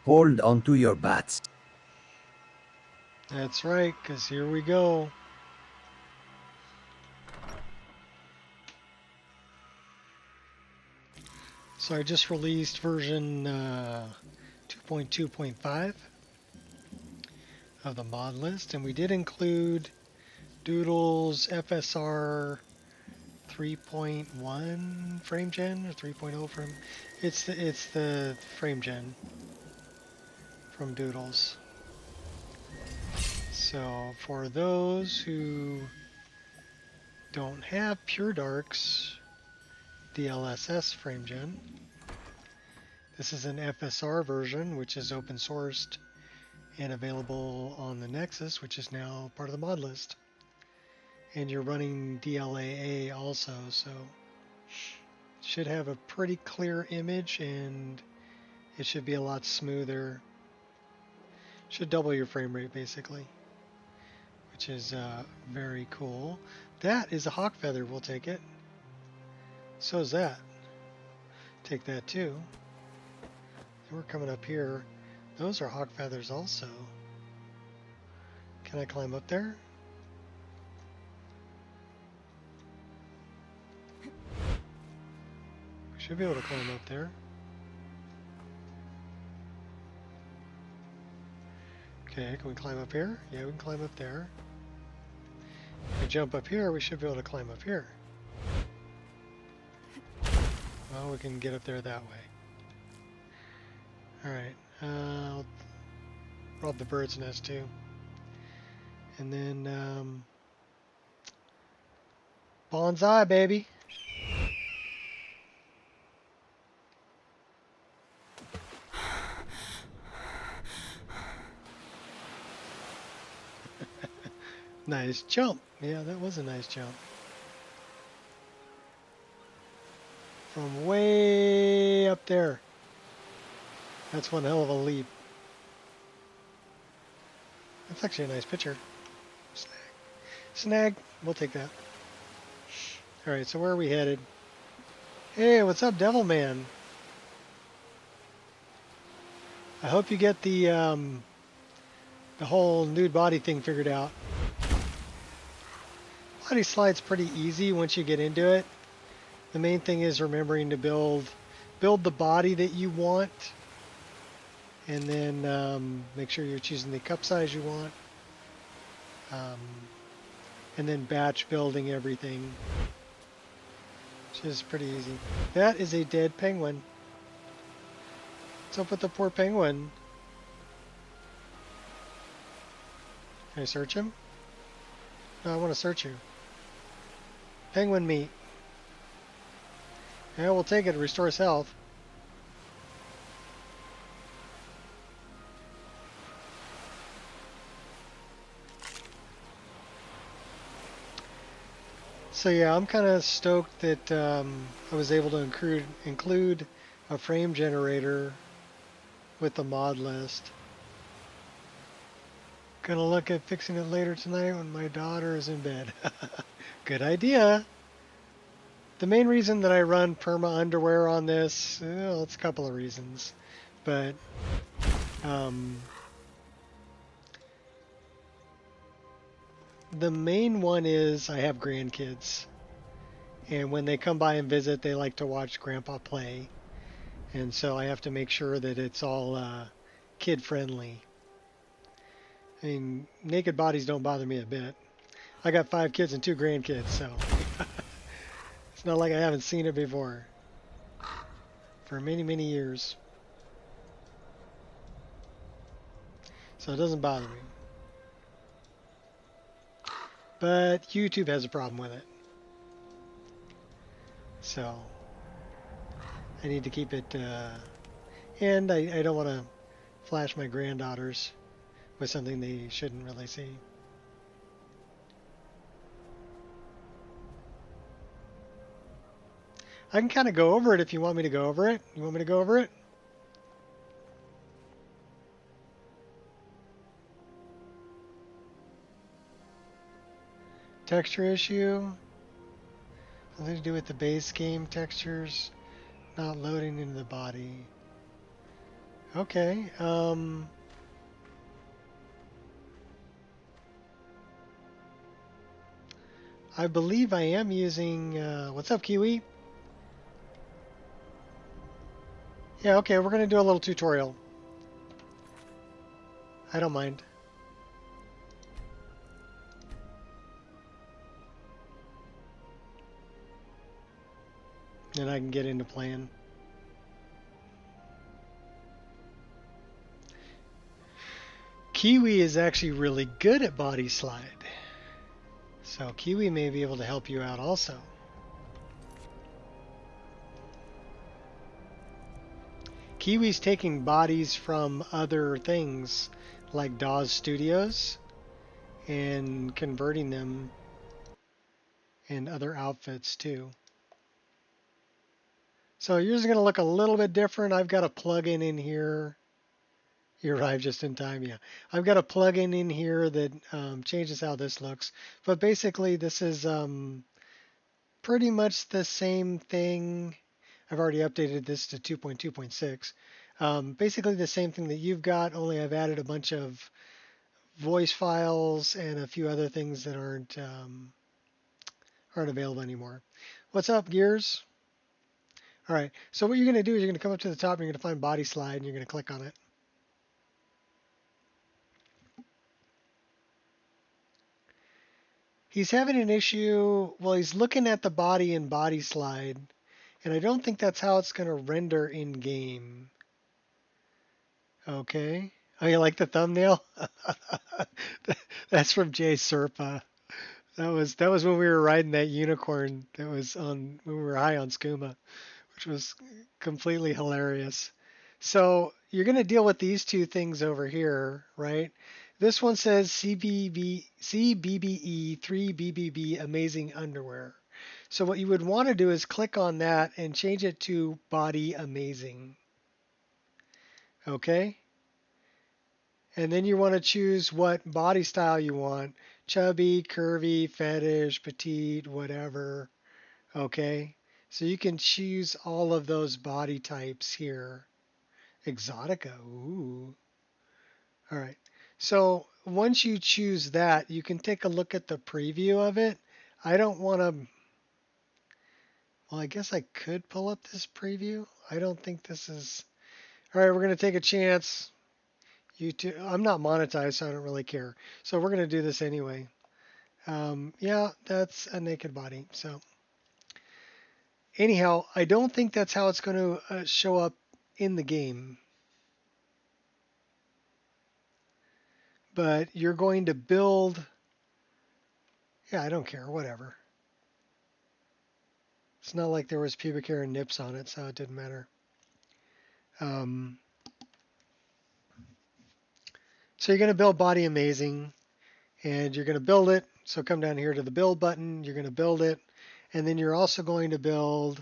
Hold onto your bats. That's right, because here we go. So I just released version 2.2.5 of the mod list, and we did include Doodle's FSR 3.1 frame gen or 3.0 frame. It's the frame gen from Doodles. So for those who don't have Pure Dark's DLSS frame gen, this is an FSR version, which is open sourced and available on the Nexus, which is now part of the mod list. And you're running DLAA also, so should have a pretty clear image, and it should be a lot smoother. Should double your frame rate basically, which is very cool. That is a hawk feather. We'll take it. So is that. Take that too. And we're coming up here. Those are hawk feathers also. Can I climb up there? Should be able to climb up there. Okay, can we climb up here? Yeah, we can climb up there. If we jump up here, we should be able to climb up here. Well, we can get up there that way. Alright, I'll rob the bird's nest too. And then, bonsai, baby! Nice jump. Yeah, that was a nice jump. From way up there. That's one hell of a leap. That's actually a nice picture. Snag. Snag. We'll take that. Alright, so where are we headed? Hey, what's up, Devilman? I hope you get the whole nude body thing figured out. Body slide's pretty easy once you get into it. The main thing is remembering to build the body that you want, and then make sure you're choosing the cup size you want, and then batch building everything, which is pretty easy. That is a dead penguin. What's up with the poor penguin? Can I search him? No, I want to search you. Penguin meat. Yeah, we'll take it. It restores health. So yeah, I'm kind of stoked that I was able to include a frame generator with the mod list. Gonna look at fixing it later tonight when my daughter is in bed. Good idea. The main reason that I run perma underwear on this, well, it's a couple of reasons, but the main one is I have grandkids, and when they come by and visit, they like to watch Grandpa play, and so I have to make sure that it's all kid friendly. I mean, naked bodies don't bother me a bit. I got 5 kids and 2 grandkids, so it's not like I haven't seen it before for many, many years. So it doesn't bother me. But YouTube has a problem with it. So I need to keep it, and I don't want to flash my granddaughters with something they shouldn't really see. I can kind of go over it if you want me to go over it. You want me to go over it? Texture issue. Something to do with the base game textures not loading into the body. Okay. I believe I am using. What's up, Kiwi? Yeah. Okay. We're gonna do a little tutorial. I don't mind. And I can get into playing. Kiwi is actually really good at body slide. So Kiwi may be able to help you out also. Kiwi's taking bodies from other things like DAW's Studios and converting them in other outfits too. So yours is going to look a little bit different. I've got a plugin in here. You arrived just in time, yeah. I've got a plugin in here that changes how this looks. But basically, this is pretty much the same thing. I've already updated this to 2.2.6. Basically the same thing that you've got, only I've added a bunch of voice files and a few other things that aren't available anymore. What's up, Gears? All right, so what you're going to do is you're going to come up to the top and you're going to find body slide and you're going to click on it. He's having an issue. Well, he's looking at the body in body slide, and I don't think that's how it's going to render in game. Okay. Oh, you like the thumbnail? That's from Jay Serpa. That was when we were riding that unicorn that was on when we were high on skooma, which was completely hilarious. So you're going to deal with these two things over here, right? This one says CBBE 3BBB Amazing Underwear. So what you would want to do is click on that and change it to Body Amazing. Okay? And then you want to choose what body style you want. Chubby, curvy, fetish, petite, whatever. Okay? So you can choose all of those body types here. Exotica, ooh. All right. So once you choose that, you can take a look at the preview of it. I don't want to, well, I guess I could pull up this preview. I don't think this is, all right, we're going to take a chance. YouTube, I'm not monetized, so I don't really care. So we're going to do this anyway. Yeah, that's a naked body. So anyhow, I don't think that's how it's going to show up in the game. But you're going to build, yeah, I don't care, whatever. It's not like there was pubic hair and nips on it, so it didn't matter. Um, so you're going to build Body Amazing, and you're going to build it. So come down here to the build button. You're going to build it, and then you're also going to build.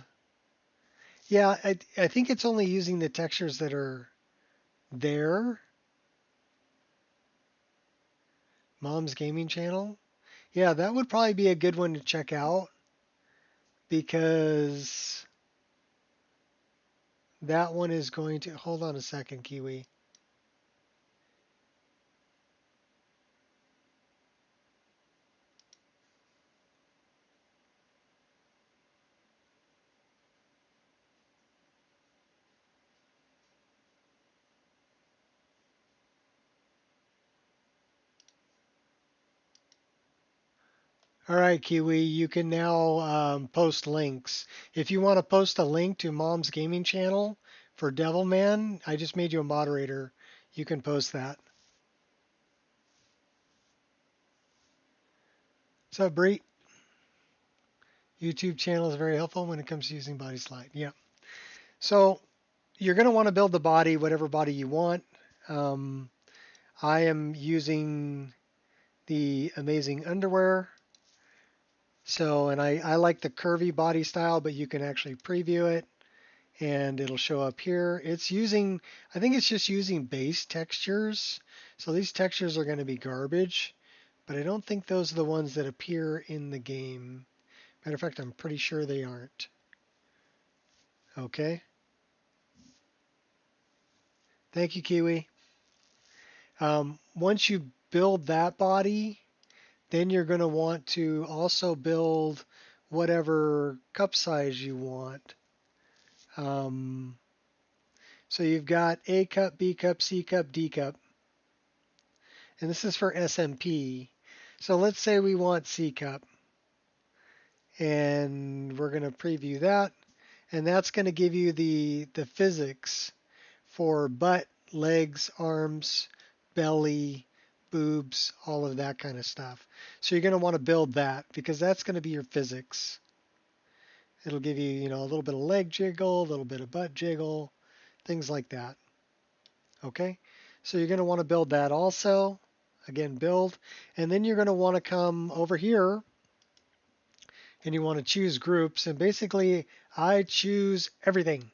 Yeah, I think it's only using the textures that are there. Mom's Gaming Channel. Yeah, that would probably be a good one to check out because that one is going to. Hold on a second, Kiwi. All right, Kiwi, you can now post links. If you want to post a link to Mom's Gaming Channel for Devilman, I just made you a moderator. You can post that. So, Bree, YouTube channel is very helpful when it comes to using body slide. Yeah. So you're going to want to build the body, whatever body you want. Um, I am using the Amazing Underwear. So, and I like the curvy body style, but you can actually preview it and it'll show up here. It's using, I think it's just using base textures. So these textures are going to be garbage, but I don't think those are the ones that appear in the game. Matter of fact, I'm pretty sure they aren't. Okay. Thank you, Kiwi. Once you build that body, then you're going to want to also build whatever cup size you want. Um, so you've got A cup, B cup, C cup, D cup. And this is for SMP. So let's say we want C cup. And we're going to preview that. And that's going to give you the physics for butt, legs, arms, belly, boobs, all of that kind of stuff. So you're going to want to build that because that's going to be your physics. It'll give you, a little bit of leg jiggle, a little bit of butt jiggle, things like that. Okay? So you're going to want to build that also. Again, build. And then you're going to want to come over here and you want to choose groups. And basically, I choose everything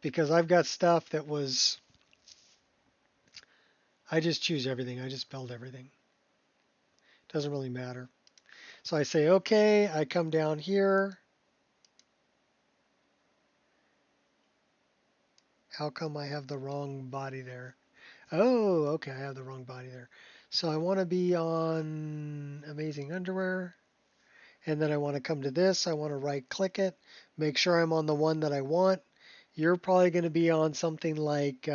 because I've got stuff that was, I just choose everything. I just build everything. Doesn't really matter. So I say, okay, I come down here. How come I have the wrong body there? Oh, okay, I have the wrong body there. So I want to be on Amazing Underwear. And then I want to come to this. I want to right click it. Make sure I'm on the one that I want. You're probably going to be on something like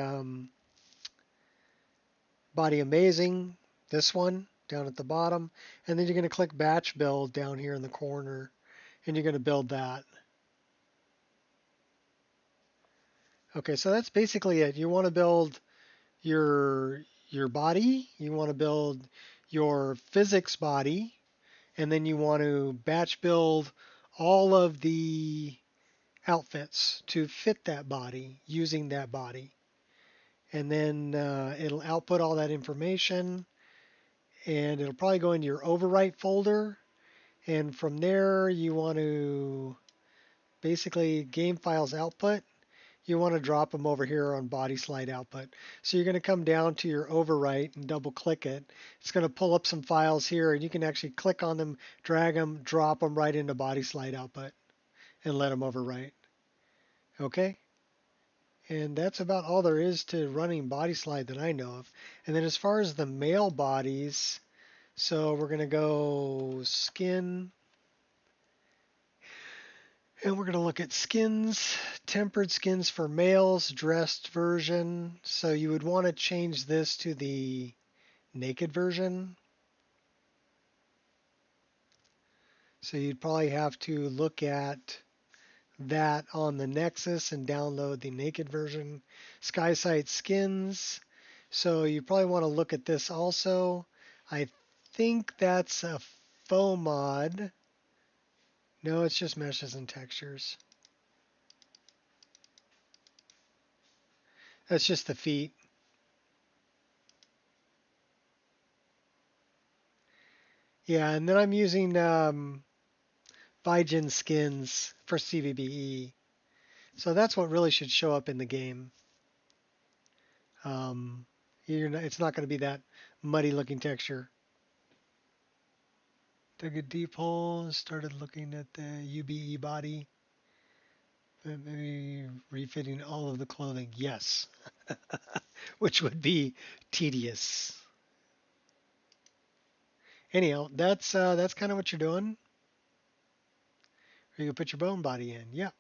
Body Amazing, this one down at the bottom. And then you're going to click Batch Build down here in the corner. And you're going to build that. Okay, so that's basically it. You want to build your body, you want to build your physics body, and then you want to batch build all of the outfits to fit that body using that body. And then it'll output all that information, and it'll probably go into your overwrite folder. And from there, you want to basically game files output. You want to drop them over here on body slide output. So you're going to come down to your overwrite and double click it. It's going to pull up some files here and you can actually click on them, drag them, drop them right into body slide output and let them overwrite. Okay? And that's about all there is to running body slide that I know of. And then as far as the male bodies, so we're going to go skin. And we're going to look at skins, tempered skins for males, dressed version. So you would want to change this to the naked version. So you'd probably have to look at that on the Nexus and download the naked version. SkySight skins. So you probably want to look at this also. I think that's a faux mod. No, it's just meshes and textures. That's just the feet. Yeah, and then I'm using Bijin skins for CVBE. So that's what really should show up in the game. It's not going to be that muddy looking texture. Dug a deep hole and started looking at the UBE body. Maybe refitting all of the clothing. Yes. Which would be tedious. Anyhow, that's kind of what you're doing. Or you can put your bone body in. Yeah.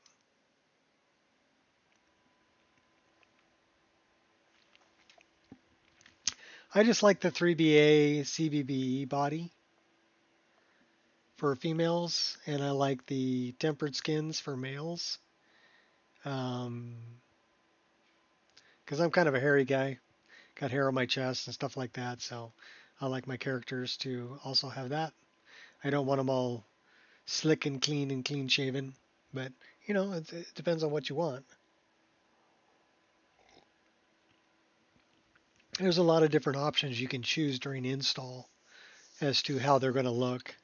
I just like the 3BA CBBE body for females, and I like the tempered skins for males. Because I'm kind of a hairy guy, got hair on my chest and stuff like that, so I like my characters to also have that. I don't want them all slick and clean shaven, but it depends on what you want. There's a lot of different options you can choose during install as to how they're going to look.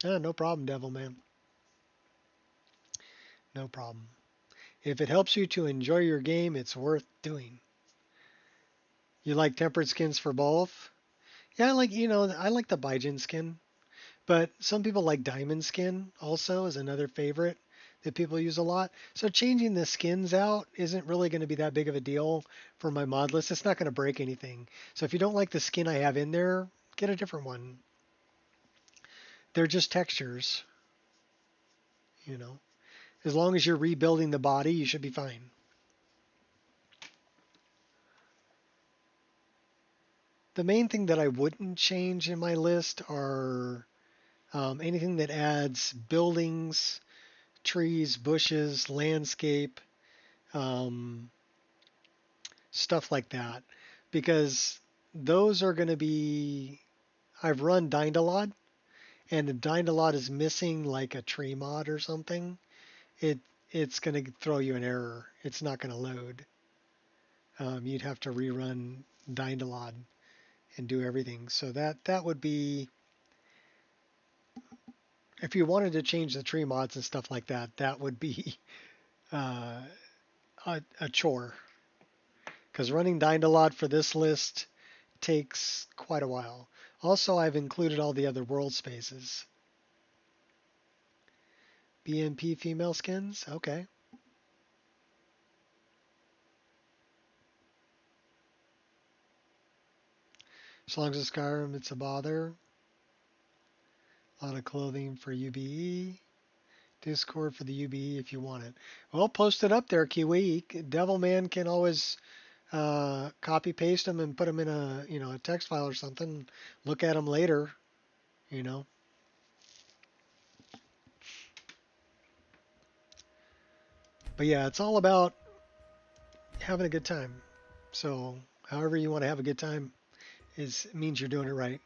No problem, Devilman. No problem. If it helps you to enjoy your game, it's worth doing. You like tempered skins for both? Yeah, I like the Bijin skin, but some people like diamond skin also is another favorite. that people use a lot. So changing the skins out isn't really going to be that big of a deal for my mod list. It's not going to break anything. So if you don't like the skin I have in there, get a different one. They're just textures, you know. As long as you're rebuilding the body, you should be fine. The main thing that I wouldn't change in my list are anything that adds buildings, trees, bushes, landscape, um, stuff like that, because those are going to be. I've run Dynalod, and the Dynalod is missing like a tree mod or something. It it's going to throw you an error. It's not going to load. You'd have to rerun Dynalod and do everything. So that would be, if you wanted to change the tree mods and stuff like that, that would be uh, a chore. Because running Dynalod for this list takes quite a while. Also, I've included all the other world spaces. BMP female skins? Okay. As long as it's Skyrim, it's a bother. A lot of clothing for UBE. Discord for the UBE if you want it. Well, post it up there, Kiwi. Devilman can always copy paste them and put them in a text file or something. Look at them later, you know. But yeah, it's all about having a good time. So however you want to have a good time means you're doing it right.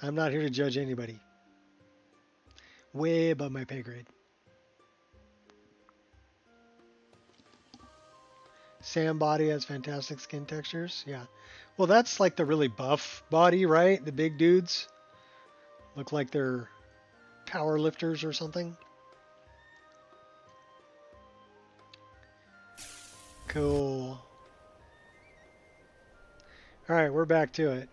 I'm not here to judge anybody. Way above my pay grade. Sam body has fantastic skin textures. Yeah. Well, that's like the really buff body, right? The big dudes look like they're power lifters or something. Cool. All right, we're back to it.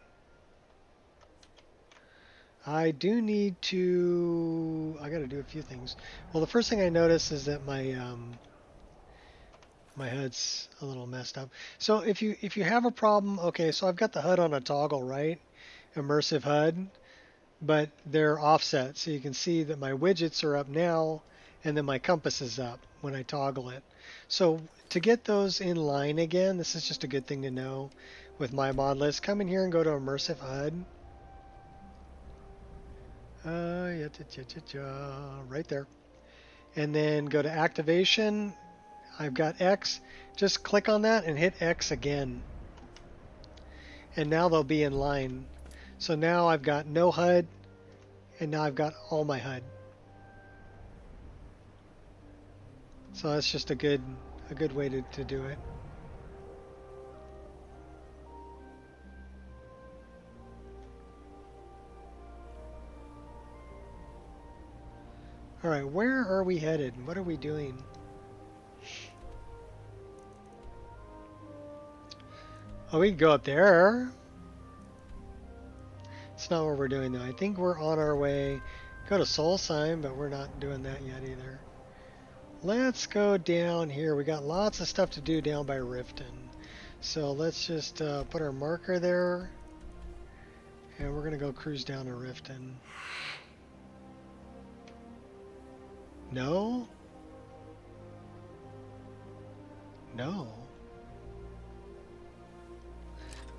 I do need to. I got to do a few things. Well, the first thing I notice is that my HUD's a little messed up. So if you have a problem, okay, so I've got the HUD on a toggle, right? Immersive HUD, but they're offset, so you can see that my widgets are up now, and then my compass is up when I toggle it. So to get those in line again, this is just a good thing to know with my mod list. Come in here and go to Immersive HUD. Right there. And then go to Activation. I've got X. Just click on that and hit X again. And now they'll be in line. So now I've got no HUD, and now I've got all my HUD. So that's just a good way to do it. All right, where are we headed? What are we doing? Oh, we can go up there. It's not what we're doing though. I think we're on our way. Go to Soul Sign, but we're not doing that yet either. Let's go down here. We got lots of stuff to do down by Riften. So let's just put our marker there. And we're going to go cruise down to Riften. No? No.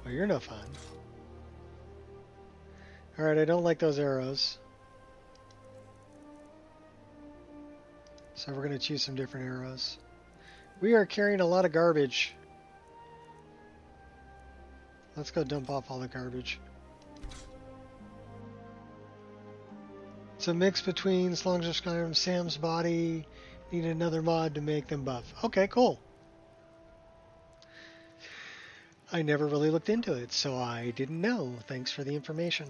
Well, you're no fun. Alright, I don't like those arrows. So we're going to choose some different arrows. We are carrying a lot of garbage. Let's go dump off all the garbage. It's a mix between Slongs of Skyrim, Sam's body. Need another mod to make them buff. Okay, cool. I never really looked into it, so I didn't know. Thanks for the information.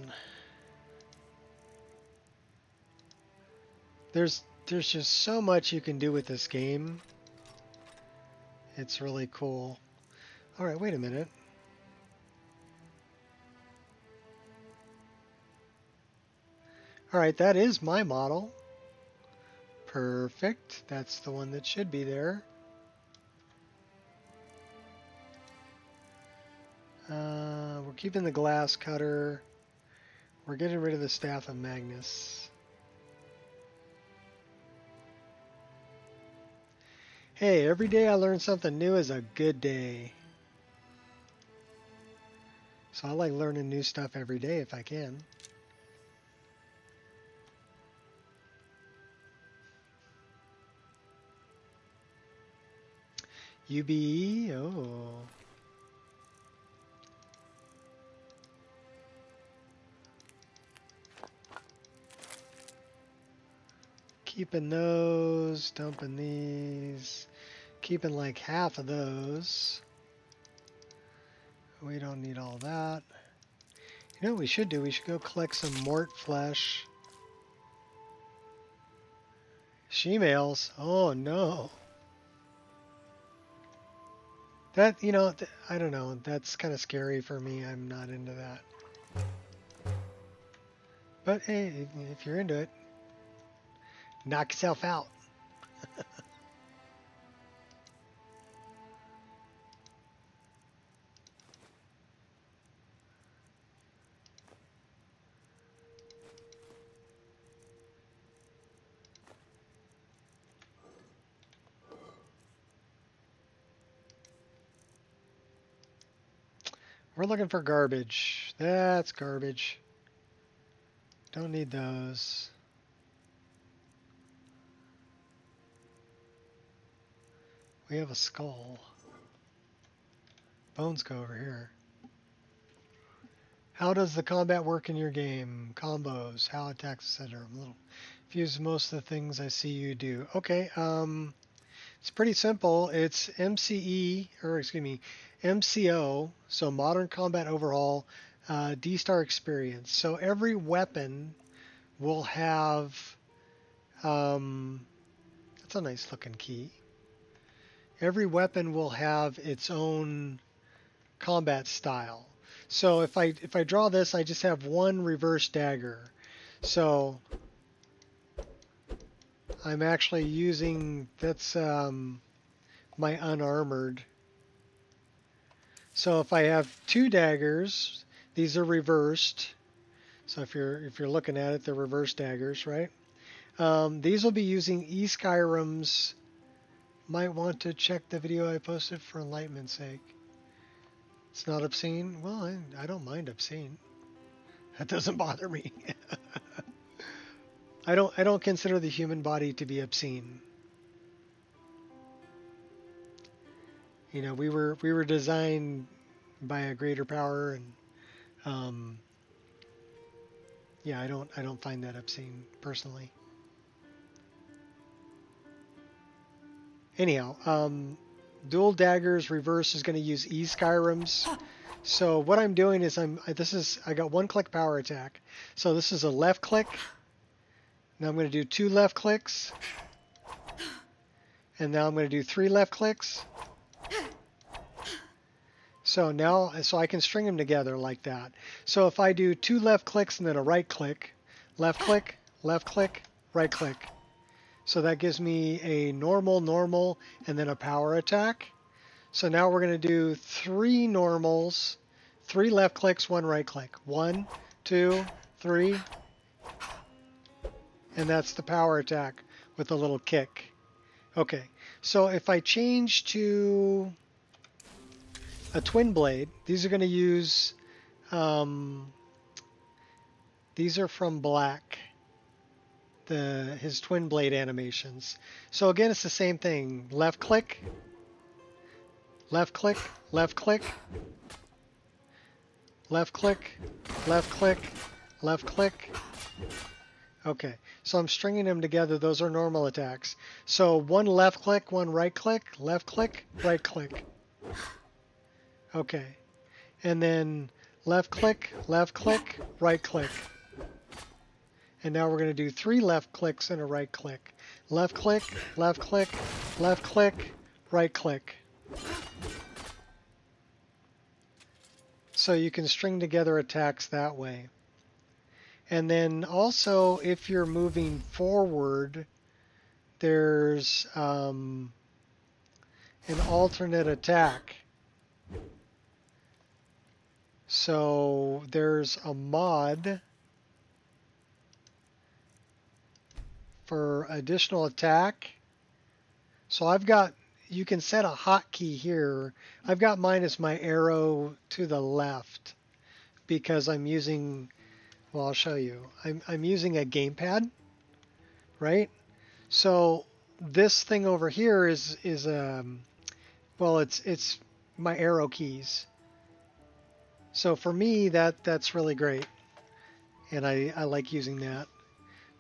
There's just so much you can do with this game. It's really cool. All right, wait a minute. All right, that is my model. Perfect. That's the one that should be there. We're keeping the glass cutter. We're getting rid of the Staff of Magnus. Hey, every day I learn something new is a good day. So I like learning new stuff every day if I can. UBE? Oh. Keeping those, dumping these, keeping like half of those. We don't need all that. You know what we should do? We should go collect some mort flesh. She-males? Oh no. That, you know, I don't know. That's kind of scary for me. I'm not into that. But hey, if you're into it, knock yourself out. We're looking for garbage. That's garbage. Don't need those. We have a skull. Bones go over here. How does the combat work in your game? Combos, how attacks, etc. I'm a little confused most of the things I see you do. Okay, it's pretty simple. It's MCO, so Modern Combat Overhaul, D-Star Experience. So every weapon will have, that's a nice looking key. Every weapon will have its own combat style. So if I draw this, I just have one reverse dagger. So I'm actually using, that's my unarmored. So if I have two daggers, these are reversed. So if you're looking at it, they're reverse daggers, right? These will be using Skyrim's. Might want to check the video I posted for enlightenment's sake. It's not obscene? Well, I don't mind obscene. That doesn't bother me. I don't consider the human body to be obscene. You know, we were designed by a greater power, and yeah, I don't find that obscene personally. Anyhow, dual daggers reverse is going to use Skyrim's. So what I'm doing is I got one click power attack. So this is a left click. Now I'm going to do two left clicks. And now I'm going to do three left clicks. So now, I can string them together like that. So if I do two left clicks and then a right click, left click, right click. So that gives me a normal, and then a power attack. So now we're going to do three normals, three left clicks, one right click. 1, 2, 3. And that's the power attack with a little kick. Okay, so if I change to a twin blade, these are going to use, these are from Black, his twin blade animations. So again, it's the same thing. Left click, left click, left click, left click, left click, left click. Okay, so I'm stringing them together. Those are normal attacks. So one left click, one right click, left click, right click. Okay, and then left click, right click. And now we're going to do three left clicks and a right click. Left click, left click, left click, right click. So you can string together attacks that way. And then also, if you're moving forward, there's an alternate attack. So there's a mod for additional attack. So I've got, you can set a hotkey here. I've got mine as my arrow to the left because I'm using, well, I'll show you. I'm using a gamepad, right? So this thing over here is well, it's my arrow keys. So for me, that's really great, and I like using that.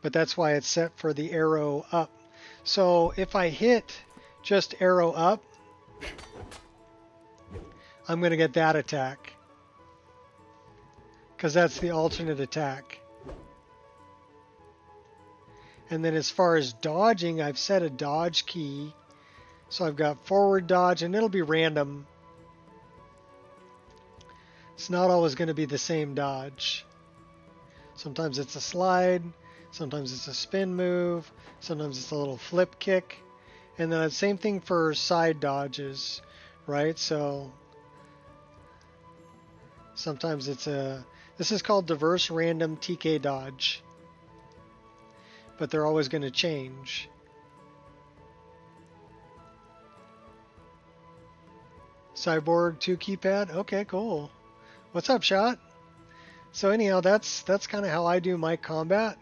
But that's why it's set for the arrow up. So if I hit just arrow up, I'm going to get that attack because that's the alternate attack. And then as far as dodging, I've set a dodge key. So I've got forward dodge, and it'll be random. It's not always going to be the same dodge. Sometimes it's a slide, sometimes it's a spin move, sometimes it's a little flip kick. And then the same thing for side dodges, right? So sometimes it's this is called diverse random TK dodge. But they're always going to change. Cyborg 2 keypad. Okay, cool. What's up, Shot? So anyhow, that's kind of how I do my combat.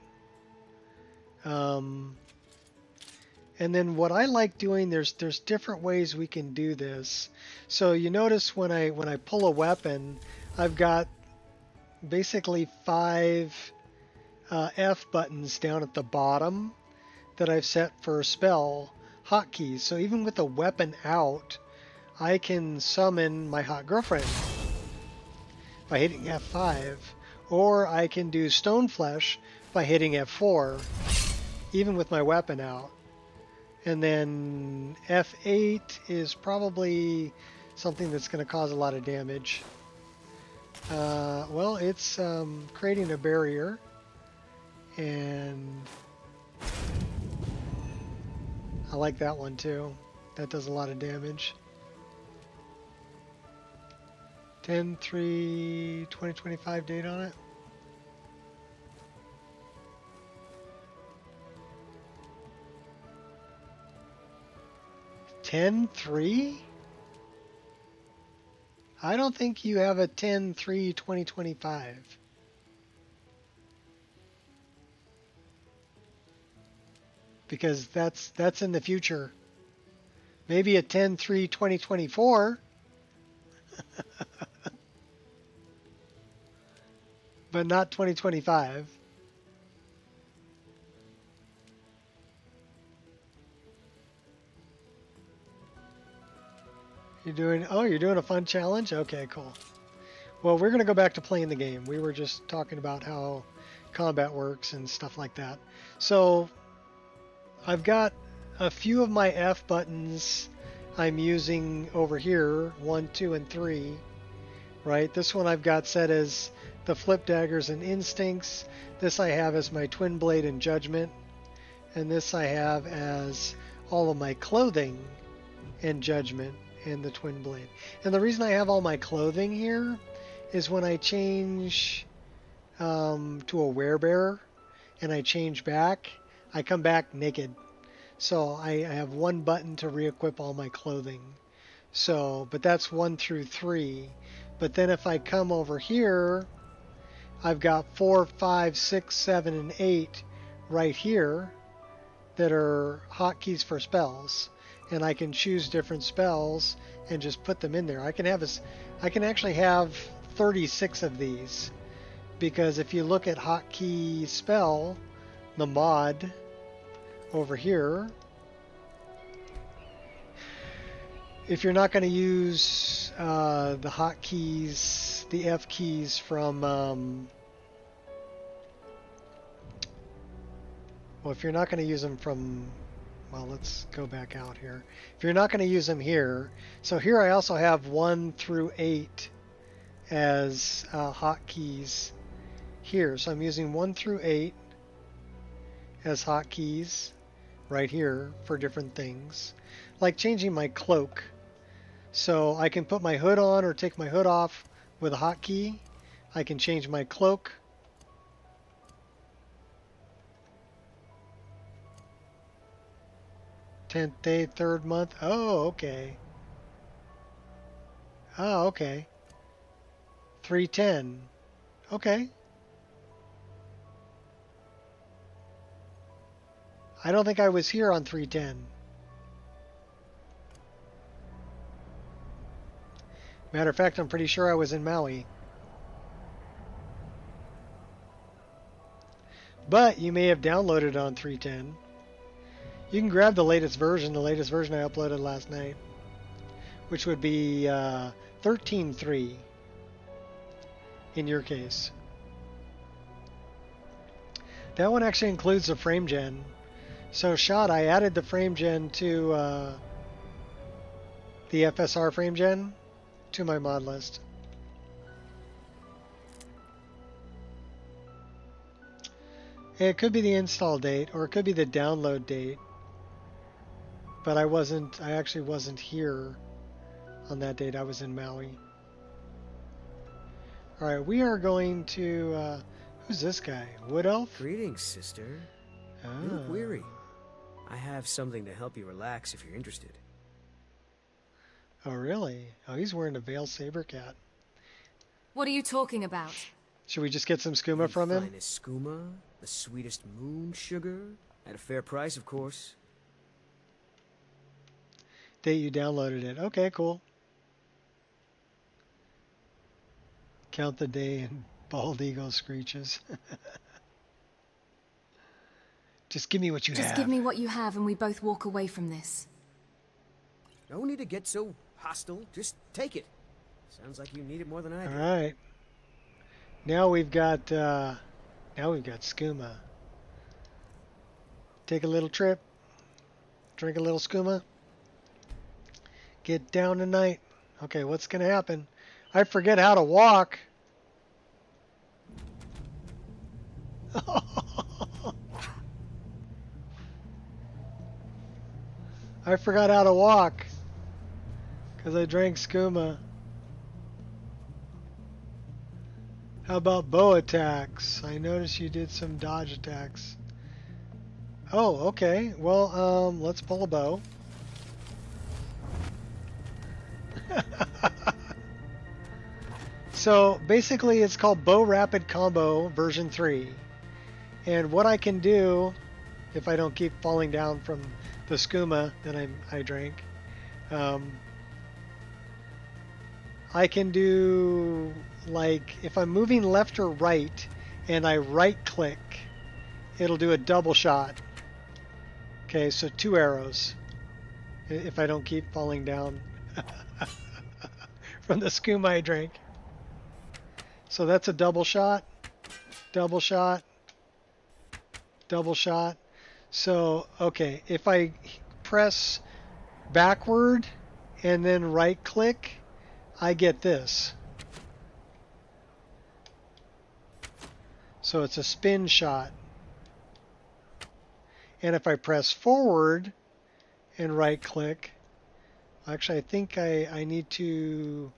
And then what I like doing, there's different ways we can do this. So you notice when I pull a weapon, I've got basically 5 F buttons down at the bottom that I've set for spell hotkeys. So even with the weapon out, I can summon my hot girlfriend by hitting F5, or I can do stone flesh by hitting F4, even with my weapon out. And then F8 is probably something that's going to cause a lot of damage. Well, it's creating a barrier, and I like that one too. That does a lot of damage. 10/3/2025 date on it. (10/3) I don't think you have a 10/3/2025. Because that's in the future. Maybe a 10/3/2024. But not 2025. You're doing a fun challenge? Okay, cool. Well, we're going to go back to playing the game. We were just talking about how combat works and stuff like that. So I've got a few of my F buttons I'm using over here, 1, 2, and 3, right? This one I've got set as the flip daggers and instincts. This I have as my twin blade and judgment. And this I have as all of my clothing and judgment and the twin blade. And the reason I have all my clothing here is when I change to a werebearer and I change back, I come back naked. So I have one button to re-equip all my clothing. So, but that's 1 through 3. But then if I come over here, I've got 4, 5, 6, 7, and 8 right here that are hotkeys for spells. And I can choose different spells and just put them in there. I can actually have 36 of these, because if you look at hotkey spell, the mod over here, if you're not going to use the hotkeys, the F keys from, well, if you're not going to use them from, well, let's go back out here. If you're not going to use them here, so here I also have 1 through 8 as hotkeys here. So I'm using 1 through 8 as hotkeys. right here for different things, like changing my cloak. So I can put my hood on or take my hood off with a hotkey. I can change my cloak. Tenth day, third month. Oh, okay. Oh, okay. 310. Okay. I don't think I was here on 310. Matter of fact, I'm pretty sure I was in Maui. But you may have downloaded it on 310. You can grab the latest version I uploaded last night, which would be 13.3 in your case. That one actually includes the frame gen. So Shot, I added the frame gen to the FSR frame gen to my mod list. It could be the install date or it could be the download date. But I actually wasn't here on that date. I was in Maui. Alright, we are going to, who's this guy? Wood Elf? Greetings, sister. You look weary. I have something to help you relax if you're interested. Oh, really? Oh, he's wearing a Veil Saber Cat. What are you talking about? Should we just get some skooma from him? Finest skooma, the sweetest moon sugar, at a fair price, of course. Date you downloaded it. Okay, cool. Count the day and bald eagle screeches. Just give me what you have. Just give me what you have and we both walk away from this. No need to get so hostile. Just take it. Sounds like you need it more than I do. All right. Now we've got skooma. Take a little trip. Drink a little skooma. Get down tonight. Okay, what's gonna happen? I forget how to walk. I forgot how to walk because I drank skooma. How about bow attacks? I noticed you did some dodge attacks. Oh, okay. Well, let's pull a bow. So basically it's called Bow Rapid Combo version 3. And what I can do, if I don't keep falling down from the skooma that I drank, I can do, like, if I'm moving left or right and I right click, it'll do a double shot. Okay, so 2 arrows if I don't keep falling down from the skooma I drank. So that's a double shot, double shot, double shot. So, okay, if I press backward and then right click, I get this. So it's a spin shot. And if I press forward and right click, actually I think I need to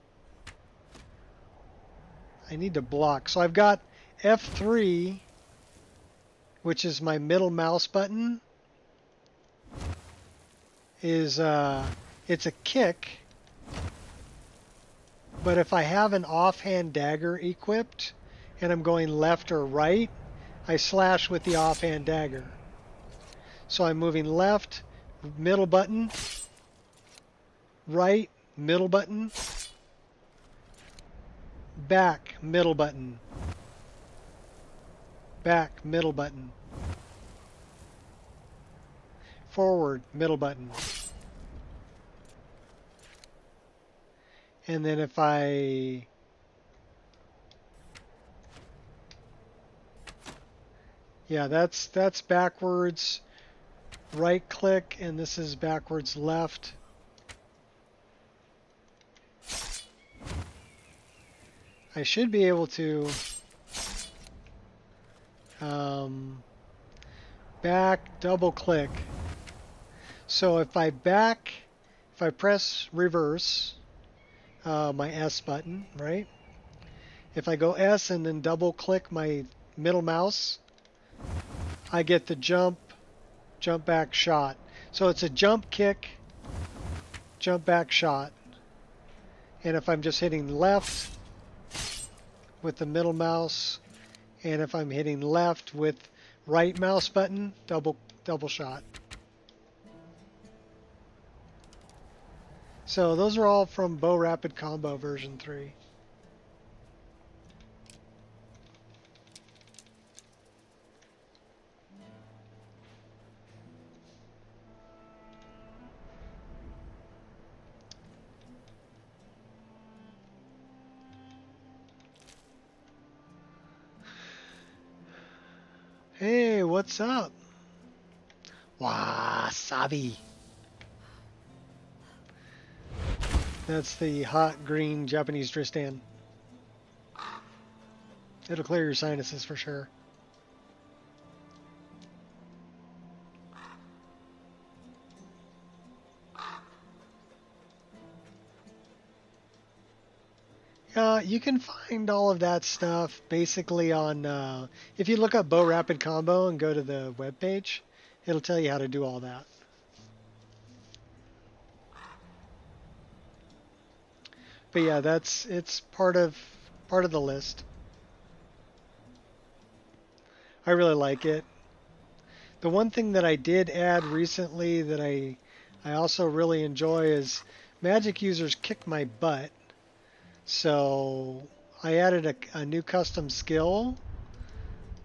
block. So I've got F3, which is my middle mouse button, is it's a kick. But if I have an offhand dagger equipped and I'm going left or right, I slash with the offhand dagger. So I'm moving left, middle button, right, middle button, back, middle button, back, middle button, forward, middle button. And then if I that's backwards right click, and this is backwards left. I should be able to back double click. So if I press reverse, my S button, right? If I go S and then double click my middle mouse, I get the jump back shot. So it's a jump kick, jump back shot. And if I'm just hitting left with the middle mouse, and if I'm hitting left with right mouse button, double shot. So those are all from Bow Rapid Combo version 3. Hey, what's up? Wasabi. That's the hot green Japanese Tristan. It'll clear your sinuses for sure. You can find all of that stuff basically on, if you look up Bow Rapid Combo and go to the webpage, it'll tell you how to do all that. But yeah, it's part of the list. I really like it. The one thing that I did add recently that I also really enjoy is Magic users kick my butt. So I added a new custom skill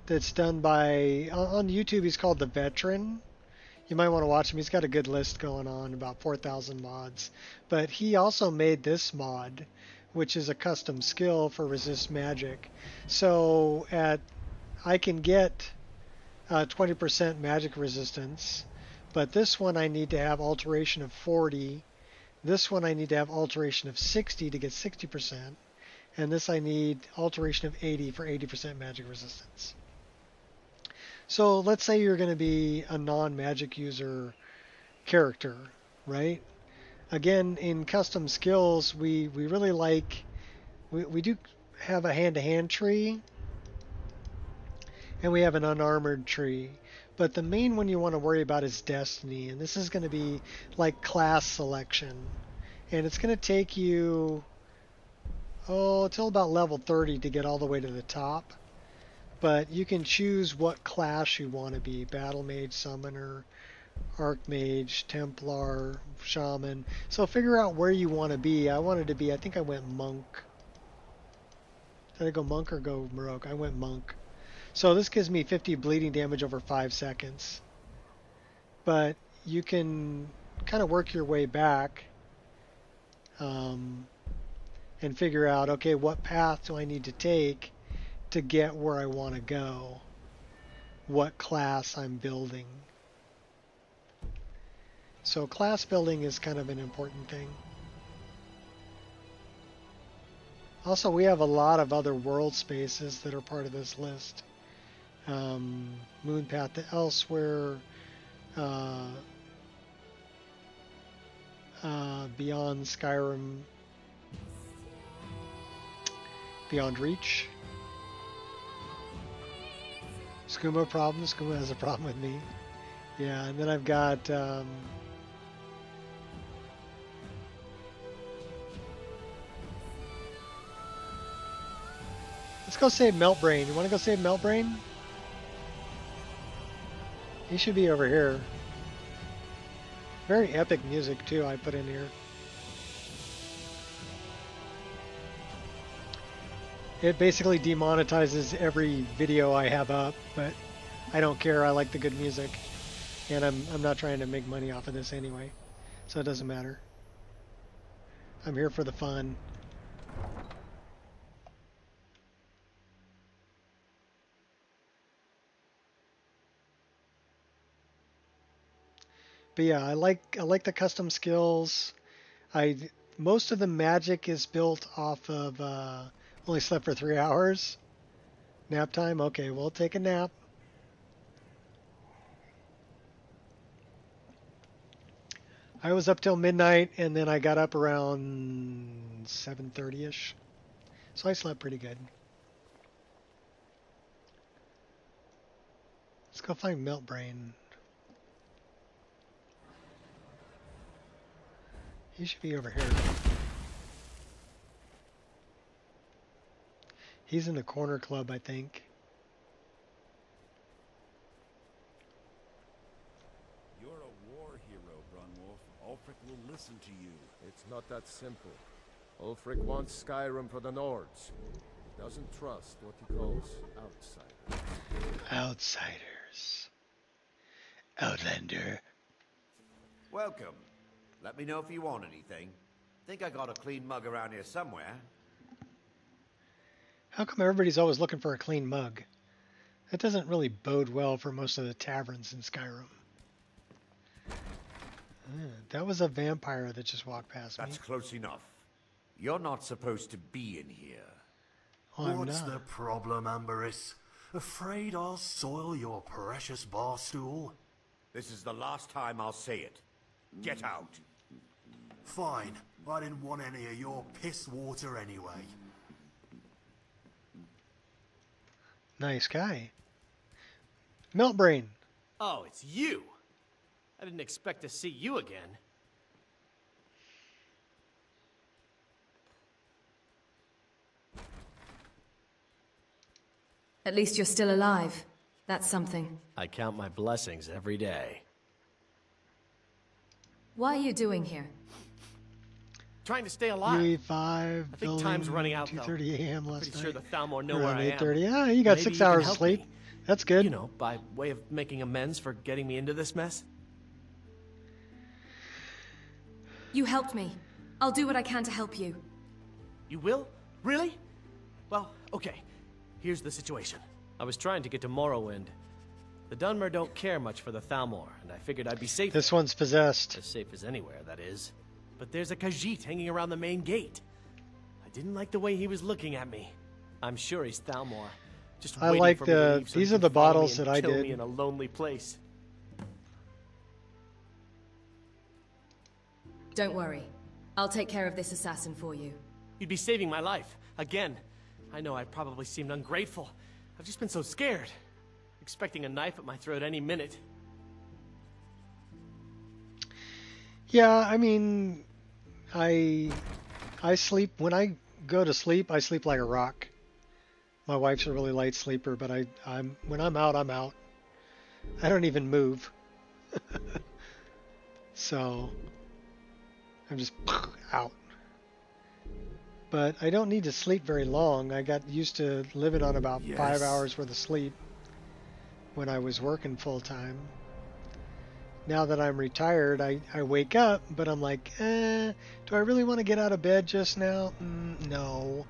that's done by, on YouTube he's called The Veteran. You might want to watch him. He's got a good list going on, about 4,000 mods. But he also made this mod, which is a custom skill for resist magic. So I can get 20% magic resistance, but this one I need to have alteration of 40. This one I need to have alteration of 60 to get 60%. And this I need alteration of 80 for 80% magic resistance. So let's say you're going to be a non-magic user character, right? Again, in custom skills, we really like, we do have a hand-to-hand tree, and we have an unarmored tree. But the main one you want to worry about is destiny, and this is going to be like class selection. And it's going to take you, till about level 30 to get all the way to the top. But you can choose what class you want to be: Battle Mage, Summoner, Archmage, Templar, Shaman. So figure out where you want to be. I wanted to be, I think I went Monk. Did I go Monk or go Rogue? I went Monk. So this gives me 50 bleeding damage over 5 seconds. But you can kind of work your way back and figure out, okay, what path do I need to take to get where I want to go? What class I'm building. So class building is kind of an important thing. Also, we have a lot of other world spaces that are part of this list. Moonpath to Elsewhere, Beyond Skyrim, Beyond Reach. Skooma problem. Skooma has a problem with me. Yeah, and then I've got let's go save Meltbrain. You want to go save Meltbrain? He should be over here. Very epic music too I put in here. It basically demonetizes every video I have up, but I don't care. I like the good music, and I'm not trying to make money off of this anyway, so it doesn't matter. I'm here for the fun. But yeah, I like the custom skills. Most of the magic is built off of only slept for 3 hours. Nap time? Okay, we'll take a nap. I was up till midnight, and then I got up around 7:30ish. So I slept pretty good. Let's go find Meltbrain. He should be over here. He's in the corner club, I think. You're a war hero, Brunwolf. Ulfric will listen to you. It's not that simple. Ulfric wants Skyrim for the Nords. He doesn't trust what he calls outsiders. Outsiders. Outlander. Welcome. Let me know if you want anything. Think I got a clean mug around here somewhere. How come everybody's always looking for a clean mug? That doesn't really bode well for most of the taverns in Skyrim. That was a vampire that just walked past me. That's close enough. You're not supposed to be in here. Oh, I'm What's not. the problem, Amberus? Afraid I'll soil your precious bar stool? This is the last time I'll say it. Get out. Fine. I didn't want any of your piss water anyway. Nice guy. Meltbrain. Oh, it's you! I didn't expect to see you again. At least you're still alive. That's something. I count my blessings every day. Why are you doing here? Trying to stay alive. UE5, I think time's running out, though. 2:30 a.m. last Pretty night. sure the Thalmor know where Around I am. 8:30. Yeah, you got Maybe 6 you can hours of help sleep. me. That's good. You know, by way of making amends for getting me into this mess. You helped me. I'll do what I can to help you. You will? Really? Well, okay. Here's the situation. I was trying to get to Morrowind. The Dunmer don't care much for the Thalmor, and I figured I'd be safe This there. one's possessed. As safe as anywhere, that is. But there's a Khajiit hanging around the main gate. I didn't like the way he was looking at me. I'm sure he's Thalmor. Just I waiting like for me to the- leave so these he are can the follow me bottles and that I kill did. me in a lonely place. Don't worry. I'll take care of this assassin for you. You'd be saving my life. Again. I know I probably seemed ungrateful. I've just been so scared. Expecting a knife at my throat any minute. Yeah, I mean, I sleep when I go to sleep. I sleep like a rock. My wife's a really light sleeper, but I'm when I'm out, I'm out. I don't even move. So I'm just out. But I don't need to sleep very long. I got used to living on about 5 hours worth of sleep when I was working full time. Now that I'm retired, I wake up, but I'm like, do I really want to get out of bed just now? No.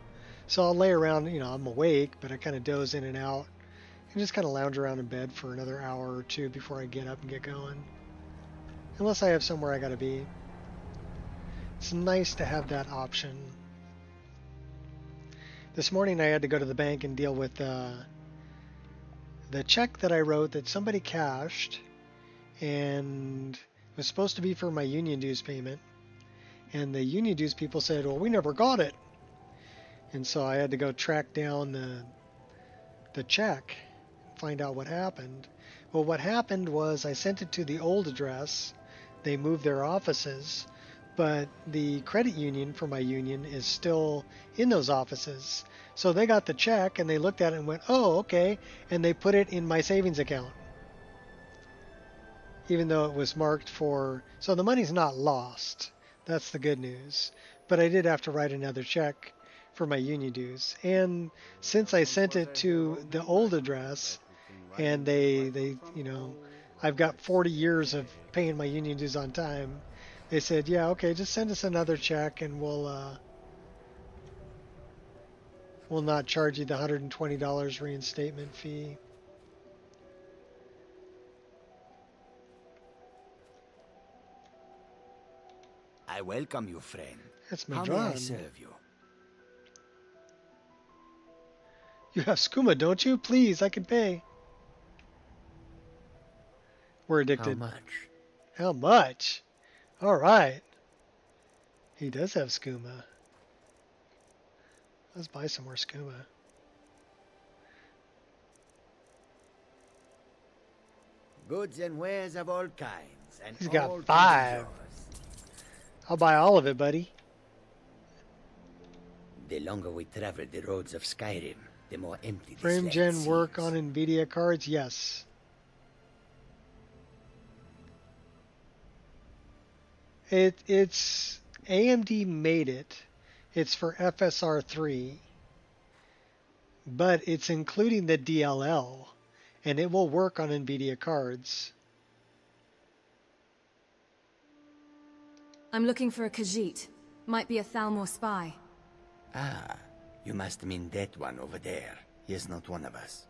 So I'll lay around, you know, I'm awake, but I kind of doze in and out and just kind of lounge around in bed for another hour or two before I get up and get going. Unless I have somewhere I got to be. It's nice to have that option. This morning I had to go to the bank and deal with the check that I wrote that somebody cashed, and it was supposed to be for my union dues payment. And the union dues people said, well, we never got it. And so I had to go track down the check, find out what happened. Well, what happened was I sent it to the old address. They moved their offices, but the credit union for my union is still in those offices. So they got the check and they looked at it and went, oh, okay. And they put it in my savings account. Even though it was marked for, so the money's not lost. That's the good news. But I did have to write another check for my union dues. And since I sent it to the old address and they, you know, I've got 40 years of paying my union dues on time. They said, yeah, okay, just send us another check and we'll not charge you the $120 reinstatement fee. I welcome you, friend. That's How may I Madron. serve you? You have skooma, don't you? Please, I can pay. We're How addicted. much? How much? All right. He does have skooma. Let's buy some more skooma. Goods and wares of all kinds, and He's all got can be 5. yours. I'll buy all of it, buddy. The longer we travel the roads of Skyrim, the more empty this Frame land gen work seems. on NVIDIA cards? Yes. It's AMD made it. It's for FSR 3, but it's including the DLL, and it will work on NVIDIA cards. I'm looking for a Khajiit. Might be a Thalmor spy. Ah, you must mean that one over there. He is not one of us.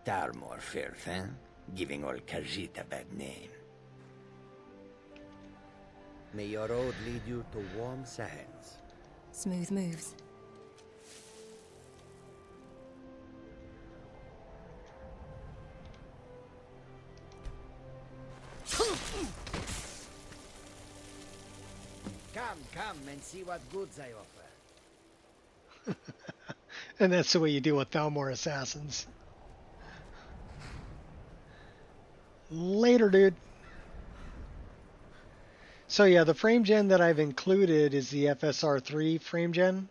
Thalmor filth, eh? Giving all Khajiit a bad name. May your road lead you to warm sands. Smooth moves. Come and see what goods I offer. And that's the way you deal with Thalmor assassins. Later, dude. So yeah, the frame gen that I've included is the FSR 3 frame gen.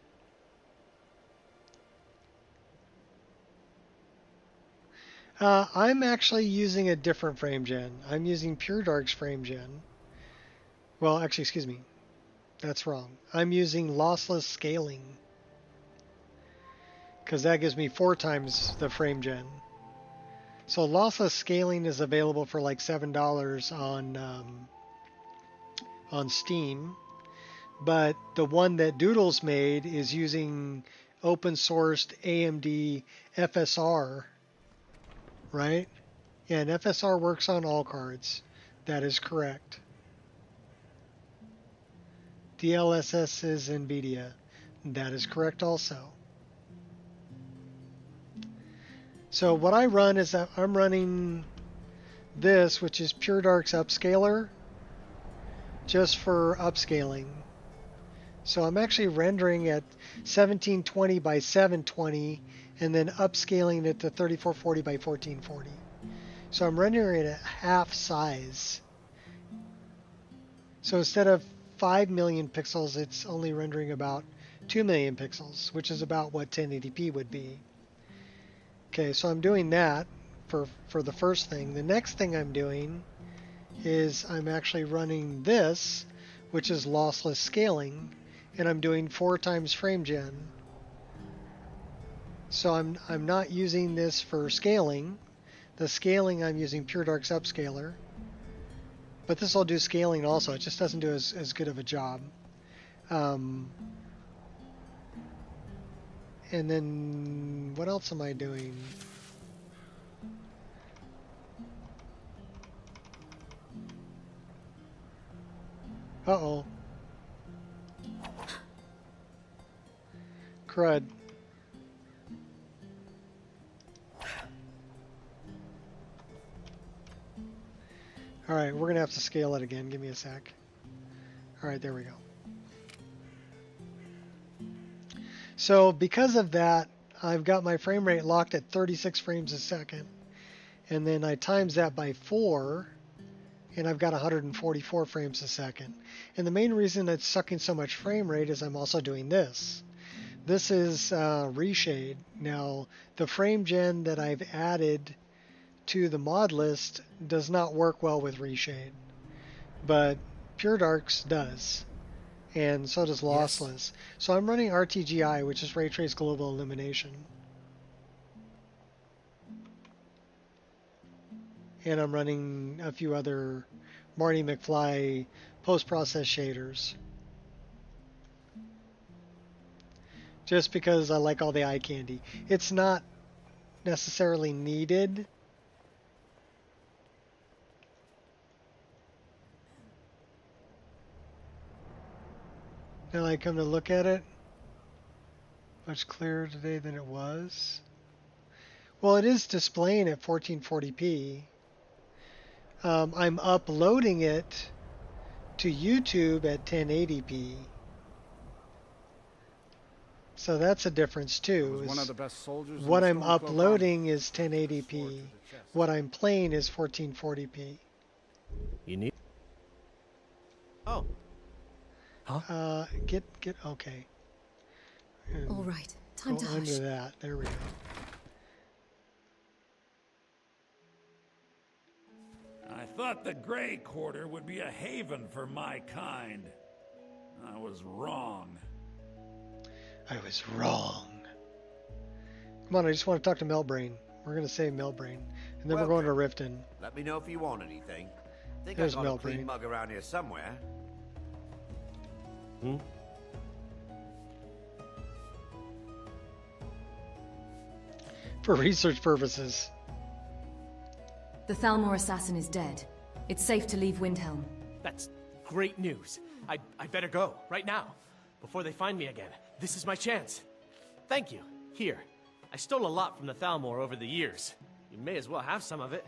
I'm actually using a different frame gen. I'm using Pure Dark's frame gen. Well, actually, excuse me. That's wrong. I'm using lossless scaling, because that gives me 4 times the frame gen. So lossless scaling is available for like $7 on Steam, but the one that Doodles made is using open sourced AMD FSR, right? Yeah, and FSR works on all cards. That is correct. DLSS is NVIDIA. That is correct also. So what I run is that I'm running this, which is Pure Dark's upscaler, just for upscaling. So I'm actually rendering at 1720 by 720 and then upscaling it to 3440 by 1440. So I'm rendering it at half size. So instead of 5 million pixels, it's only rendering about 2 million pixels, which is about what 1080p would be. Okay, so I'm doing that for the first thing. The next thing I'm doing is I'm actually running this, which is lossless scaling, and I'm doing 4 times frame gen. So I'm not using this for scaling. The scaling I'm using Pure Dark's upscaler, but this will do scaling also. It just doesn't do as good of a job. And then what else am I doing? Uh-oh. Crud. Alright, we're going to have to scale it again. Give me a sec. Alright, there we go. So because of that, I've got my frame rate locked at 36 frames a second. And then I times that by 4, and I've got 144 frames a second. And the main reason it's sucking so much frame rate is I'm also doing this. This is reshade. Now, the frame gen that I've added to the mod list does not work well with reshade, but Pure Dark's does, and so does lossless. Yes. So I'm running RTGI, which is Ray Trace Global Illumination, and I'm running a few other Marty McFly post-process shaders, just because I like all the eye candy. It's not necessarily needed. Now I come to look at it, much clearer today than it was. Well, it is displaying at 1440p. I'm uploading it to YouTube at 1080p. So that's a difference too. Was one of the best soldiers in What the I'm Stone Club uploading Army. is 1080p. What I'm playing is 1440p. You need. Oh. Get okay. And All right, time to go under hush. that. There we go. I thought the Grey Quarter would be a haven for my kind. I was wrong. I was wrong. Come on, I just want to talk to Melbrain. We're gonna save Melbrain, and then we're going to Riften. Let me know if you want anything. Think There's I got a Melbrain. clean mug around here somewhere. Hmm? For research purposes. The Thalmor assassin is dead. It's safe to leave Windhelm. That's great news. I better go, right now, before they find me again. This is my chance. Thank you. Here. I stole a lot from the Thalmor over the years. You may as well have some of it.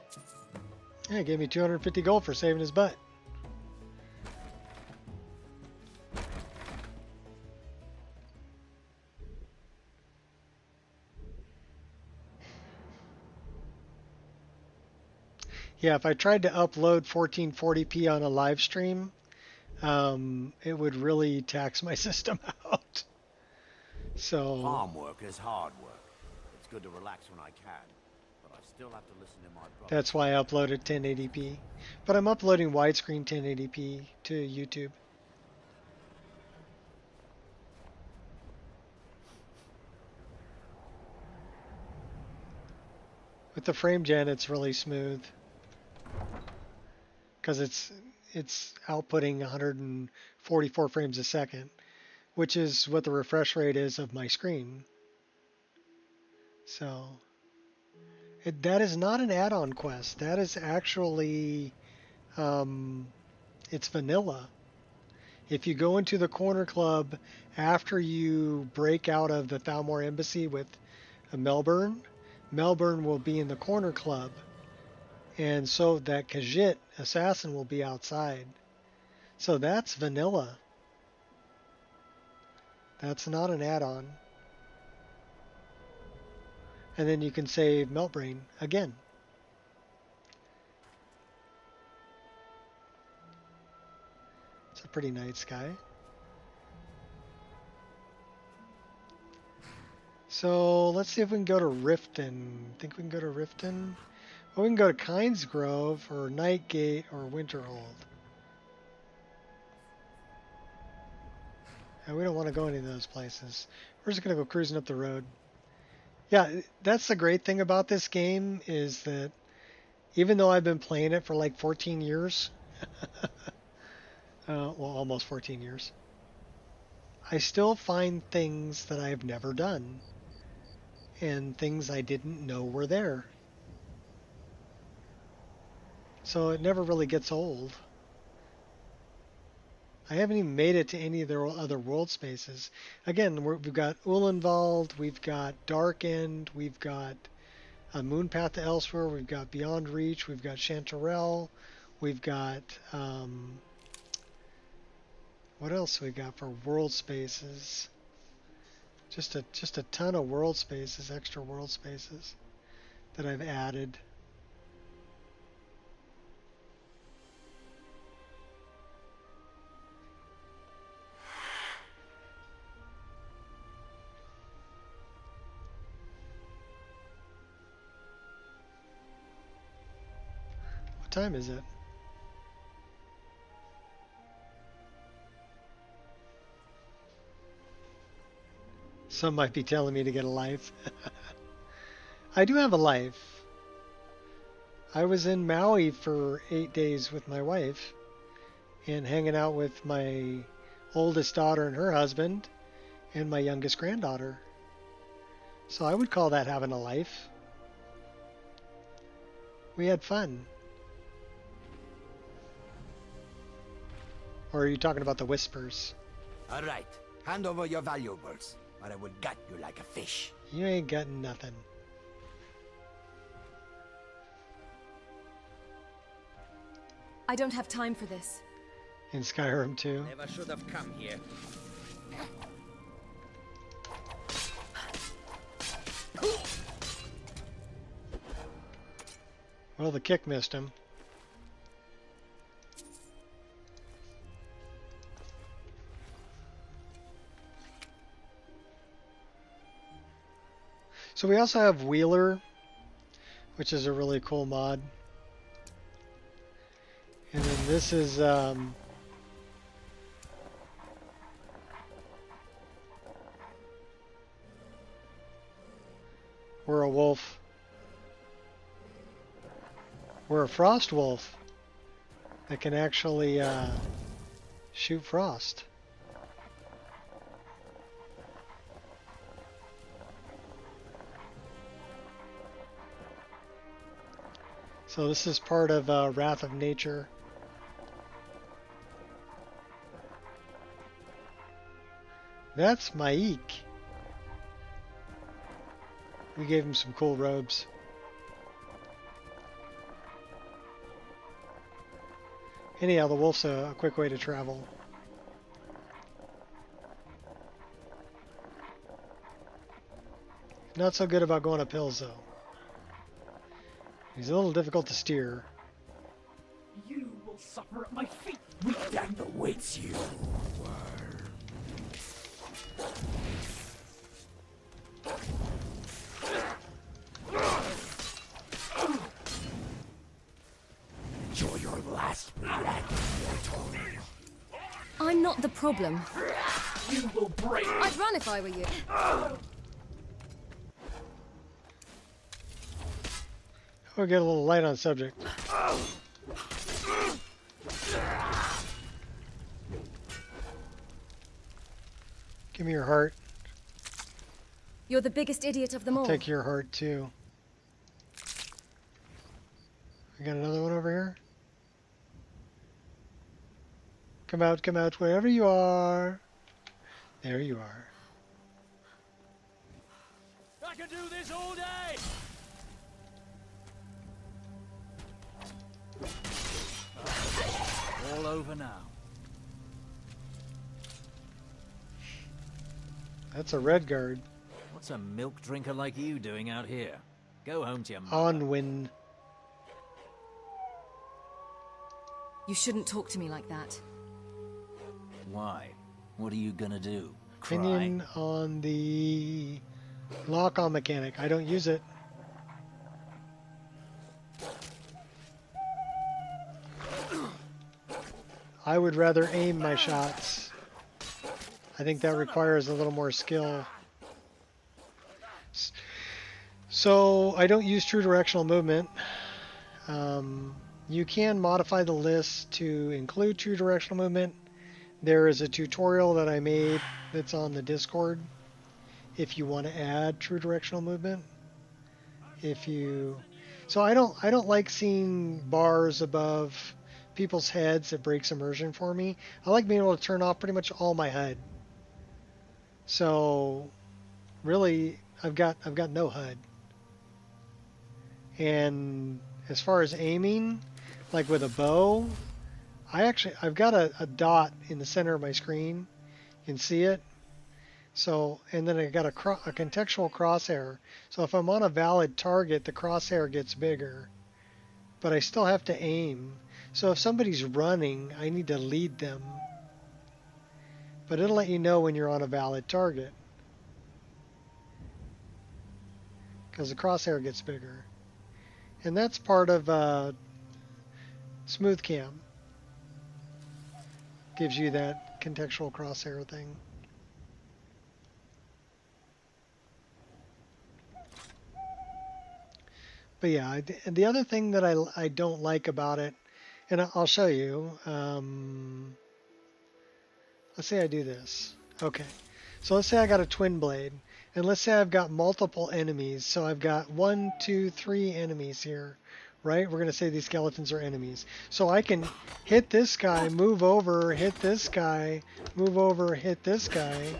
Yeah, he gave me 250 gold for saving his butt. Yeah, if I tried to upload 1440p on a live stream, it would really tax my system out. So Farm work is hard work. It's good to relax when I can, but I still have to listen to my brother. that's why I uploaded 1080p. But I'm uploading widescreen 1080p to YouTube. With the frame gen, it's really smooth because it's outputting 144 frames a second, which is what the refresh rate is of my screen. So that is not an add-on quest. That is actually it's vanilla. If you go into the Corner Club after you break out of the Thalmor Embassy with Melbourne will be in the Corner Club, and so that Khajiit assassin will be outside. So that's vanilla. That's not an add-on. And then you can save Meltbrain again. It's a pretty night sky. So let's see if we can go to Riften. Think we can go to Riften? Well, we can go to Kynes Grove or Nightgate or Winterhold. And we don't want to go any of those places. We're just going to go cruising up the road. Yeah, that's the great thing about this game is that even though I've been playing it for like 14 years, well, almost 14 years, I still find things that I've never done and things I didn't know were there. So it never really gets old. I haven't even made it to any of the other world spaces. Again, we've got Ulenwald, we've got Dark End, we've got Moonpath to Elsewhere, we've got Beyond Reach, we've got Chanterelle, we've got what else we got for world spaces? Just a ton of world spaces, extra world spaces that I've added. What time is it? Some might be telling me to get a life. I do have a life. I was in Maui for 8 days with my wife and hanging out with my oldest daughter and her husband and my youngest granddaughter. So I would call that having a life. We had fun. Or are you talking about the whispers? All right, hand over your valuables, or I will gut you like a fish. You ain't got nothing. I don't have time for this. in Skyrim 2. Never should have come here. Well, the kick missed him. So we also have Wheeler, which is a really cool mod. And then this is we're a wolf. We're a frost wolf that can actually shoot frost. So this is part of Wrath of Nature. That's Maik. We gave him some cool robes. Anyhow, the wolf's a quick way to travel. Not so good about going up hills, though. He's a little difficult to steer. You will suffer at my feet. Weak death awaits you. Enjoy your last breath, mortal. I'm not the problem. You will break. I'd run if I were you. We'll get a little light on subject. Give me your heart. You're the biggest idiot of them all. Take your heart too. We got another one over here. Come out, wherever you are. There you are. I can do this all day! All over now. That's a red guard. What's a milk drinker like you doing out here? Go home to your mother. Onwin. You shouldn't talk to me like that. Why? What are you gonna do? Cry? Opinion on the lock-on mechanic. I don't use it. I would rather aim my shots. I think that requires a little more skill. So I don't use true directional movement. You can modify the list to include true directional movement. There is a tutorial that I made that's on the Discord if you want to add true directional movement. So I don't like seeing bars above people's heads. It breaks immersion for me. I like being able to turn off pretty much all my HUD. So really, I've got no HUD. And as far as aiming, like with a bow, I've got a dot in the center of my screen. You can see it. So, and then I got a contextual crosshair. So if I'm on a valid target, the crosshair gets bigger. But I still have to aim. So if somebody's running, I need to lead them. But it'll let you know when you're on a valid target. Because the crosshair gets bigger. And that's part of Smooth Cam. Gives you that contextual crosshair thing. But yeah, the other thing that I don't like about it, and I'll show you. Let's say I do this. Okay. So let's say I got a twin blade. And let's say I've got multiple enemies. So I've got 1, 2, 3 enemies here. Right? We're going to say these skeletons are enemies. So I can hit this guy, move over, hit this guy, move over, hit this guy.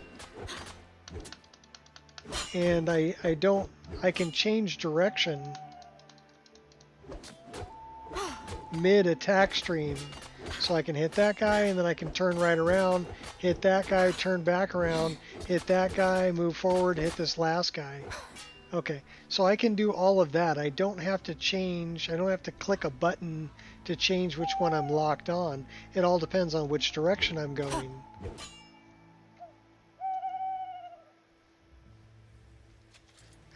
And I can change direction mid attack stream. So I can hit that guy, and then I can turn right around, hit that guy, turn back around, hit that guy, move forward, hit this last guy. Okay, so I can do all of that. I don't have to change, I don't have to click a button to change which one I'm locked on. It all depends on which direction I'm going.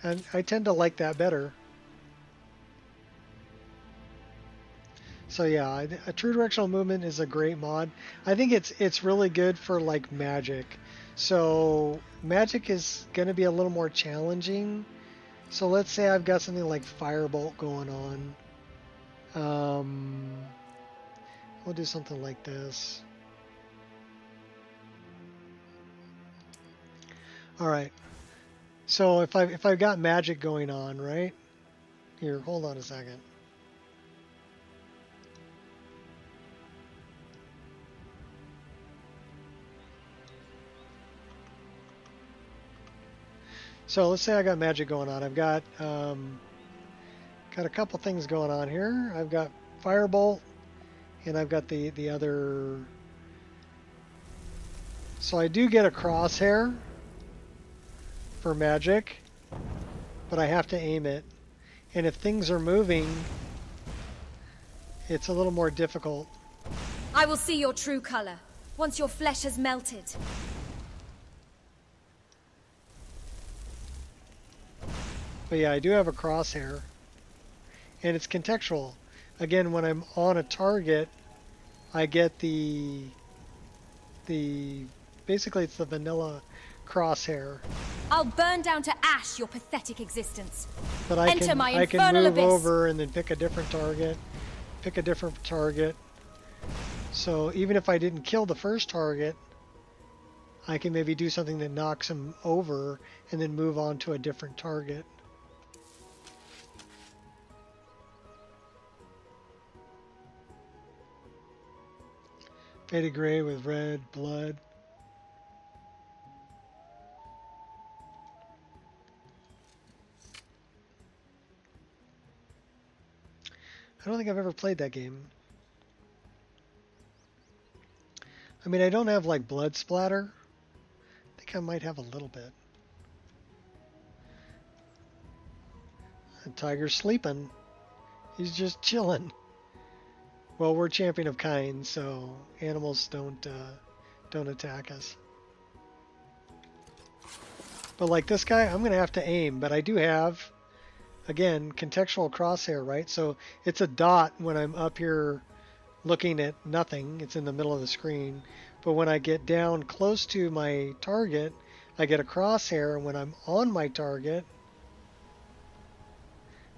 And I tend to like that better. So yeah, a true directional movement is a great mod. I think it's really good for like magic. So magic is going to be a little more challenging. So let's say I've got something like Firebolt going on. We'll do something like this. All right. So if I've got magic going on, right? Here, hold on a second. So let's say I got magic going on. I've got a couple things going on here. I've got Firebolt, and I've got the other. So I do get a crosshair for magic, but I have to aim it. And if things are moving, it's a little more difficult. I will see your true color once your flesh has melted. But yeah, I do have a crosshair, and it's contextual. Again, when I'm on a target, I get basically it's the vanilla crosshair. I'll burn down to ash your pathetic existence. But I Enter my can infernal move abyss. over and then pick a different target. So even if I didn't kill the first target, I can maybe do something that knocks him over and then move on to a different target. Faded gray with red blood. I don't think I've ever played that game. I mean, I don't have like blood splatter. I think I might have a little bit. The tiger's sleeping. He's just chilling. Well, we're champion of kind, so animals don't attack us. But like this guy, I'm gonna have to aim. But I do have, again, contextual crosshair, right? So it's a dot when I'm up here looking at nothing. It's in the middle of the screen. But when I get down close to my target, I get a crosshair. And when I'm on my target,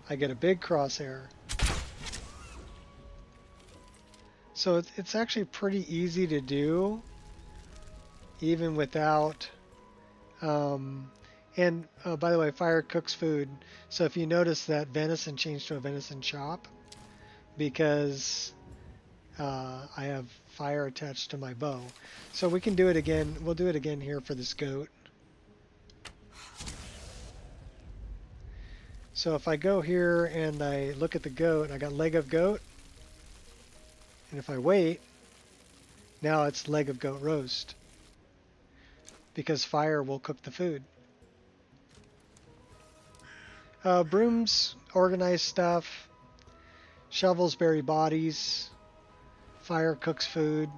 I get a big crosshair. So it's actually pretty easy to do, even without... And by the way, fire cooks food. So if you notice that venison changed to a venison chop, because I have fire attached to my bow. So we can do it again. We'll do it again here for this goat. So if I go here and I look at the goat, I got leg of goat. And if I wait, now it's leg of goat roast. Because fire will cook the food. Brooms organize stuff. Shovels bury bodies. Fire cooks food.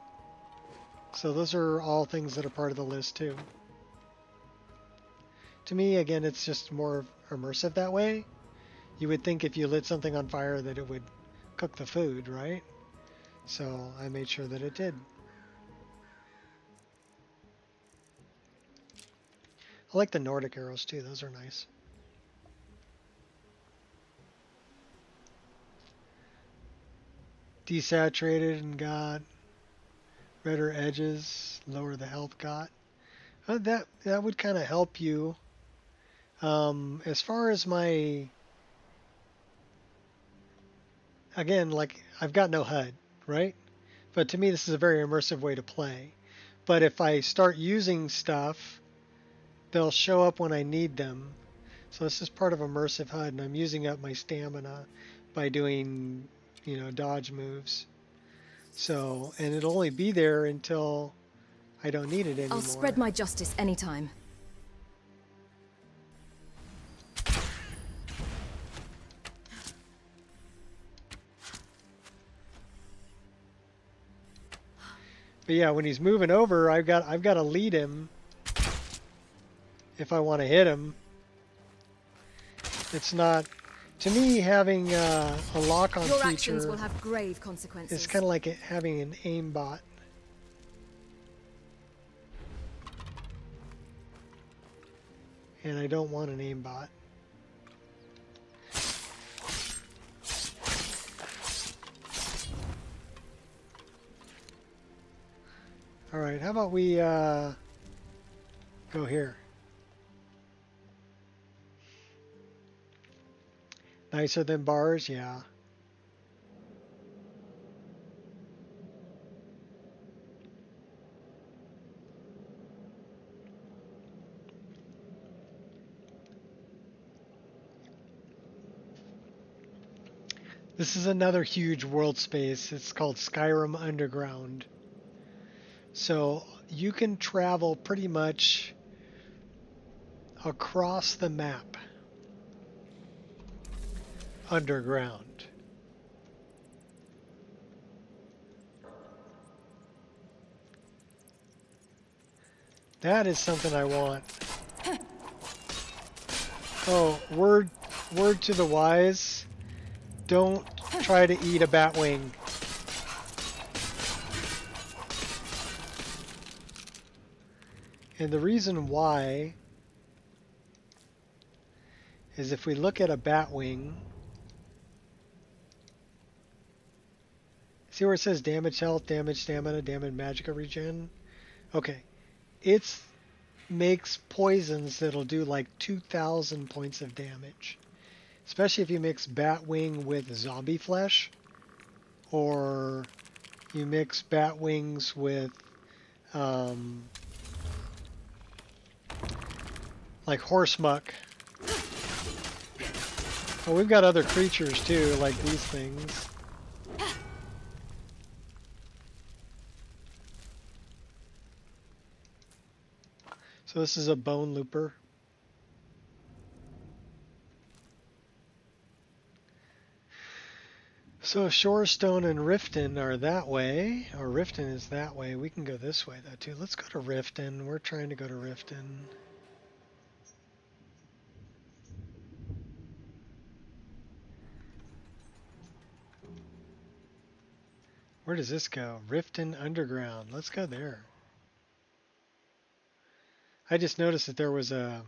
So those are all things that are part of the list too. To me, again, it's just more immersive that way. You would think if you lit something on fire that it would cook the food, right? So I made sure that it did. I like the Nordic arrows too, those are nice. Desaturated and got redder edges, lower the health got. That would kind of help you. As far as my... Again, like, I've got no HUD, right? But to me, this is a very immersive way to play. But if I start using stuff, they'll show up when I need them. So this is part of immersive HUD, and I'm using up my stamina by doing, you know, dodge moves. So, and it'll only be there until I don't need it anymore. I'll spread my justice anytime. But yeah, when he's moving over, I've got to lead him if I want to hit him. It's not, to me, having a lock-on Your feature actions will have grave consequences. is kind of like having an aimbot. And I don't want an aimbot. All right, how about we go here? Nicer than bars, yeah. This is another huge world space. It's called Skyrim Underground. So you can travel pretty much across the map underground. That is something I want. Oh, word to the wise. Don't try to eat a bat wing. And the reason why is if we look at a bat wing, see where it says damage health, damage stamina, damage magicka regen? Okay. It makes poisons that'll do like 2,000 points of damage. Especially if you mix bat wing with zombie flesh, or you mix bat wings with like horse muck. Well, we've got other creatures too, like these things. So this is a bone looper. So Shorestone and Riften are that way, or Riften is that way. We can go this way though too. Let's go to Riften. We're trying to go to Riften. Where does this go? Riften Underground. Let's go there. I just noticed that there was a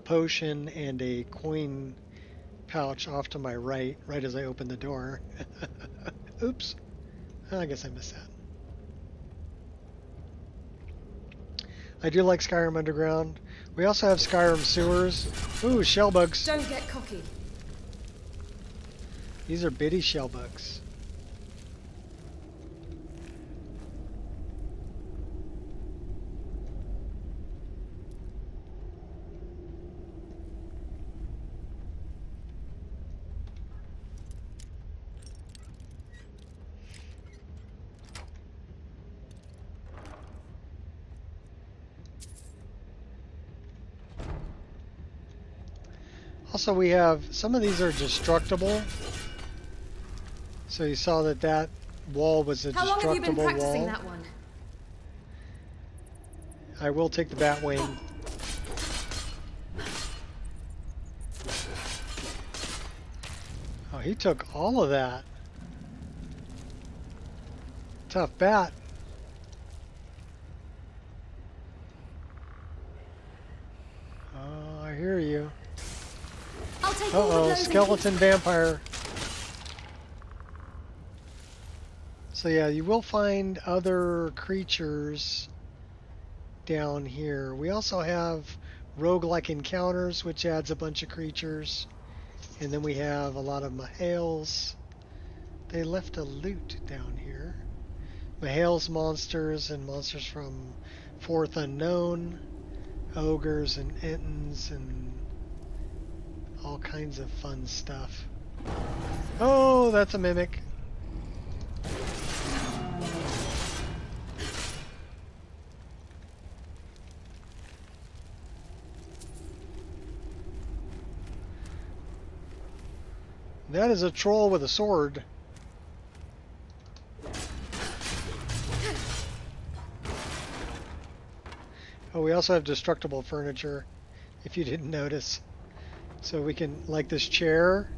potion and a coin pouch off to my right as I opened the door. Oops. I guess I missed that. I do like Skyrim Underground. We also have Skyrim Sewers. Ooh, shell bugs. Don't get cocky. These are bitty shell bugs. Also, we have, some of these are destructible. So you saw that that wall was a destructible wall. How long have you been practicing that one? I will take the bat wing. Oh, he took all of that. Tough bat. Oh, I hear you. Uh-oh, skeleton vampire. So yeah, you will find other creatures down here. We also have roguelike encounters, which adds a bunch of creatures. And then we have a lot of Mahales. They left a loot down here. Mahales monsters and monsters from Fourth Unknown. Ogres and Entons and all kinds of fun stuff. Oh, that's a mimic. That is a troll with a sword. Oh, we also have destructible furniture, if you didn't notice. So we can, like this chair,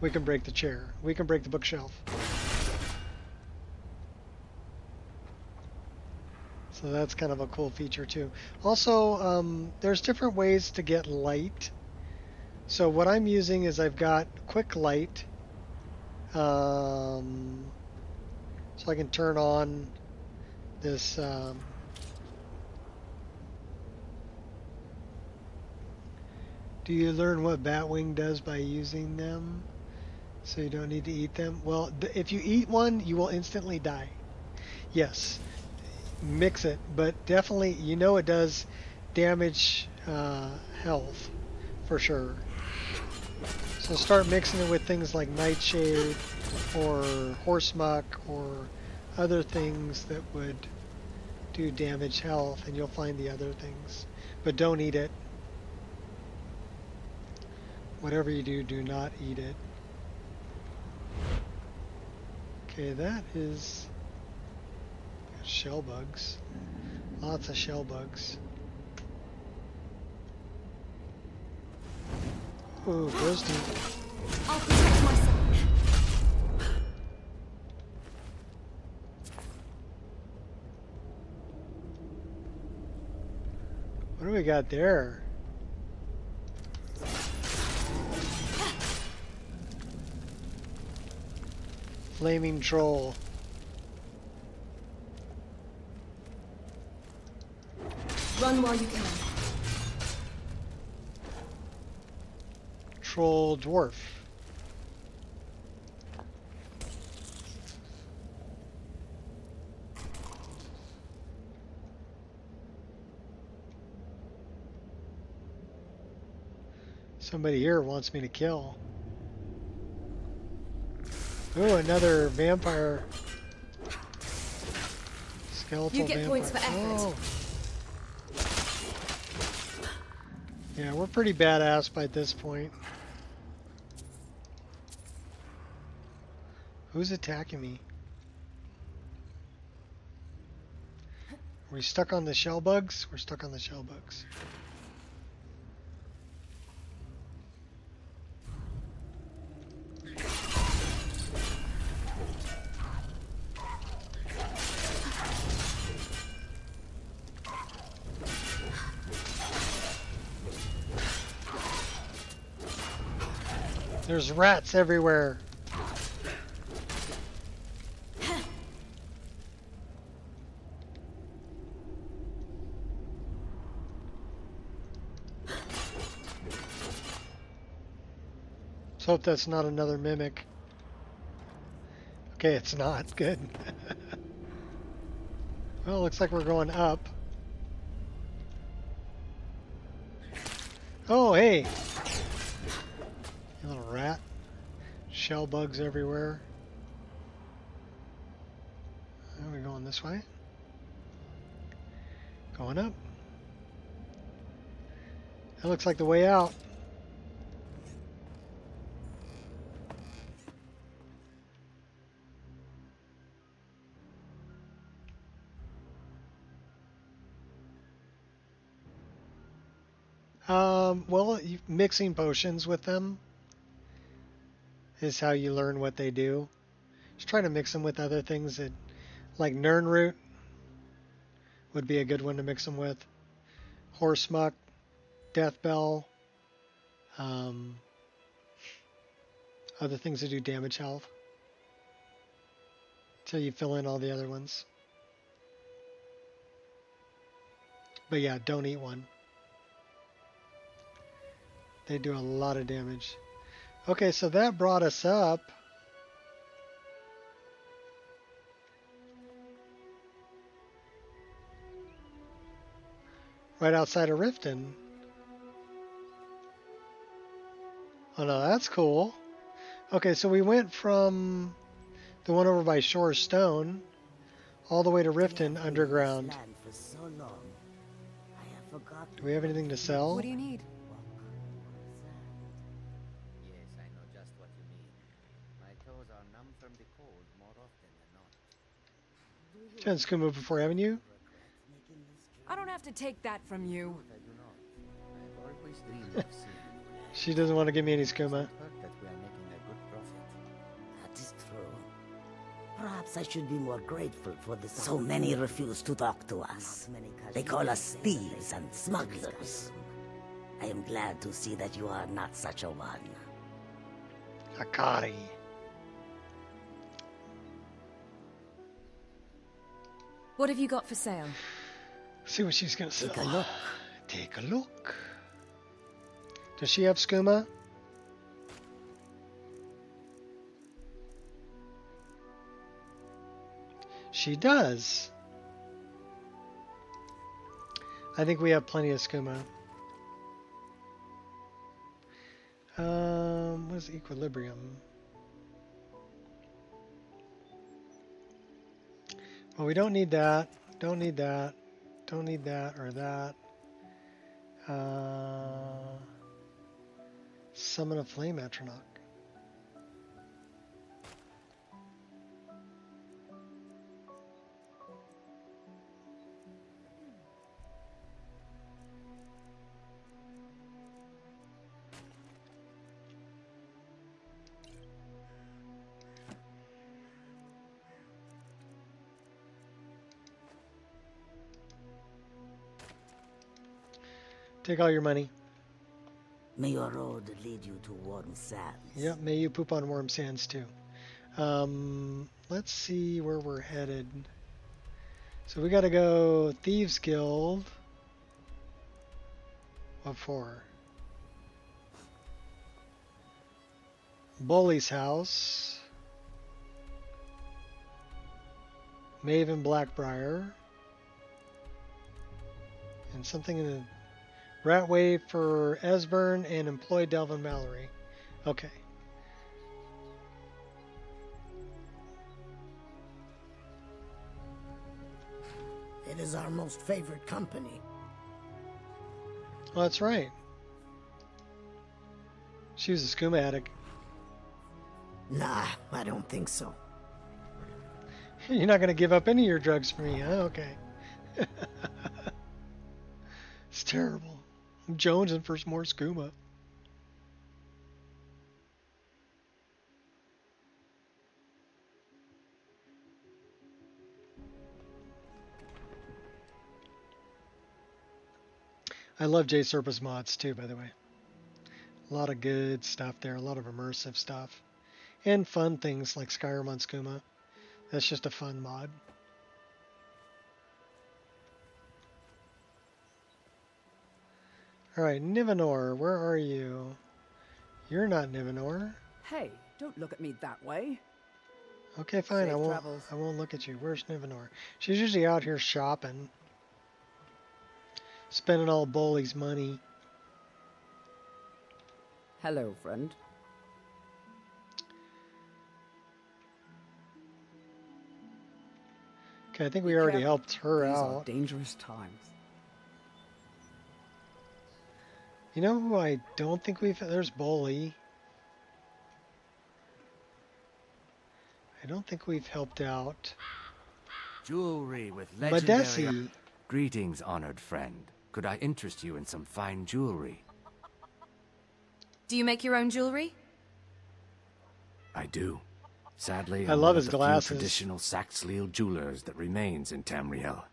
we can break the chair. We can break the bookshelf. So that's kind of a cool feature too. Also, there's different ways to get light. So what I'm using is I've got quick light. So I can turn on this do you learn what Batwing does by using them? So you don't need to eat them? Well, if you eat one, you will instantly die. Yes. Mix it, but definitely, you know it does damage health, for sure. So start mixing it with things like nightshade, or horse muck, or other things that would do damage health, and you'll find the other things. But don't eat it. Whatever you do, do not eat it. Okay, that is shell bugs. Lots of shell bugs. Ooh, ghosty. I'll protect myself. What do we got there? Flaming troll. Run while you can. Troll dwarf. Somebody here wants me to kill. Ooh, another vampire. Skeletal You get vampire. points for effort. Oh. Yeah, we're pretty badass by this point. Who's attacking me? Are we stuck on the shell bugs? We're stuck on the shell bugs. There's rats everywhere. Let's hope that's not another mimic. Okay, it's not. Good. Well, looks like we're going up. Oh, hey! You little rat. Shell bugs everywhere. Are we going this way? Going up. That looks like the way out. Well, mixing potions with them is how you learn what they do. Just try to mix them with other things that, like Nern root would be a good one to mix them with. Horse muck, death bell, other things that do damage health. Until you fill in all the other ones. But yeah, don't eat one. They do a lot of damage. Okay, so that brought us up. Right outside of Riften. Oh no, that's cool. Okay, so we went from the one over by Shore Stone all the way to Riften underground. Do we have anything to sell? What do you need? Done skooma before, haven't you? I don't have to take that from you. She doesn't want to give me any skooma. That is true. Perhaps I should be more grateful for this. So many refuse to talk to us. They call us thieves and smugglers. I am glad to see that you are not such a one. Akari. What have you got for sale? See what she's gonna sell. Take a look. Take a look. Does she have skooma? She does. I think we have plenty of skooma. What is equilibrium? Well, we don't need that. Don't need that. Don't need that or that. Summon a flame atronach. Take all your money. May your road lead you to warm sands. Yep, may you poop on warm sands too. Let's see where we're headed. So we gotta go Thieves Guild. What for? Bully's house. Maven Blackbriar. And something in the Ratway for Esbern and employ Delvin Mallory. Okay. It is our most favorite company. Oh, that's right. She was a skooma addict. Nah, I don't think so. You're not going to give up any of your drugs for me, huh? Okay. It's terrible. I'm jonesing for some more skooma. I love J Serpa's mods too, by the way. A lot of good stuff there, a lot of immersive stuff. And fun things like Skyrim on skooma. That's just a fun mod. Alright, Nivenor, where are you? You're not Nivenor. Hey, don't look at me that way. Okay, fine, Safe I travels. won't look at you. Where's Nivenor? She's usually out here shopping. Spending all Bully's money. Hello, friend. Okay, I think we already careful. helped her These are out. dangerous times. You know who I don't think we've... There's Bully. I don't think we've helped out. Jewelry with legendary... Madesi. Greetings, honored friend. Could I interest you in some fine jewelry? Do you make your own jewelry? I do. Sadly, I I'm love one his of the few glasses. traditional Saxhleel jewelers that remains in Tamriel.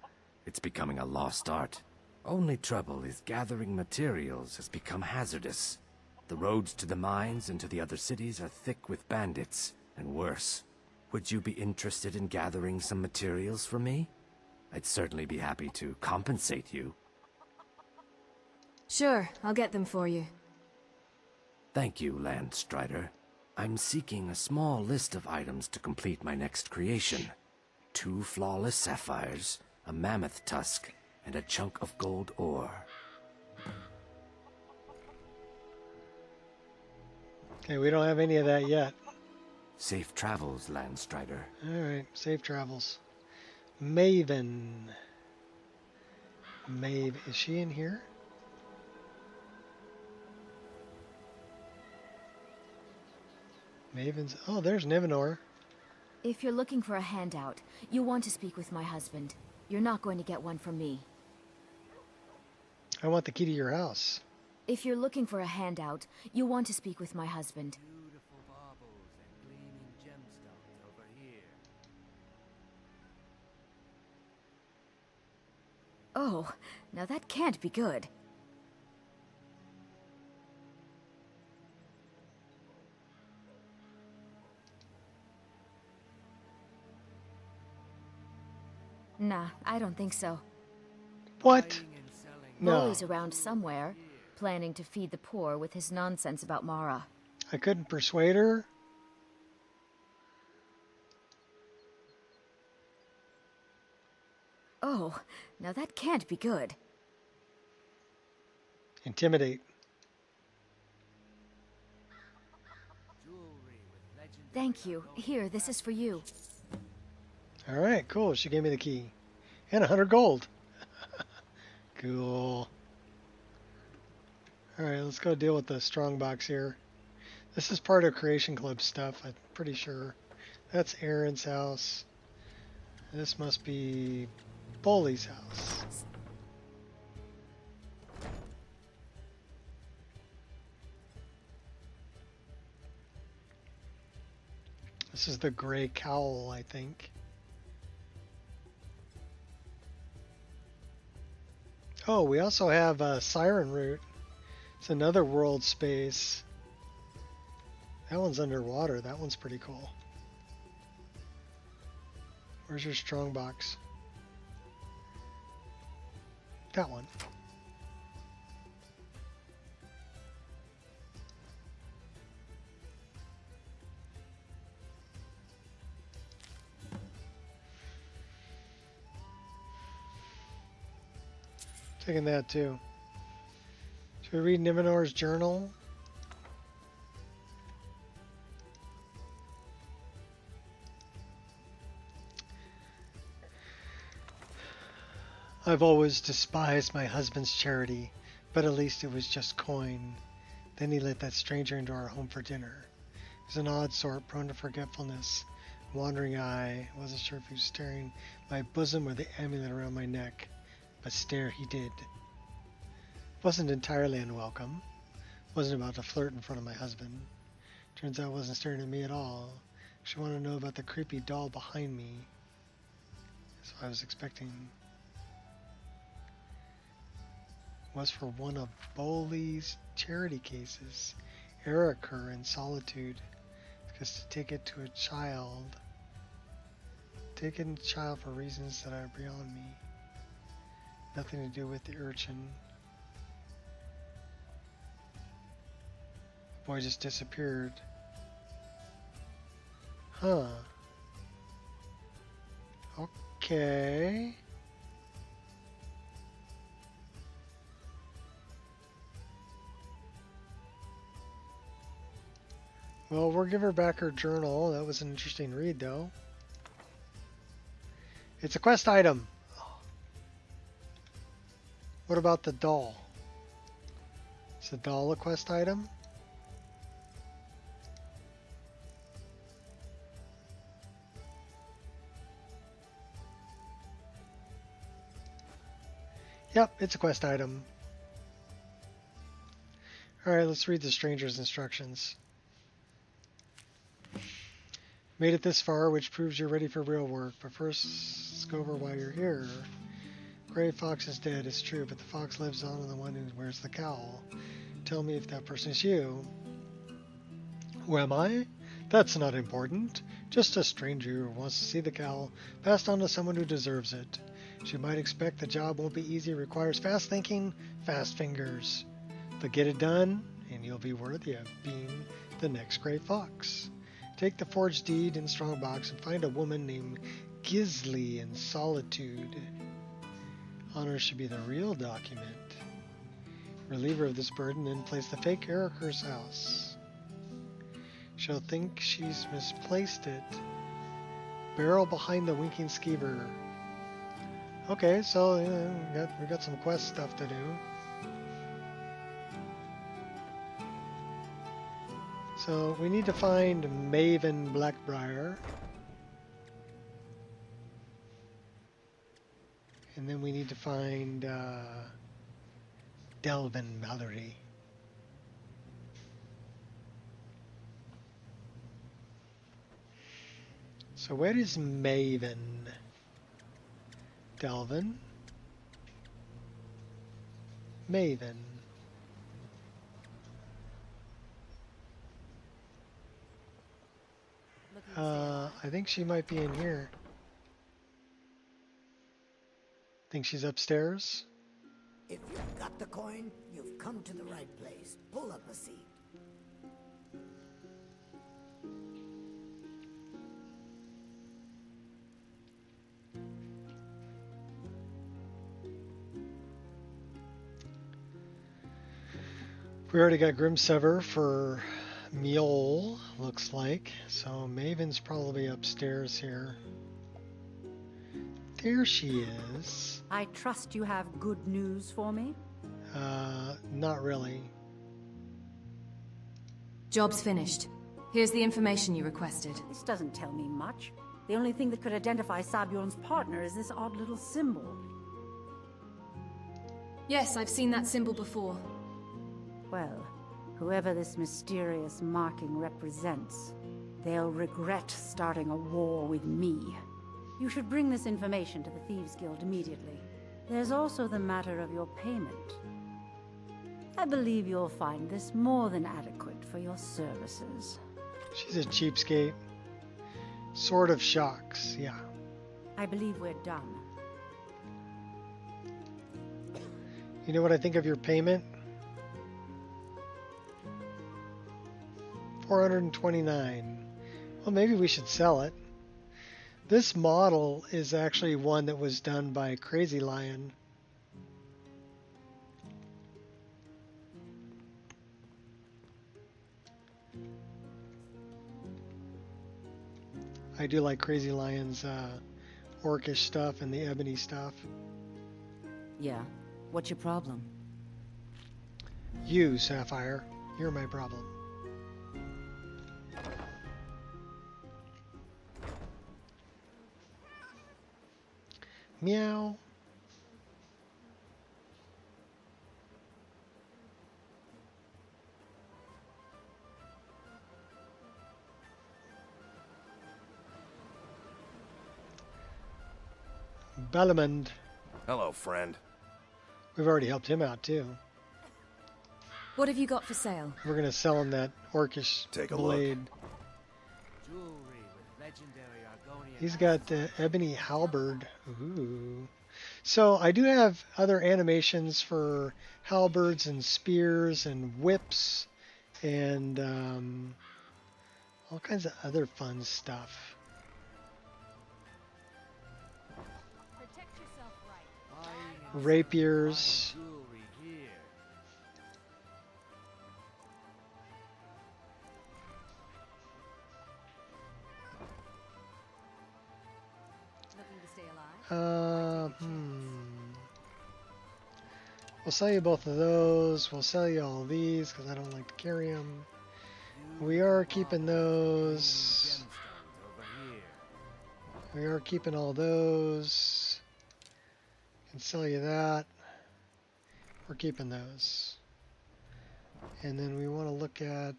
It's becoming a lost art. Only trouble is gathering materials has become hazardous. The roads to the mines and to the other cities are thick with bandits, and worse. Would you be interested in gathering some materials for me? I'd certainly be happy to compensate you. Sure, I'll get them for you. Thank you, Landstrider. I'm seeking a small list of items to complete my next creation. 2 flawless sapphires, a mammoth tusk, and a chunk of gold ore. Okay, we don't have any of that yet. Safe travels, Landstrider. Alright, safe travels. Maven. Maeve, is she in here? Maven's... Oh, there's Nivenor. If you're looking for a handout, you'll want to speak with my husband. You're not going to get one from me. I want the key to your house. If you're looking for a handout, you'll want to speak with my husband. Beautiful baubles and gleaming gemstones over here. Oh, now that can't be good. Nah, I don't think so. What? No. Bully's around somewhere, planning to feed the poor with his nonsense about Mara. I couldn't persuade her? Oh, now that can't be good. Intimidate. Thank you. Here, this is for you. Alright, cool. She gave me the key. And 100 gold. Cool. Alright, let's go deal with the strongbox here. This is part of Creation Club stuff, I'm pretty sure. That's Aaron's house. This must be Bully's house. This is the gray cowl, I think. Oh, we also have a Siren Route. It's another world space. That one's underwater. That one's pretty cool. Where's your strongbox? That one. Taking that too. Should we read Nivenor's journal? I've always despised my husband's charity, but at least it was just coin. Then he let that stranger into our home for dinner. He was an odd sort, prone to forgetfulness, wandering eye. I wasn't sure if he was staring my bosom or the amulet around my neck, but stare he did. Wasn't entirely unwelcome. Wasn't about to flirt in front of my husband. Turns out I wasn't staring at me at all. She wanted to know about the creepy doll behind me. That's what I was expecting. Was for one of Bowley's charity cases. Erica in solitude. Because to take it to a child. Take it to a child for reasons that are beyond me. Nothing to do with the urchin. The boy just disappeared. Huh. Okay. Well, we'll give her back her journal. That was an interesting read, though. It's a quest item. What about the doll? Is the doll a quest item? Yep, it's a quest item. Alright, let's read the stranger's instructions. Made it this far, which proves you're ready for real work. But first, let's go over why you're here. Gray Fox is dead, it's true, but the fox lives on and the one who wears the cowl. Tell me if that person is you. Who am I? That's not important. Just a stranger who wants to see the cowl passed on to someone who deserves it. As you might expect, the job won't be easy. It requires fast thinking, fast fingers. But get it done, and you'll be worthy of being the next Gray Fox. Take the forged deed in Strongbox and find a woman named Gisli in Solitude. Honor should be the real document. Relieve her of this burden, then place the fake Erica's house. She'll think she's misplaced it. Barrel behind the winking skeever. Okay, so we got some quest stuff to do. So we need to find Maven Blackbriar. And then we need to find Delvin Mallory. So where is Maven? Delvin? Maven. I think she might be in here. Think she's upstairs? If you've got the coin, you've come to the right place. Pull up a seat. We already got Grimsever for Mule, looks like. So Maven's probably upstairs here. There she is. I trust you have good news for me? Not really. Job's finished. Here's the information you requested. This doesn't tell me much. The only thing that could identify Sabion's partner is this odd little symbol. Yes, I've seen that symbol before. Well, whoever this mysterious marking represents, they'll regret starting a war with me. You should bring this information to the Thieves Guild immediately. There's also the matter of your payment. I believe you'll find this more than adequate for your services. She's a cheapskate. Sword of Shocks, yeah. I believe we're done. You know what I think of your payment? $429. Well, maybe we should sell it. This model is actually one that was done by Crazy Lion. I do like Crazy Lion's orcish stuff and the ebony stuff. Yeah. What's your problem? You, Sapphire. You're my problem. Meow. Bellamond. Hello, friend. We've already helped him out too. What have you got for sale? We're gonna sell him that orcish Take a blade. He's got the ebony halberd. Ooh. So I do have other animations for halberds and spears and whips and all kinds of other fun stuff. Rapiers. We'll sell you both of those. We'll sell you all these because I don't like to carry them. We are keeping those. We are keeping all those. Can sell you that. We're keeping those. And then we want to look at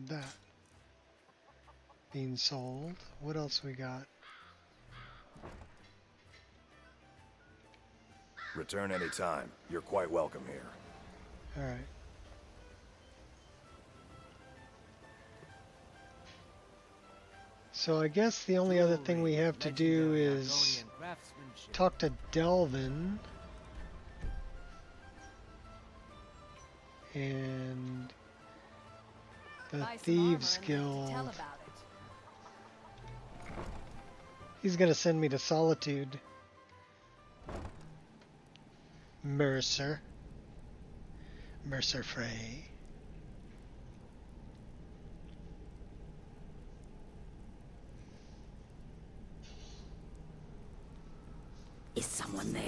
that being sold. What else we got? Return anytime. You're quite welcome here. All right. So I guess the only other thing we have to do is talk to Delvin and the Thieves Guild. He's gonna send me to Solitude. Mercer Frey. Is someone there?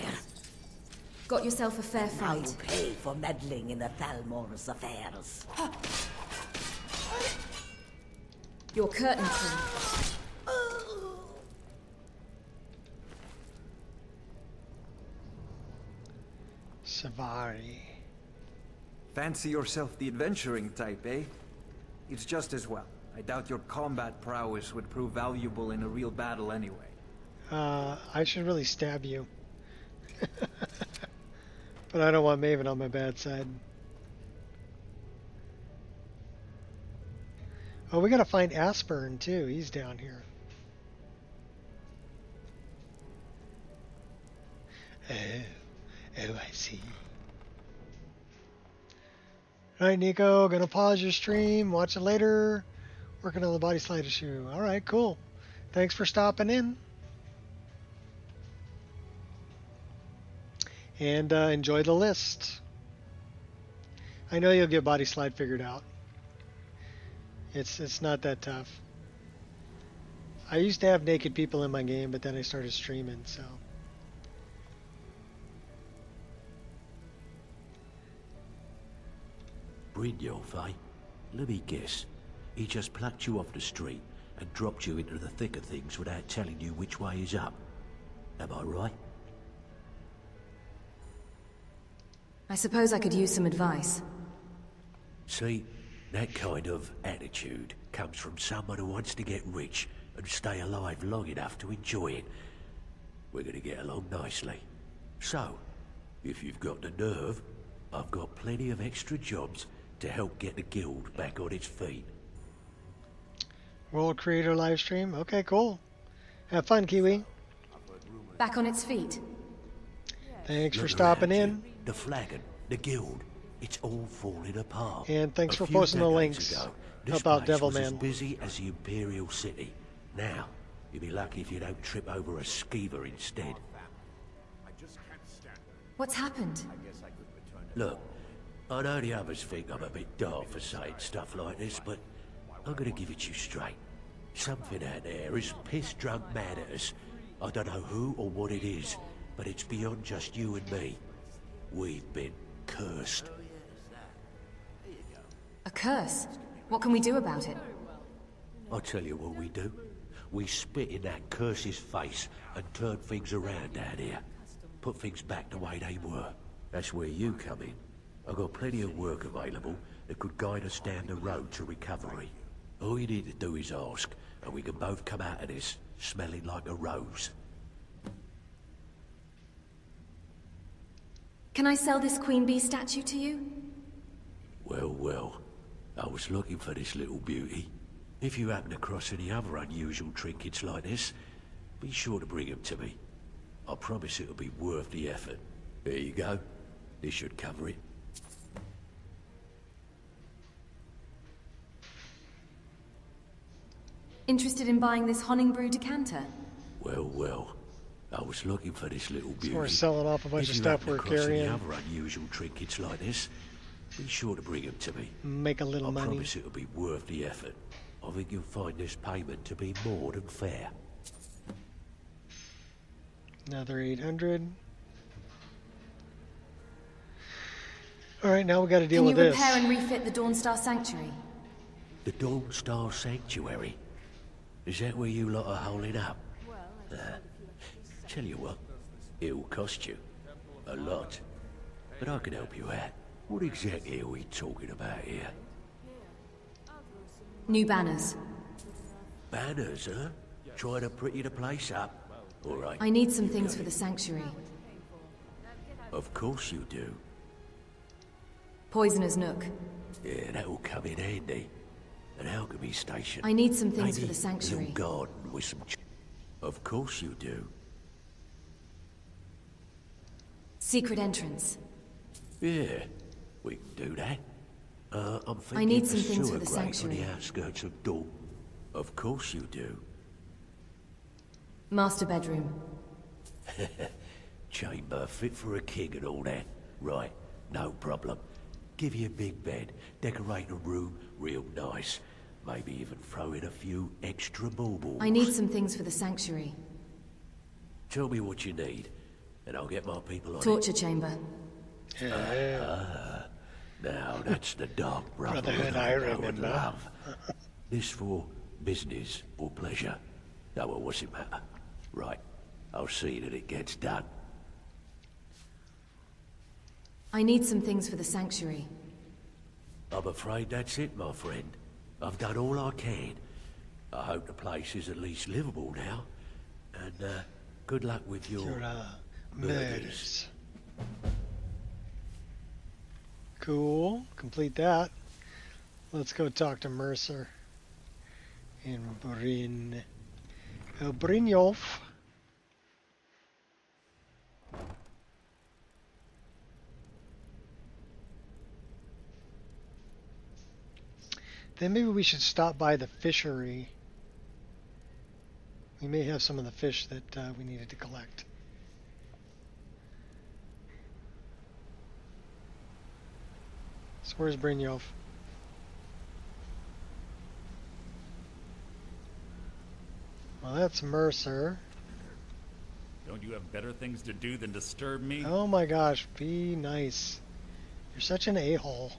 Got yourself a fair Now fight. you pay for meddling in the Thalmor's affairs. Your curtain crew. Savari. Fancy yourself the adventuring type, eh? It's just as well. I doubt your combat prowess would prove valuable in a real battle anyway. I should really stab you. But I don't want Maven on my bad side. Oh, we gotta find Aspern too. He's down here. Oh, I see. Alright, Nico, gonna pause your stream, watch it later. Working on the body slide issue. Alright, cool. Thanks for stopping in. And enjoy the list. I know you'll get body slide figured out. It's not that tough. I used to have naked people in my game, but then I started streaming, so. Brynjolf, eh? Let me guess. He just plucked you off the street and dropped you into the thick of things without telling you which way is up. Am I right? I suppose I could use some advice. See, that kind of attitude comes from someone who wants to get rich and stay alive long enough to enjoy it. We're gonna get along nicely. So, if you've got the nerve, I've got plenty of extra jobs to help get the guild back on its feet. World Creator live stream? Okay, cool. Have fun, Kiwi. Back on its feet. Thanks for stopping in. The flagon, the guild, it's all falling apart. And thanks for posting the links. Help out Devilman. As busy as the Imperial City. Now, you'll be lucky if you don't trip over a skeever instead. What's happened? Look, I know the others think I'm a bit daft for saying stuff like this, but I'm gonna give it to you straight. Something out there is piss-drunk mad at us. I don't know who or what it is, but it's beyond just you and me. We've been cursed. A curse? What can we do about it? I'll tell you what we do. We spit in that curse's face and turn things around down here. Put things back the way they were. That's where you come in. I've got plenty of work available that could guide us down the road to recovery. All you need to do is ask, and we can both come out of this smelling like a rose. Can I sell this Queen Bee statue to you? Well, I was looking for this little beauty. If you happen across any other unusual trinkets like this, be sure to bring them to me. I promise it'll be worth the effort. There you go. This should cover it. Interested in buying this Honningbrew decanter? Well. I was looking for this little beauty. So we're selling off a bunch of stuff we're carrying. Any other unusual trinkets like this, be sure to bring them to me. Make a little money. I promise it'll be worth the effort. I think you'll find this payment to be more than fair. Another 800. Alright, now we gotta deal with this. Can you repair and refit the Dawnstar Sanctuary? The Dawnstar Sanctuary? Is that where you lot are holding up? Tell you what, it'll cost you. A lot. But I can help you out. What exactly are we talking about here? New banners. Banners, huh? Trying to pretty the place up? Alright. I need some things for the sanctuary. Of course you do. Poisoner's Nook. Yeah, that'll come in handy. An alchemy station. I need some things Maybe for the sanctuary. A little garden with some... Of course you do. Secret entrance. Yeah, we can do that. I'm thinking I need some things for the the grate sanctuary. on the outskirts of Dawn. Of course you do. Master bedroom. Chamber fit for a king and all that. Right, no problem. Give you a big bed, decorate the room real nice. Maybe even throw in a few extra baubles. I need some things for the sanctuary. Tell me what you need, and I'll get my people on Torture it. chamber. Now that's the dark Brotherhood I I know and remember. love. This for business or pleasure? No, well, what's it matter? Right, I'll see that it gets done. I need some things for the sanctuary. I'm afraid that's it, my friend. I've done all I can. I hope the place is at least livable now. And, good luck with your murders. Cool. Complete that. Let's go talk to Mercer. In Brynjolf. Then maybe we should stop by the fishery. We may have some of the fish that we needed to collect. So where's Brynjolf? Well, that's Mercer. Don't you have better things to do than disturb me? Oh my gosh, be nice. You're such an a-hole.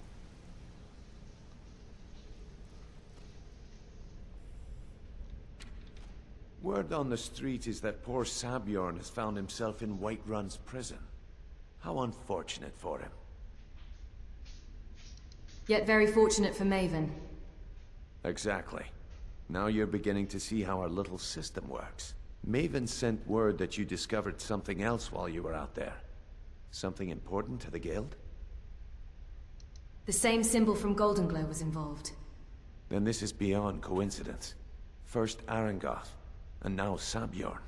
Word on the street is that poor Sabjorn has found himself in Whiterun's prison. How unfortunate for him. Yet very fortunate for Maven. Exactly. Now you're beginning to see how our little system works. Maven sent word that you discovered something else while you were out there. Something important to the guild? The same symbol from Golden Glow was involved. Then this is beyond coincidence. First Arangoth, and now Sabjorn.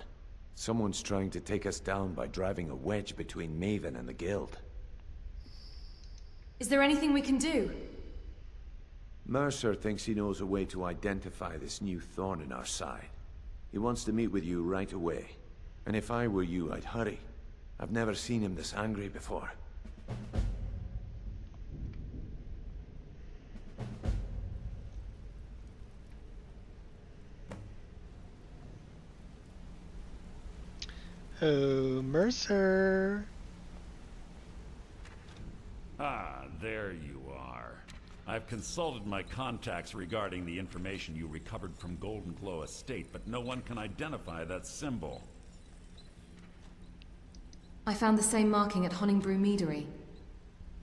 Someone's trying to take us down by driving a wedge between Maven and the guild. Is there anything we can do? Mercer thinks he knows a way to identify this new thorn in our side. He wants to meet with you right away. And if I were you, I'd hurry. I've never seen him this angry before. Oh, Mercer. Ah, there you are. I've consulted my contacts regarding the information you recovered from Golden Glow Estate, but no one can identify that symbol. I found the same marking at Honningbrew Meadery.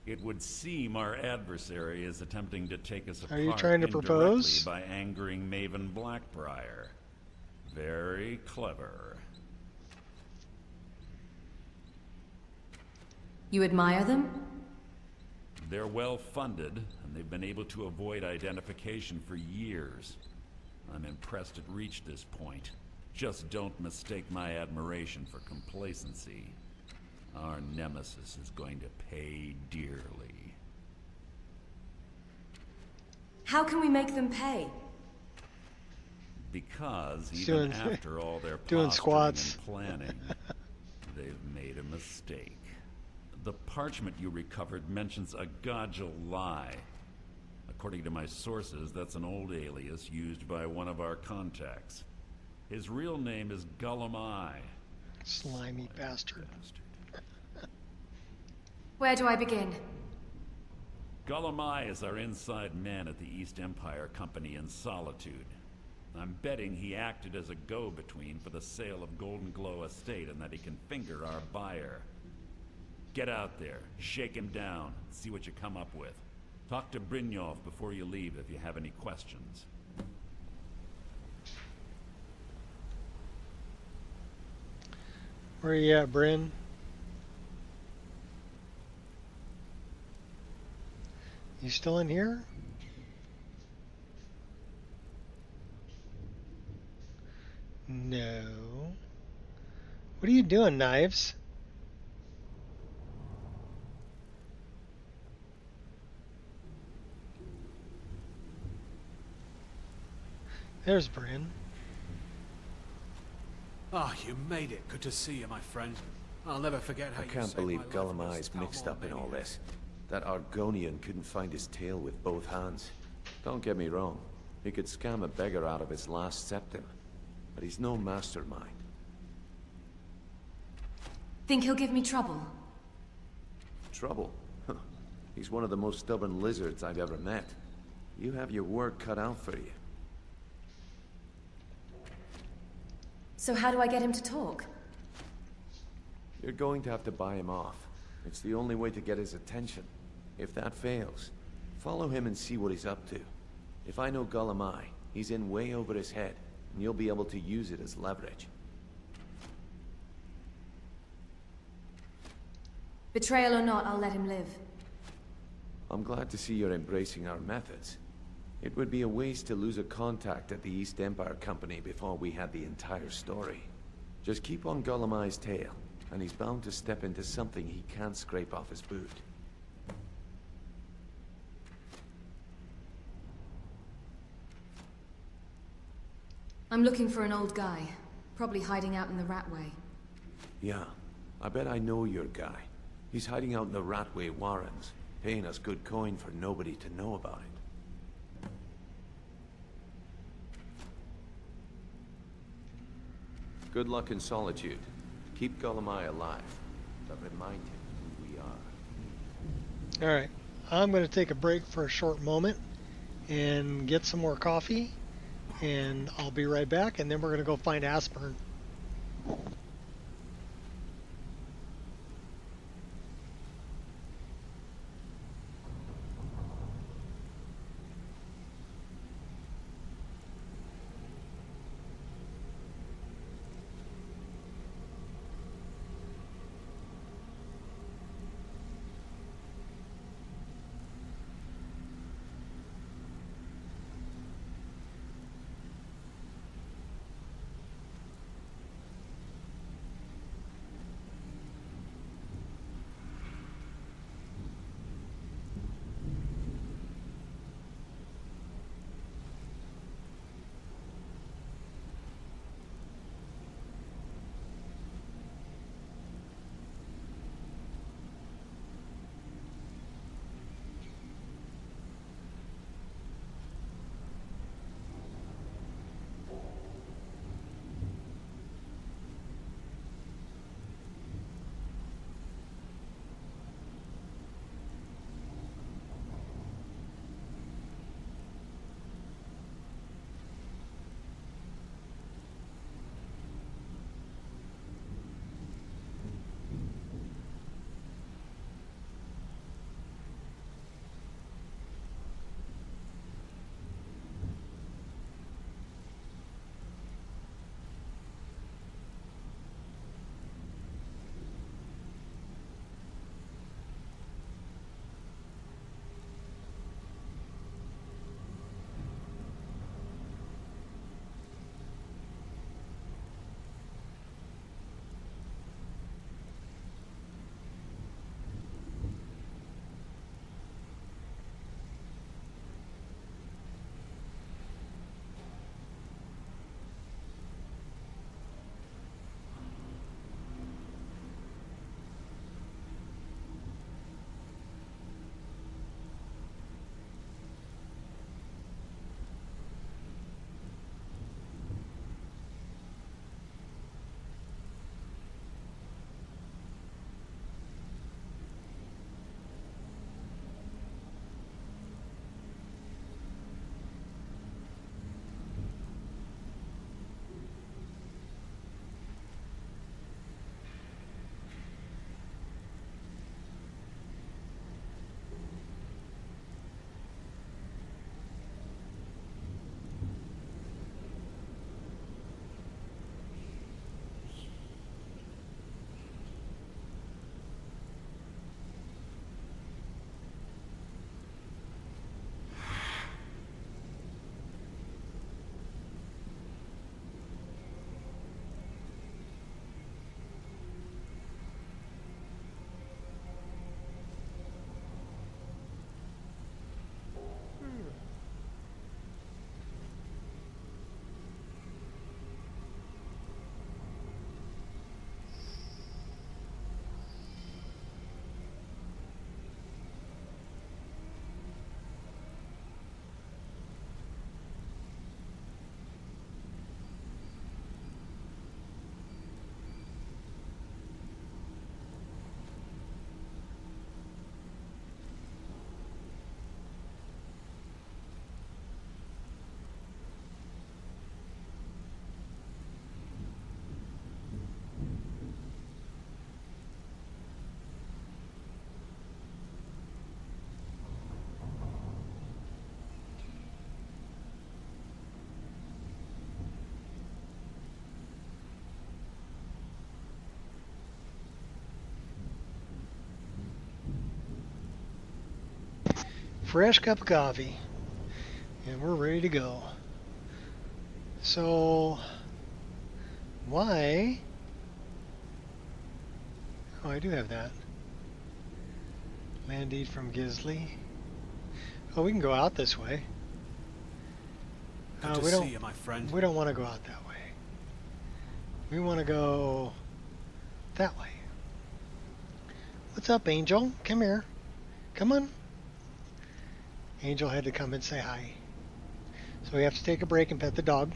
It would seem our adversary is attempting to take us apart Are you trying to propose? by angering Maven Blackbriar. Very clever. You admire them? They're well funded, and they've been able to avoid identification for years. I'm impressed it reached this point. Just don't mistake my admiration for complacency. Our nemesis is going to pay dearly. How can we make them pay? Because even after all their doing posturing squats and planning, they've made a mistake. The parchment you recovered mentions a Godjal lie. According to my sources, that's an old alias used by one of our contacts. His real name is Gullum-Eye. Slimy bastard. Where do I begin? Gullum-Eye is our inside man at the East Empire Company in Solitude. I'm betting he acted as a go-between for the sale of Golden Glow Estate and that he can finger our buyer. Get out there, shake him down, see what you come up with. Talk to Brynjolf before you leave if you have any questions. Where you at, Bryn? You still in here? No. What are you doing, Knives? There's Bryn. Ah, you made it. Good to see you, my friend. I'll never forget how I you can't saved my believe life Gullum-Eye's against mixed up in all Kalmar this. That Argonian couldn't find his tail with both hands. Don't get me wrong. He could scam a beggar out of his last septim. But he's no mastermind. Think he'll give me trouble? Trouble? Huh. He's one of the most stubborn lizards I've ever met. You have your work cut out for you. So how do I get him to talk? You're going to have to buy him off. It's the only way to get his attention. If that fails, follow him and see what he's up to. If I know Golemai, he's in way over his head, and you'll be able to use it as leverage. Betrayal or not, I'll let him live. I'm glad to see you're embracing our methods. It would be a waste to lose a contact at the East Empire Company before we had the entire story. Just keep on Golemai's tail, and he's bound to step into something he can't scrape off his boot. I'm looking for an old guy, probably hiding out in the Ratway. Yeah, I bet I know your guy. He's hiding out in the Ratway Warrens, paying us good coin for nobody to know about it. Good luck in Solitude. Keep Golemai alive, but remind him who we are. Alright, I'm going to take a break for a short moment and get some more coffee, and I'll be right back, and then we're going to go find Aspern. fresh cup of coffee. And we're ready to go. So, why? Oh, I do have that. Land deed from Gisley. Oh, we can go out this way. Good to see you, my friend. We don't want to go out that way. We want to go that way. What's up, Angel? Come here. Come on. Angel had to come and say hi. So we have to take a break and pet the dog.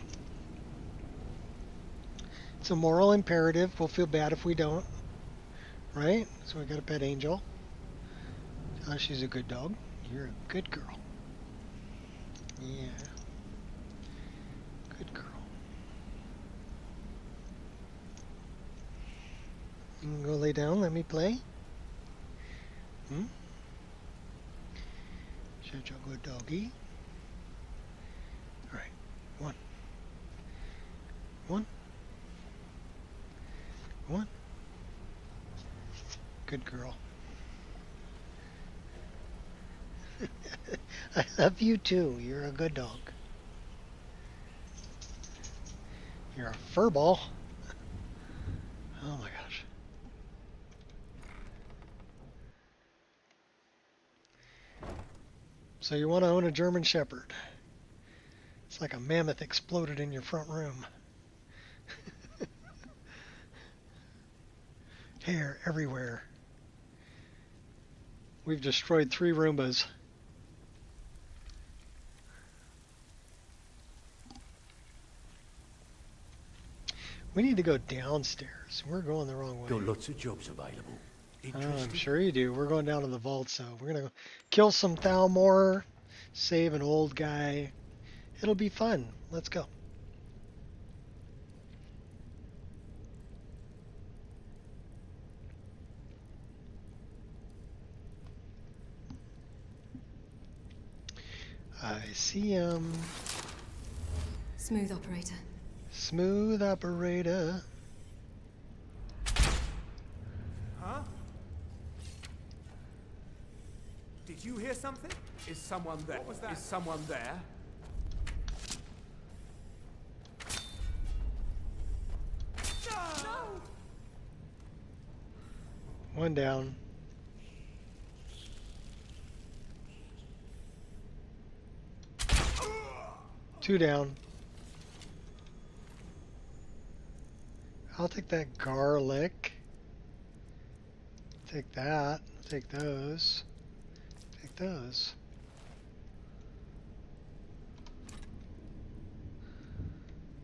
It's a moral imperative. We'll feel bad if we don't. Right? So we got to pet Angel. She's a good dog. You're a good girl. Yeah. Good girl. You can go lay down. Let me play. Such a good doggy. Alright. One. Good girl. I love you too. You're a good dog. You're a furball. Oh my gosh. So you want to own a German Shepherd. It's like a mammoth exploded in your front room. Hair everywhere. We've destroyed 3 Roombas. We need to go downstairs. We're going the wrong way. Got lots of jobs available. I'm sure you do. We're going down to the vault, so we're going to kill some Thalmor, save an old guy. It'll be fun. Let's go. I see him. Smooth operator. Smooth operator. Huh? Did you hear something? Is someone there? What was that? Is someone there? No! One down. Two down. I'll take that garlic. Take that. Take those. Take those.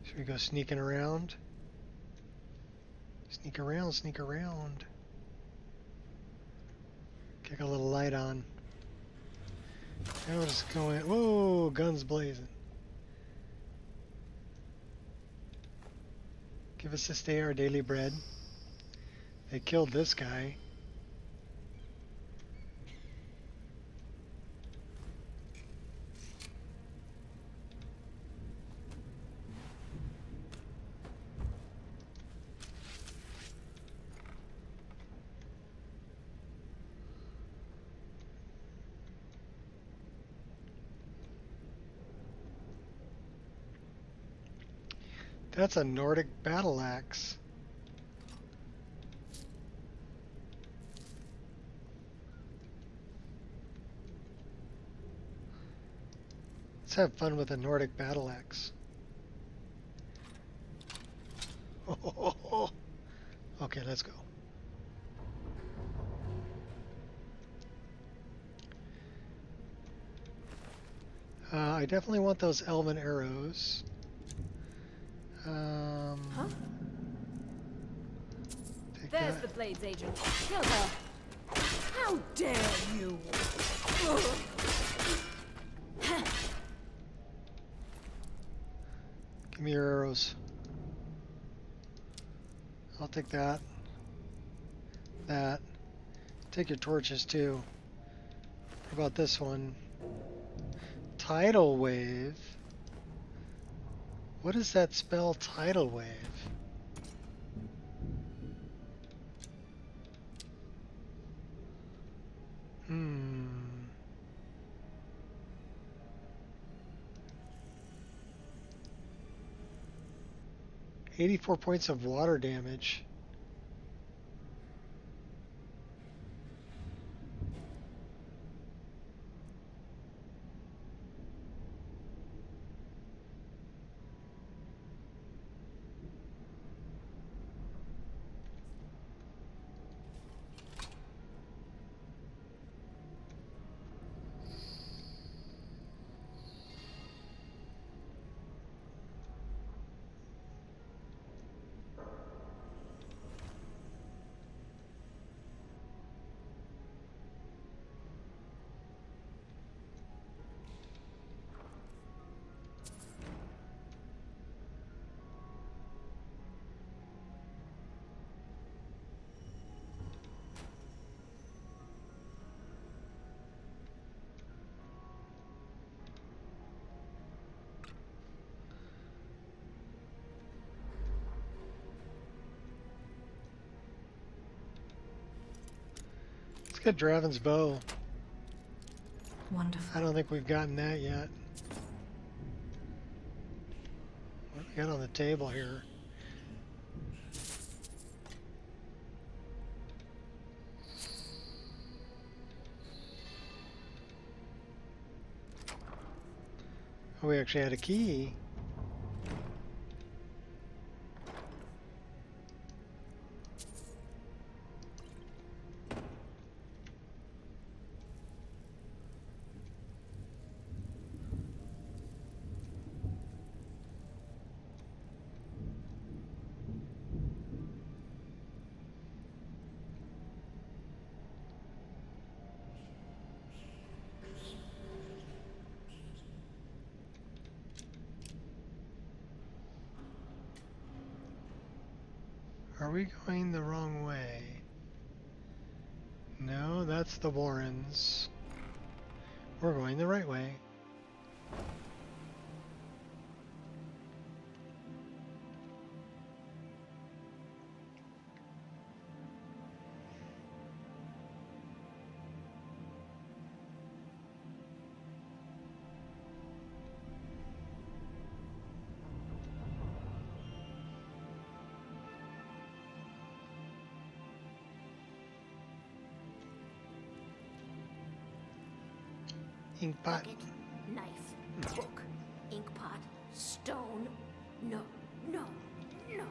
Should we go sneaking around? Sneak around, sneak around. Kick a little light on. Now we're just going. Whoa, guns blazing. Give us this day our daily bread. They killed this guy. That's a Nordic battle axe. Let's have fun with a Nordic battle axe. Oh. Okay, let's go. I definitely want those elven arrows. Huh? There's the Blades agent. Kill her. How dare you! Give me your arrows. I'll take that. That. Take your torches too. How about this one? Tidal wave. What does that spell, tidal wave? 84 points of water damage. Get Draven's bow. Wonderful. I don't think we've gotten that yet. What do we got on the table here? Oh, we actually had a key. Are we going the wrong way? No, that's the Warrens. We're going the right way. Inkpot. Knife, book, inkpot, stone. No, no, no.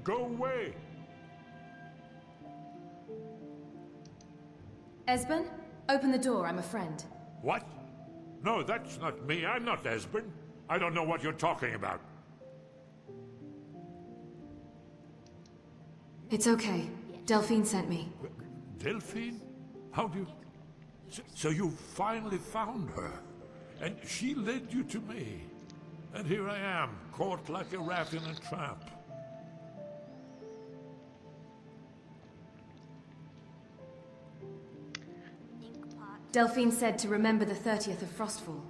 Go away! Esben, open the door. I'm a friend. What? No, that's not me. I'm not Esben. I don't know what you're talking about. It's okay. Delphine sent me. Delphine? How do you... So you finally found her, and she led you to me. And here I am, caught like a rat in a trap. Delphine said to remember the 30th of Frostfall.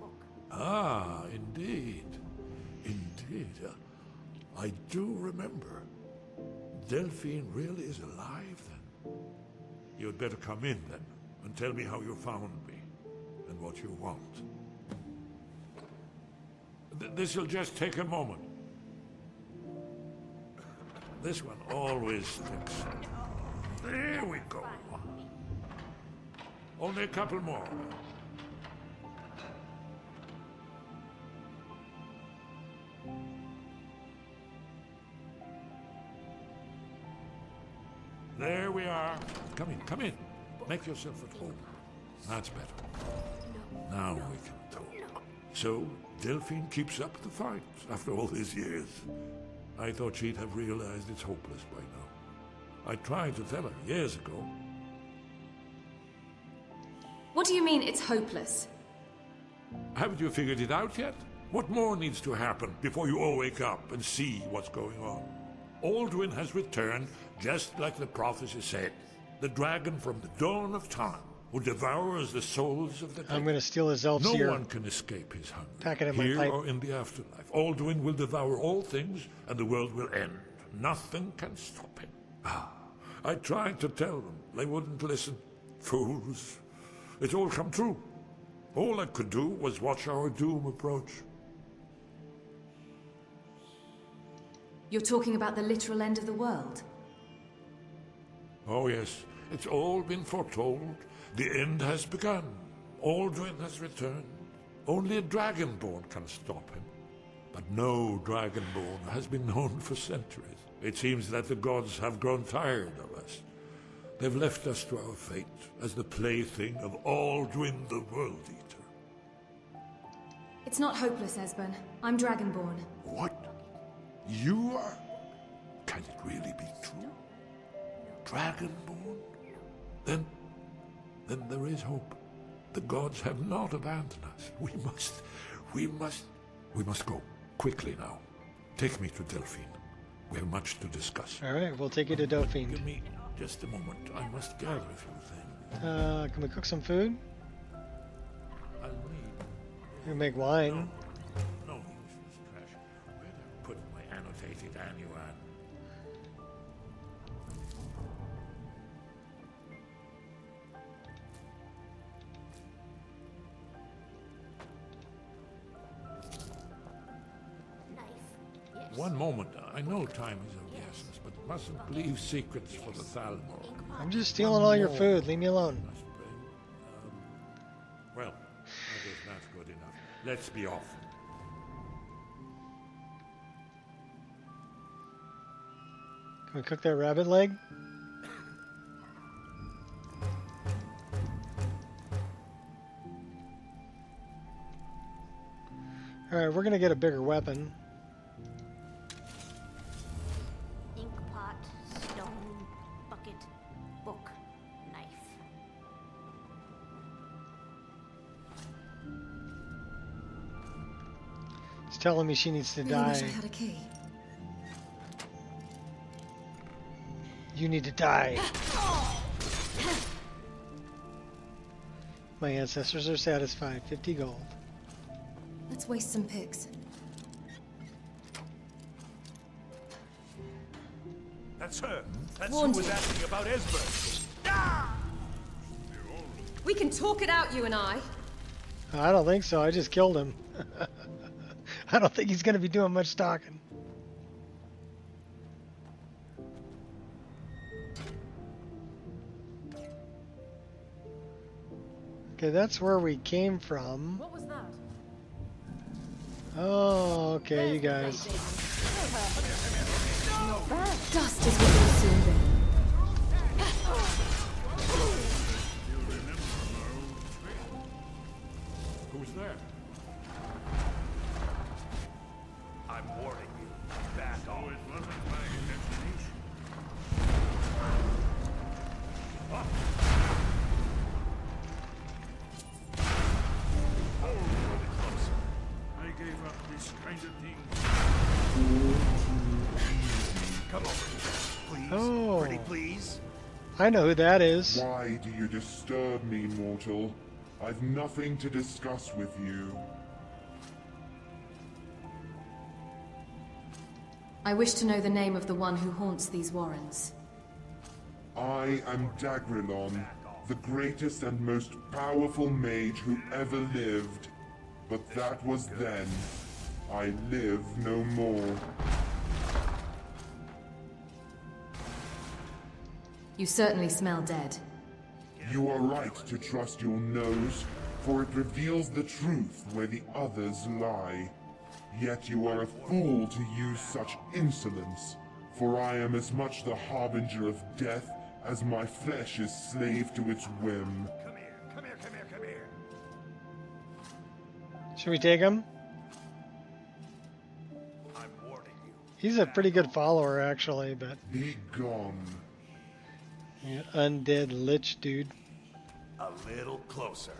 Ah, indeed. Indeed. I do remember. Delphine really is alive, then? You'd better come in, then, and tell me how you found me, and what you want. This'll just take a moment. This one always thinks... There we go. Only a couple more. There we are. Come in, come in. Make yourself at home. That's better. Now we can talk. So, Delphine keeps up the fight after all these years. I thought she'd have realized it's hopeless by now. I tried to tell her years ago. What do you mean it's hopeless? Haven't you figured it out yet? What more needs to happen before you all wake up and see what's going on? Alduin has returned, just like the prophecy said. The dragon from the dawn of time, who devours the souls of the dead. I'm going to steal his elf seer. No one can escape his hunger, Pack it in my here pipe. or in the afterlife. Alduin will devour all things, and the world will end. Nothing can stop him. I tried to tell them. They wouldn't listen. Fools. It's all come true. All I could do was watch our doom approach. You're talking about the literal end of the world? Oh yes, it's all been foretold. The end has begun. Aldrin has returned. Only a Dragonborn can stop him. But no Dragonborn has been known for centuries. It seems that the gods have grown tired of us. They've left us to our fate as the plaything of Aldrin the World Eater. It's not hopeless, Esbern. I'm Dragonborn. What? You are? Can it really be true? Dragonborn? Then there is hope. The gods have not abandoned us. We must go. Quickly now. Take me to Delphine. We have much to discuss. Alright, we'll take you to Delphine. Give me just a moment. I must gather a few things. Can we cook some food? I'll need... We can make wine. No useless trash. Where did I put my annotated annual? One moment. I know time is of the essence, but mustn't leave secrets for the Thalmor. I'm just stealing all your food. Leave me alone. Well, I guess that's good enough. Let's be off. Can we cook that rabbit leg? Alright, we're gonna get a bigger weapon. Telling me she needs to die. Wish I had a key. You need to die. My ancestors are satisfied. 50 gold. Let's waste some pigs. That's her. That's Warned who was you. asking about Esbern. We can talk it out, you and I. I don't think so. I just killed him. I don't think he's going to be doing much talking. Okay, that's where we came from. What was that? Oh, okay, you guys. Dust is what will soon be. Who's there? I'm warning you. Back off. It wasn't my imagination. I gave up this kind of thing. Come over. Please. Oh. Pretty please. I know who that is. Why do you disturb me, mortal? I've nothing to discuss with you. I wish to know the name of the one who haunts these warrens. I am Dagrilon, the greatest and most powerful mage who ever lived. But that was then. I live no more. You certainly smell dead. You are right to trust your nose, for it reveals the truth where the others lie. Yet you are a fool to use such insolence, for I am as much the harbinger of death as my flesh is slave to its whim. Come here. Come here. Come here. Come here. Should we take him? I'm warning you. He's a pretty good follower, actually, but... Be gone. Yeah, undead lich dude. A little closer.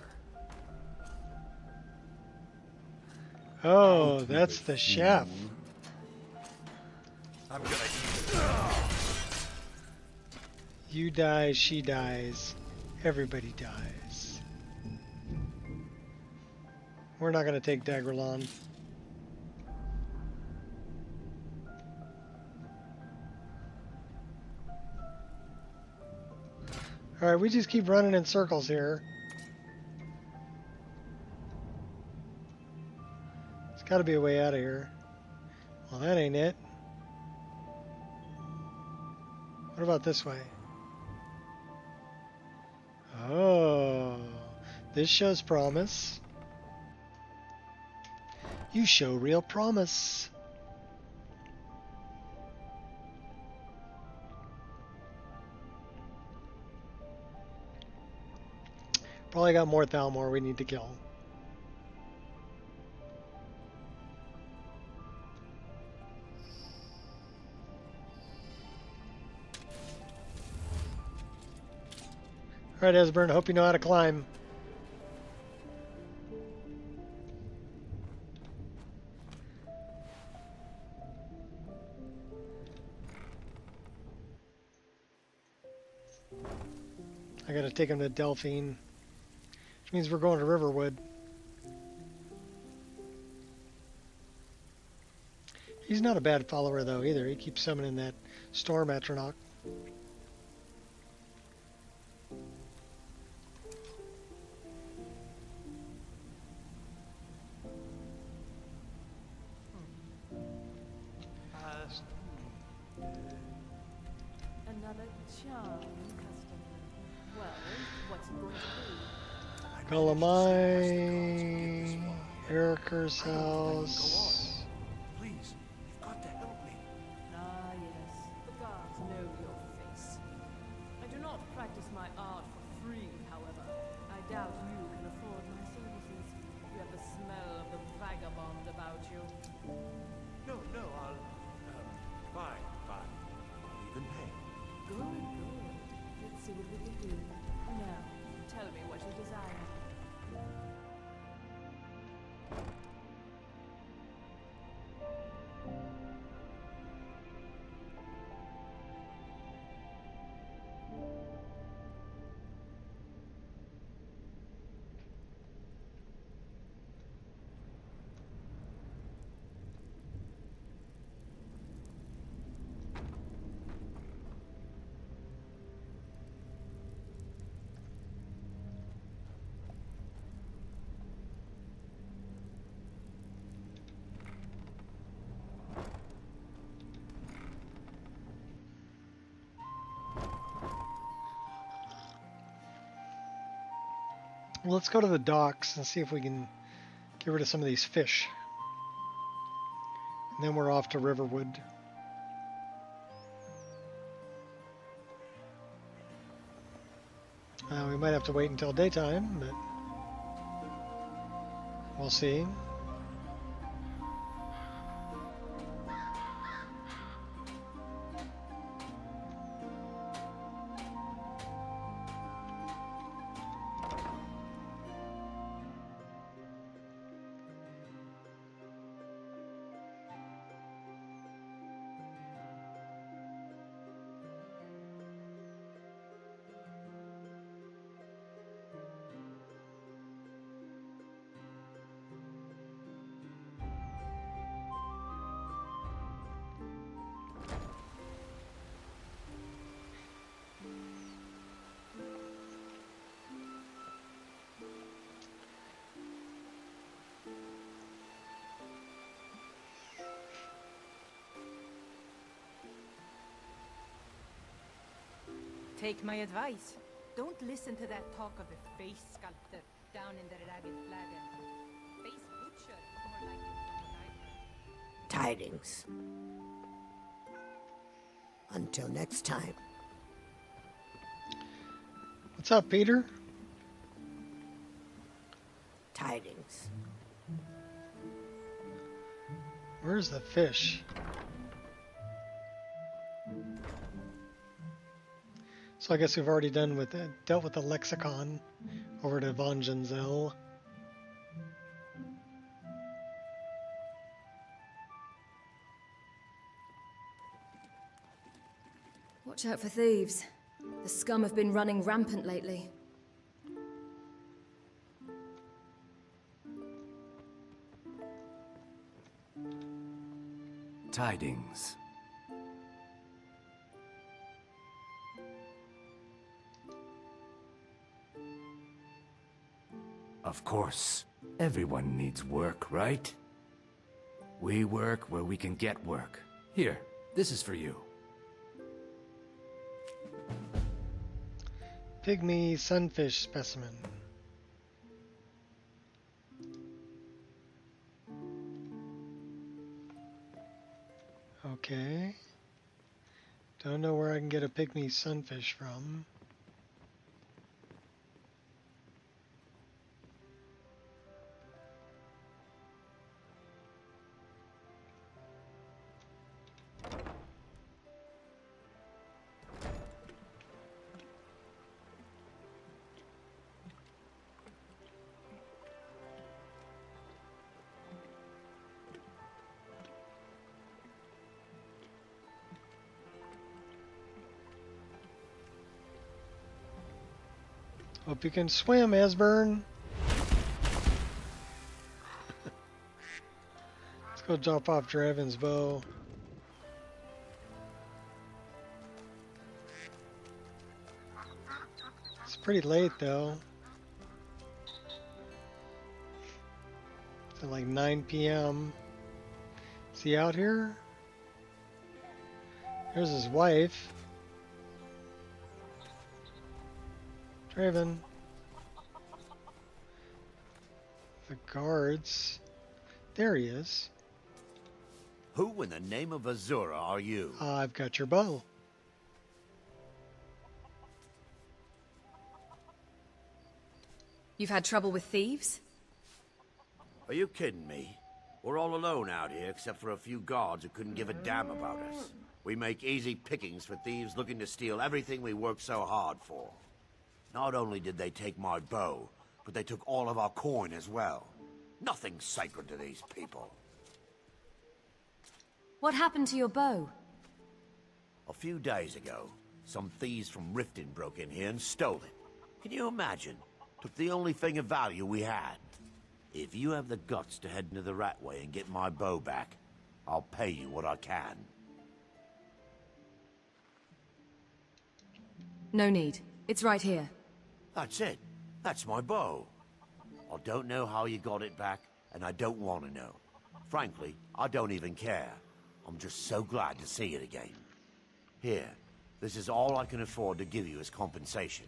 Oh, that's the chef. I'm gonna You die, she dies. Everybody dies. We're not going to take Daggerlon. Alright, we just keep running in circles here. There's got to be a way out of here. Well, that ain't it. What about this way? Oh, this shows promise. You show real promise. Probably got more Thalmor we need to kill. Alright, Esbern, hope you know how to climb. I gotta take him to Delphine, which means we're going to Riverwood. He's not a bad follower though either. He keeps summoning that Storm Atronach. Another charming customer. Well, what's it going to Golemai, Eriker's house. Please, you've got to help me. Ah, yes. The guards know your face. I do not practice my art for free, however. I doubt you can afford my services. You have the smell of the vagabond about you. No, I'll... fine. I'll even pay. Good. Let's see what we can do. Now, tell me what you desire. Well, let's go to the docks and see if we can get rid of some of these fish. And then we're off to Riverwood. We might have to wait until daytime, but we'll see. Take my advice. Don't listen to that talk of the face sculptor down in the ragged flagon. Face butcher is more like it from what I've heard. Tidings. Until next time. What's up, Peter? Tidings. Where's the fish? So I guess we've already dealt with the lexicon over to Von Genzel. Watch out for thieves. The scum have been running rampant lately. Tidings. Of course. Everyone needs work, right? We work where we can get work. Here, this is for you. Pygmy sunfish specimen. Okay. Don't know where I can get a pygmy sunfish from. Hope you can swim, Esbern. Let's go drop off Draven's bow. It's pretty late though. It's at like 9 p.m. Is he out here? There's his wife. Draven. The guards. There he is. Who in the name of Azura are you? I've got your bow. You've had trouble with thieves? Are you kidding me? We're all alone out here except for a few guards who couldn't give a damn about us. We make easy pickings for thieves looking to steal everything we worked so hard for. Not only did they take my bow, but they took all of our coin as well. Nothing's sacred to these people. What happened to your bow? A few days ago, some thieves from Riften broke in here and stole it. Can you imagine? Took the only thing of value we had. If you have the guts to head into the Ratway and get my bow back, I'll pay you what I can. No need. It's right here. That's it. That's my bow. I don't know how you got it back, and I don't want to know. Frankly, I don't even care. I'm just so glad to see it again. Here, this is all I can afford to give you as compensation.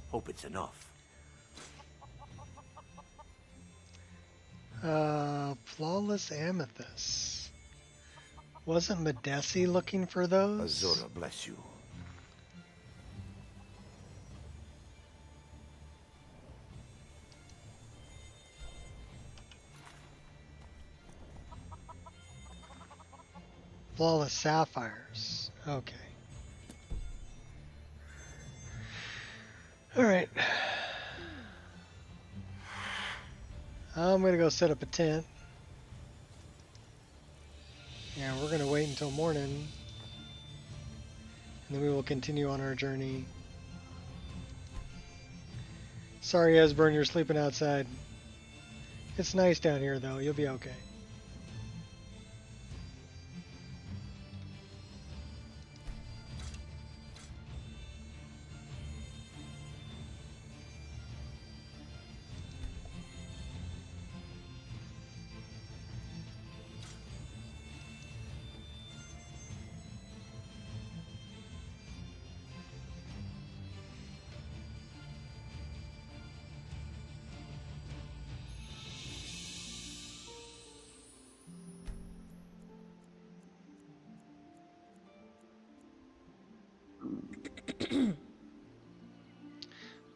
Hope it's enough. Flawless amethyst. Wasn't Medesi looking for those? Azura bless you. Flawless sapphires. Okay. Alright. I'm gonna go set up a tent. Yeah, we're gonna wait until morning. And then we will continue on our journey. Sorry, Esbern, you're sleeping outside. It's nice down here, though. You'll be okay.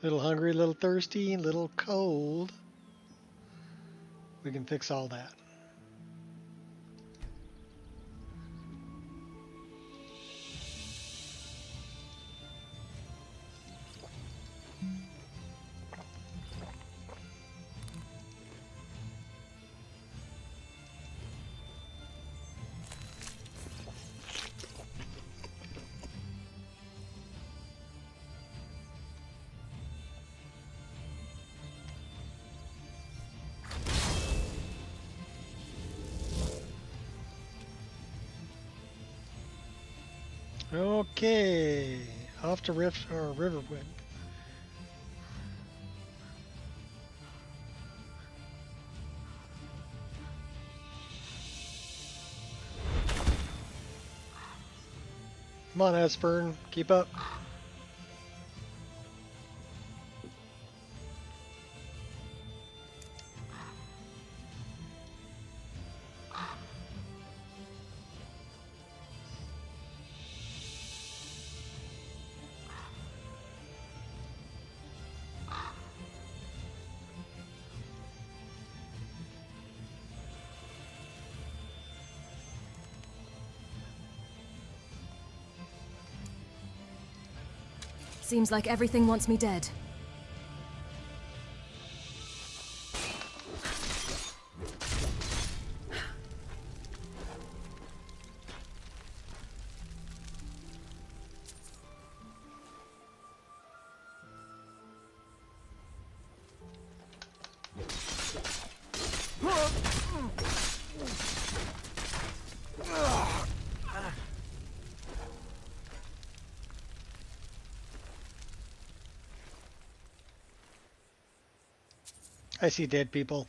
Little hungry, little thirsty, little cold. We can fix all that. Okay, off to Riverwood. Come on, Esbern, keep up. Seems like everything wants me dead. I see dead people.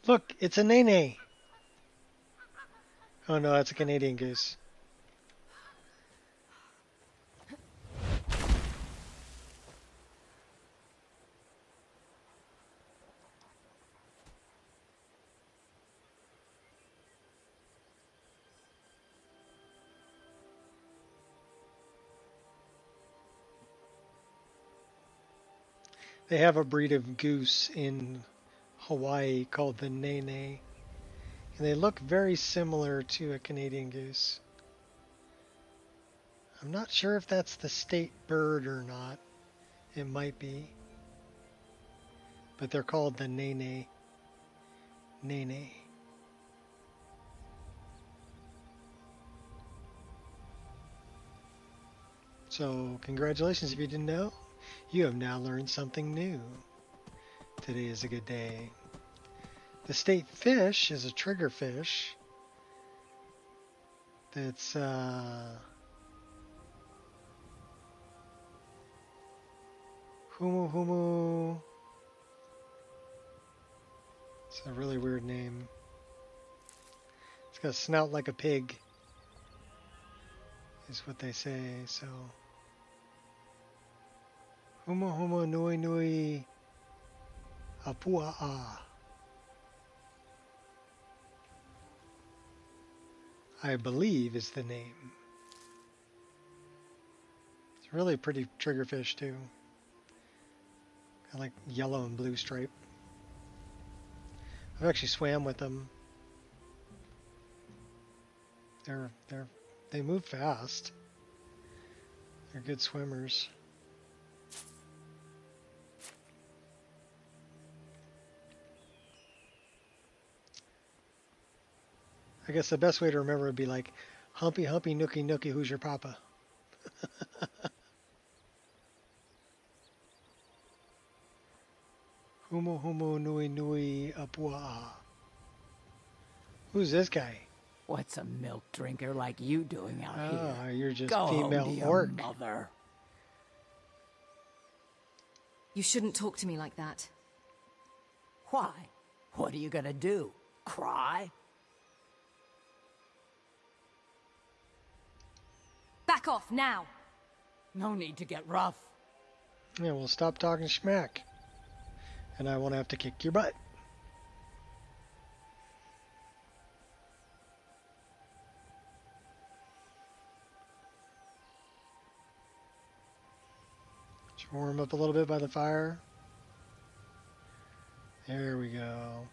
Look, it's a nene. Oh no, that's a Canadian goose. They have a breed of goose in Hawaii called the nene, and they look very similar to a Canadian goose. I'm not sure if that's the state bird or not. It might be. But they're called the nene. Nene. So, congratulations if you didn't know. You have now learned something new. Today is a good day. The state fish is a triggerfish. That's Humu Humu. It's a really weird name. It's got a snout like a pig, is what they say, so. Humu Humu Nui Nui Apua'a. I believe is the name. It's a really pretty triggerfish too. I like yellow and blue stripe. I've actually swam with them. They move fast. They're good swimmers. I guess the best way to remember would be like, Humpy Humpy Nookie Nookie, who's your papa? Humu Humu Nui Nui Apua'a. Who's this guy? What's a milk drinker like you doing out here? Ah, you're just Go female home to your orc. mother. You shouldn't talk to me like that. Why? What are you gonna do? Cry? Back off, now! No need to get rough. Yeah, well, stop talking schmack. And I won't have to kick your butt. Just warm up a little bit by the fire. There we go.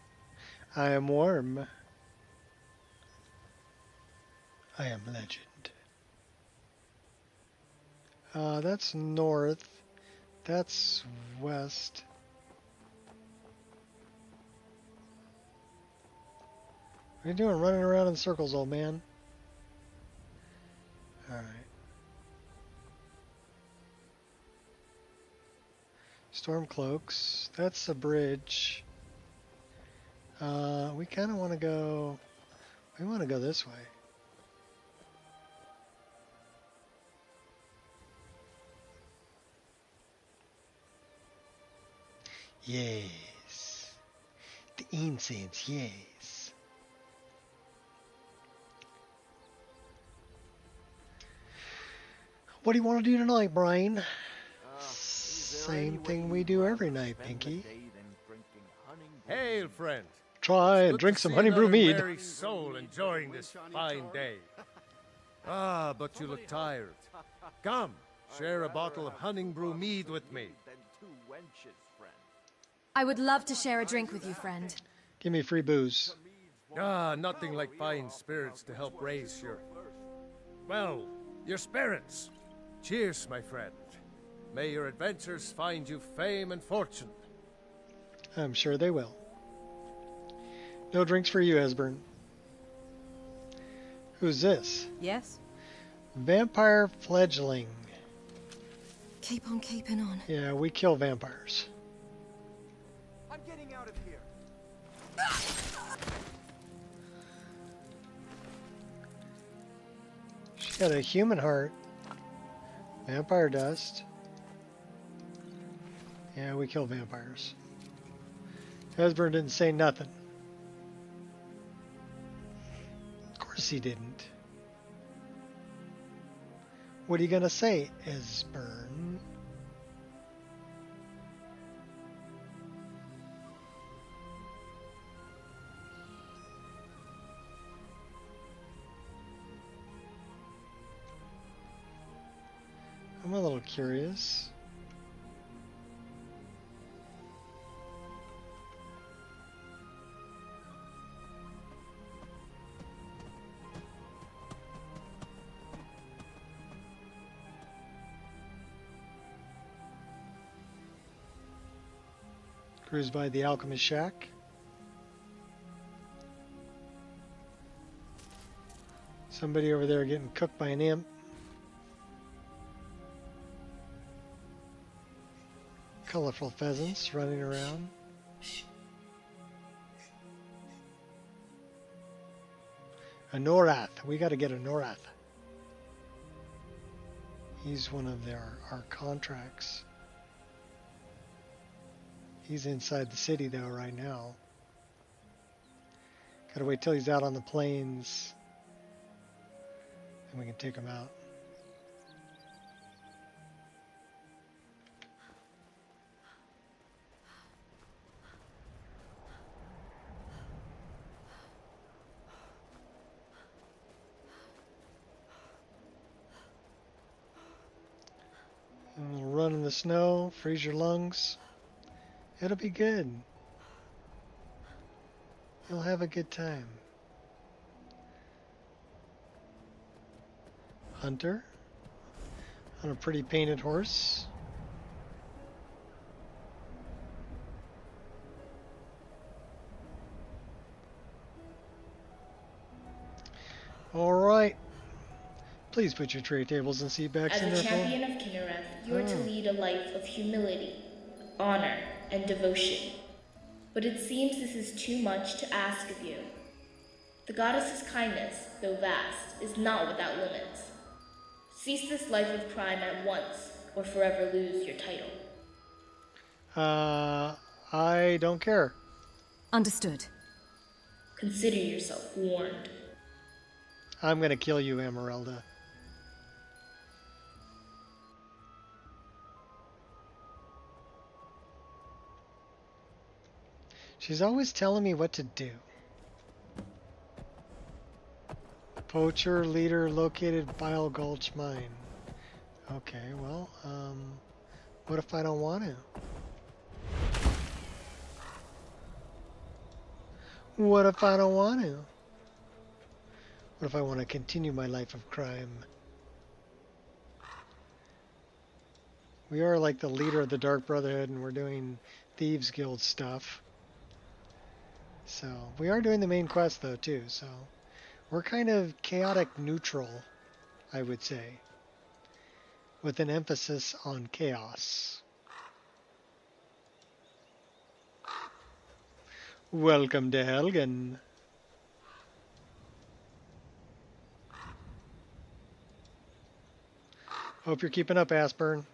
I am warm. I am legend. That's north. That's west. What are you doing running around in circles, old man? Alright. Storm cloaks. That's a bridge. We kind of want to go... We want to go this way. Yes. The incense, yes. What do you want to do tonight, Brian? Same thing we do every night, Pinky. Hail, friend. Try and drink some honey brew mead. Merry soul enjoying this fine day. Ah, but you look tired. Come, share a bottle of honey brew mead with me. I would love to share a drink with you, friend. Give me free booze. Ah, nothing like fine spirits to help raise your... well, your spirits. Cheers, my friend. May your adventures find you fame and fortune. I'm sure they will. No drinks for you, Esbern. Who's this? Yes? Vampire fledgling. Keep on keeping on. Yeah, we kill vampires. I'm getting out of here. She's got a human heart. Vampire dust. Yeah, we kill vampires. Esbern didn't say nothing. Of course he didn't. What are you gonna say, Esbern? I'm a little curious. Cruise by the Alchemist Shack. Somebody over there getting cooked by an imp. Colorful pheasants running around. A Norath. We got to get a Norath. He's one of our contracts. He's inside the city though right now. Gotta wait till he's out on the plains and we can take him out. And we'll run in the snow, freeze your lungs. It'll be good. You'll have a good time. Hunter on a pretty painted horse. All right. Please put your tray tables and seat backs in As there. a champion of Kinnereth, you are to lead a life of humility, honor, and devotion. But it seems this is too much to ask of you. The goddess's kindness, though vast, is not without limits. Cease this life of crime at once, or forever lose your title. I don't care. Understood. Consider yourself warned. I'm gonna kill you, Emeralda. She's always telling me what to do. Poacher leader located Bile Gulch mine. Okay, well, what if I don't want to? What if I don't want to? What if I want to continue my life of crime? We are like the leader of the Dark Brotherhood and we're doing Thieves Guild stuff. So, we are doing the main quest though too, so we're kind of chaotic neutral, I would say, with an emphasis on chaos. Welcome to Helgen. Hope you're keeping up, Asburn.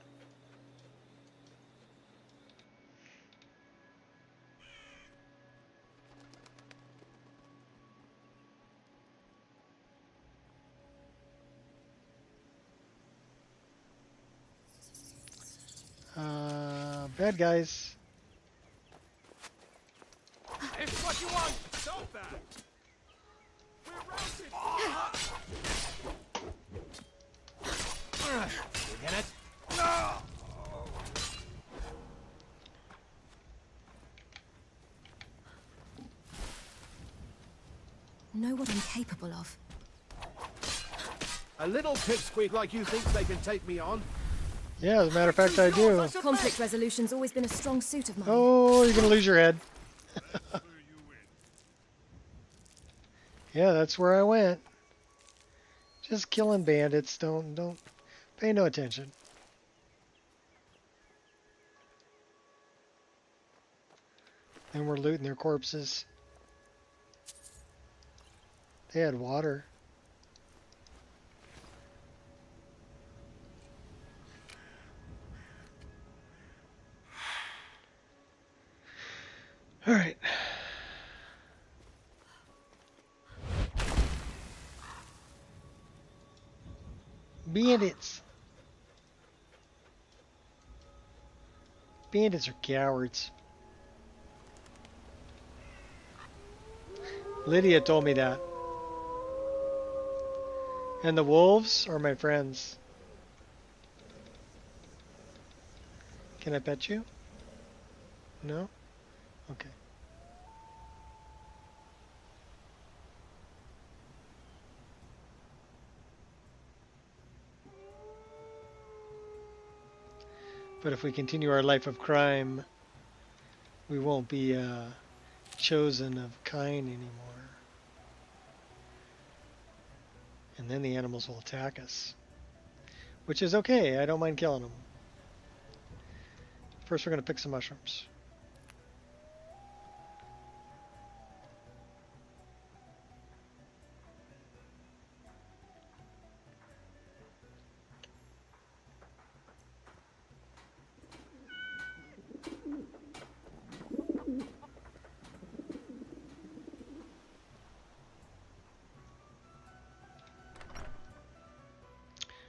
Bad guys. It's what you want! Stop that! We're routed! You get it? No! know what I'm capable of. A little pipsqueak like you thinks they can take me on? Yeah, as a matter of fact, I do. Conflict resolution's always been a strong suit of mine. Oh, you're gonna lose your head. Yeah, that's where I went. Just killing bandits. Don't pay no attention. And we're looting their corpses. They had water. All right. Bandits. Bandits are cowards. Lydia told me that. And the wolves are my friends. Can I pet you? No? Okay. But if we continue our life of crime, we won't be chosen of kind anymore. And then the animals will attack us. Which is okay, I don't mind killing them. First we're going to pick some mushrooms.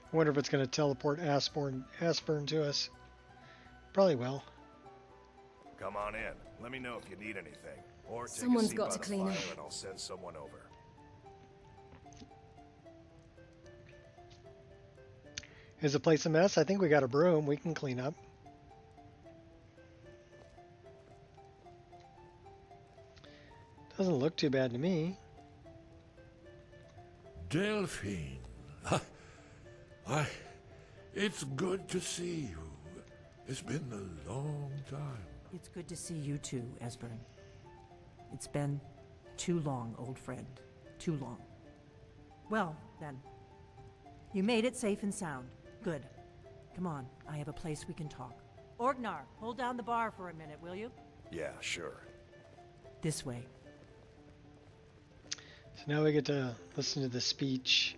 I wonder if it's going to teleport Aspern to us. Probably will. Come on in. Let me know if you need anything. Or take Someone's a seat got by to the clean fire up. and I'll send someone over. Is the place a mess? I think we got a broom. We can clean up. Doesn't look too bad to me. Delphine. It's good to see you. It's been a long time. It's good to see you too, Esbern. It's been too long, old friend. Too long. Well, then. You made it safe and sound. Good. Come on, I have a place we can talk. Orgnar, hold down the bar for a minute, will you? Yeah, sure. This way. So now we get to listen to the speech.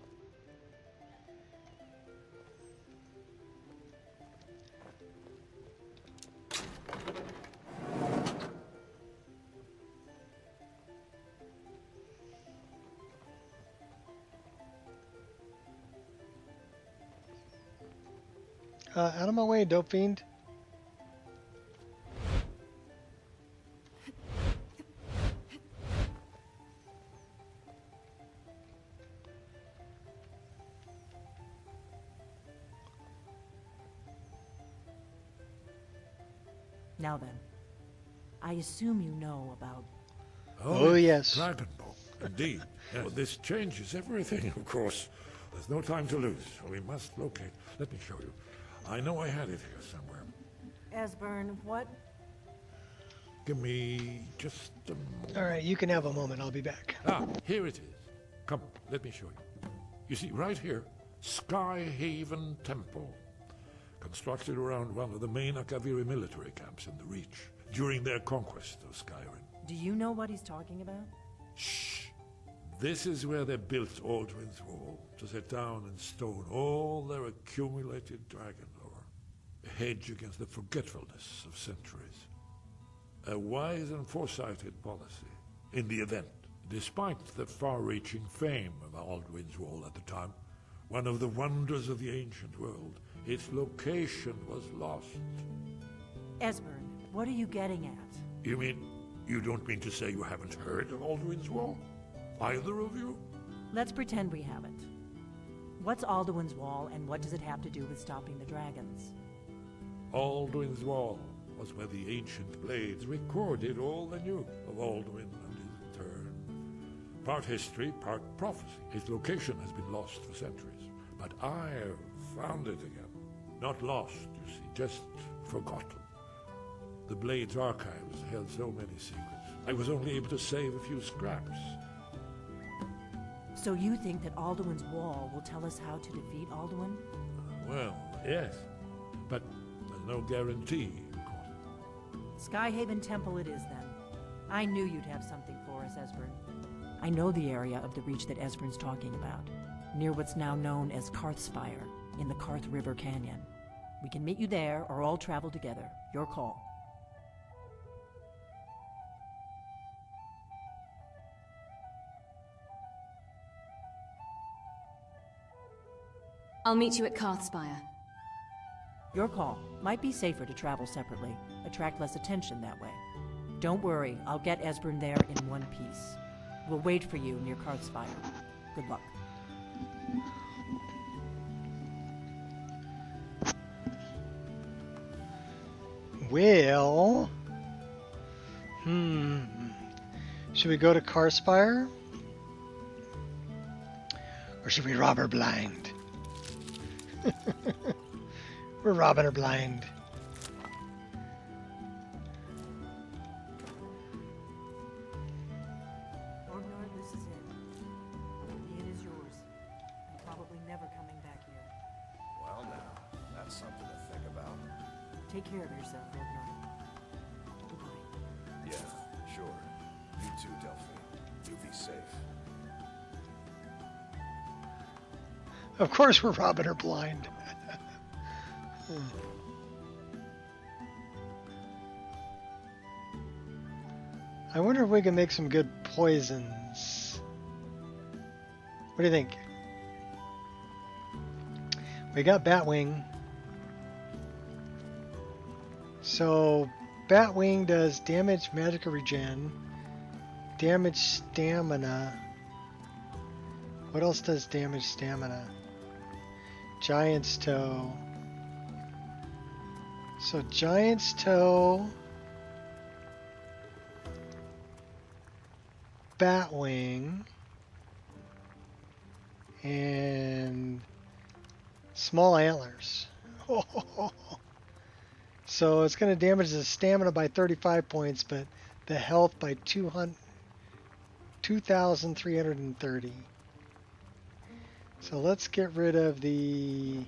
Out of my way, dope fiend. Now then, I assume you know about... Oh, yes. Dragonbolt, indeed. Well, this changes everything, of course. There's no time to lose, so we must locate. Let me show you. I know I had it here somewhere. Esbern, what? Give me just a moment. All right, you can have a moment. I'll be back. Ah, here it is. Come, let me show you. You see, right here, Skyhaven Temple. Constructed around one of the main Akaviri military camps in the Reach during their conquest of Skyrim. Do you know what he's talking about? Shh! This is where they built Aldrin's Wall, to set down in stone all their accumulated dragon lore. A hedge against the forgetfulness of centuries. A wise and foresighted policy. In the event, despite the far-reaching fame of Aldrin's Wall at the time, one of the wonders of the ancient world, its location was lost. Esbern, what are you getting at? You mean, you don't mean to say you haven't heard of Aldrin's Wall? Either of you? Let's pretend we haven't. What's Alduin's Wall, and what does it have to do with stopping the dragons? Alduin's Wall was where the ancient blades recorded all they knew of Alduin and his return. Part history, part prophecy. Its location has been lost for centuries. But I found it again. Not lost, you see, just forgotten. The Blade's archives held so many secrets. I was only able to save a few scraps. So you think that Alduin's wall will tell us how to defeat Alduin? Well, yes. But there's no guarantee, of course. Skyhaven Temple it is, then. I knew you'd have something for us, Esbern. I know the area of the Reach that Esbern's talking about, near what's now known as Karthspire, in the Karth River Canyon. We can meet you there, or all travel together. Your call. I'll meet you at Karthspire. Your call. Might be safer to travel separately. Attract less attention that way. Don't worry, I'll get Esbern there in one piece. We'll wait for you near Karthspire. Good luck. Well... Should we go to Karthspire? Or should we rob her blind? We're robbing her blind. Ordnar, this is it. The inn is yours. I'm probably never coming back here. Well now, that's something to think about. Take care of yourself, Ordnar. Goodbye. Yeah, sure. You too, Delphine. You be safe. Of course we're robbing her blind. I wonder if we can make some good poisons. What do you think? We got Batwing. So Batwing does damage, magic, or regen. Damage, stamina. What else does damage, stamina? Giant's Toe. So Giant's Toe, Batwing, and Small Antlers. So it's going to damage the stamina by 35 points, but the health by 2,330. So let's get rid of the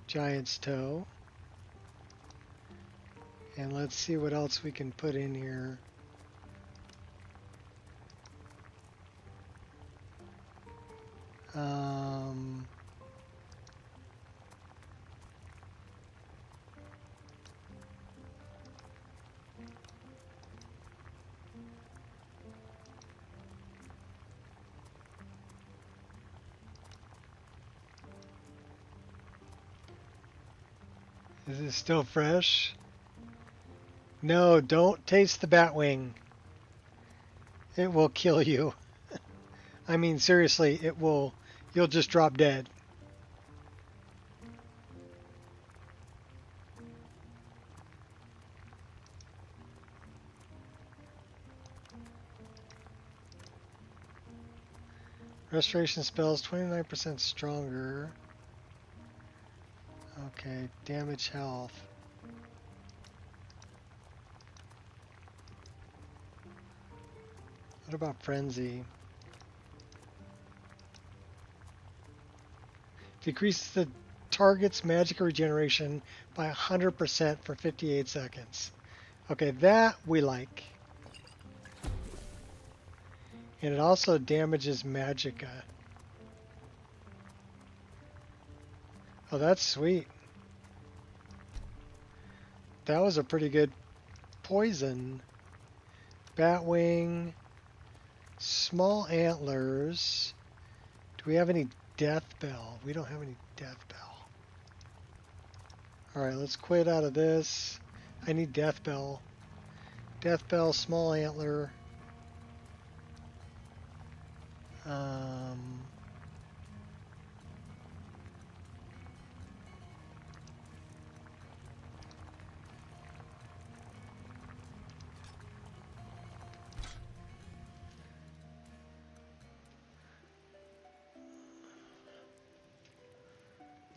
Giant's Toe. And let's see what else we can put in here. Is it still fresh? No, don't taste the Batwing. It will kill you. I mean, seriously, it will. You'll just drop dead. Restoration spells 29% stronger. Okay, damage health. What about Frenzy? Decreases the target's magic regeneration by 100% for 58 seconds. Okay, that we like. And it also damages Magicka. Oh, that's sweet. That was a pretty good poison. Batwing. Small Antlers. Do we have any Death Bell? We don't have any Death Bell. Alright, let's quit out of this. I need Death Bell. Death Bell, Small Antler.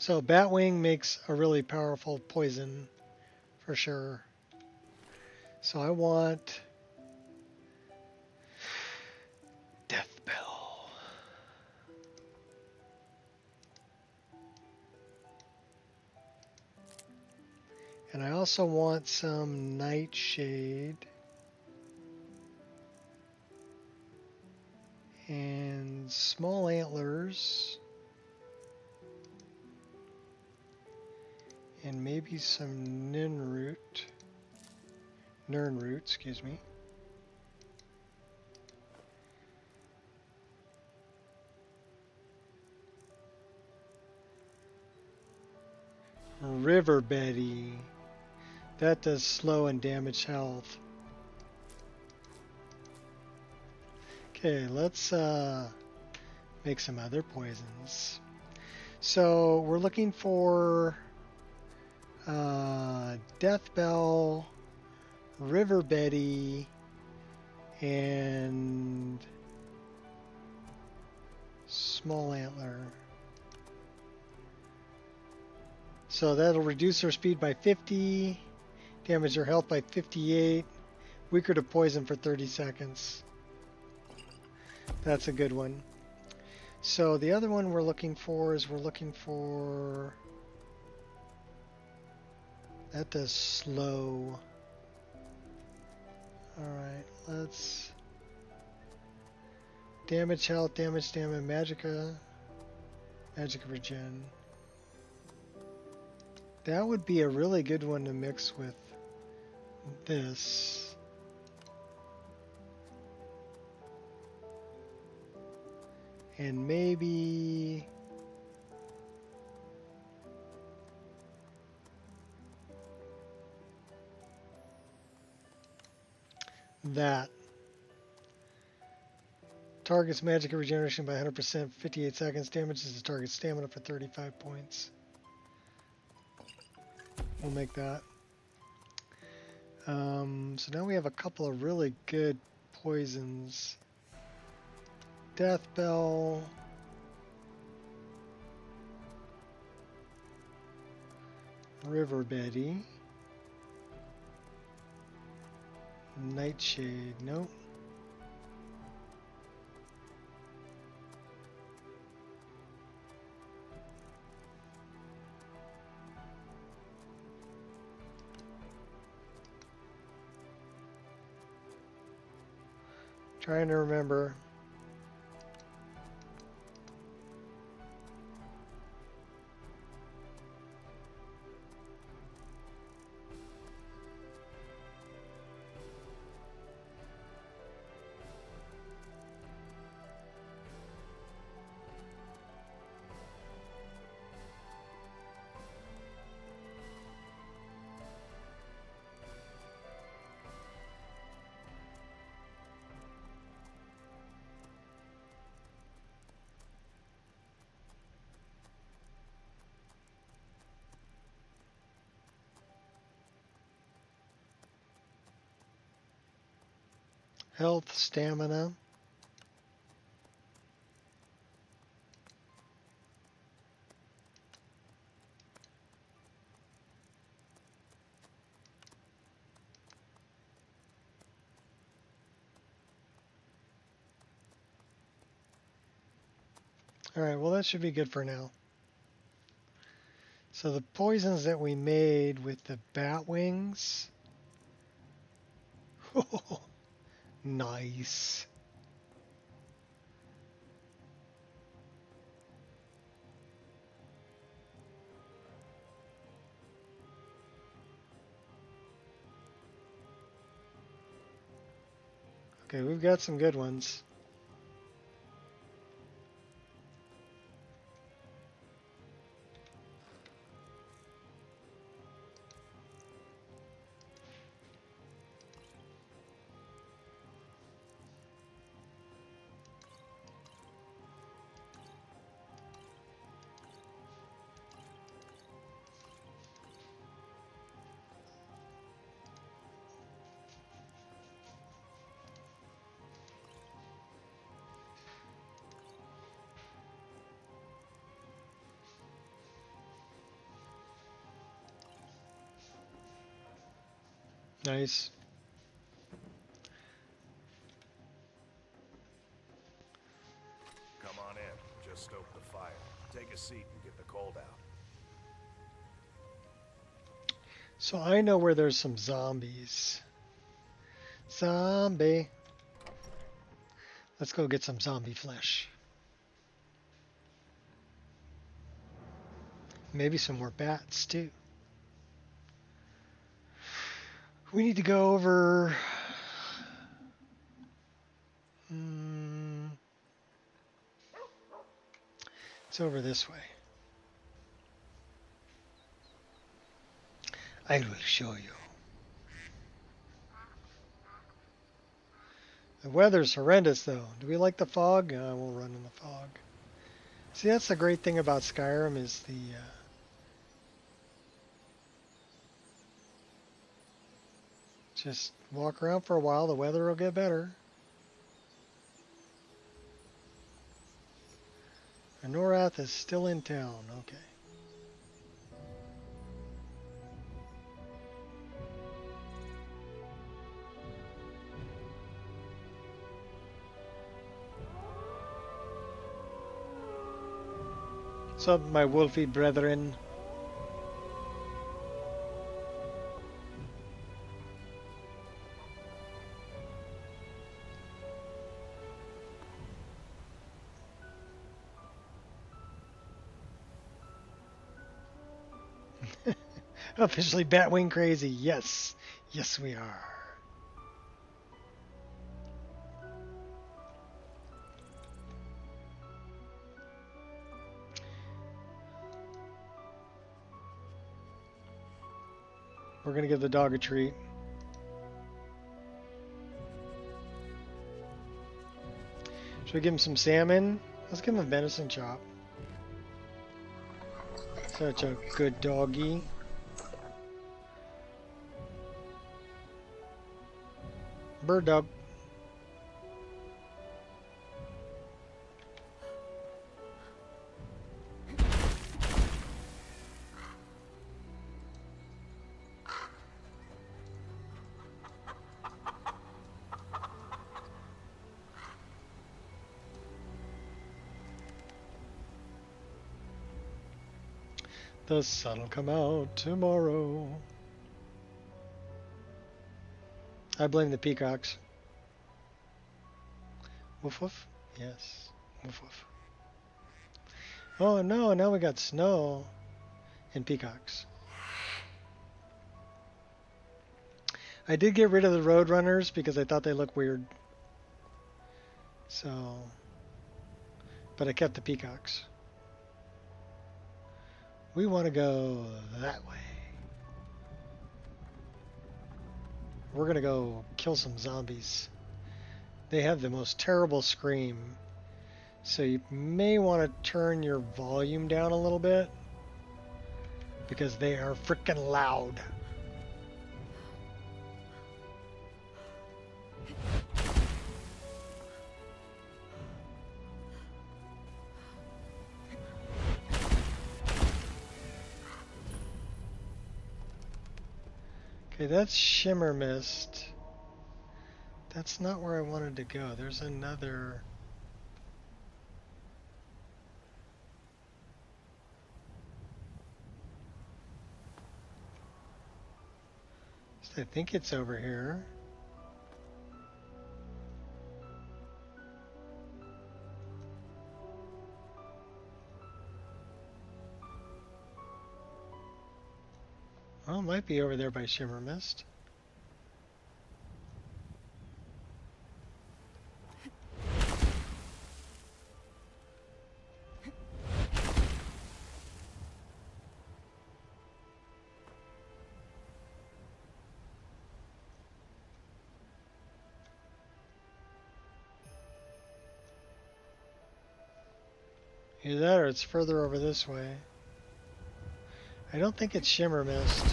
So Batwing makes a really powerful poison for sure. So I want Death Bell. And I also want some Nightshade. And small antlers. And maybe some Nirnroot, excuse me. River Betty. That does slow and damage health. Okay, let's make some other poisons. So we're looking for Death Bell, River Betty, and Small Antler. So that'll reduce her speed by 50, damage her health by 58, weaker to poison for 30 seconds. That's a good one. So the other one we're looking for is that does slow. Alright, let's damage health, damage, Magicka Regen. That would be a really good one to mix with this. And maybe that. Target's magic regeneration by 100%, 58 seconds. Damages the target's stamina for 35 points. We'll make that. So now we have a couple of really good poisons. Death Bell. River Betty. Nightshade. Nope. Trying to remember. Health, stamina. All right, well that should be good for now. So the poisons that we made with the bat wings. Nice. Okay, we've got some good ones. Nice. Come on in. Just stoke the fire. Take a seat and get the cold out. So I know where there's some zombies. Zombie. Let's go get some zombie flesh. Maybe some more bats too. We need to go over... It's over this way. I will show you. The weather's horrendous though. Do we like the fog? We'll run in the fog. See, that's the great thing about Skyrim is the... just walk around for a while, the weather will get better. And Norath is still in town, okay. What's up, my wolfy brethren? Officially Batwing crazy. Yes. Yes, we are. We're going to give the dog a treat. Should we give him some salmon? Let's give him a venison chop. Such a good doggy. Bird dog. The sun will come out tomorrow. I blame the peacocks. Woof woof. Yes. Woof woof. Oh no, now we got snow and peacocks. I did get rid of the roadrunners because I thought they looked weird. So, but I kept the peacocks. We want to go that way. We're going to go kill some zombies. They have the most terrible scream. So you may want to turn your volume down a little bit. Because they are freaking loud. Okay, that's Shimmer Mist. That's not where I wanted to go. There's another... I think it's over here. Well, it might be over there by Shimmer Mist. Either that or it's further over this way. I don't think it's Shimmer Mist.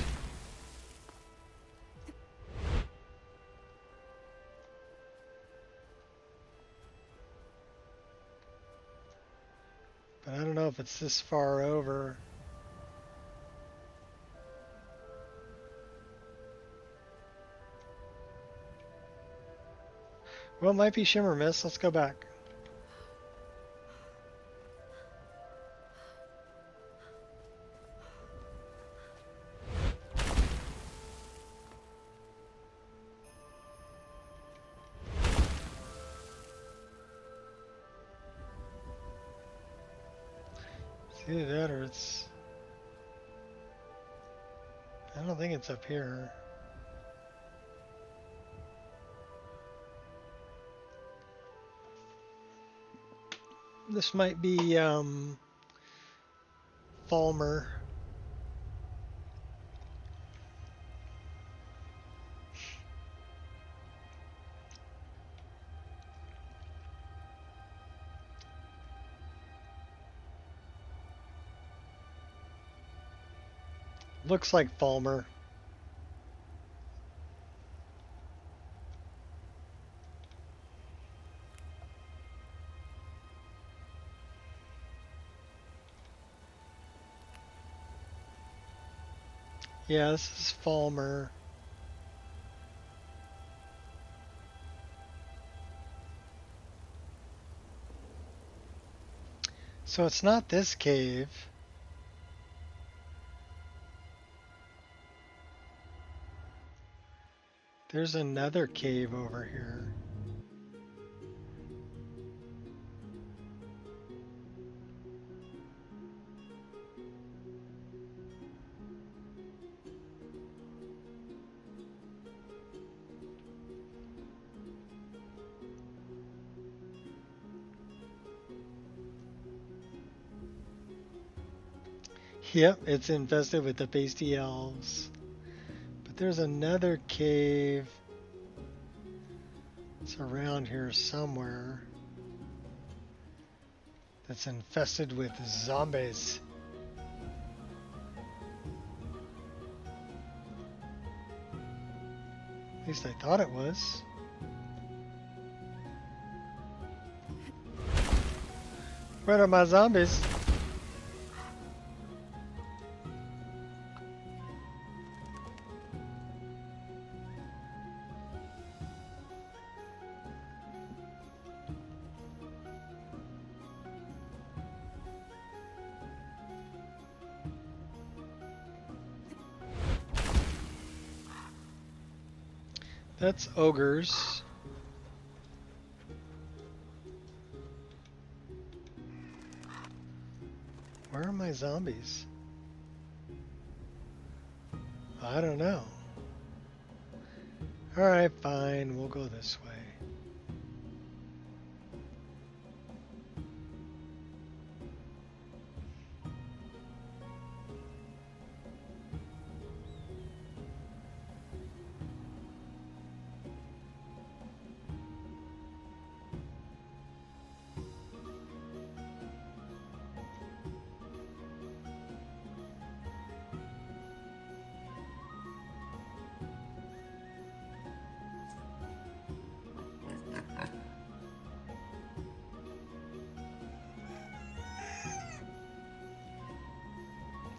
But I don't know if it's this far over. Well, it might be Shimmer Mist. Let's go back. It's either that or it's... I don't think it's up here. This might be Falmer. Looks like Falmer. Yeah, this is Falmer. So it's not this cave. There's another cave over here. Yep, it's infested with the pasty elves. But there's another cave. It's around here somewhere. That's infested with zombies. At least I thought it was. Where are my zombies? That's ogres. Where are my zombies? I don't know. Alright, fine. We'll go this way.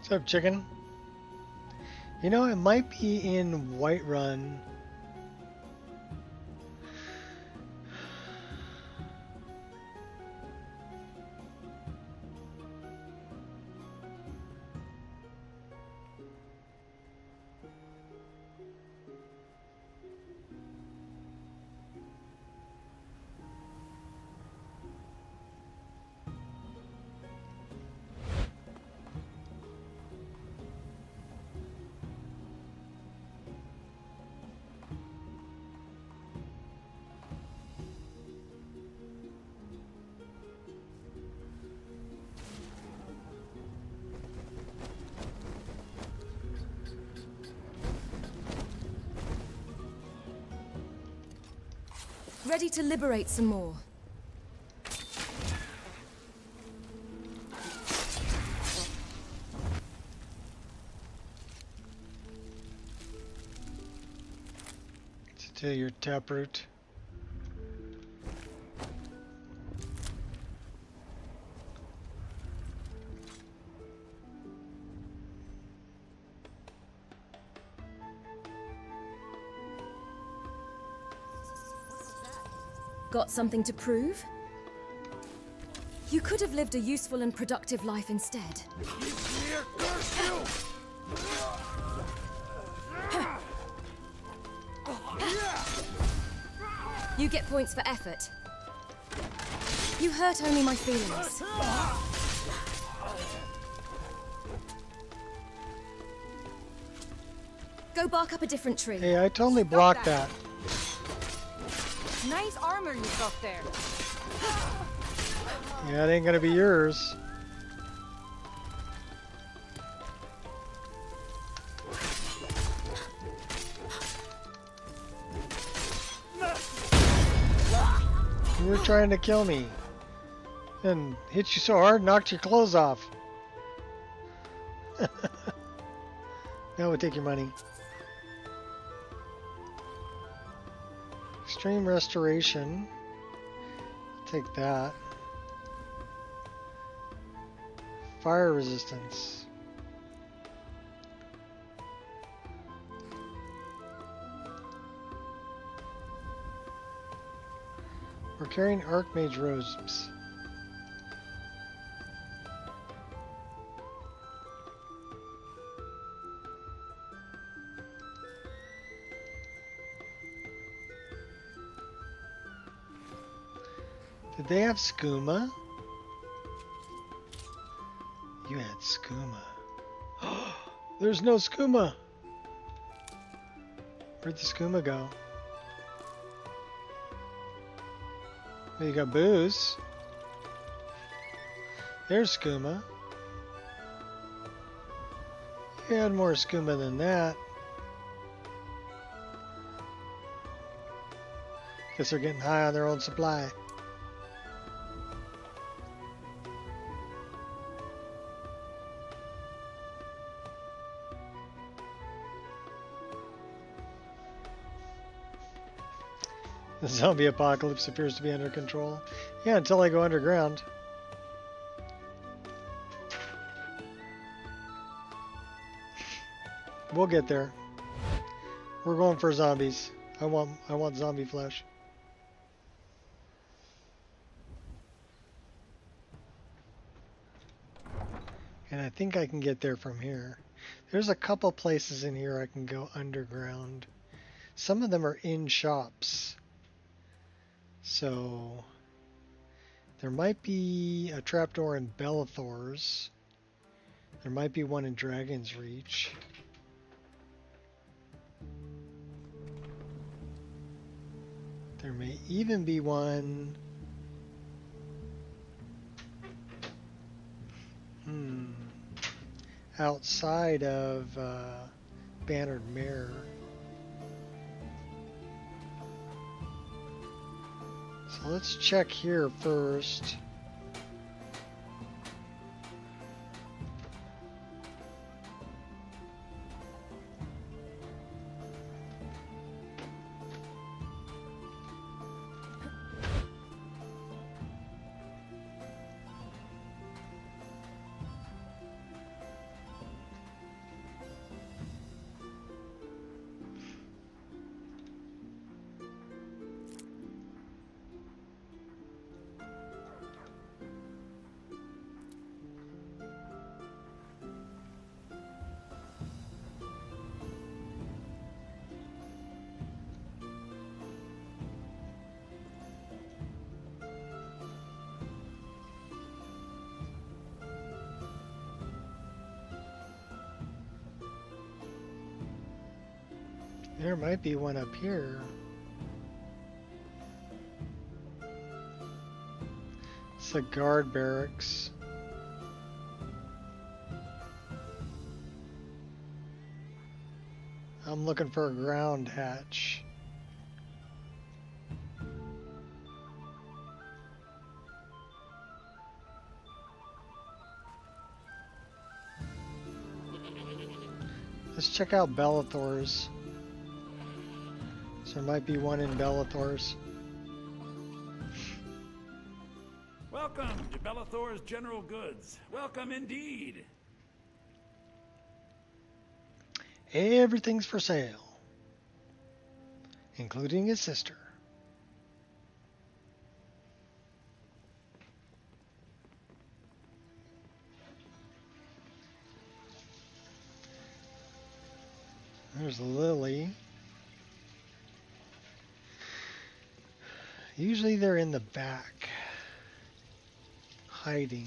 What's up, chicken? You know, it might be in Whiterun. Ready to liberate some more. To your taproot. got something to prove? You could have lived a useful and productive life instead. You get points for effort. You hurt only my feelings. Go bark up a different tree. Hey, I totally blocked that. Nice armor you got there. Yeah, it ain't gonna be yours. You were trying to kill me. And hit you so hard, knocked your clothes off. Now we'll take your money. Extreme restoration. Take that. Fire resistance. We're carrying Archmage robes. Did they have skooma? You had skooma. There's no skooma. Where'd the skooma go? Well, you got booze. There's skooma. You had more skooma than that. Guess they're getting high on their own supply. The zombie apocalypse appears to be under control. Yeah, until I go underground. We'll get there. We're going for zombies. I want zombie flesh. And I think I can get there from here. There's a couple places in here I can go underground. Some of them are in shops. So there might be a trapdoor in Bellathor's. There might be one in Dragon's Reach. There may even be one outside of Bannered Mare. So let's check here first. There might be one up here. It's a guard barracks. I'm looking for a ground hatch. Let's check out Bellathor's. There might be one in Bellathor's. Welcome to Bellathor's General Goods. Welcome indeed. Everything's for sale, including his sister. There's Lily. Usually they're in the back, hiding.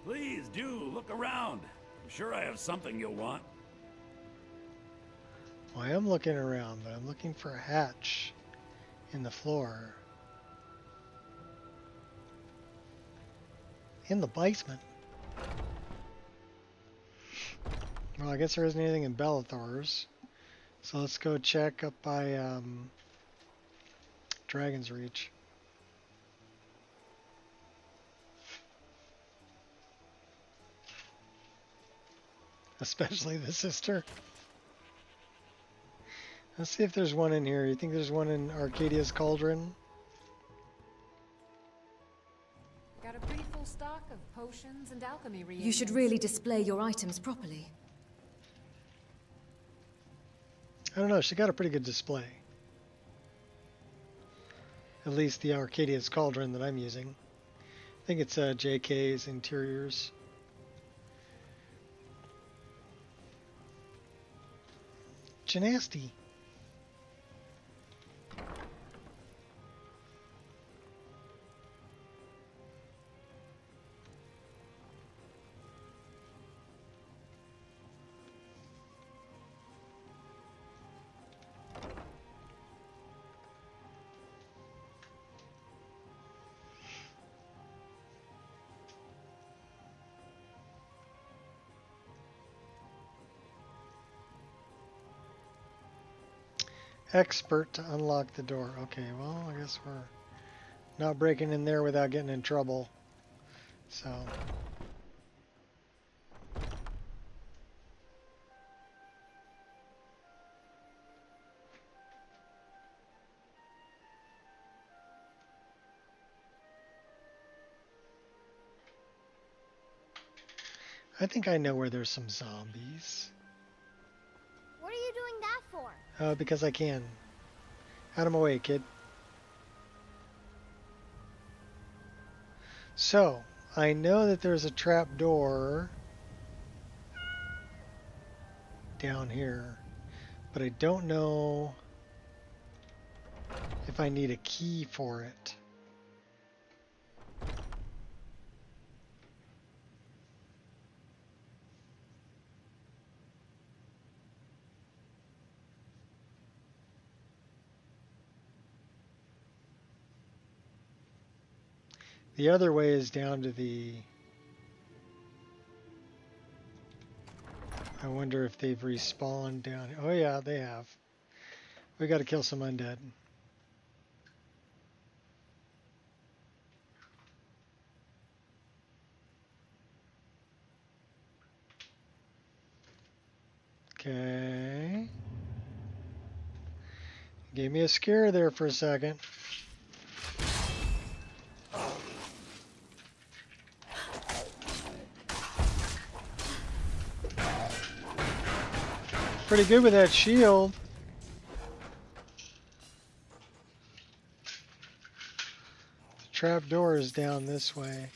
Please do look around. I'm sure I have something you'll want. Well, I am looking around, but I'm looking for a hatch in the floor. In the basement. Well, I guess there isn't anything in Bellathor's. So let's go check up by Dragon's Reach. Especially the sister. Let's see if there's one in here. You think there's one in Arcadia's Cauldron? Got a pretty full stock of potions and alchemy reagents. You should really display your items properly. I don't know, she got a pretty good display. At least the Arcadia's Cauldron that I'm using. I think it's JK's Interiors. Genasti. Expert to unlock the door. Okay, well, I guess we're not breaking in there without getting in trouble. So. I think I know where there's some zombies. What are you doing that for? Because I can. Out of my way, kid. So, I know that there's a trap door down here, but I don't know if I need a key for it. The other way is down to the... I wonder if they've respawned down... Oh yeah, they have. We gotta kill some undead. Okay. Gave me a scare there for a second. Pretty good with that shield. The trap door is down this way.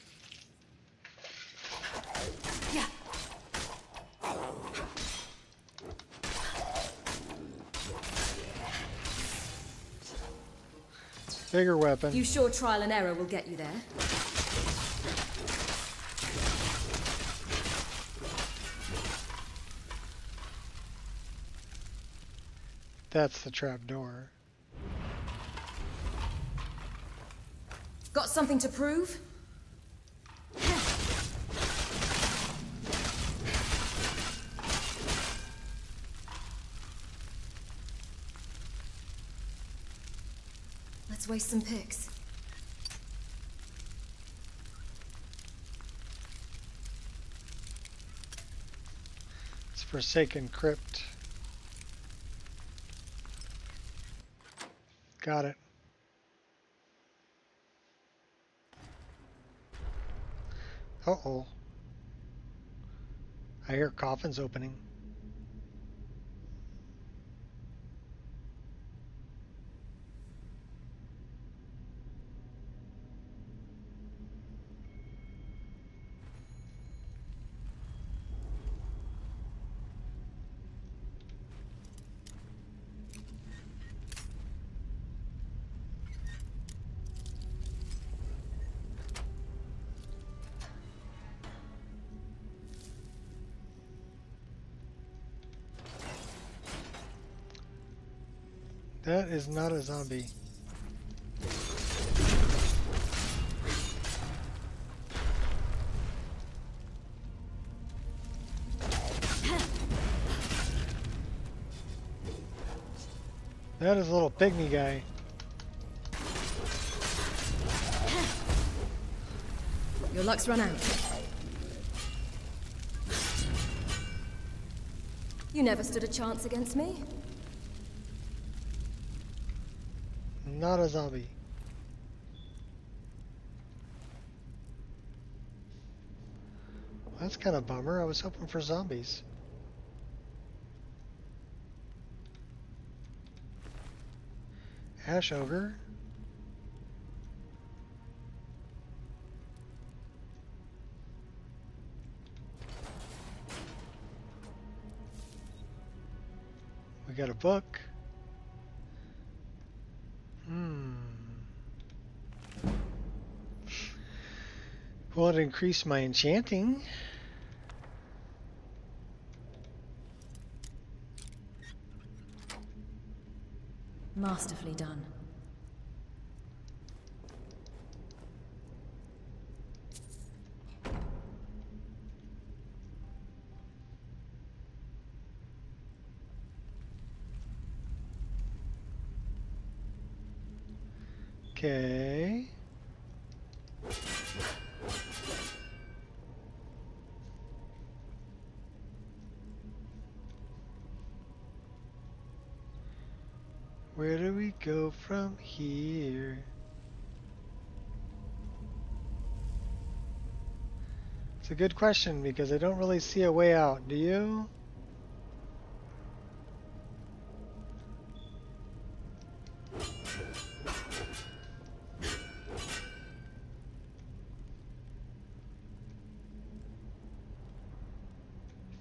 Yeah. Bigger weapon. You sure trial and error will get you there? That's the trap door. Got something to prove? Let's waste some picks. It's Forsaken Crypt. Got it. Uh-oh. I hear coffins opening. That is not a zombie. That is a little pygmy guy. Your luck's run out. You never stood a chance against me. Not a zombie. That's kind of a bummer. I was hoping for zombies. Ash Ogre. We got a book. Want to increase my enchanting. Masterfully done. Okay. Where do we go from here? It's a good question because I don't really see a way out. Do you?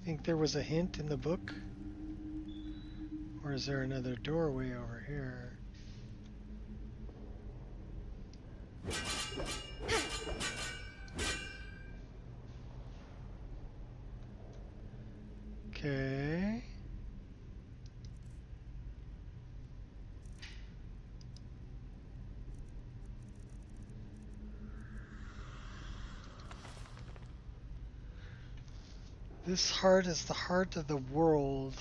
Think there was a hint in the book? Or is there another doorway over here? Okay. This heart is the heart of the world.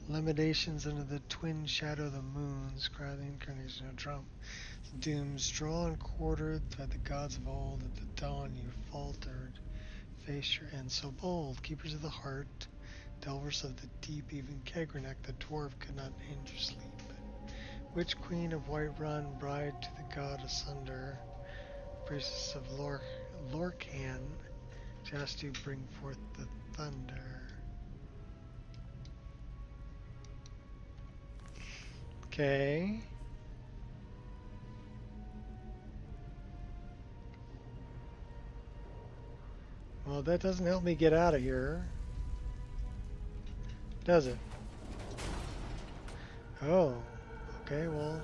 Limitations under the twin shadow of the moons, cry the incarnation of Trump. Dooms drawn, quartered by the gods of old. At the dawn you faltered. Face your end so bold. Keepers of the heart, delvers of the deep, even Kegranek the dwarf could not end your sleep. Witch queen of Whiterun, bride to the god asunder. Priestess of Lorcan, just to bring forth the thunder. Okay. Well, that doesn't help me get out of here, does it? Oh, okay, well,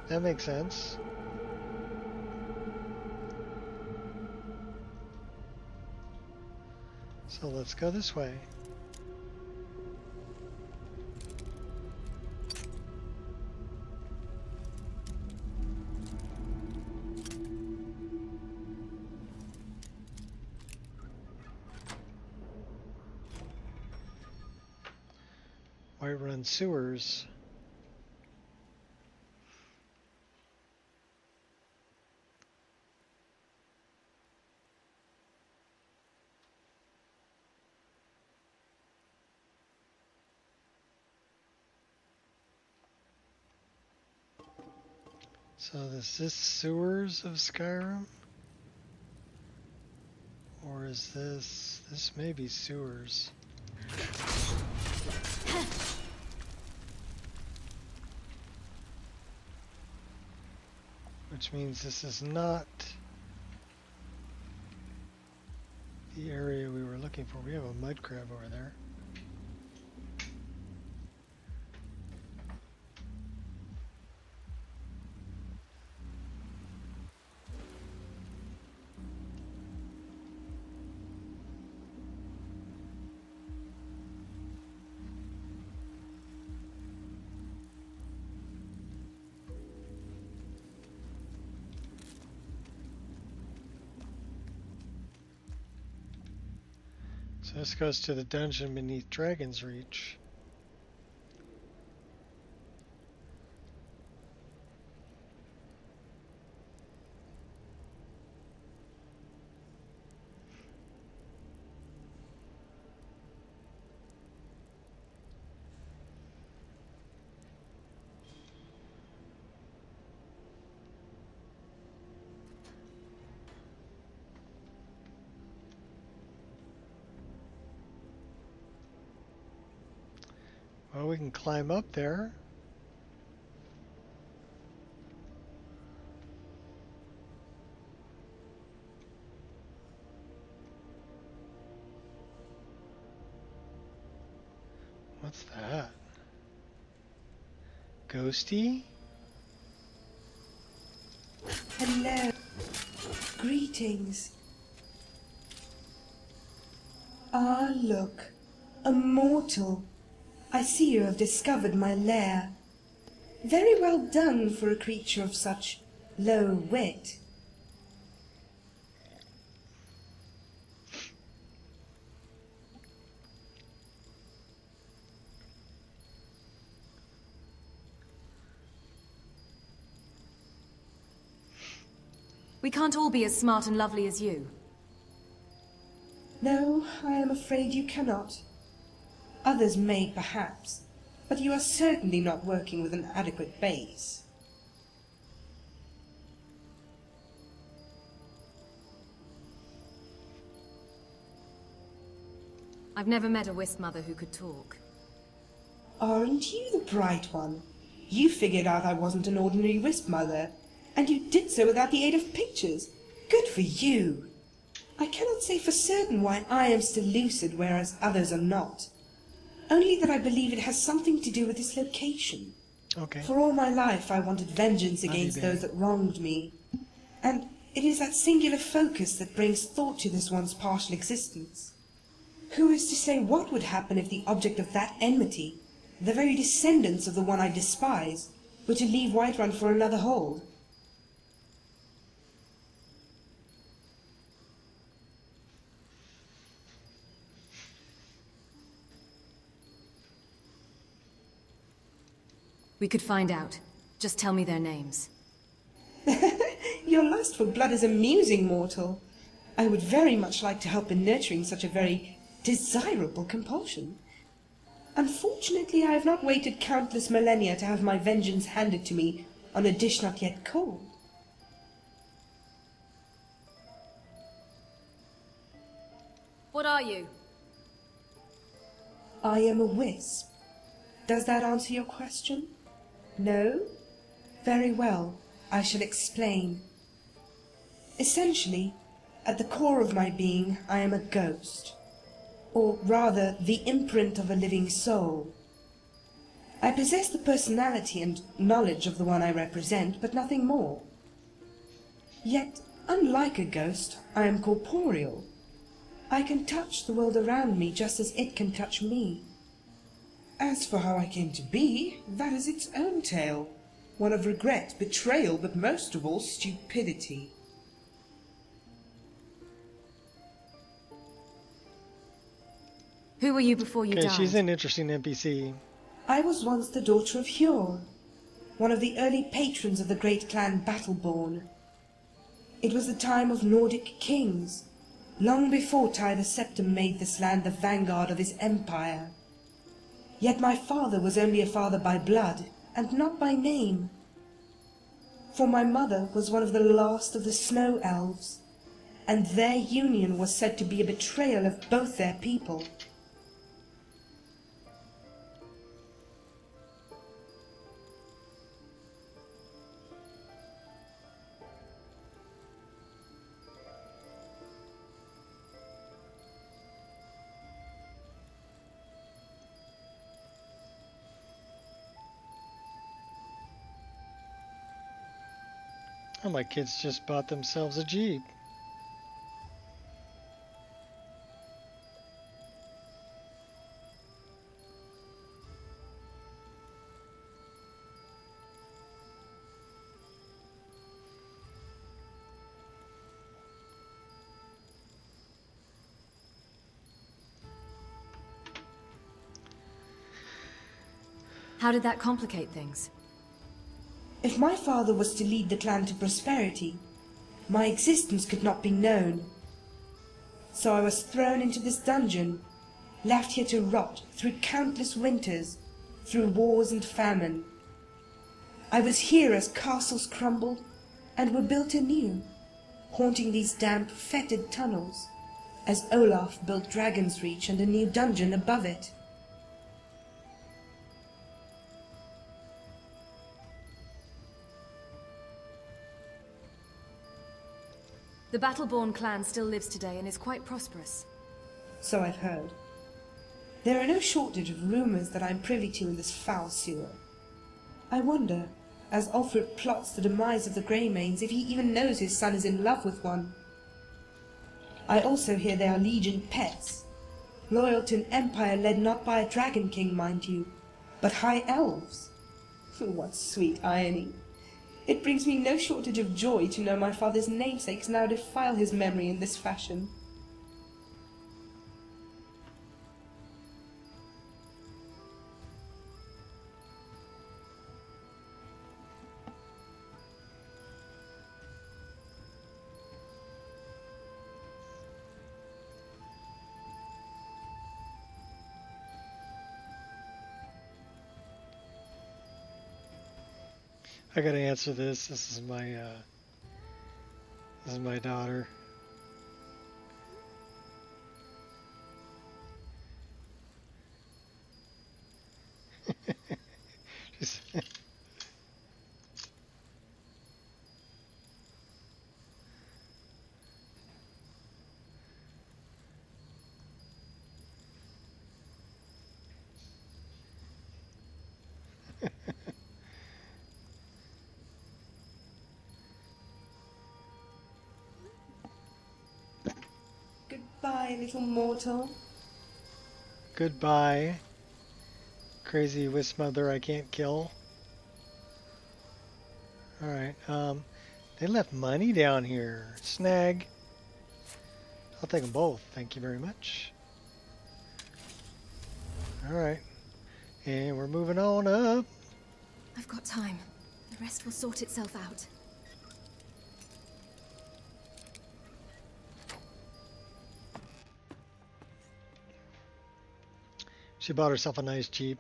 that makes sense. So let's go this way. Whiterun sewers. So is this sewers of Skyrim? Or is this may be sewers. Which means this is not the area we were looking for. We have a mud crab over there. So this goes to the dungeon beneath Dragon's Reach. Well, we can climb up there. What's that? Ghosty? Hello. Greetings. Ah, look. A mortal. I see you have discovered my lair. Very well done for a creature of such low wit. We can't all be as smart and lovely as you. No, I am afraid you cannot. Others may, perhaps, but you are certainly not working with an adequate base. I've never met a Wisp mother who could talk. Aren't you the bright one? You figured out I wasn't an ordinary Wisp mother, and you did so without the aid of pictures. Good for you! I cannot say for certain why I am still lucid, whereas others are not. Only that I believe it has something to do with this location. Okay. For all my life I wanted vengeance against those that wronged me. And it is that singular focus that brings thought to this one's partial existence. Who is to say what would happen if the object of that enmity, the very descendants of the one I despise, were to leave Whiterun for another hold? We could find out. Just tell me their names. Your lust for blood is amusing, mortal. I would very much like to help in nurturing such a very desirable compulsion. Unfortunately, I have not waited countless millennia to have my vengeance handed to me on a dish not yet cold. What are you? I am a wisp. Does that answer your question? No? Very well, I shall explain. Essentially, at the core of my being, I am a ghost. Or rather, the imprint of a living soul. I possess the personality and knowledge of the one I represent, but nothing more. Yet, unlike a ghost, I am corporeal. I can touch the world around me just as it can touch me. As for how I came to be, that is its own tale. One of regret, betrayal, but most of all, stupidity. Who were you before you died? She's an interesting NPC. I was once the daughter of Hjor, one of the early patrons of the great clan Battleborn. It was the time of Nordic kings, long before Ty the Septim made this land the vanguard of his empire. Yet my father was only a father by blood, and not by name. For my mother was one of the last of the Snow Elves, and their union was said to be a betrayal of both their people. Oh, my kids just bought themselves a Jeep. How did that complicate things? If my father was to lead the clan to prosperity, my existence could not be known. So I was thrown into this dungeon, left here to rot through countless winters, through wars and famine. I was here as castles crumbled and were built anew, haunting these damp, fetid tunnels, as Olaf built Dragon's Reach and a new dungeon above it. The Battleborn clan still lives today and is quite prosperous. So I've heard. There are no shortage of rumours that I'm privy to in this foul sewer. I wonder, as Ulfric plots the demise of the Greymanes, if he even knows his son is in love with one. I also hear they are Legion pets, loyal to an empire led not by a Dragon King, mind you, but high elves. What sweet irony. It brings me no shortage of joy to know my father's namesakes now defile his memory in this fashion. I gotta answer this. This is my daughter. She's Goodbye, little mortal. Goodbye, crazy wisp mother I can't kill. Alright, they left money down here. Snag. I'll take them both, thank you very much. Alright, and we're moving on up. I've got time. The rest will sort itself out. She bought herself a nice Jeep.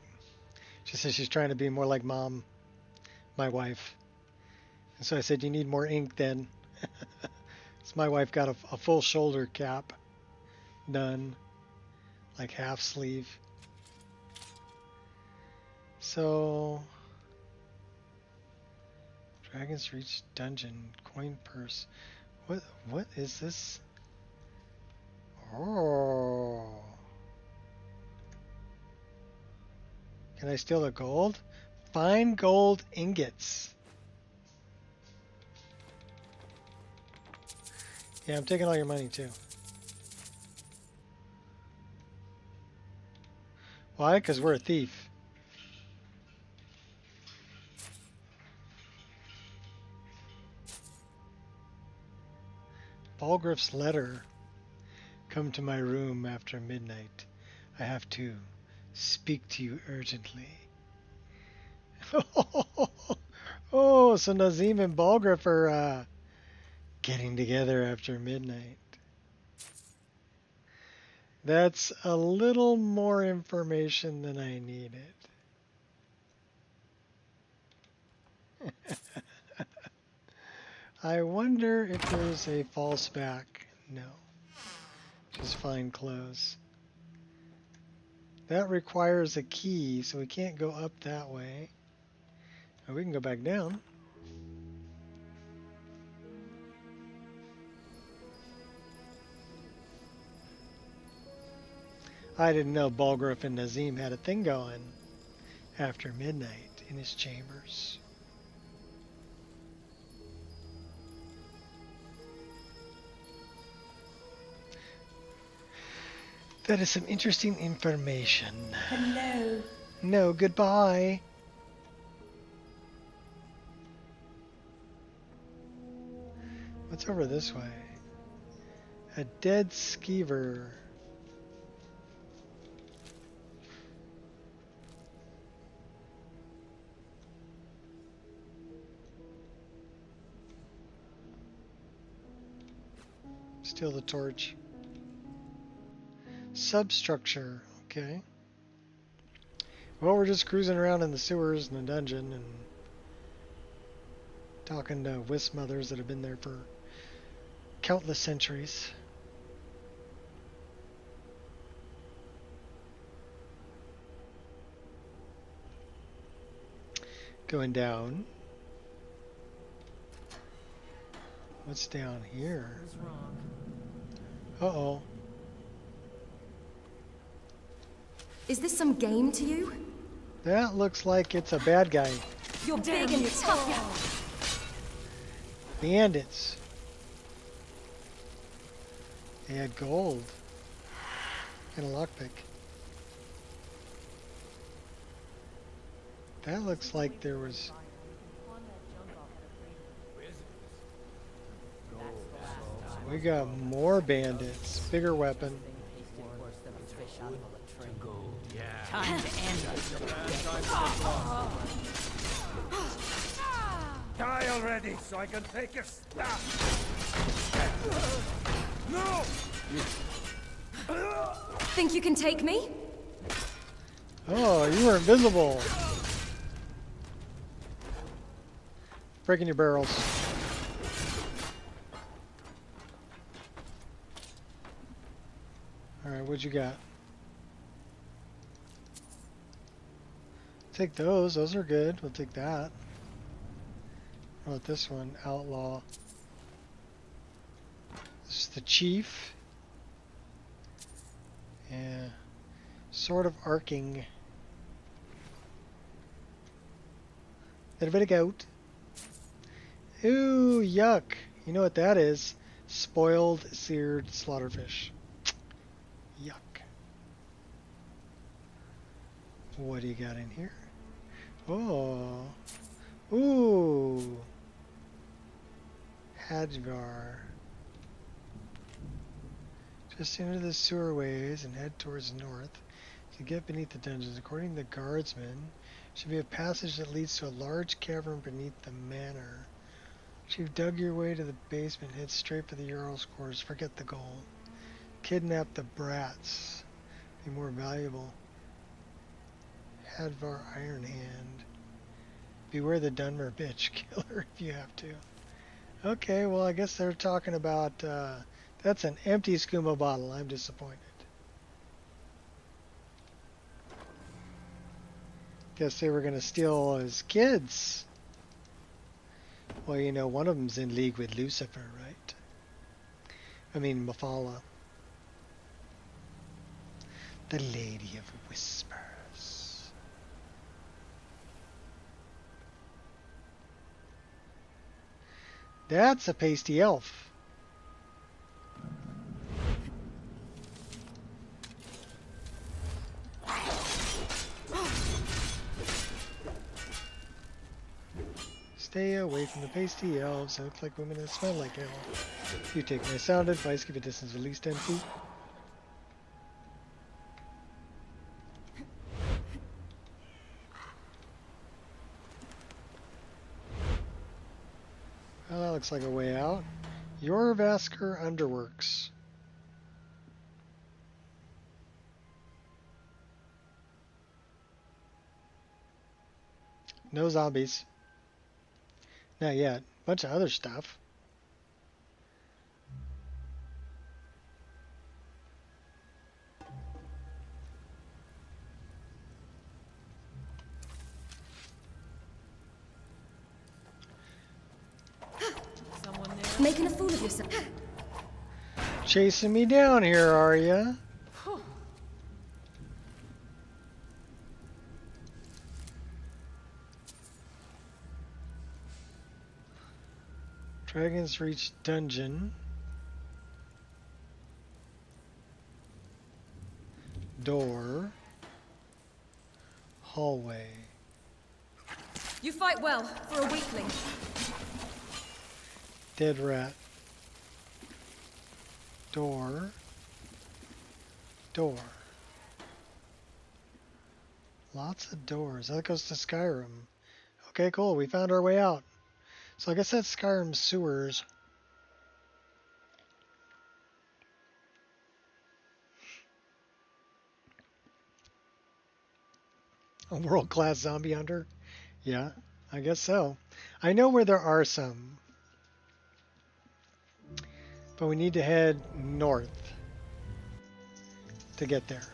She says she's trying to be more like Mom, my wife. And so I said, you need more ink then. So my wife got a full shoulder cap done, like half sleeve. So, Dragon's Reach dungeon, coin purse. What is this? Oh. Can I steal the gold? Fine gold ingots. Yeah, I'm taking all your money too. Why? Because we're a thief. Balgriff's letter. Come to my room after midnight. I have to speak to you urgently. Oh, so Nazim and Balgriff are getting together after midnight. That's a little more information than I needed. I wonder if there's a false back. No. Just fine clothes. That requires a key, so we can't go up that way. Oh, we can go back down. I didn't know Balgriff and Nazim had a thing going after midnight in his chambers. That is some interesting information. Hello. No, goodbye. What's over this way? A dead skeever. Steal the torch. Substructure. Okay. Well, we're just cruising around in the sewers in the dungeon and talking to wisp mothers that have been there for countless centuries. Going down. What's down here? Uh-oh. Is this some game to you? That looks like it's a bad guy. You're big and tough. Bandits. They had gold. And a lockpick. That looks like there was... We got more bandits. Bigger weapon. Time to end Die already, so I can take your stuff. No! Think you can take me? Oh, you were invisible. Breaking your barrels. Alright, what you got? Take those. Those are good. We'll take that. What about this one? Outlaw. This is the chief. Yeah. Sort of arcing. Little bit of goat. Ooh, yuck. You know what that is? Spoiled, seared slaughterfish. Yuck. What do you got in here? Oh. Ooh. Hadgar. Just enter the sewerways and head towards north to get beneath the dungeons. According to the guardsmen, should be a passage that leads to a large cavern beneath the manor. If you've dug your way to the basement, head straight for the Jarl's quarters. Forget the gold. Kidnap the brats. Be more valuable. Hadvar Iron Hand. Beware the Dunmer bitch killer if you have to. Okay, well I guess they're talking about, that's an empty skooma bottle. I'm disappointed. Guess they were going to steal his kids. Well, you know, one of them's in league with Lucifer, right? I mean, Mephala. The Lady of Whispers. That's a pasty elf. Stay away from the pasty elves. They look like women that smell like hell. If you take my sound advice, keep a distance of at least 10 feet. Well, that looks like a way out. Your Vasker Underworks. No zombies. Not yet. Bunch of other stuff. Making a fool of yourself. Chasing me down here, are ya? Dragon's Reach Dungeon. Door. Hallway. You fight well for a weakling. Dead rat. Door. Door. Lots of doors. That goes to Skyrim. Okay, cool. We found our way out. So I guess that's Skyrim sewers. A world-class zombie hunter? Yeah, I guess so. I know where there are some. But we need to head north to get there.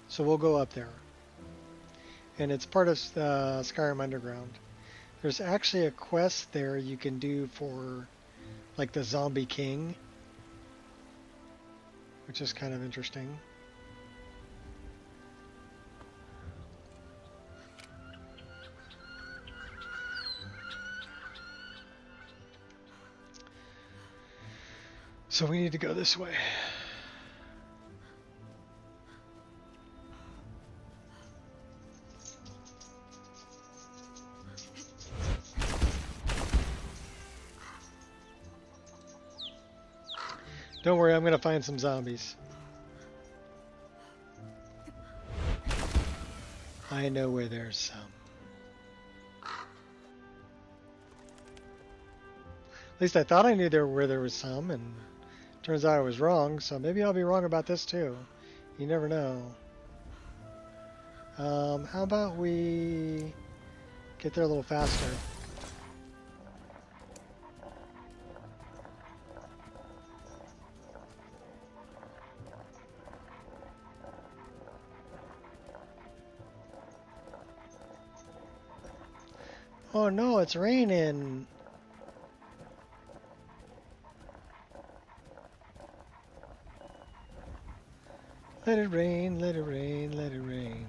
So we'll go up there. And it's part of Skyrim Underground. There's actually a quest there you can do for like the Zombie King, which is kind of interesting. So we need to go this way. Don't worry, I'm going to find some zombies. I know where there's some. At least I thought I knew where there was some, and turns out I was wrong, so maybe I'll be wrong about this too. You never know. How about we get there a little faster? Oh no, it's raining. Let it rain, let it rain, let it rain.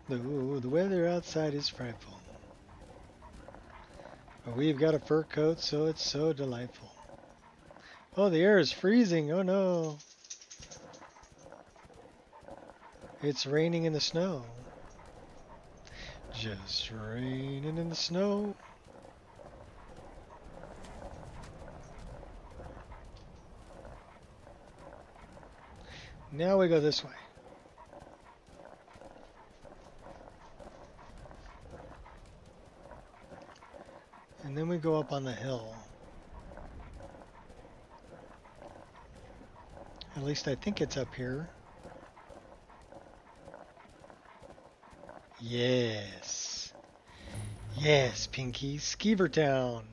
The weather outside is frightful. But we've got a fur coat, so it's so delightful. Oh, the air is freezing. Oh no. It's raining in the snow. Just raining in the snow. Now we go this way. And then we go up on the hill. At least I think it's up here. Yes. Yes, Pinky. Skeever Town.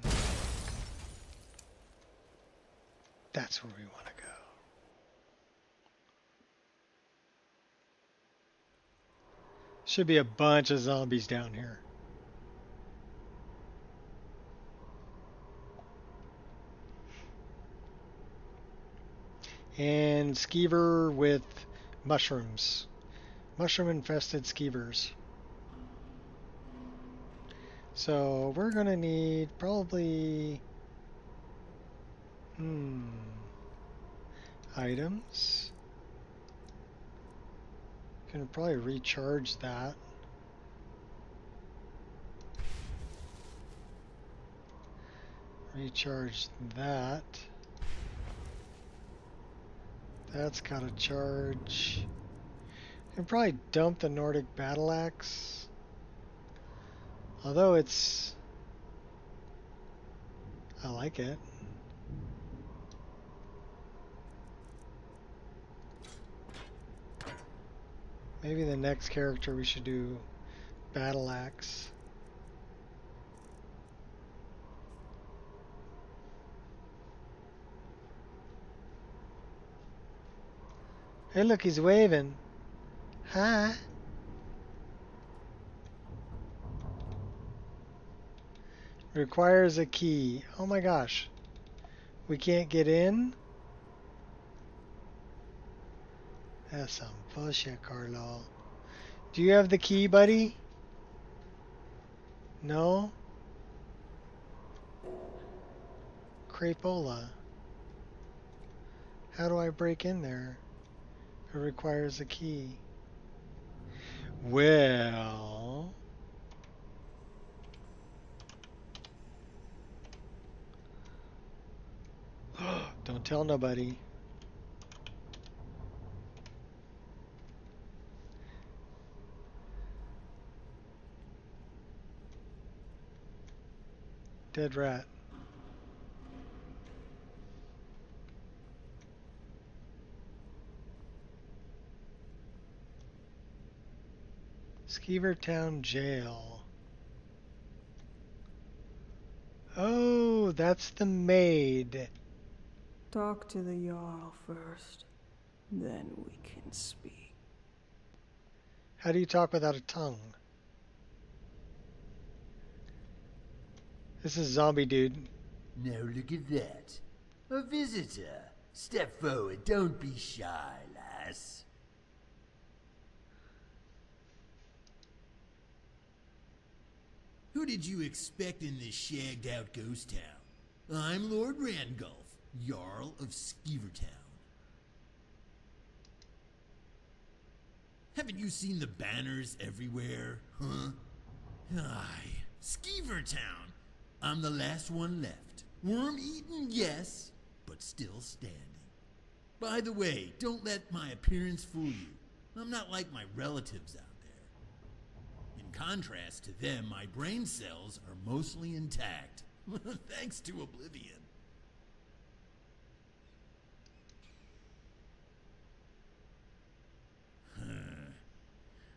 That's where we want to go. Should be a bunch of zombies down here. And skeever with mushrooms. Mushroom-infested skeevers. So we're gonna need probably items. Gonna probably recharge that. Recharge that. That's gotta charge. Can probably dump the Nordic battle axe. Although it's, I like it. Maybe the next character we should do battle axe. Hey, look, he's waving. Hi. Requires a key. Oh my gosh. We can't get in? That's some bullshit, Carlo. Do you have the key, buddy? No? Crapola. How do I break in there? It requires a key. Well... Don't tell nobody. Dead rat. Skeever Town Jail. Oh, that's the maid. Talk to the Jarl first, then we can speak. How do you talk without a tongue? This is zombie dude. Now look at that. A visitor. Step forward, don't be shy, lass. Who did you expect in this shagged-out ghost town? I'm Lord Randolph, Jarl of Skeevertown. Haven't you seen the banners everywhere, huh? Aye, Skeevertown. I'm the last one left. Worm-eaten, yes, but still standing. By the way, don't let my appearance fool you. I'm not like my relatives out there. In contrast to them, my brain cells are mostly intact, thanks to oblivion.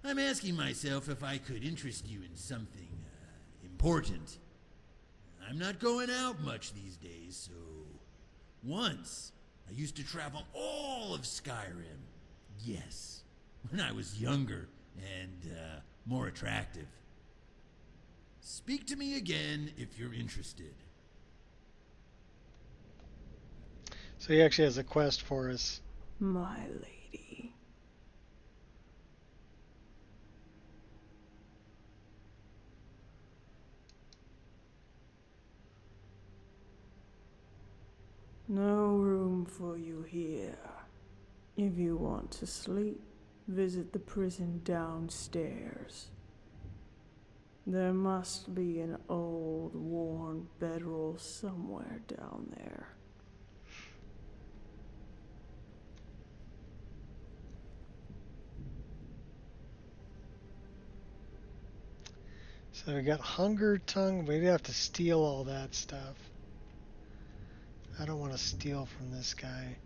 I'm asking myself if I could interest you in something important. I'm not going out much these days, so... Once, I used to travel all of Skyrim. Yes, when I was younger and more attractive. Speak to me again if you're interested. So he actually has a quest for us. My lady. No room for you here. If you want to sleep, visit the prison downstairs. There must be an old, worn bedroll somewhere down there. So we got hunger tongue. We'd have to steal all that stuff. I don't want to steal from this guy.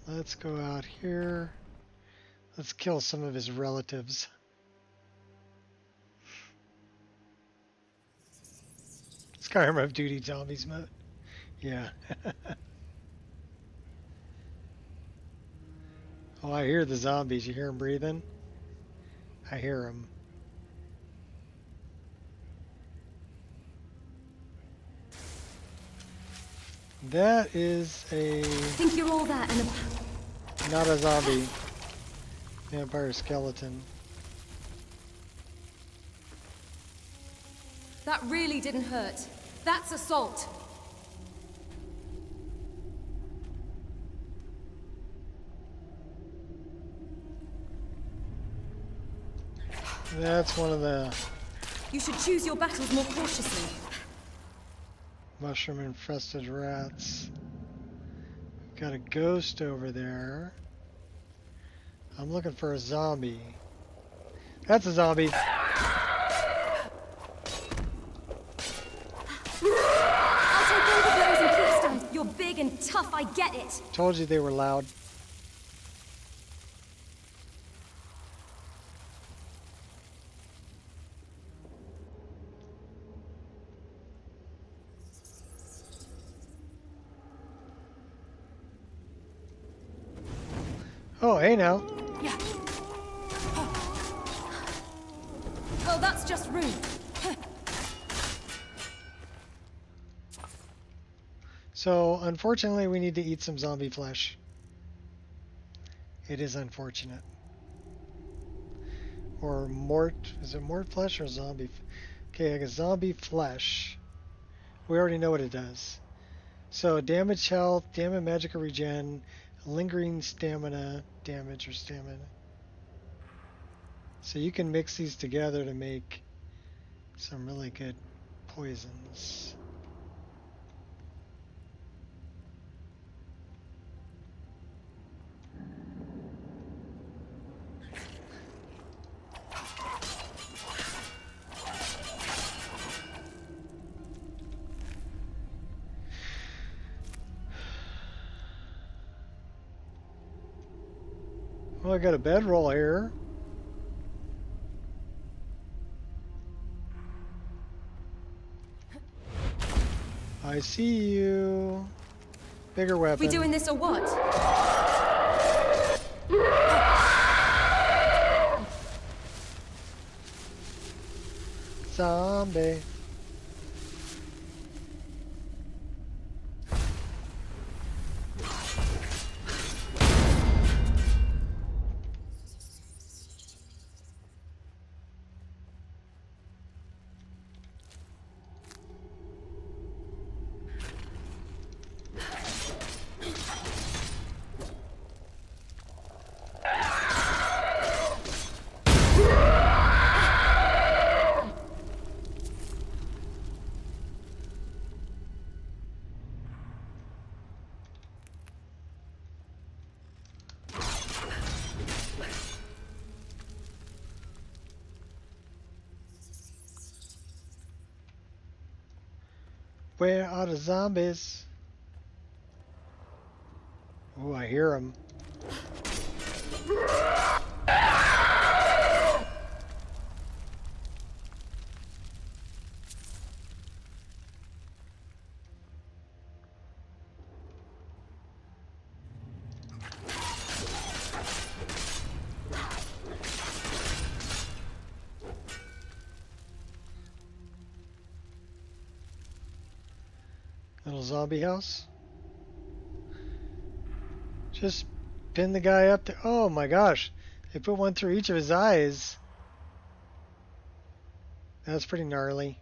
Let's go out here. Let's kill some of his relatives. Skyrim of Duty Zombies mode. Yeah. Oh, I hear the zombies. You hear them breathing? I hear them. That is a... Think you're all that and a... Not a zombie. Vampire skeleton. That really didn't hurt. That's assault. That's one of the... You should choose your battles more cautiously. Mushroom infested rats. Got a ghost over there. I'm looking for a zombie. That's a zombie. I'll take all the blows and keep stand. You're big and tough, I get it. Told you they were loud. Oh, hey now. Yeah. Oh, that's just rude. So, unfortunately, we need to eat some zombie flesh. It is unfortunate. Or mort. Is it mort flesh or zombie? Okay, I got zombie flesh. We already know what it does. So, damage health, damage magical regen, lingering stamina damage or stamina. So you can mix these together to make some really good poisons. Well, I got a bedroll here. I see you. Bigger weapon. We doing this or what? Zombie. Where are the zombies? Oh, I hear them. Little zombie house. Just pin the guy up there. Oh my gosh. They put one through each of his eyes. That's pretty gnarly.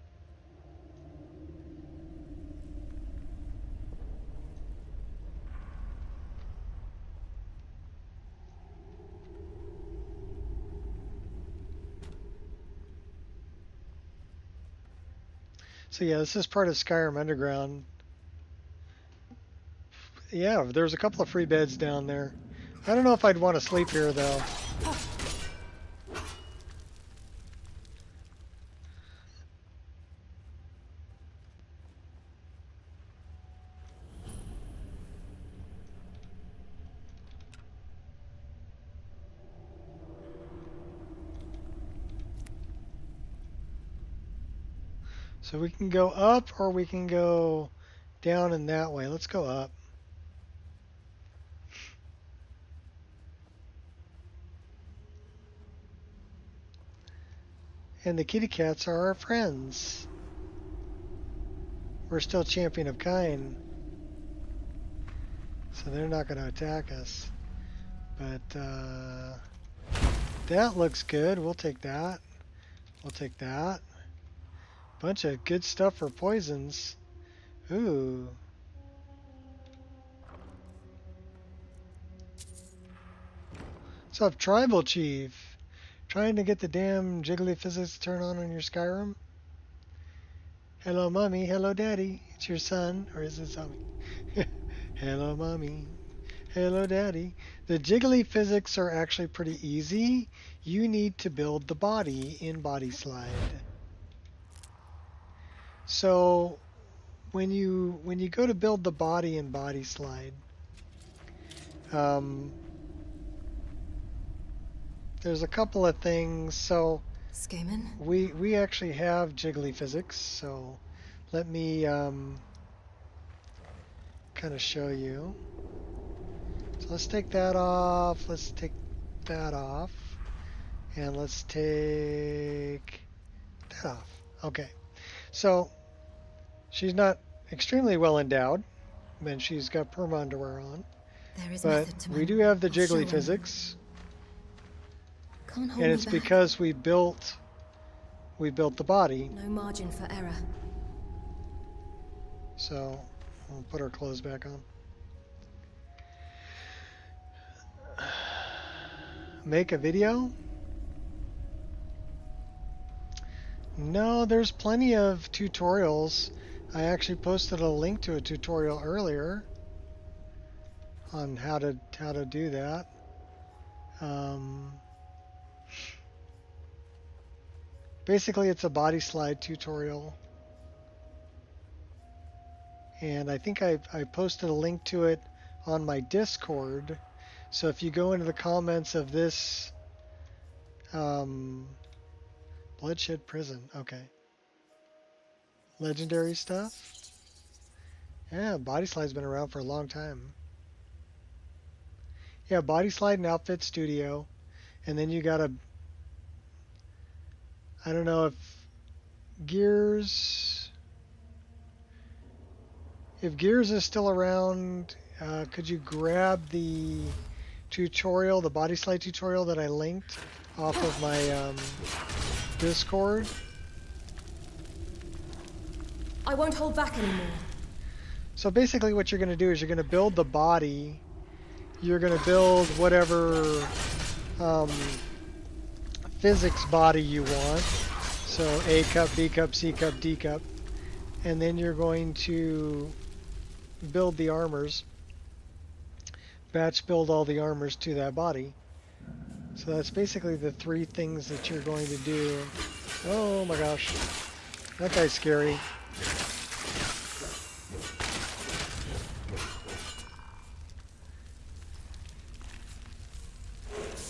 So yeah, this is part of Skyrim Underground. Yeah, there's a couple of free beds down there. I don't know if I'd want to sleep here though. So we can go up or we can go down in that way. Let's go up. And the kitty cats are our friends. We're still champion of kind. So they're not going to attack us. But that looks good. We'll take that. We'll take that. Bunch of good stuff for poisons. Ooh. What's up, Tribal Chief? Trying to get the damn jiggly physics to turn on your Skyrim? Hello, Mommy. Hello, Daddy. It's your son. Or is it zombie? Hello, Mommy. Hello, Daddy. The jiggly physics are actually pretty easy. You need to build the body in Body Slide. So when you go to build the body in Body Slide, there's a couple of things. So Skaman? we actually have jiggly physics. So let me kind of show you. So let's take that off. Let's take that off, and let's take that off. Okay. So she's not extremely well endowed, and she's got perma underwear on. There is but method to we my- do have the I'll show jiggly him. physics, Can't hold and me it's back. because we built the body. No margin for error. So we'll put our clothes back on. Make a video? No, there's plenty of tutorials. I actually posted a link to a tutorial earlier on how to do that. Basically, it's a body slide tutorial, and I think I posted a link to it on my Discord. So if you go into the comments of this Bloodshed Prison, okay, legendary stuff. Yeah, Body Slide's been around for a long time. Yeah, Body Slide and Outfit Studio. And then you got a... I don't know if Gears... If Gears is still around, could you grab the tutorial, the Body Slide tutorial that I linked off of my Discord? I won't hold back anymore. So basically what you're going to do is you're going to build the body, you're going to build whatever physics body you want, so A cup, B cup, C cup, D cup, and then you're going to build the armors, batch build all the armors to that body. So that's basically the three things that you're going to do. Oh my gosh, that guy's scary.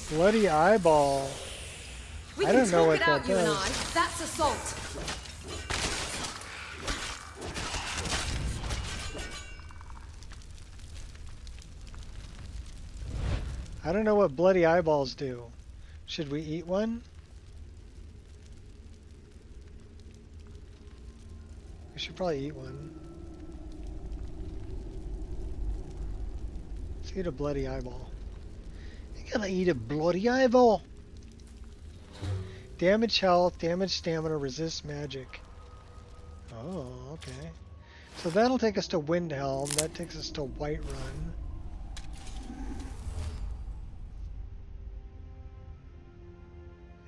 Bloody eyeball. I don't know what that does. That's assault. I don't know what bloody eyeballs do. Should we eat one? We should probably eat one. Let's eat a bloody eyeball. You gotta eat a bloody eyeball. Damage health, damage stamina, resist magic. Oh, okay. So that'll take us to Windhelm. That takes us to Whiterun.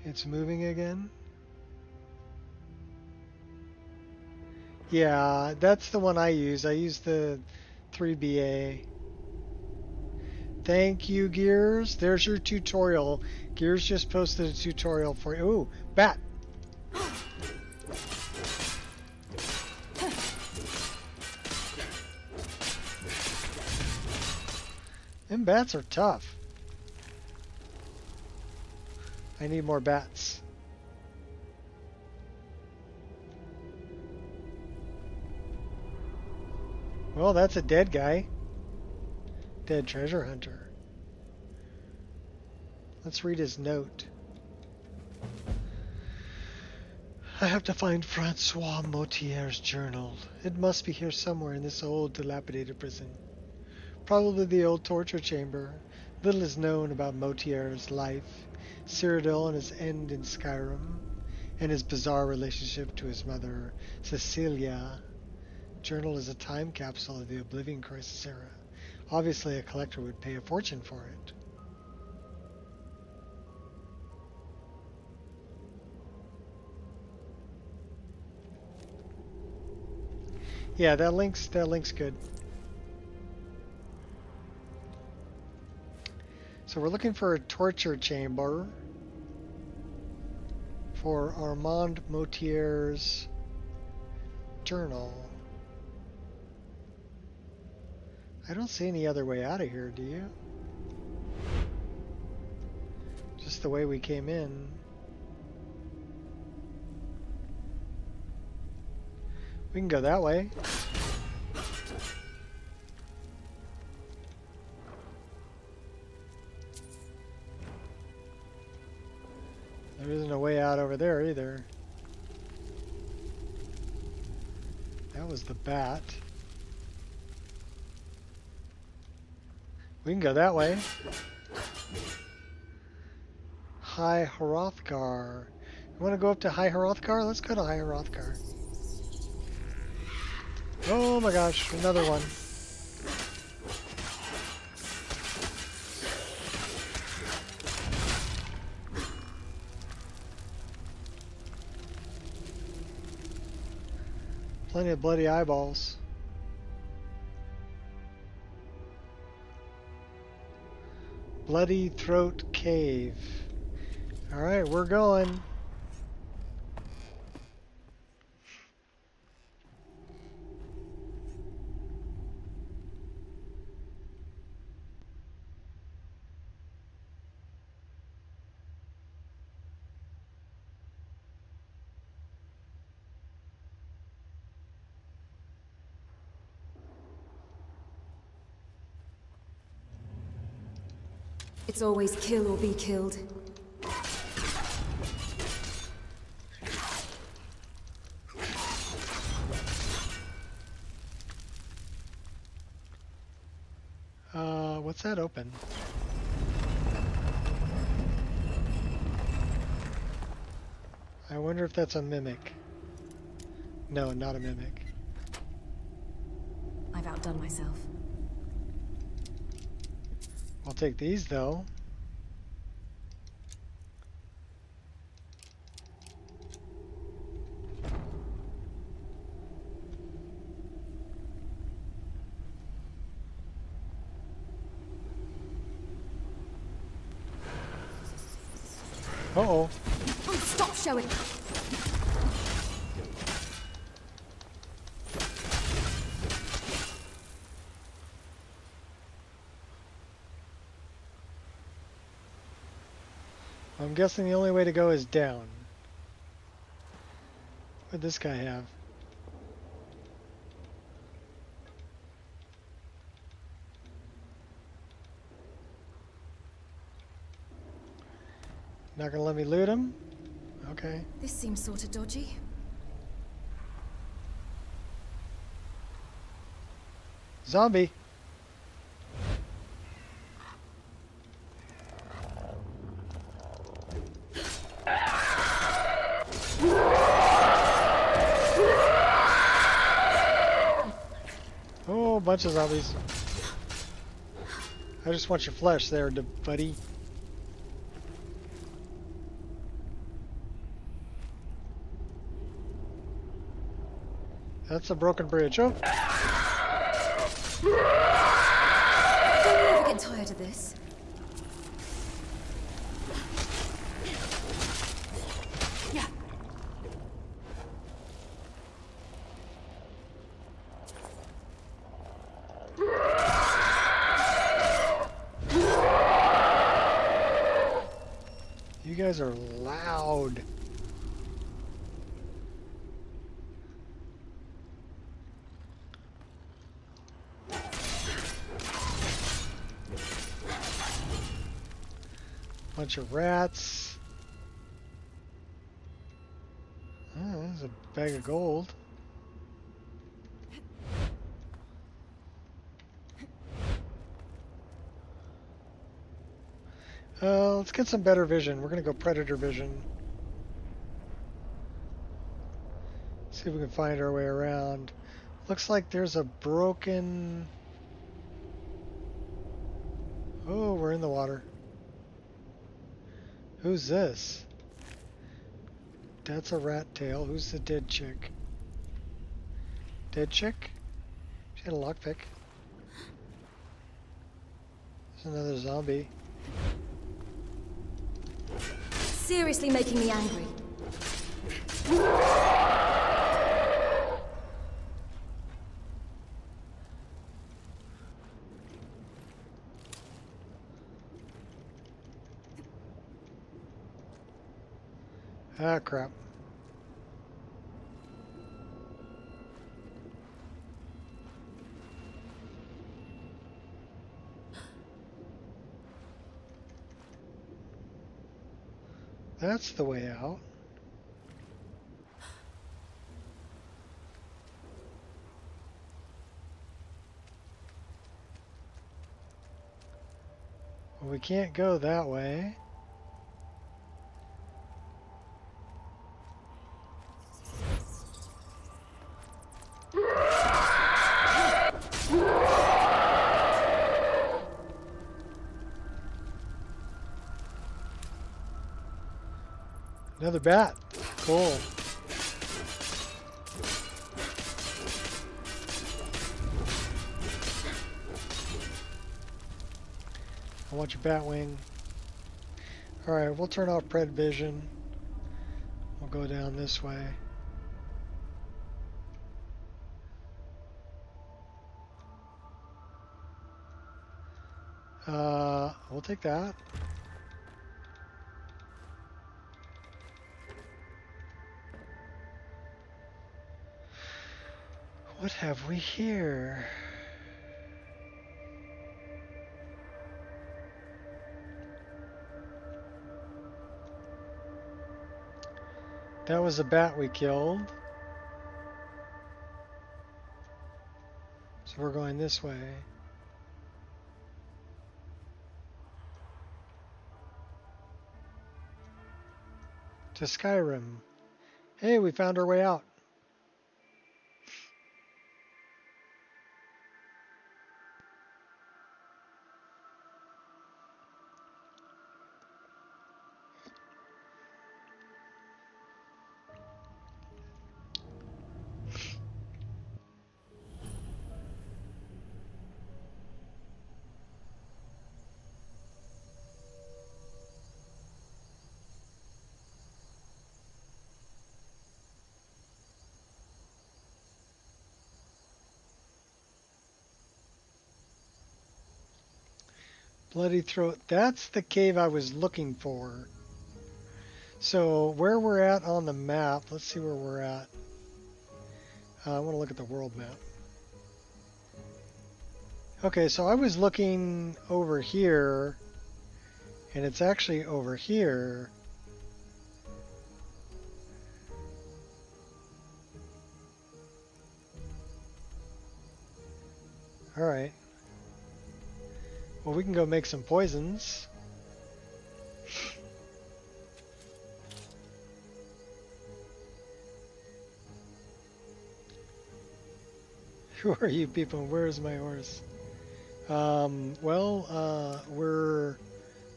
It's moving again. Yeah, that's the one I use. I use the 3BA. Thank you, Gears. There's your tutorial. Gears just posted a tutorial for you. Ooh, bat. Them bats are tough. I need more bats. Well, that's a dead guy. Dead treasure hunter. Let's read his note. I have to find Francois Motier's journal. It must be here somewhere in this old, dilapidated prison. Probably the old torture chamber. Little is known about Motier's life, Cyrodiil and his end in Skyrim, and his bizarre relationship to his mother, Cecilia. Journal is a time capsule of the Oblivion Crisis era. Obviously, a collector would pay a fortune for it. Yeah, that link's good. So we're looking for a torture chamber for Armand Motier's journal. I don't see any other way out of here, do you? Just the way we came in. We can go that way. There isn't a way out over there either. That was the bat. We can go that way. High Hrothgar. You want to go up to High Hrothgar? Let's go to High Hrothgar. Oh my gosh, another one. Plenty of bloody eyeballs. Bloody Throat Cave. Alright, we're going. It's always kill or be killed. What's that open? I wonder if that's a mimic. No, not a mimic. I've outdone myself. I'll take these though. Uh-oh. Oh, stop showing! I'm guessing the only way to go is down. What'd this guy have? Not gonna let me loot him? Okay. This seems sort of dodgy. Zombie! Oh, a bunch of zombies. I just want your flesh there, buddy. That's a broken bridge. Oh! Don't you ever get tired of this? Yeah. You guys are loud. Bunch of rats. Oh, there's a bag of gold. Let's get some better vision. We're gonna go predator vision. See if we can find our way around. Looks like there's a broken... Oh, we're in the water. Who's this? That's a rat tail. Who's the dead chick? Dead chick? She had a lockpick. There's another zombie. Seriously making me angry. Ah, crap. That's the way out. Well, we can't go that way. Another bat. Cool. I want your bat wing. Alright, we'll turn off pred vision. We'll go down this way. We'll take that. What have we here? That was a bat we killed. So we're going this way. To Skyrim. Hey, we found our way out. Bloody Throat. That's the cave I was looking for. So where we're at on the map, let's see where we're at. I want to look at the world map. Okay, so I was looking over here, and it's actually over here. All right. Well, we can go make some poisons. Who are you people? Where is my horse? We're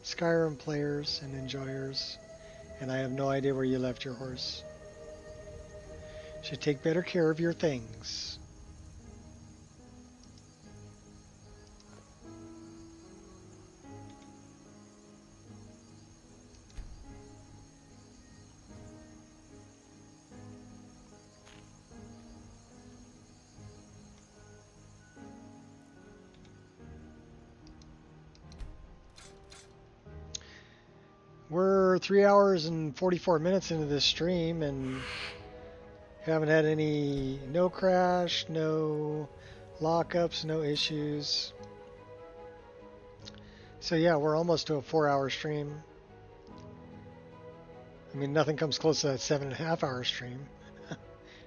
Skyrim players and enjoyers, and I have no idea where you left your horse. Should take better care of your things. We're 3 hours and 44 minutes into this stream and haven't had no crash, no lockups, no issues. So yeah, we're almost to a 4-hour stream. I mean, nothing comes close to that 7.5-hour stream.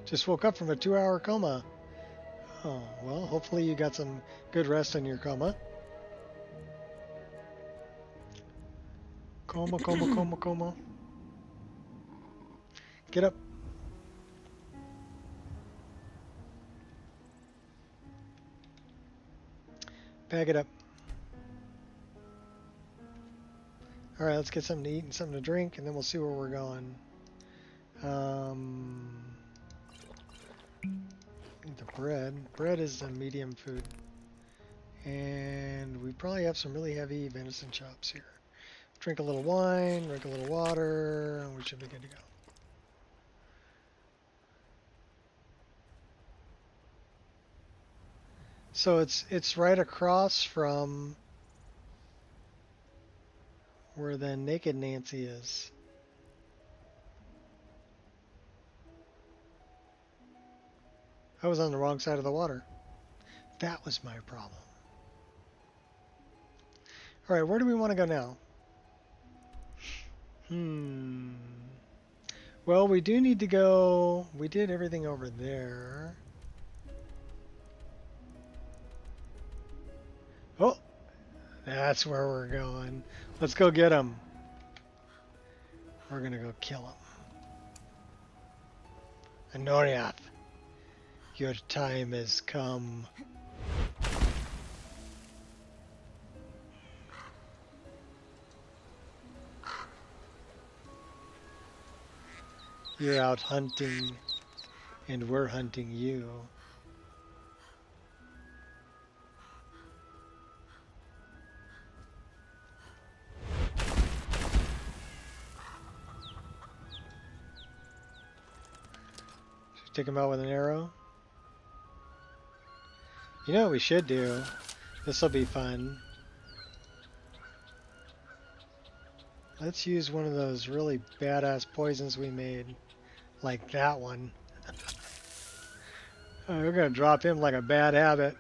Just woke up from a 2-hour coma. Oh, well, hopefully you got some good rest in your coma. Coma. Get up. Bag it up. All right, let's get something to eat and something to drink, and then we'll see where we're going. The bread. Bread is a medium food. And we probably have some really heavy venison chops here. Drink a little wine, drink a little water, and we should be good to go. So it's right across from where the Naked Nancy is. I was on the wrong side of the water. That was my problem. All right, where do we want to go now? Well, we do need to go. We did everything over there. Oh, that's where we're going. Let's go get him. We're gonna go kill him. Anoriath, your time has come. You're out hunting, and we're hunting you. Should we take him out with an arrow? You know what we should do? This will be fun. Let's use one of those really badass poisons we made. Like that one. Oh, we're gonna drop him like a bad habit.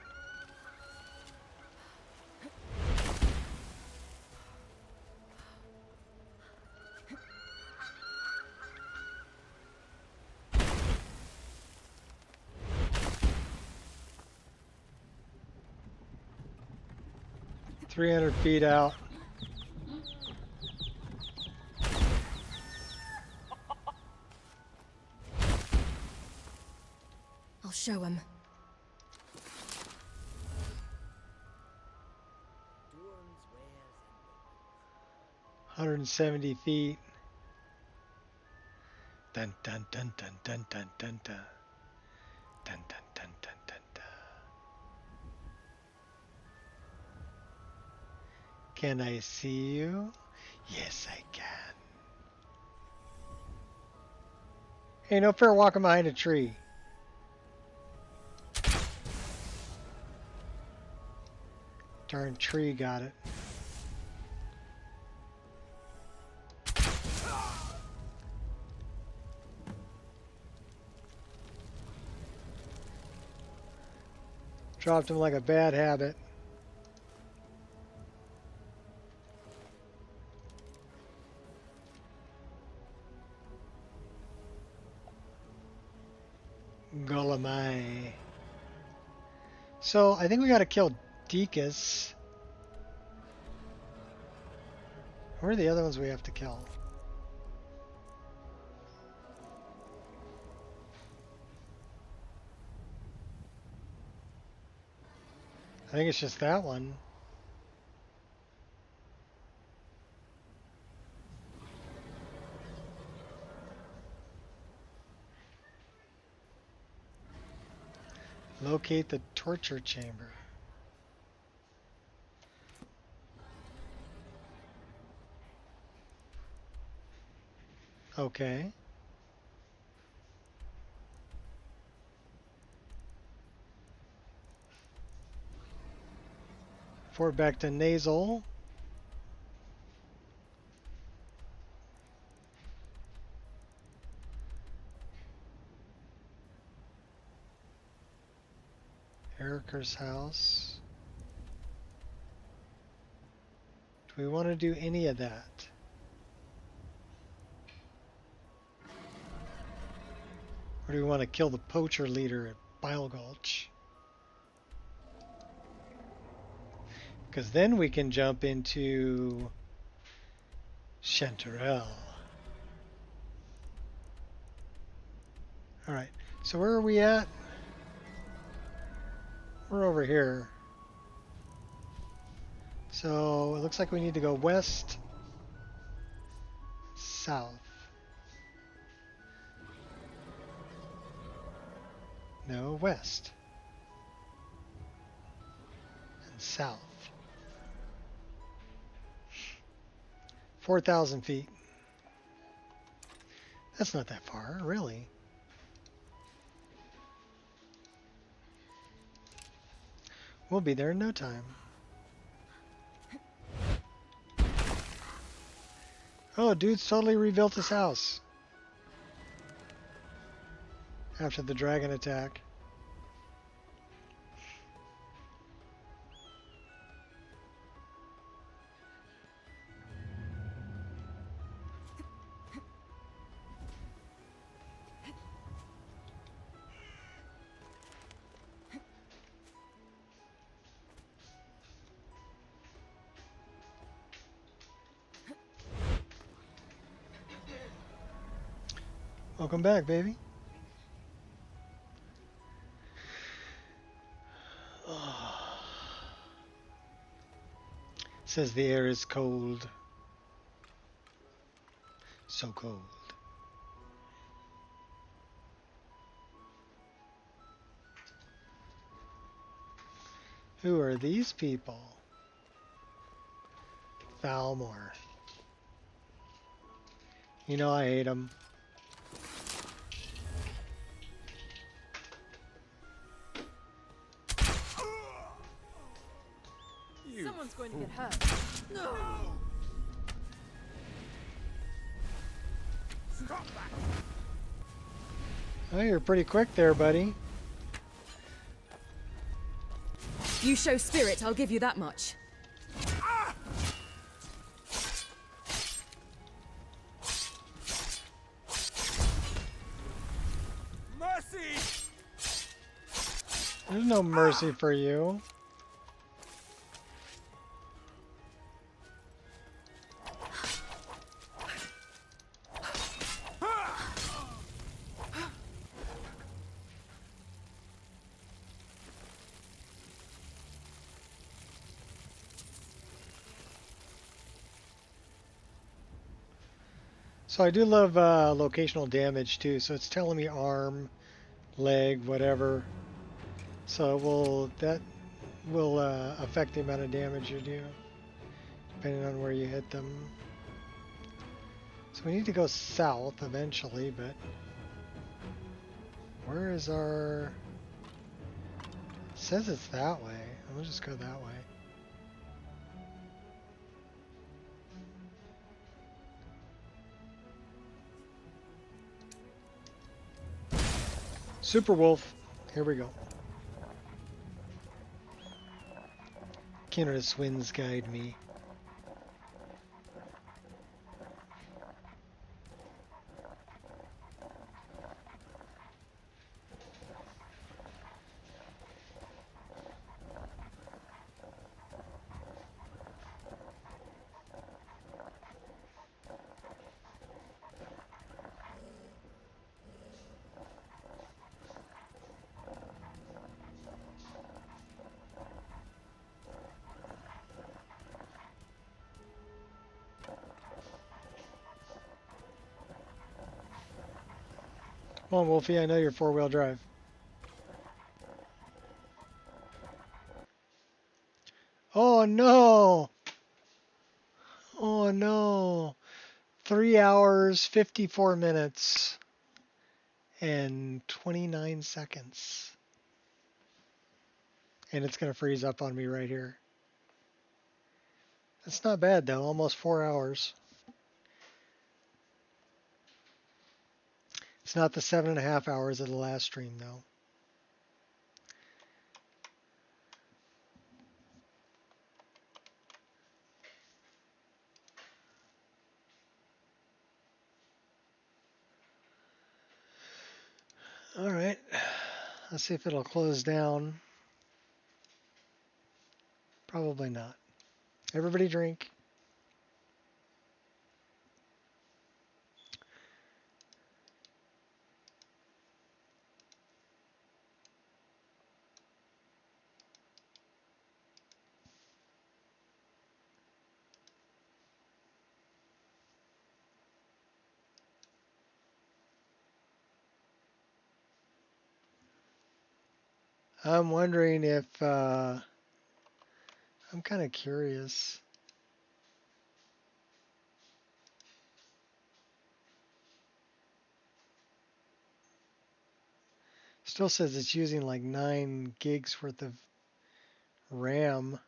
300 feet out. I'll show him. 170 feet. Dun dun dun dun dun dun dun dun. Dun dun dun dun dun dun. Can I see you? Yes, I can. Hey, no fair walking behind a tree. Darn tree got it. Dropped him like a bad habit. Golemai. So I think we gotta kill Deakus. Where are the other ones we have to kill? I think it's just that one. Locate the torture chamber. Okay. Forward back to nasal. Erica's house. Do we want to do any of that? Or do we want to kill the poacher leader at Bile Gulch? Because then we can jump into Chanterelle. Alright, so where are we at? We're over here. So it looks like we need to go west, south. No, west. And south. 4,000 feet. That's not that far, really. We'll be there in no time. Oh, dude's totally rebuilt his house. After the dragon attack. Welcome back, baby. Says the air is cold. So cold. Who are these people? Falmore. You know I hate them. Someone's going to get hurt. No! Stop that! Oh, you're pretty quick there, buddy. You show spirit, I'll give you that much. Mercy! There's no mercy for you. So I do love locational damage too. So it's telling me arm, leg, whatever. So that will affect the amount of damage you do, depending on where you hit them. So we need to go south eventually, but where is our... It says it's that way. We'll just go that way. Super Wolf. Here we go. Canada's winds guide me. Come on, Wolfie, I know you're four-wheel drive. Oh no! Oh no! 3 hours, 54 minutes, and 29 seconds. And it's going to freeze up on me right here. That's not bad though, almost 4 hours. It's not the 7.5 hours of the last stream though. All right, let's see if it'll close down. Probably not. Everybody drink. I'm wondering if, I'm kind of curious. Still says it's using like 9 gigs worth of RAM.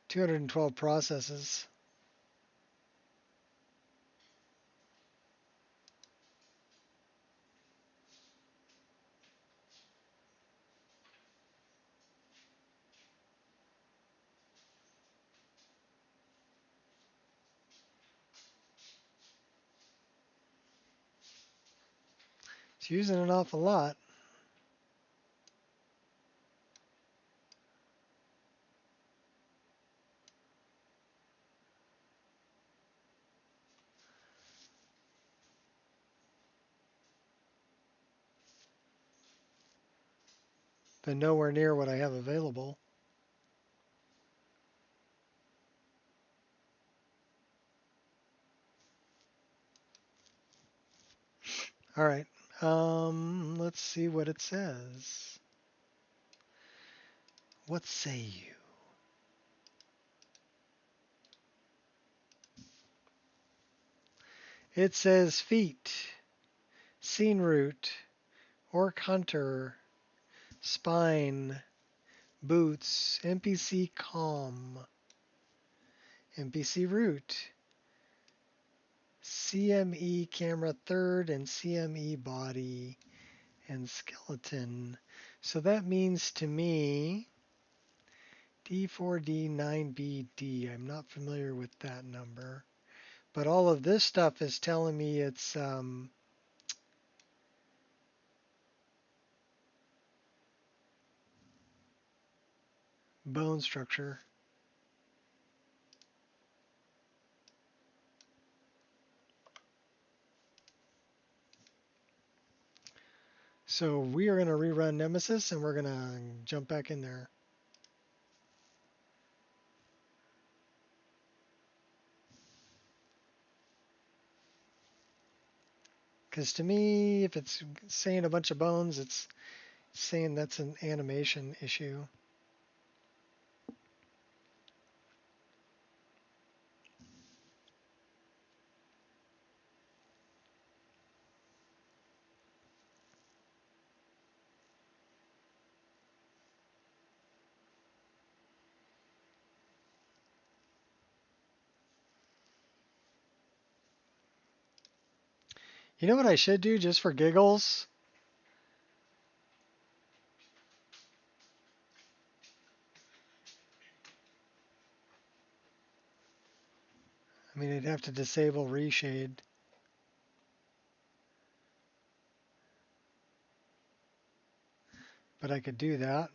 $212 processes. It's using an awful lot. But nowhere near what I have available. All right, let's see what it says. What say you? It says feet, scene route, orc hunter, spine, boots, NPC calm, NPC route, CME camera third, and CME body, and skeleton. So that means to me D4D9BD. I'm not familiar with that number. But all of this stuff is telling me it's bone structure. So we are going to rerun Nemesis and we're going to jump back in there. Because to me, if it's saying a bunch of bones, it's saying that's an animation issue. You know what I should do just for giggles? I mean, I'd have to disable reshade. But I could do that.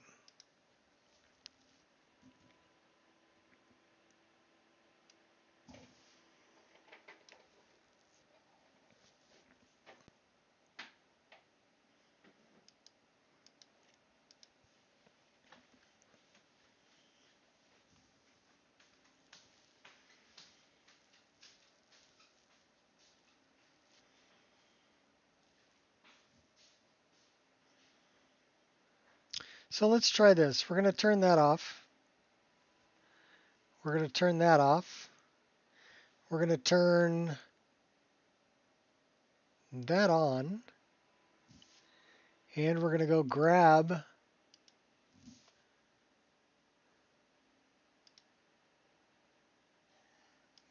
So let's try this. We're going to turn that off. We're going to turn that off. We're going to turn that on. And we're going to go grab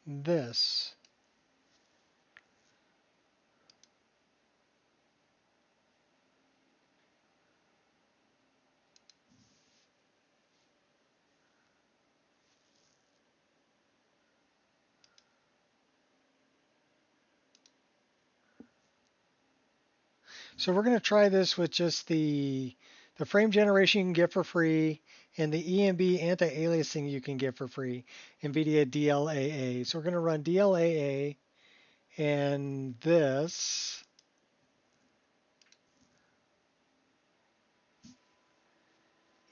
this. So we're going to try this with just the frame generation you can get for free and the EMB anti-aliasing you can get for free, NVIDIA DLAA. So we're going to run DLAA and this.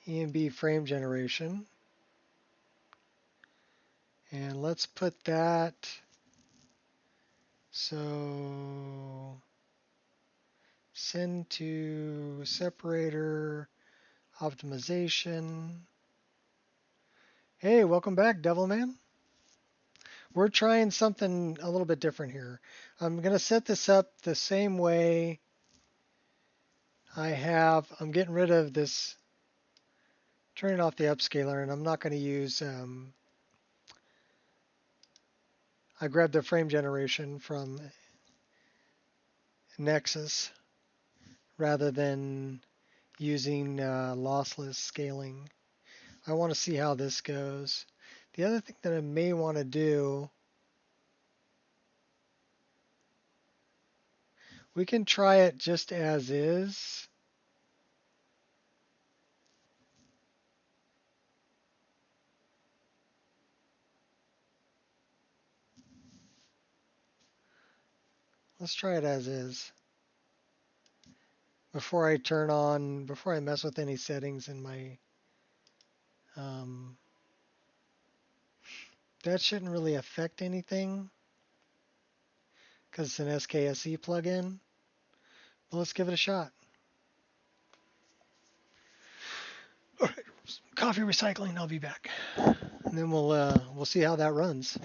EMB frame generation. And let's put that, so send to separator optimization. Hey, welcome back, Devilman. We're trying something a little bit different here. I'm going to set this up the same way I'm getting rid of this, turning off the upscaler, and I'm not going to use, I grabbed the frame generation from Nexus rather than using lossless scaling. I want to see how this goes. The other thing that I may want to do, we can try it just as is. Let's try it as is. Before I mess with any settings in my, that shouldn't really affect anything because it's an SKSE plugin. But let's give it a shot. All right, coffee recycling, I'll be back. And then we'll see how that runs.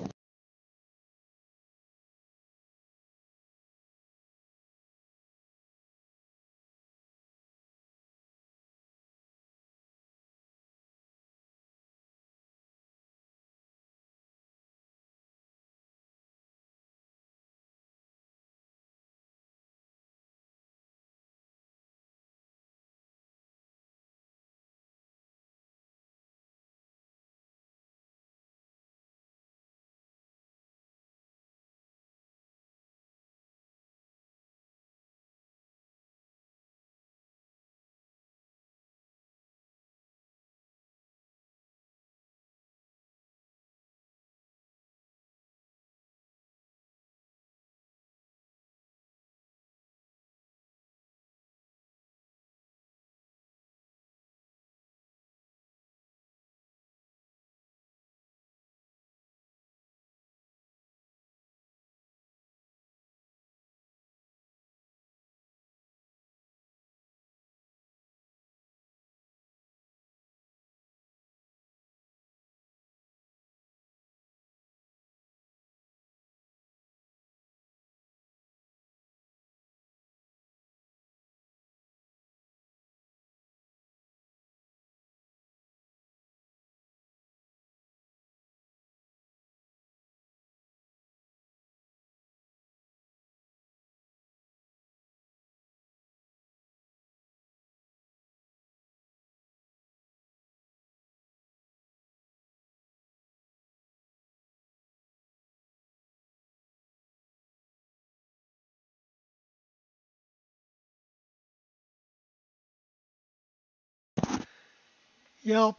Yep,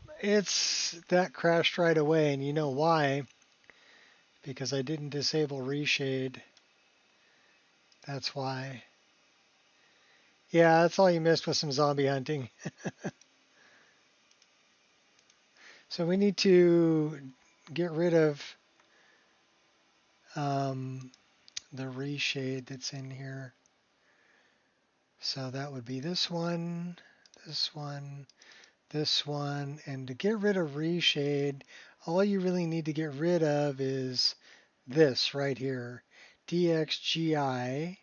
that crashed right away, and you know why? Because I didn't disable reshade. That's why. Yeah, that's all you missed was some zombie hunting. So we need to get rid of the reshade that's in here. So that would be this one, this one, this one. And to get rid of reshade, all you really need to get rid of is this right here. DXGI.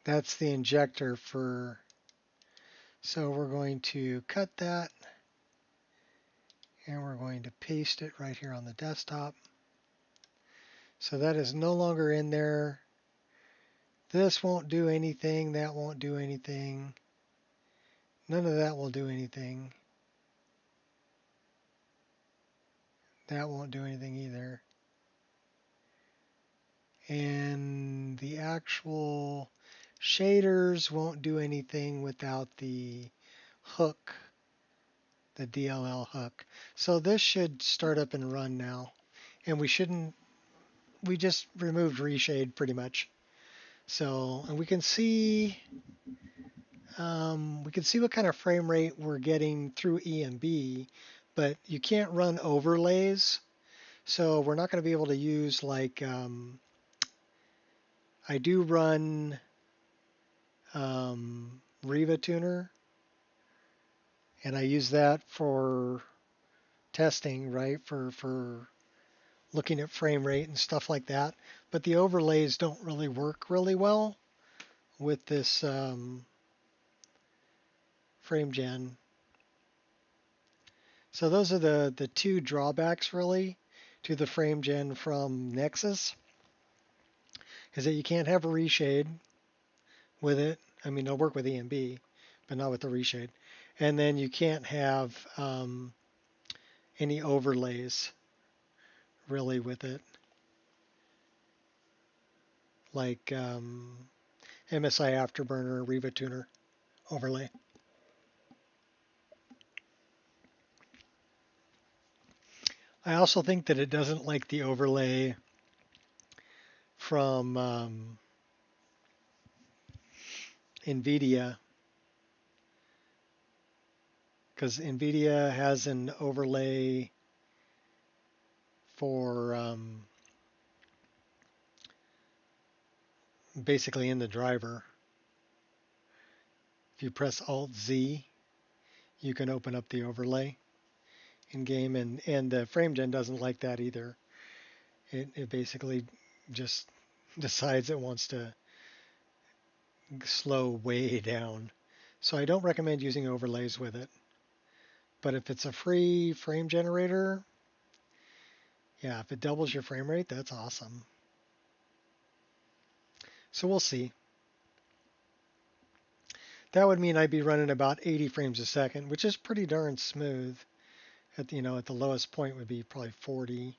That's the injector for... So we're going to cut that. And we're going to paste it right here on the desktop. So that is no longer in there. This won't do anything. That won't do anything. None of that will do anything. That won't do anything either. And the actual shaders won't do anything without the hook, the DLL hook. So this should start up and run now. And we just removed reshade pretty much. So, and we can see what kind of frame rate we're getting through EMB, but you can't run overlays. So we're not going to be able to use like, I do run Riva Tuner, and I use that for testing, right, for looking at frame rate and stuff like that. But the overlays don't really work really well with this frame gen. So those are the two drawbacks really to the frame gen from Nexus, is that you can't have a reshade with it. I mean, it'll work with EMB, but not with the reshade. And then you can't have any overlays really with it, like MSI Afterburner, Riva Tuner overlay. I also think that it doesn't like the overlay from NVIDIA, because NVIDIA has an overlay for basically in the driver. If you press Alt-Z, you can open up the overlay in game, and the FrameGen doesn't like that either. It basically just decides it wants to slow way down. So I don't recommend using overlays with it. But if it's a free frame generator, yeah, if it doubles your frame rate, that's awesome. So we'll see. That would mean I'd be running about 80 frames a second, which is pretty darn smooth. At the lowest point would be probably 40.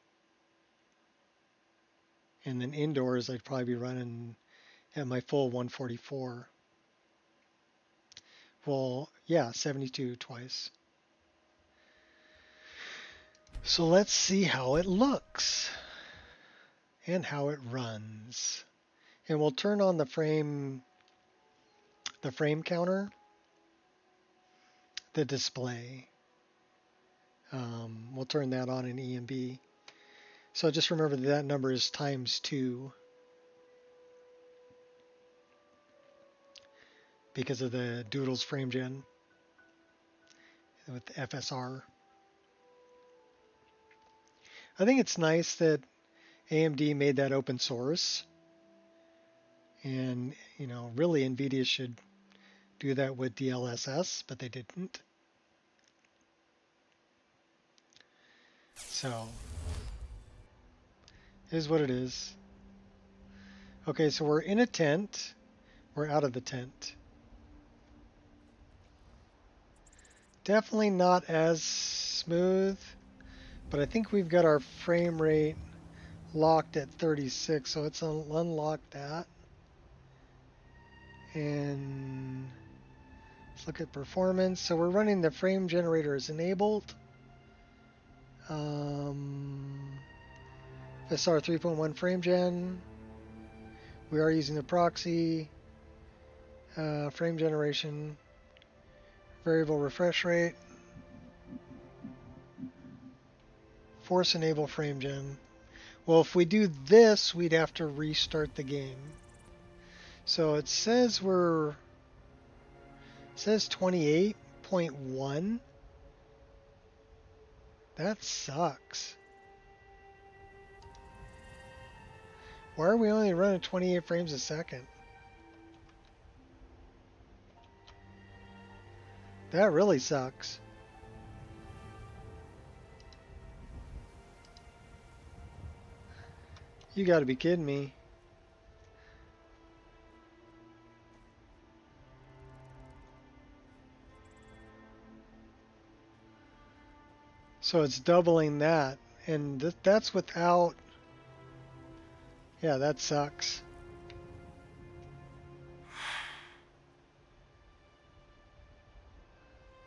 And then indoors, I'd probably be running at my full 144. Well, yeah, 72 twice. So let's see how it looks and how it runs. And we'll turn on the frame counter, the display. We'll turn that on in EMB. So just remember that number is ×2 because of the Doodles frame gen with the FSR. I think it's nice that AMD made that open source. And, really NVIDIA should do that with DLSS, but they didn't. So, here's what it is. Okay, so we're in a tent. We're out of the tent. Definitely not as smooth, but I think we've got our frame rate locked at 36, so let's unlock that. And look at performance. So we're running the frame generator as enabled. SR 3.1 frame gen. We are using the proxy. Frame generation. Variable refresh rate. Force enable frame gen. Well, if we do this, we'd have to restart the game. So it says we're... It says 28.1. That sucks. Why are we only running 28 frames a second? That really sucks. You gotta be kidding me. So it's doubling that, and that's without... Yeah, that sucks.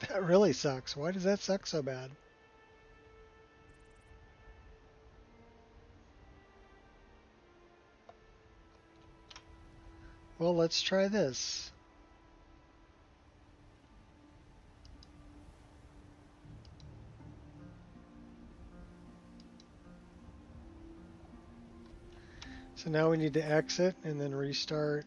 That really sucks. Why does that suck so bad? Well, let's try this. So now we need to exit and then restart.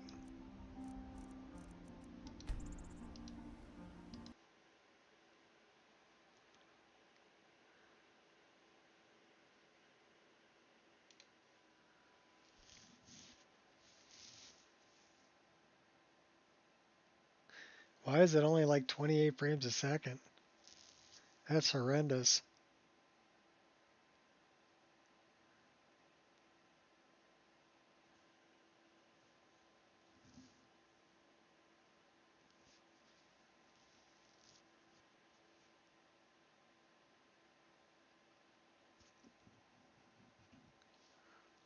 Why is it only like 28 frames a second? That's horrendous.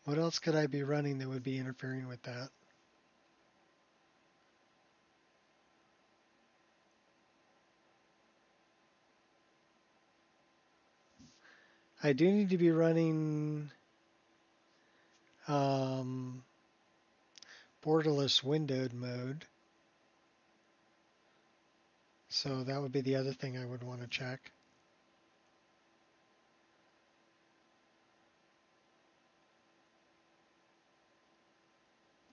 What else could I be running that would be interfering with that? I do need to be running borderless windowed mode. So that would be the other thing I would want to check.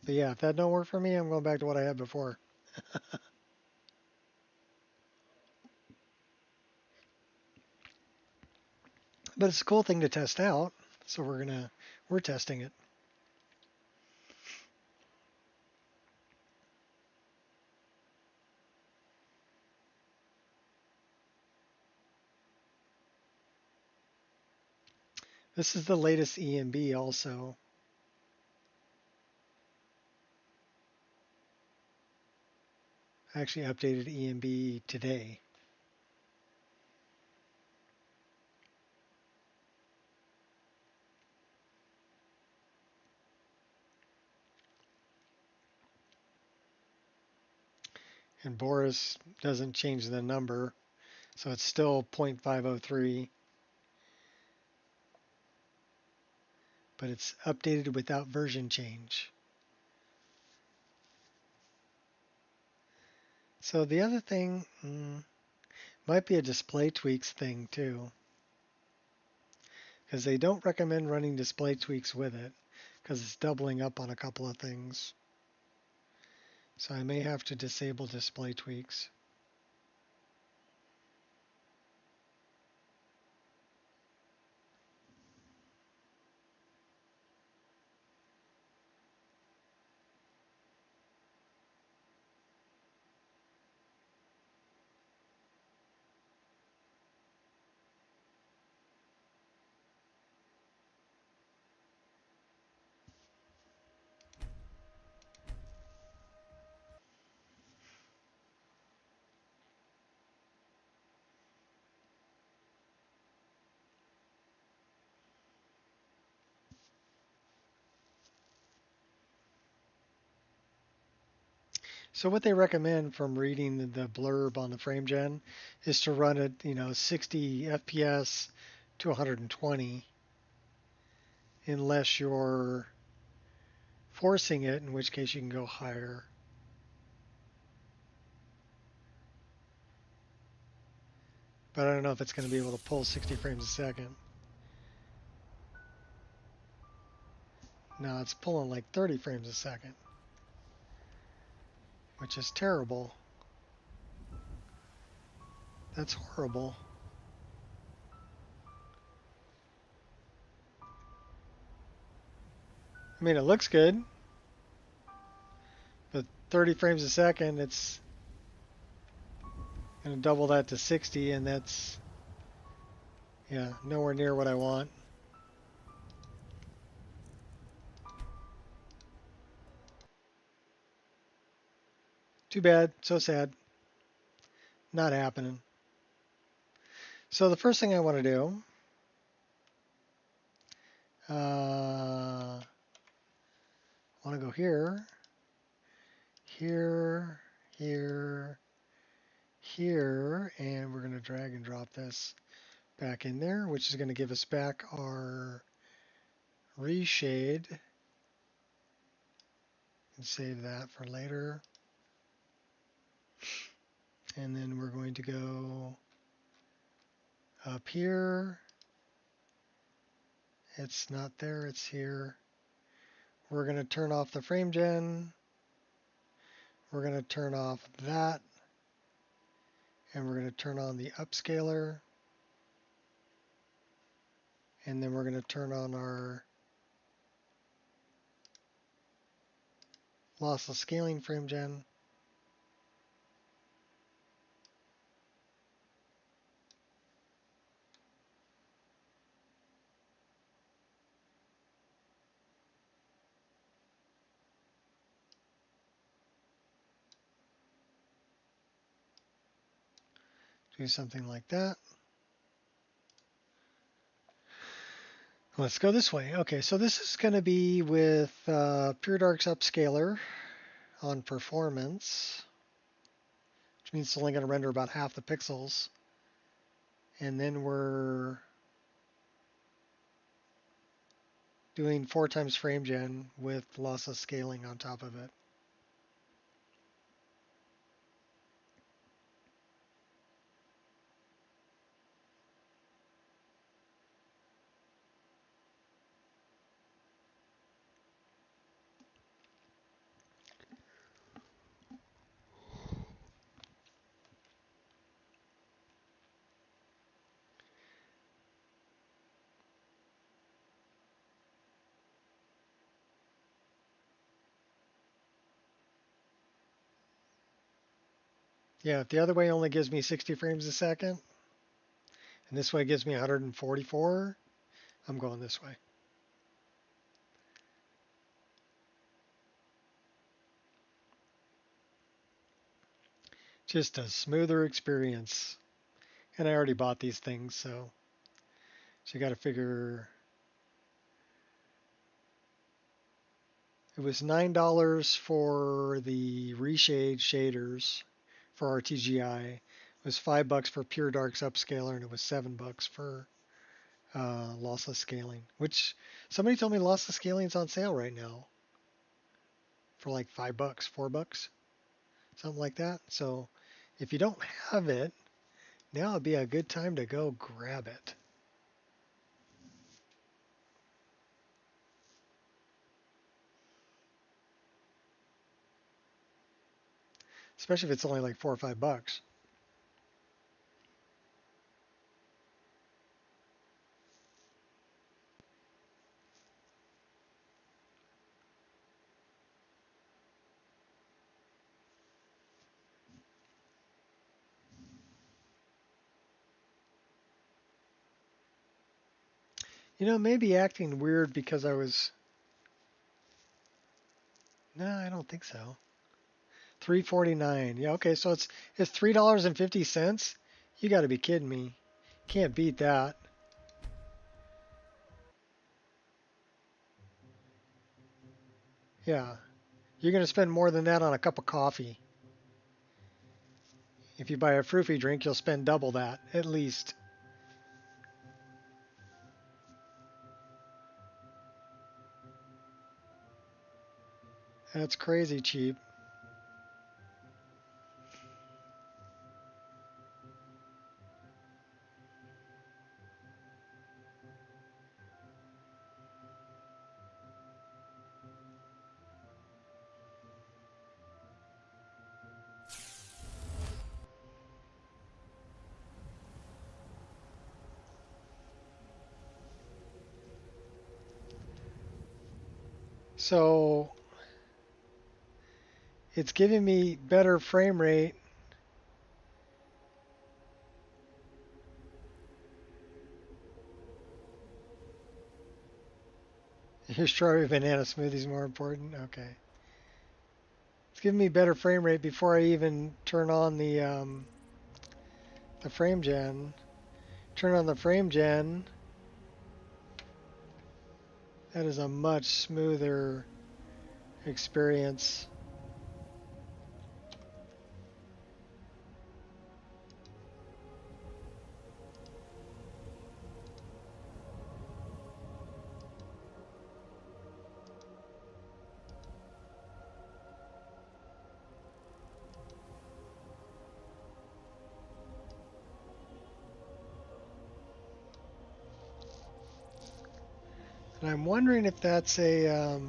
But yeah, if that don't work for me, I'm going back to what I had before. But it's a cool thing to test out, so we're testing it. This is the latest EMB also. I actually updated EMB today. And Boris doesn't change the number, so it's still 0.503. But it's updated without version change. So the other thing might be a display tweaks thing too, because they don't recommend running display tweaks with it because it's doubling up on a couple of things. So I may have to disable display tweaks. So what they recommend from reading the blurb on the frame gen is to run it, 60 FPS to 120, unless you're forcing it, in which case you can go higher. But I don't know if it's going to be able to pull 60 frames a second. No, it's pulling like 30 frames a second, which is terrible. That's horrible. I mean, it looks good, but 30 frames a second, it's going to double that to 60, and that's, yeah, nowhere near what I want. Too bad. So sad. Not happening. So the first thing I want to do, I want to go here, here, here, here, and we're going to drag and drop this back in there, which is going to give us back our reshade. And save that for later. And then we're going to go up here. It's not there, it's here. We're going to turn off the frame gen. We're going to turn off that. And we're going to turn on the upscaler. And then we're going to turn on our lossless scaling frame gen. Do something like that. Let's go this way. Okay, so this is going to be with Pure Dark's upscaler on performance, which means it's only going to render about half the pixels. And then we're doing 4 times frame gen with lossless scaling on top of it. Yeah, if the other way only gives me 60 frames a second, and this way gives me 144, I'm going this way. Just a smoother experience. And I already bought these things, so you got to figure. It was $9 for the reshade shaders for RTGI. It was $5 for Pure Dark's upscaler, and it was $7 for lossless scaling. Which somebody told me lossless scaling is on sale right now for like $5, $4, something like that. So if you don't have it, now would be a good time to go grab it. Especially if it's only like $4 or $5. You know, maybe acting weird because I was... No, I don't think so. $3.49. Yeah, okay, so it's $3.50. You got to be kidding me. Can't beat that. Yeah. You're going to spend more than that on a cup of coffee. If you buy a Froofy drink, you'll spend double that, at least. That's crazy cheap. So it's giving me better frame rate. Your strawberry banana smoothie is more important. Okay. It's giving me better frame rate before I even turn on the frame gen. Turn on the frame gen. That is a much smoother experience. And I'm wondering if that's a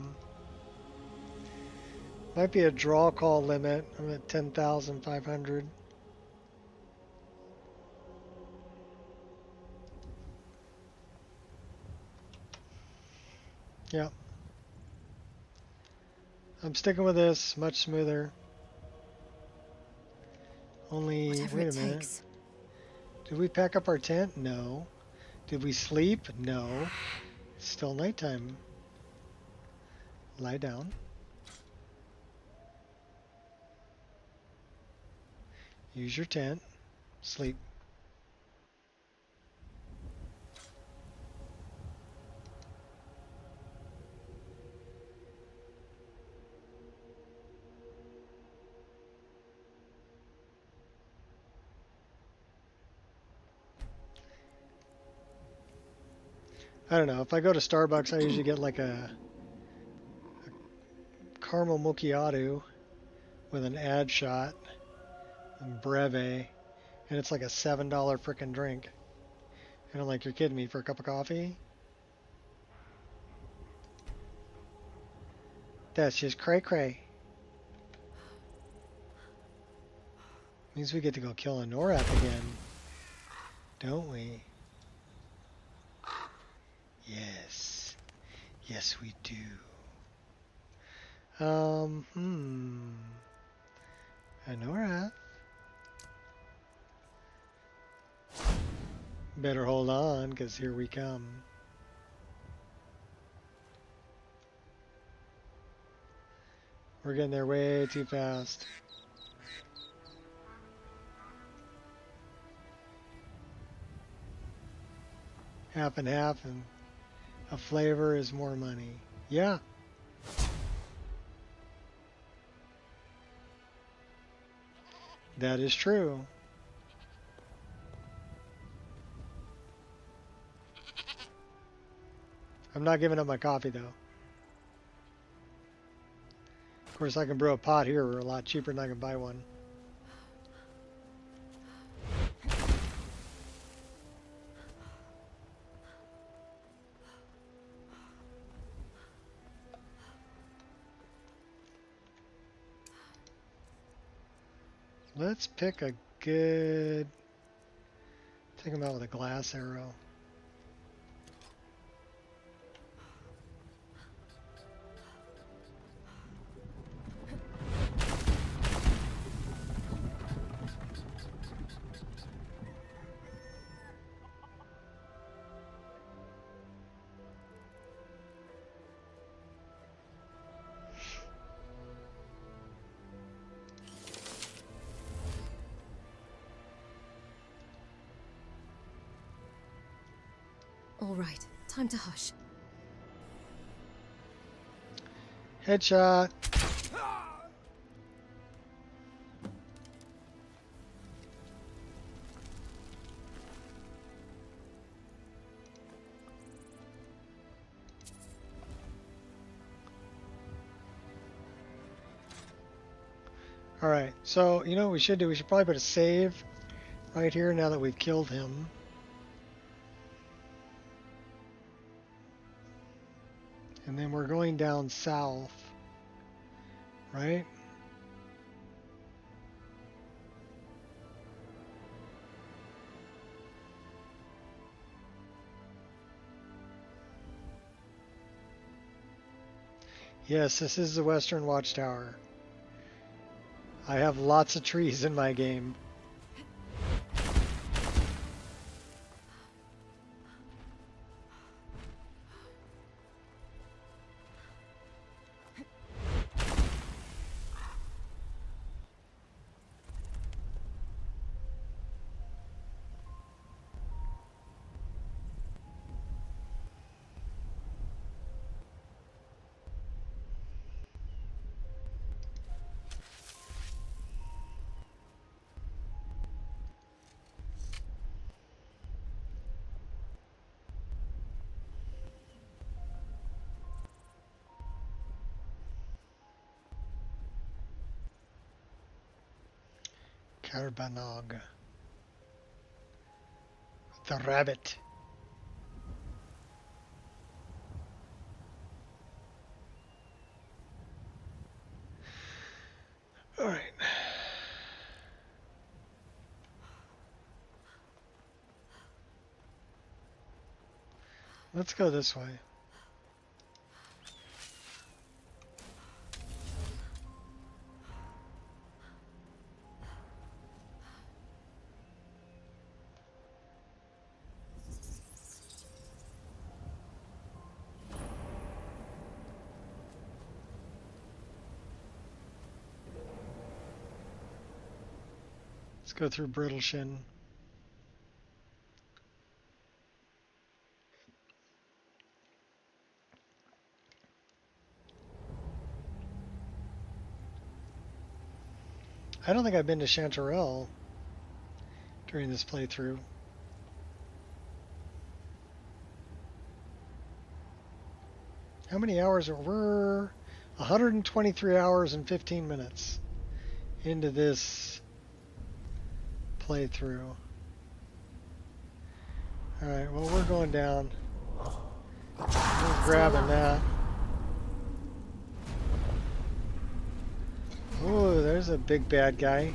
might be a draw call limit. I'm at 10,500. Yep. I'm sticking with this. Much smoother. Only, Whatever wait it a minute. takes. Did we pack up our tent? No. Did we sleep? No. It's still nighttime. Lie down. Use your tent. Sleep. I don't know. If I go to Starbucks, I usually get like a caramel macchiato with an ad shot and breve, and it's like a $7 frickin' drink. And I'm like, you're kidding me, for a cup of coffee? That's just cray-cray. Means we get to go kill a Norath again, don't we? Yes. Yes, we do. A Norath. Better hold on, because here we come. We're getting there way too fast. Half and half, and a flavor is more money. Yeah. That is true. I'm not giving up my coffee, though. Of course, I can brew a pot here a lot cheaper than I can buy one. Let's pick a good... Take him out with a glass arrow. All right, time to hush. Headshot. Alright, so you know what we should do? We should probably put a save right here now that we've killed him. And then we're going down south, right? Yes, this is the Western Watchtower. I have lots of trees in my game. Carbanog. The rabbit. All right. Let's go this way. Let's go through Brittle Shin. I don't think I've been to Chanterelle during this playthrough. How many hours are we're 123 hours and 15 minutes into this playthrough. Alright, well we're going down. We're grabbing that. Oh, there's a big bad guy.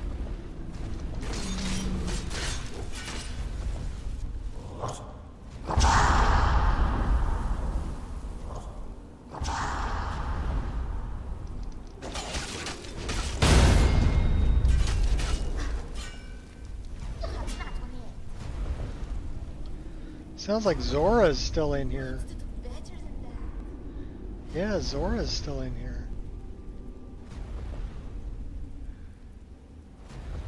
Sounds like Zora's still in here. Yeah, Zora's still in here.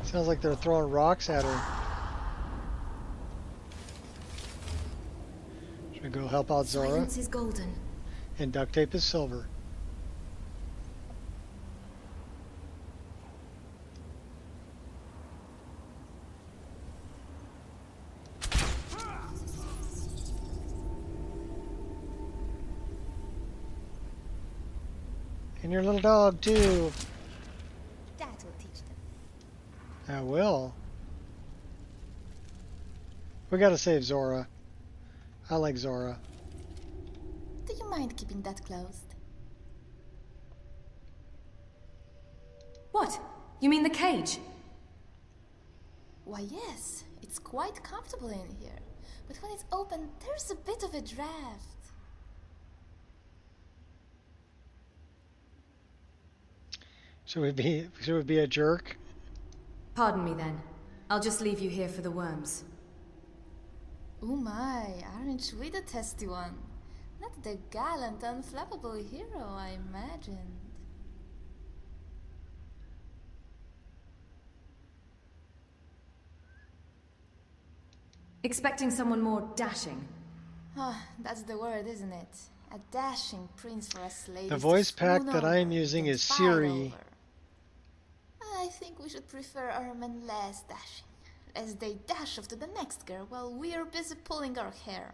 Sounds like they're throwing rocks at her. Should we go help out Zora? Silence is golden. And duct tape is silver. And your little dog too. That will teach them. I will. We gotta save Zora. I like Zora. Do you mind keeping that closed? What? You mean the cage? Why, yes. It's quite comfortable in here. But when it's open, there's a bit of a draft. Should we be a jerk? Pardon me then. I'll just leave you here for the worms. Oh my, aren't we the testy one? Not the gallant, unflappable hero I imagined. Expecting someone more dashing? Ah, that's the word, isn't it? A dashing prince for us ladies. The voice pack that I am using is Siri. I think we should prefer our men less dashing, as they dash off to the next girl while we are busy pulling our hair.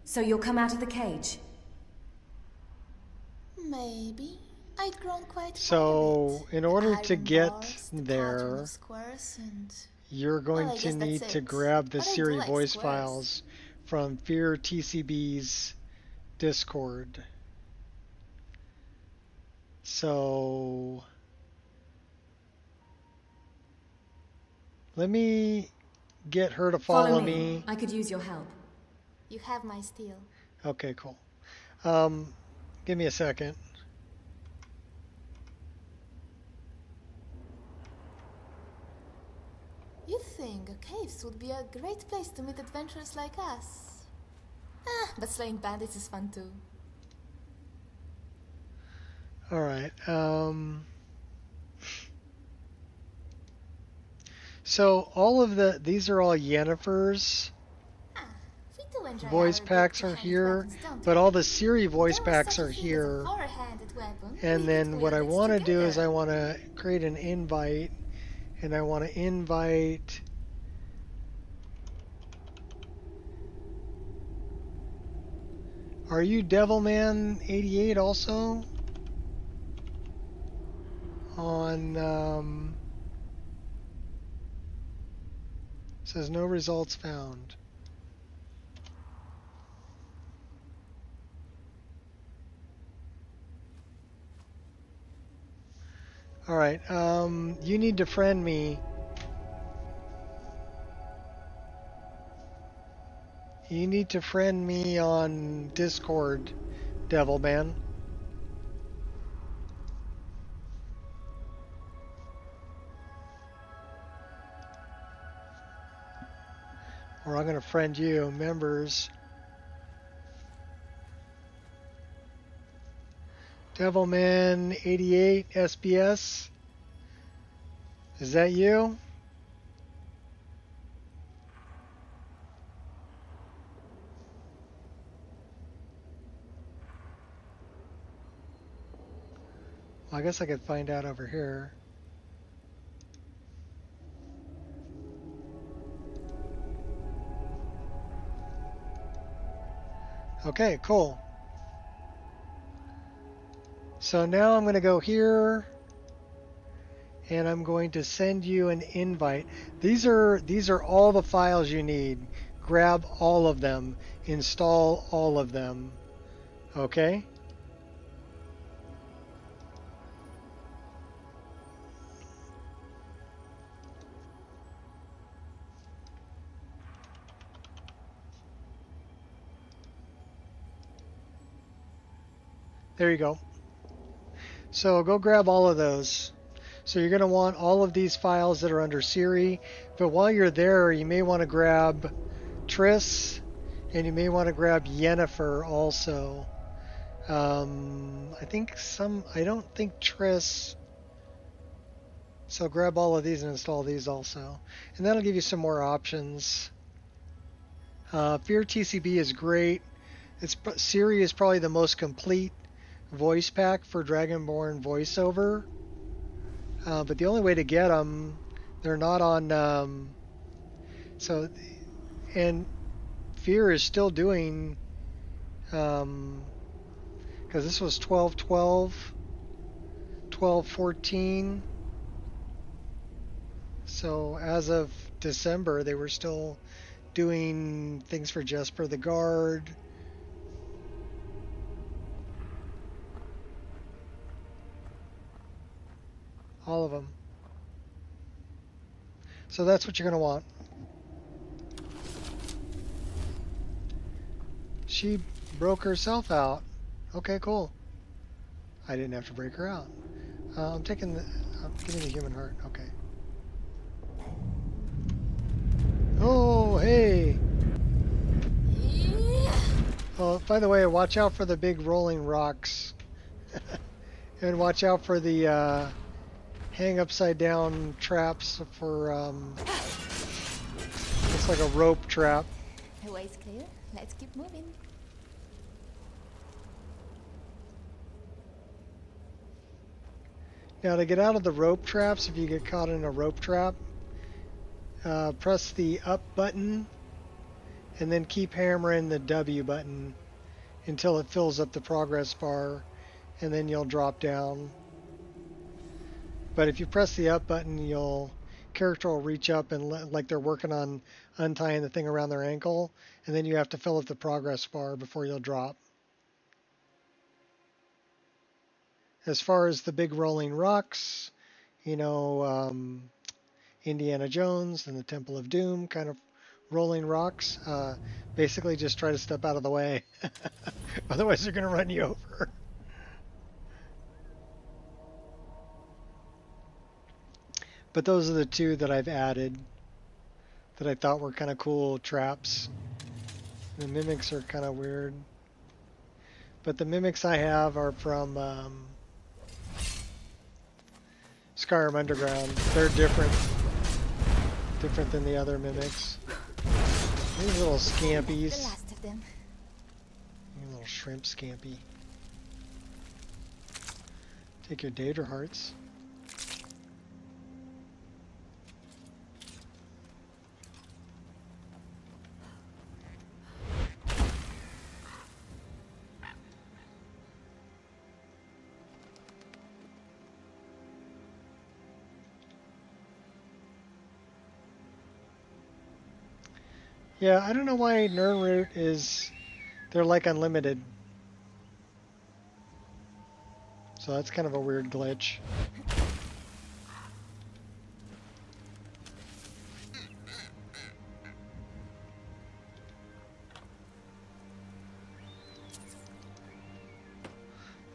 So you'll come out of the cage? Maybe. I'd grown quite So, in order to iron get bars, the pattern there, of squares, and you're going well, I to guess need that's to it. grab the But I do Siri like voice squares. files from Fear TCB's Discord. So, let me get her to follow me. I could use your help. You have my steel. Okay, cool. Give me a second. You'd think caves would be a great place to meet adventurers like us. But slaying bandits is fun too. Alright, so all of these are all Yennefer's voice packs are here, but all the Siri voice packs are here. And then what I want to do is I want to create an invite, and I want to invite Are you Devilman 88 also? On says no results found. All right, you need to friend me. You need to friend me on Discord, Devilman. Or I'm going to friend you, members. Devilman 88 SBS. Is that you? Well, I guess I could find out over here. Okay, cool. So now I'm going to go here, and I'm going to send you an invite. These are all the files you need. Grab all of them. Install all of them. Okay? There you go. So go grab all of those. So you're going to want all of these files that are under Siri. But while you're there, you may want to grab Triss, and you may want to grab Yennefer also. I don't think Triss. So grab all of these and install these also. And that'll give you some more options. Fear TCB is great. Siri is probably the most complete voice pack for Dragonborn voiceover, but the only way to get them, they're not on. So, and Fear is still doing, because this was 12/12, 12/14. So as of December, they were still doing things for Jesper the Guard. All of them. So that's what you're going to want. She broke herself out. Okay, cool. I didn't have to break her out. I'm getting the human heart. Okay. Oh, hey. Oh, by the way, watch out for the big rolling rocks. And watch out for the hang upside down traps for it's like a rope trap. The way's clear. Let's keep moving. Now to get out of the rope traps, if you get caught in a rope trap, press the up button and then keep hammering the W button until it fills up the progress bar, and then you'll drop down. But if you press the up button, character will reach up and like they're working on untying the thing around their ankle, and then you have to fill up the progress bar before you'll drop. As far as the big rolling rocks, Indiana Jones and the Temple of Doom kind of rolling rocks, basically just try to step out of the way. Otherwise they're going to run you over. But those are the two that I've added that I thought were kind of cool traps. The mimics are kind of weird. But the mimics I have are from Skyrim Underground. They're different than the other mimics. These little scampies. The last of them. You little shrimp scampi. Take your data hearts. Yeah, I don't know why Nernroot they're like unlimited. So that's kind of a weird glitch.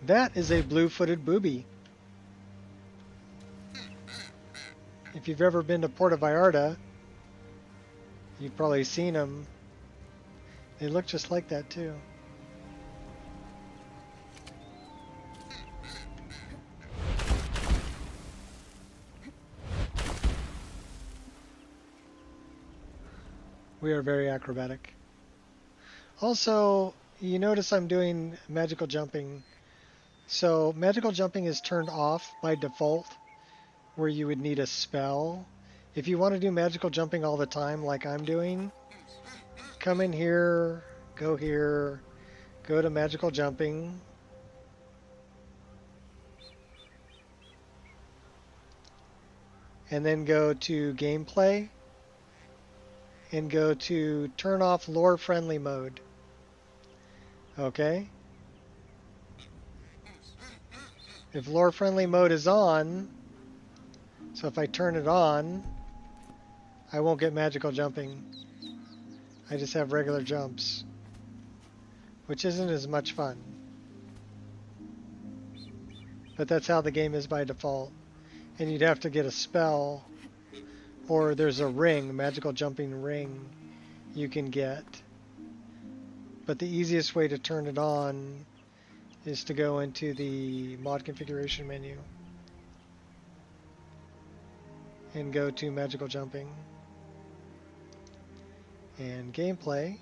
That is a blue-footed booby. If you've ever been to Puerto Vallarta, you've probably seen them. They look just like that too. We are very acrobatic. Also, you notice I'm doing magical jumping. So magical jumping is turned off by default, where you would need a spell. If you want to do magical jumping all the time like I'm doing, come in here, go to magical jumping. And then go to gameplay and go to turn off lore friendly mode. Okay? If lore friendly mode is on, so if I turn it on, I won't get magical jumping. I just have regular jumps, which isn't as much fun. But that's how the game is by default. And you'd have to get a spell, or there's a ring, magical jumping ring you can get. But the easiest way to turn it on is to go into the mod configuration menu and go to magical jumping and gameplay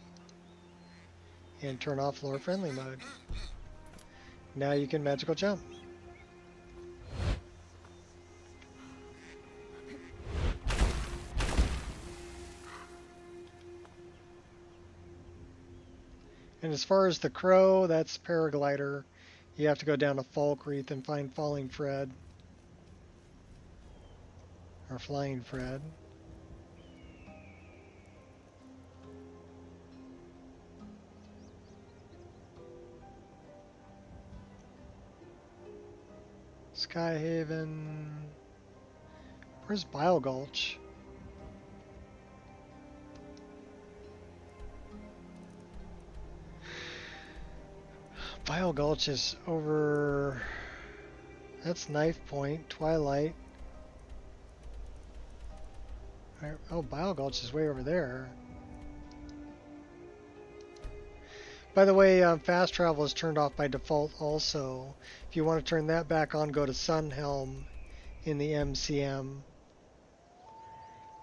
and turn off lore friendly mode. Now you can magical jump. And as far as the crow, that's paraglider. You have to go down to Falkreath and find Falling Fred. Or Flying Fred. Skyhaven. Where's Bile Gulch? Bile Gulch is over... That's Knife Point, Twilight. Oh, Bile Gulch is way over there. By the way, fast travel is turned off by default also. If you want to turn that back on, go to Sunhelm in the MCM.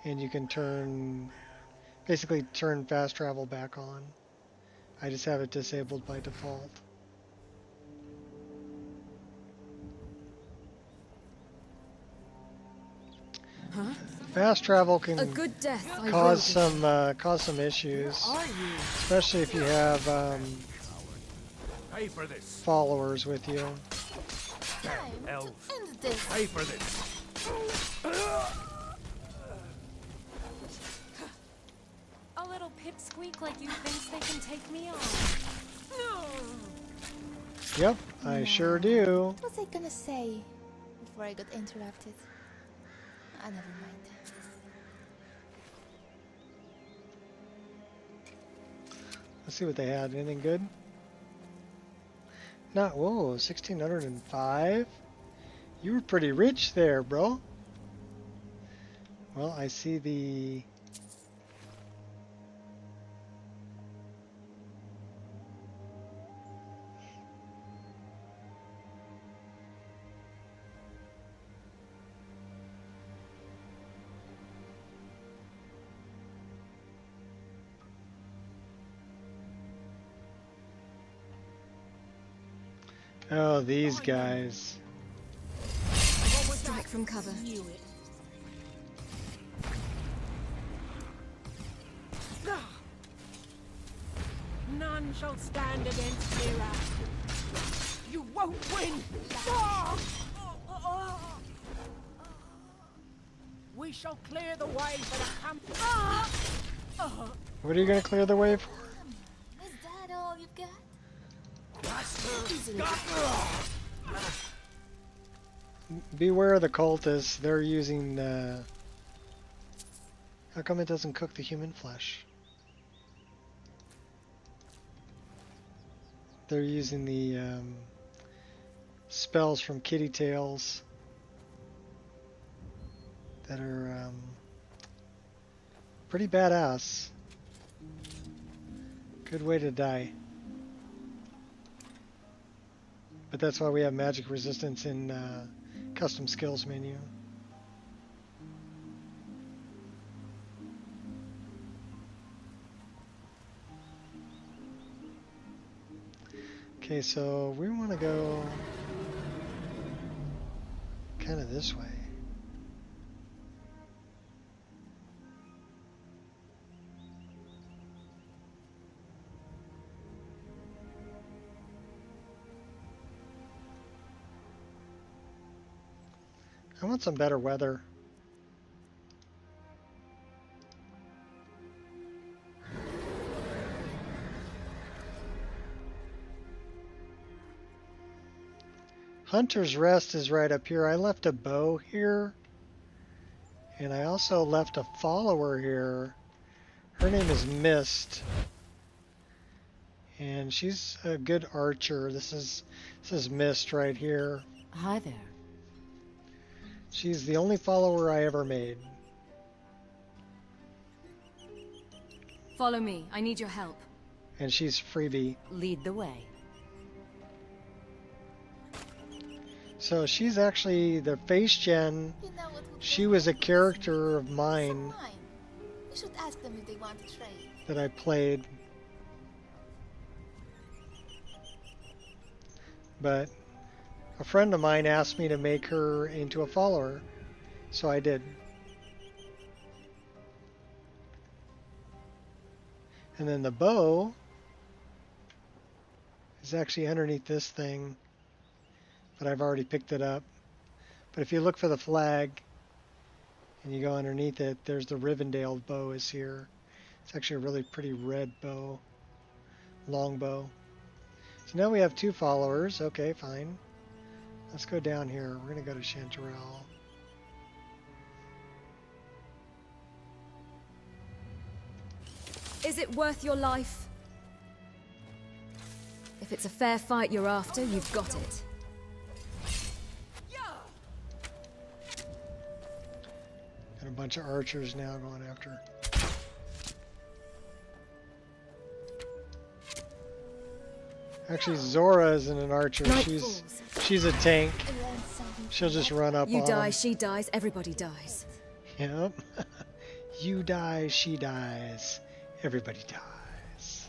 And you can basically turn fast travel back on. I just have it disabled by default. Huh? Fast travel can A good death, cause some issues, especially if you have followers with you. Time elves. to end this. Pay for this. A little pipsqueak like you thinks they can take me on. Yep, I sure do. What was I gonna say before I got interrupted? Never mind. Let's see what they had. Anything good? Not, whoa, 1605? You were pretty rich there, bro. Well, I see the... Oh, these guys. Strike from cover. None shall stand against Mira. You won't win! We shall clear the way for the camp. What are you going to clear the way for? Is that all you've got? Beware of the cultists. They're using how come it doesn't cook the human flesh? They're using the spells from Kitty Tales that are pretty badass. Good way to die. But that's why we have magic resistance in custom skills menu. Okay, so we want to go kind of this way. I want some better weather. Hunter's Rest is right up here. I left a bow here. And I also left a follower here. Her name is Mist. And she's a good archer. This is Mist right here. Hi there. She's the only follower I ever made. Follow me. I need your help. And she's freebie. Lead the way. So she's actually the face gen. She was a character of mine You should ask them if they want to trade. that I played. But a friend of mine asked me to make her into a follower, so I did. And then the bow is actually underneath this thing, but I've already picked it up. But if you look for the flag and you go underneath it, there's the Rivendell bow is here. It's actually a really pretty red bow, long bow. So now we have 2 followers. Okay, fine. Let's go down here. We're going to go to Chanterelle. Is it worth your life? If it's a fair fight you're after, you've got it. Got a bunch of archers now going after. Actually, Zora isn't an archer. She's a tank. She'll just run up You on die, them. she dies, everybody dies. Yep. You die, she dies. Everybody dies.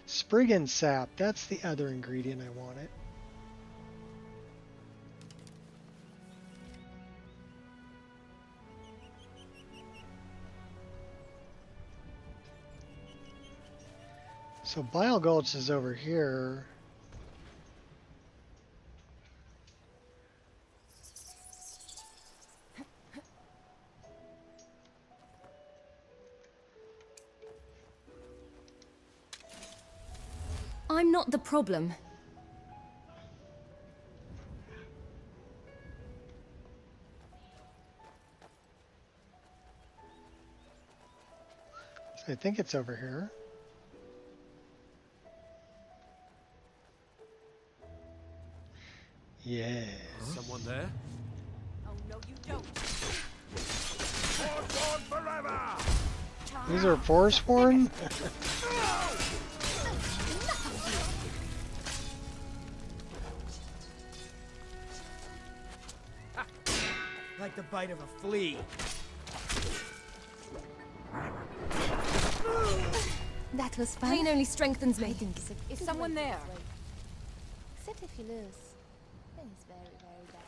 Spriggan sap. That's the other ingredient I wanted. So Bile Gulch is over here. I'm not the problem. I think it's over here. Yeah. Someone there? Oh, no, you don't. Forever! These are Forsworn? Like the bite of a flea. That was fun. Pain only strengthens me. I think Is someone there? Except if you lose. Then it's very, very bad.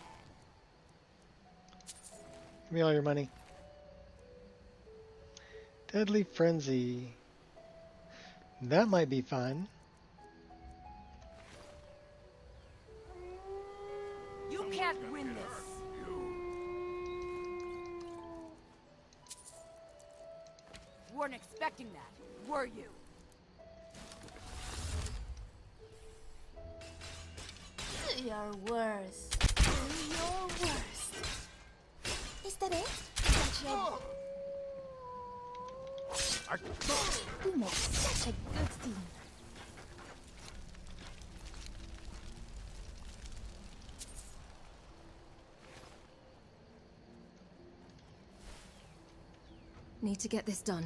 Give me all your money. Deadly Frenzy. That might be fun. You can't win this. Weren't expecting that, were you? Do your worst. Do your worst. Is that it? We make such a good team. Need to get this done.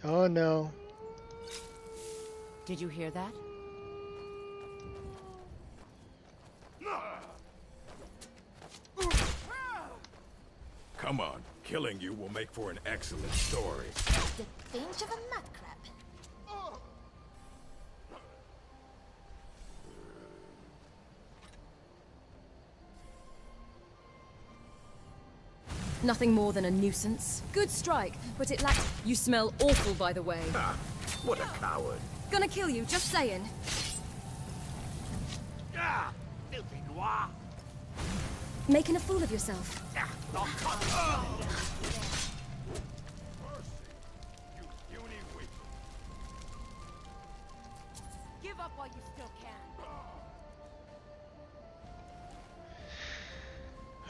Oh no. Did you hear that? Come on, killing you will make for an excellent story. The pinch of a nut crab. Nothing more than a nuisance. Good strike, but it lacks... You smell awful, by the way. Ha! What a coward. Gonna kill you, just saying. Ah! Filthy noir! Making a fool of yourself. Give up while you still can.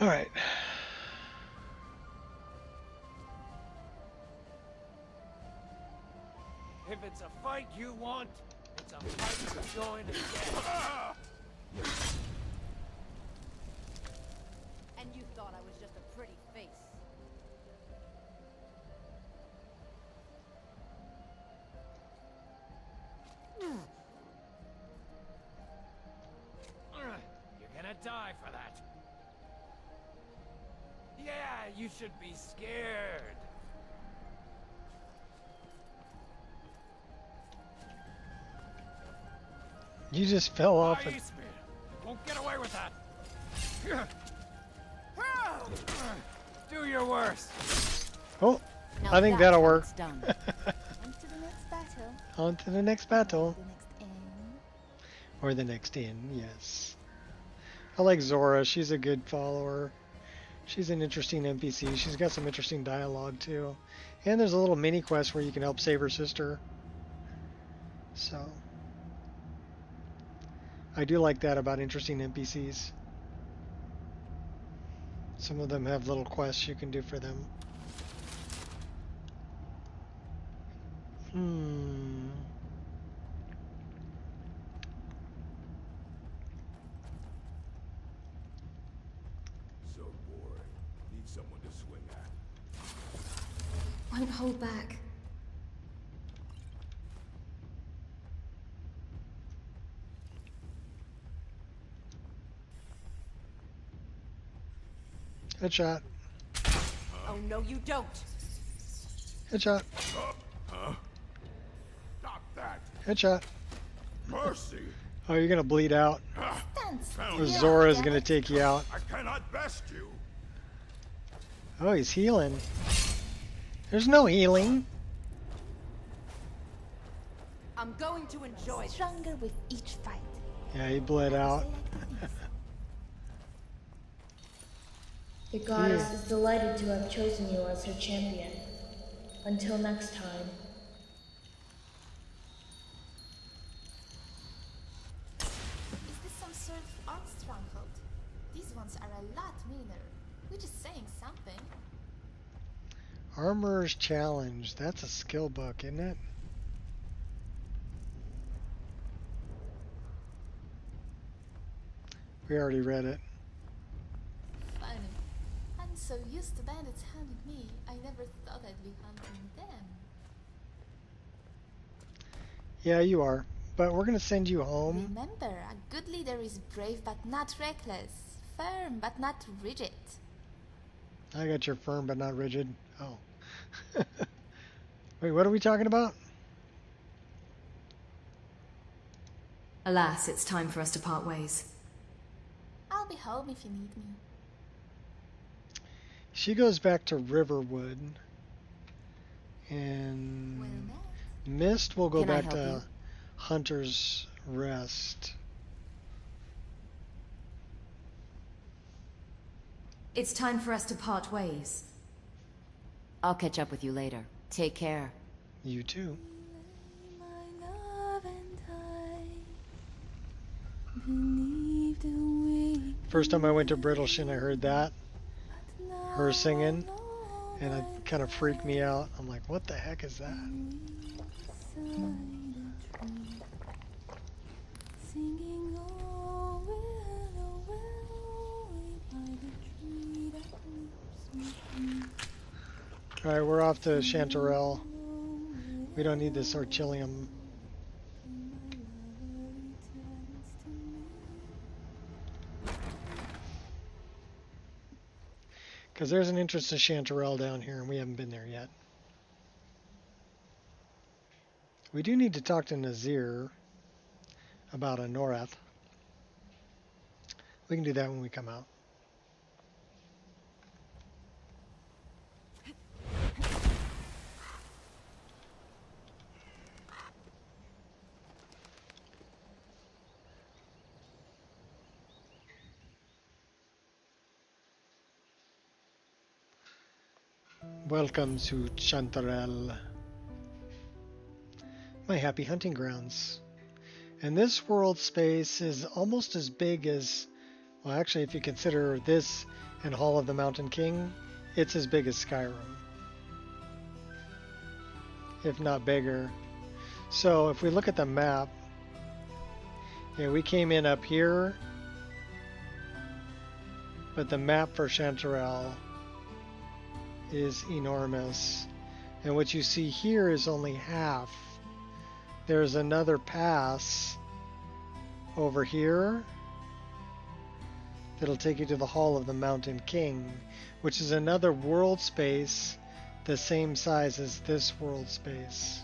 All right. If it's a fight you want, it's a fight you're going to get. And you thought I was just a pretty face. You're gonna die for that. Yeah, you should be scared. You just fell off. Ice me. Won't get away with that. Do your worst. Oh, Now I think that'll work. done. On to the next battle. On to the next battle. The next end. Or the next inn, yes. I like Zora. She's a good follower. She's an interesting NPC. She's got some interesting dialogue too. And there's a little mini quest where you can help save her sister. So I do like that about interesting NPCs. Some of them have little quests you can do for them. So boring. Need someone to swing at. Won't hold back. Headshot. Oh, no, you don't. Headshot. Huh? Stop that! Headshot. Mercy! Oh, you're gonna bleed out. Found Or you. Zora's gonna take you out. I cannot best you. Oh, he's healing. There's no healing. I'm going to enjoy stronger with each fight. Yeah, he bled out. The goddess is delighted to have chosen you as her champion. Until next time. Is this some sort of art stronghold? These ones are a lot meaner. Which is saying something. Armorer's Challenge. That's a skill book, isn't it? We already read it. Funny. I'm so used to bandits hunting me, I never thought I'd be hunting them. Yeah, you are. But we're going to send you home. Remember, a good leader is brave but not reckless. Firm but not rigid. I got your firm but not rigid. Oh. Wait, what are we talking about? Alas, it's time for us to part ways. I'll be home if you need me. She goes back to Riverwood. And Mist will go back to Hunter's Rest. It's time for us to part ways. I'll catch up with you later. Take care. You too. First time I went to Brittleshin, I heard that. Her singing. And it kind of freaked me out. I'm like, what the heck is that? Alright, we're off to Chanterelle. We don't need this Orchilium. Because there's an interest in Chanterelle down here, and we haven't been there yet. We do need to talk to Nazir about a Norath. We can do that when we come out. Welcome to Chanterelle, my happy hunting grounds. And this world space is almost as big as, well, actually, if you consider this and Hall of the Mountain King, it's as big as Skyrim, if not bigger. So if we look at the map, yeah, we came in up here, but the map for Chanterelle is enormous, and what you see here is only half. There's another pass over here that'll take you to the Hall of the Mountain King, which is another world space the same size as this world space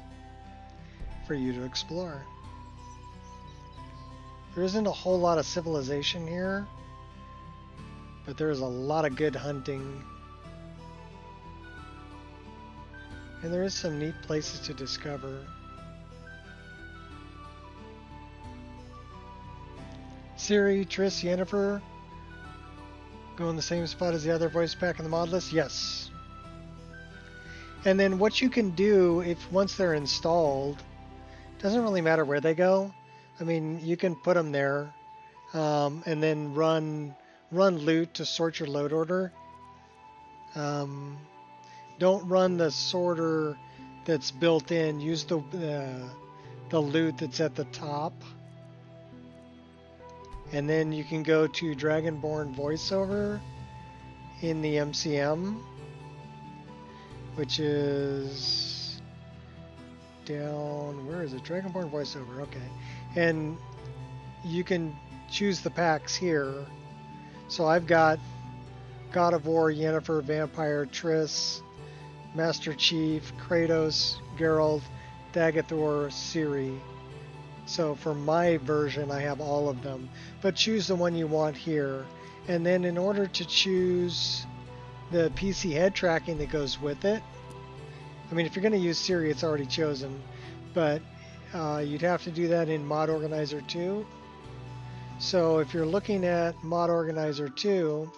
for you to explore. There isn't a whole lot of civilization here, but there's a lot of good hunting. And there is some neat places to discover. Ciri, Triss, Yennefer go in the same spot as the other voice pack in the mod list? Yes. And then what you can do, if once they're installed, doesn't really matter where they go. I mean, you can put them there, and then run loot to sort your load order. Don't run the sorter that's built in. Use the loot that's at the top. And then you can go to Dragonborn voiceover in the MCM, which is down, where is it? Dragonborn voiceover, okay. And you can choose the packs here. So I've got God of War, Yennefer, Vampire, Triss, Master Chief, Kratos, Geralt, Dagathor, Ciri. So for my version, I have all of them. But choose the one you want here. And then in order to choose the PC head tracking that goes with it, I mean, if you're going to use Ciri, it's already chosen. But you'd have to do that in Mod Organizer 2. So if you're looking at Mod Organizer 2,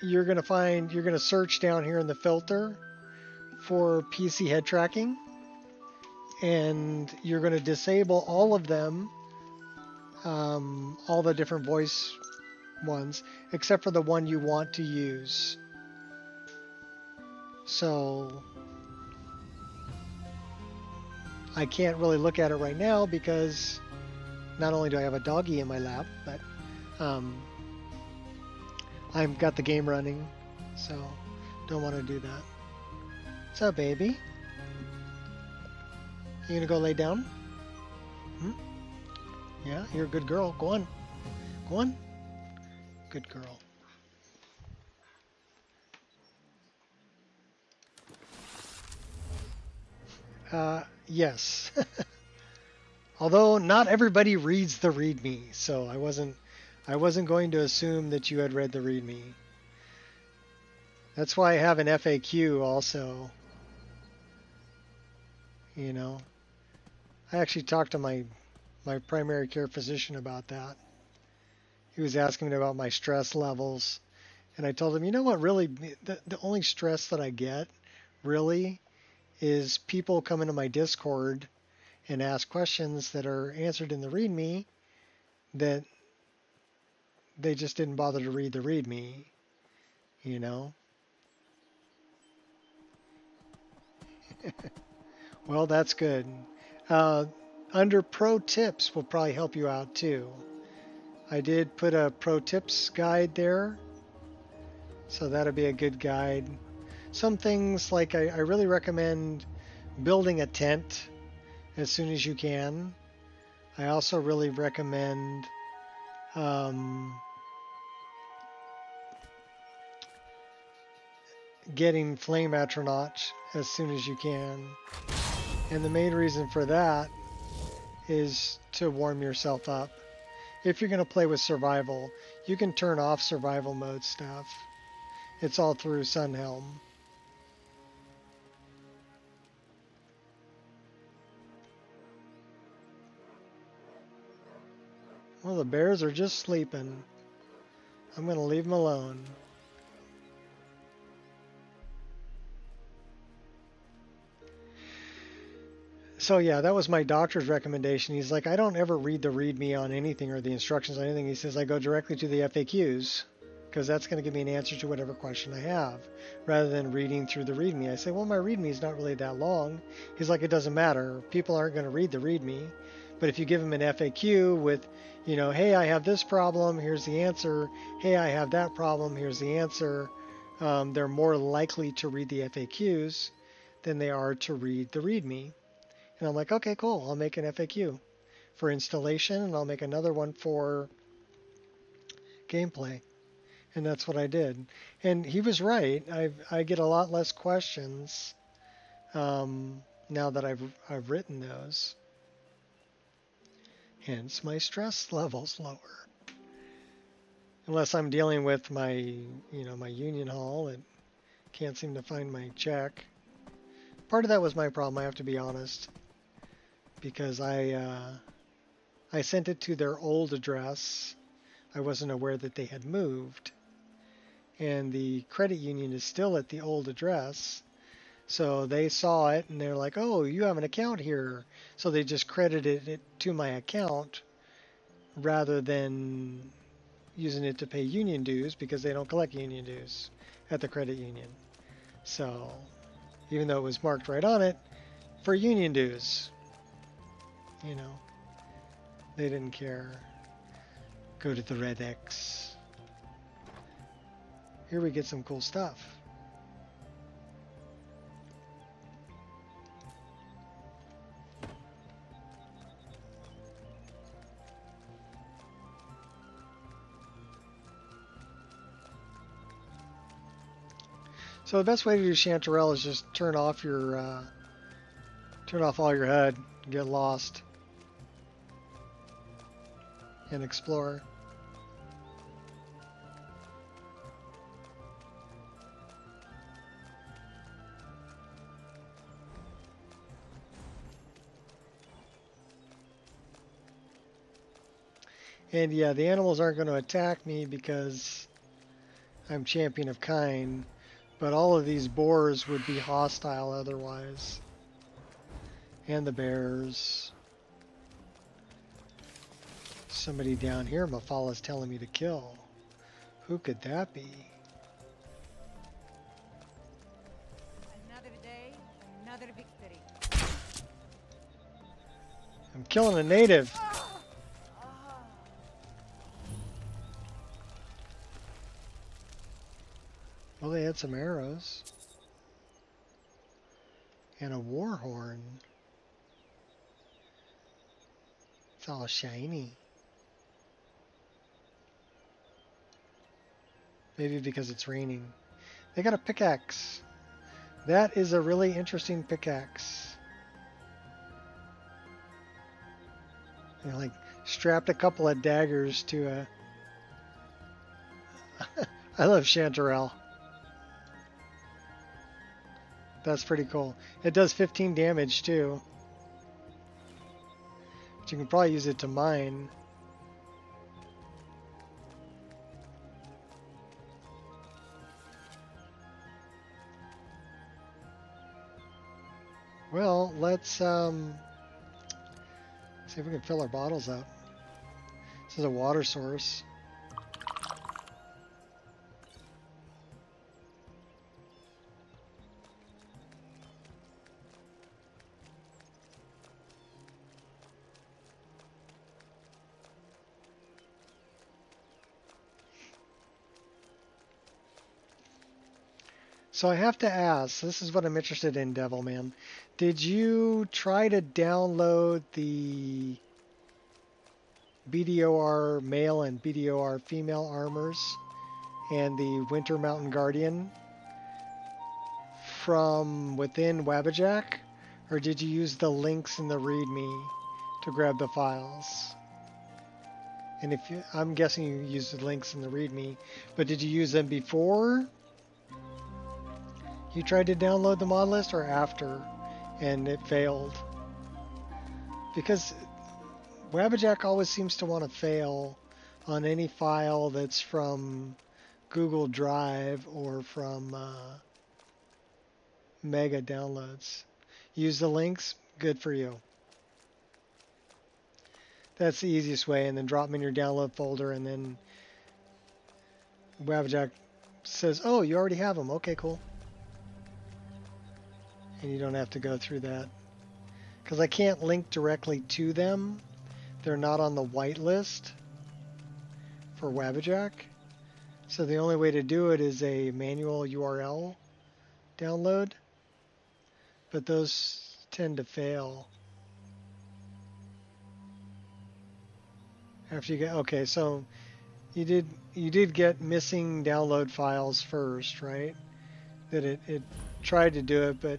you're going to search down here in the filter for PC head tracking, and you're going to disable all of them, all the different voice ones, except for the one you want to use. So I can't really look at it right now because not only do I have a doggy in my lap, but I've got the game running, so don't want to do that. What's up, baby? You gonna go lay down? Hmm? Yeah, you're a good girl. Go on. Go on. Good girl. Yes. Although not everybody reads the README, so I wasn't going to assume that you had read the README. That's why I have an FAQ also. You know, I actually talked to my primary care physician about that. He was asking me about my stress levels, and I told him, you know what, really, the only stress that I get, really, is people come into my Discord and ask questions that are answered in the README that they just didn't bother to read the README, you know? Well, that's good. Under Pro Tips will probably help you out too. I did put a Pro Tips guide there, so that'll be a good guide. Some things like I really recommend building a tent as soon as you can. I also really recommend getting Flame Atronach as soon as you can. And the main reason for that is to warm yourself up. If you're going to play with survival, you can turn off survival mode stuff. It's all through Sunhelm. Well, the bears are just sleeping. I'm going to leave them alone. So yeah, that was my doctor's recommendation. He's like, I don't ever read the README on anything or the instructions on anything. He says I go directly to the FAQs because that's going to give me an answer to whatever question I have rather than reading through the README. I say, well, my README is not really that long. He's like, it doesn't matter. People aren't going to read the README. But if you give them an FAQ with, you know, hey, I have this problem, here's the answer. Hey, I have that problem, here's the answer. They're more likely to read the FAQs than they are to read the README. And I'm like, okay, cool. I'll make an FAQ for installation, and I'll make another one for gameplay. And that's what I did. And he was right. I get a lot less questions now that I've written those. Hence my stress levels lower. Unless I'm dealing with my union hall and can't seem to find my check. Part of that was my problem, I have to be honest. Because I sent it to their old address. I wasn't aware that they had moved. And the credit union is still at the old address. So they saw it and they're like, oh, you have an account here. So they just credited it to my account rather than using it to pay union dues because they don't collect union dues at the credit union. So even though it was marked right on it for union dues, you know, they didn't care. Go to the Red X. Here we get some cool stuff. So the best way to do Chanterelle is just turn off all your HUD, get lost, and explore. And yeah, the animals aren't going to attack me because I'm champion of kind, but all of these boars would be hostile otherwise. And the bears. Somebody down here Mafala's telling me to kill. Who could that be? Another day, another victory. I'm killing a native. Well, they had some arrows. And a war horn. It's all shiny. Maybe because it's raining. They got a pickaxe. That is a really interesting pickaxe. They like strapped a couple of daggers to a... I love Chanterelle. That's pretty cool. It does 15 damage too. But you can probably use it to mine. Well, let's see if we can fill our bottles up. This is a water source. So I have to ask, this is what I'm interested in, Devilman. Did you try to download the BDOR male and BDOR female armors and the Winter Mountain Guardian from within Wabbajack? Or did you use the links in the README to grab the files? And if you, I'm guessing you used the links in the README, but did you use them before you tried to download the mod list or after and it failed? Because Wabbajack always seems to want to fail on any file that's from Google Drive or from Mega Downloads. Use the links, good for you. That's the easiest way, and then drop them in your download folder, and then Wabbajack says, oh, you already have them. Okay, cool. And you don't have to go through that. Because I can't link directly to them. They're not on the whitelist for Wabbajack. So the only way to do it is a manual URL download. But those tend to fail. After you get, okay, so you did get missing download files first, right? That it tried to do it, but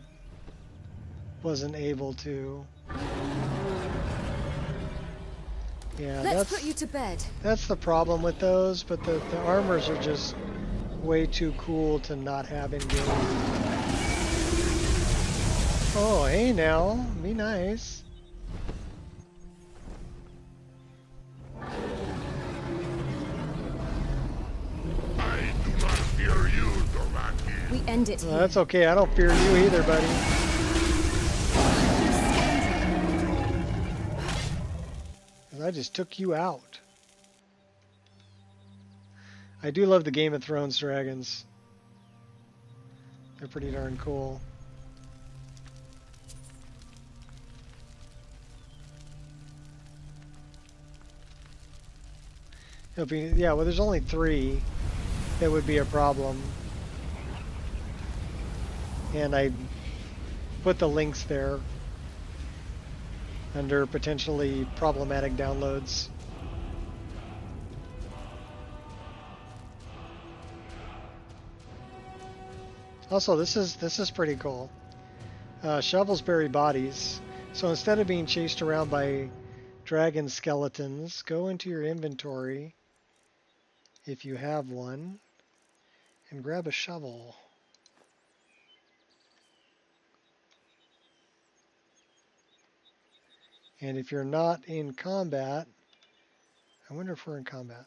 wasn't able to. Yeah, Let's put you to bed. That's the problem with those, but the armors are just way too cool to not have in game. Oh, hey now, be nice. I do not fear you, Dovaki. We end it here. That's okay, I don't fear you either, buddy. I just took you out. I do love the Game of Thrones dragons. They're pretty darn cool. It'll be, yeah, well, there's only 3. That would be a problem. And I put the links there under potentially problematic downloads. Also, this is pretty cool. Shovels bury bodies. So instead of being chased around by dragon skeletons, go into your inventory, if you have one, and grab a shovel. And if you're not in combat, I wonder if we're in combat.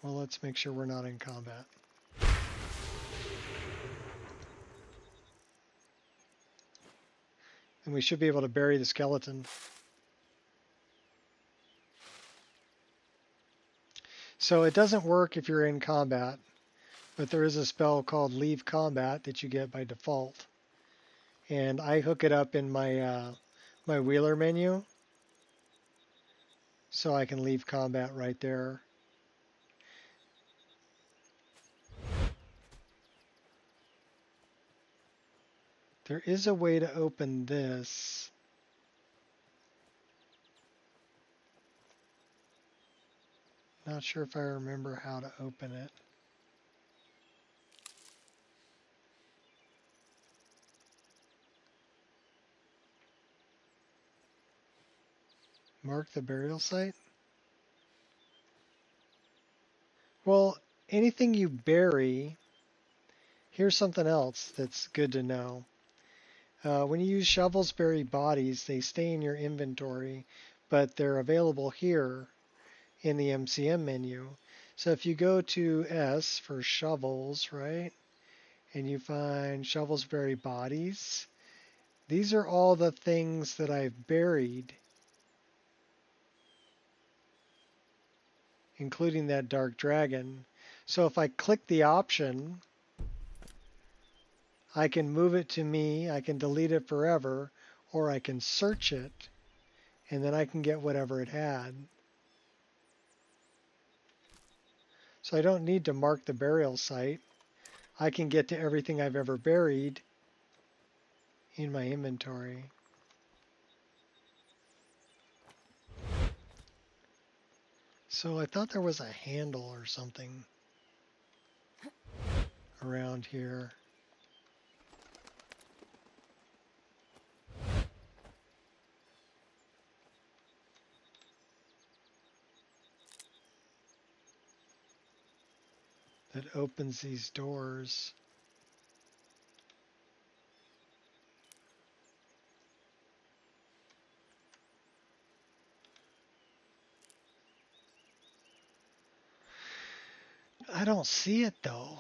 Well, let's make sure we're not in combat. And we should be able to bury the skeleton. So it doesn't work if you're in combat, but there is a spell called Leave Combat that you get by default. And I hook it up in my my wheeler menu, so I can leave combat right there. There is a way to open this. Not sure if I remember how to open it. Mark the burial site? Well, anything you bury, here's something else that's good to know. When you use shovels bury bodies, they stay in your inventory, but they're available here in the MCM menu. So if you go to S for shovels, right, and you find shovels bury bodies, these are all the things that I've buried, including that dark dragon. So if I click the option, I can move it to me, I can delete it forever, or I can search it, and then I can get whatever it had. So I don't need to mark the burial site. I can get to everything I've ever buried in my inventory. So I thought there was a handle or something around here. That opens these doors. I don't see it though.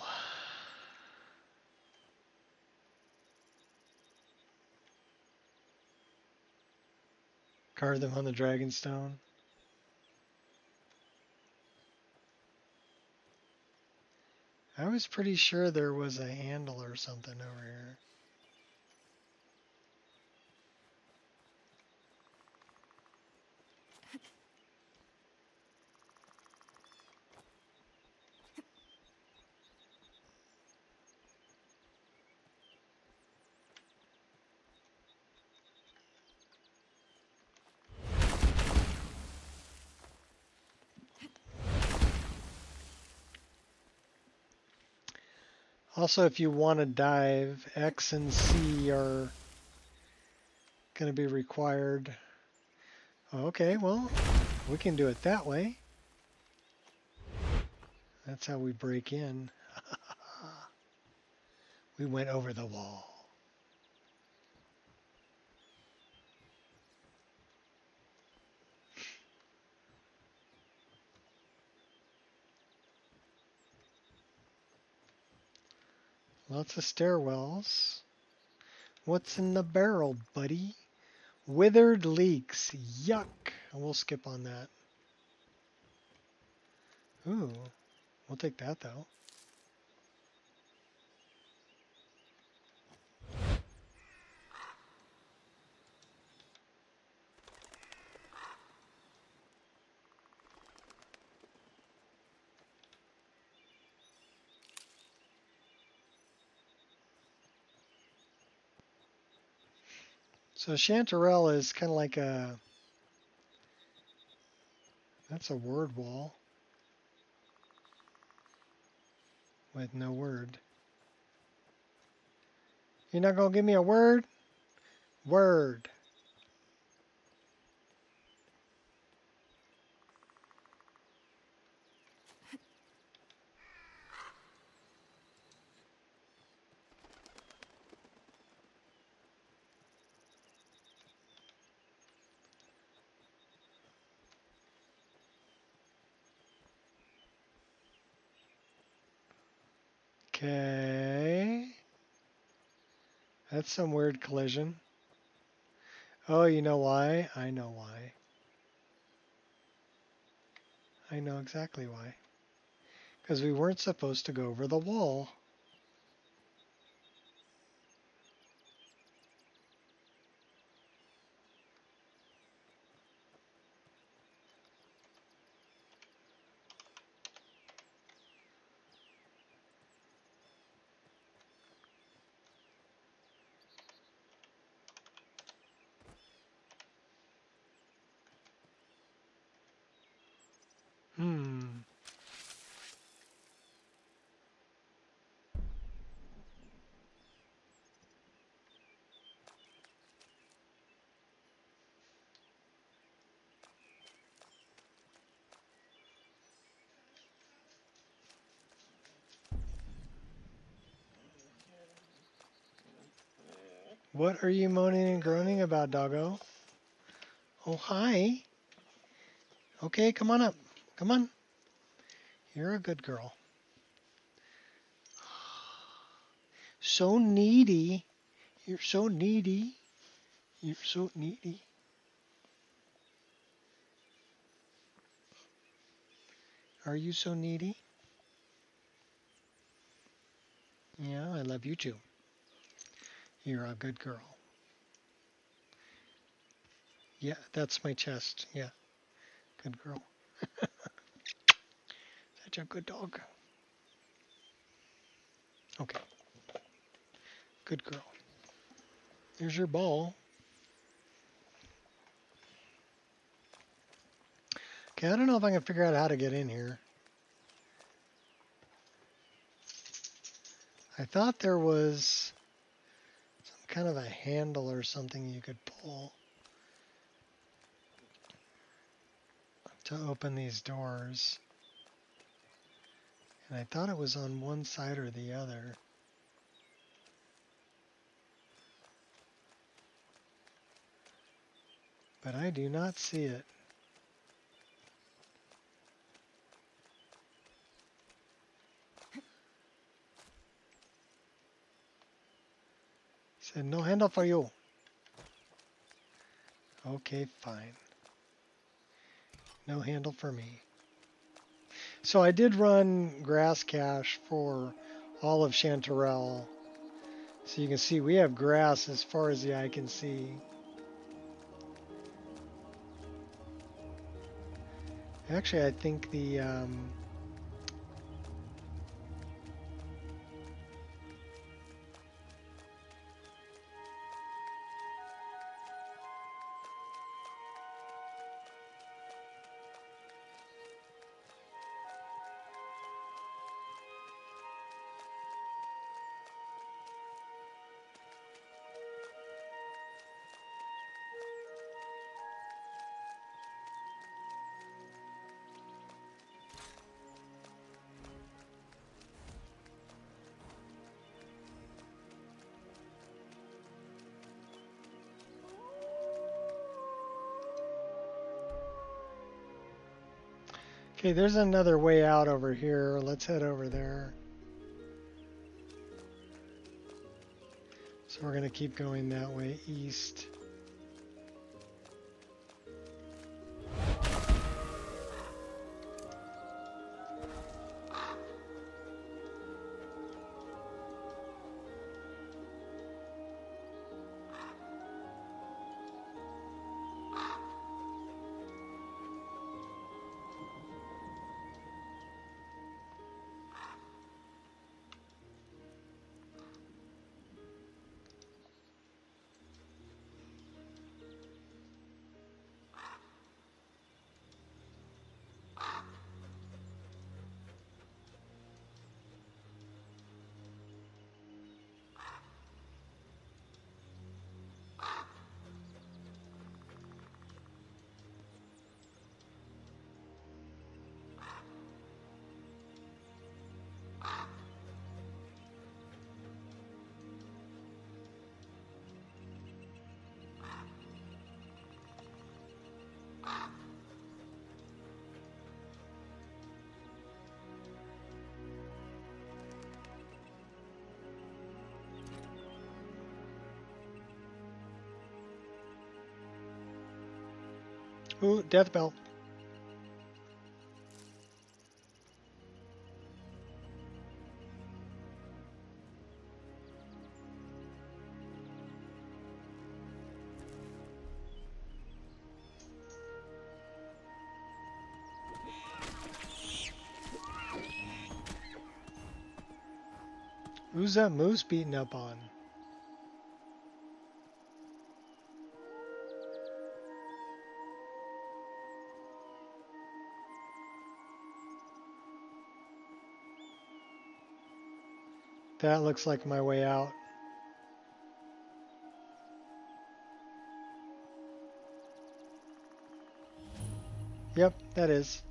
Carve them on the dragonstone. I was pretty sure there was a handle or something over here. Also, if you want to dive, X and C are going to be required. Okay, well, we can do it that way. That's how we break in. We went over the wall. Lots of stairwells. What's in the barrel, buddy? Withered leeks. Yuck. We'll skip on that. Ooh, we'll take that though. So chanterelle is kind of like a, that's a word wall with no word. You're not gonna give me a word? Word. Okay. That's some weird collision. Oh, you know why? I know why. I know exactly why. Because we weren't supposed to go over the wall. What are you moaning and groaning about, doggo? Oh, hi. Okay, come on up. Come on. You're a good girl. So needy. You're so needy. You're so needy. Are you so needy? Yeah, I love you too. You're a good girl. Yeah, that's my chest. Yeah, good girl. Such a good dog. Okay. Good girl. There's your ball. Okay, I don't know if I can figure out how to get in here. I thought there was some kind of a handle or something you could pull to open these doors. And I thought it was on one side or the other. But I do not see it. Said no handle for you. Okay, fine. No handle for me. So I did run grass cache for all of Chanterelle. So you can see we have grass as far as the eye can see. Actually, I think the okay, there's another way out over here. Let's head over there. So we're going to keep going that way east. Ooh, death bell. Who's that moose beating up on? That looks like my way out. Yep, that is.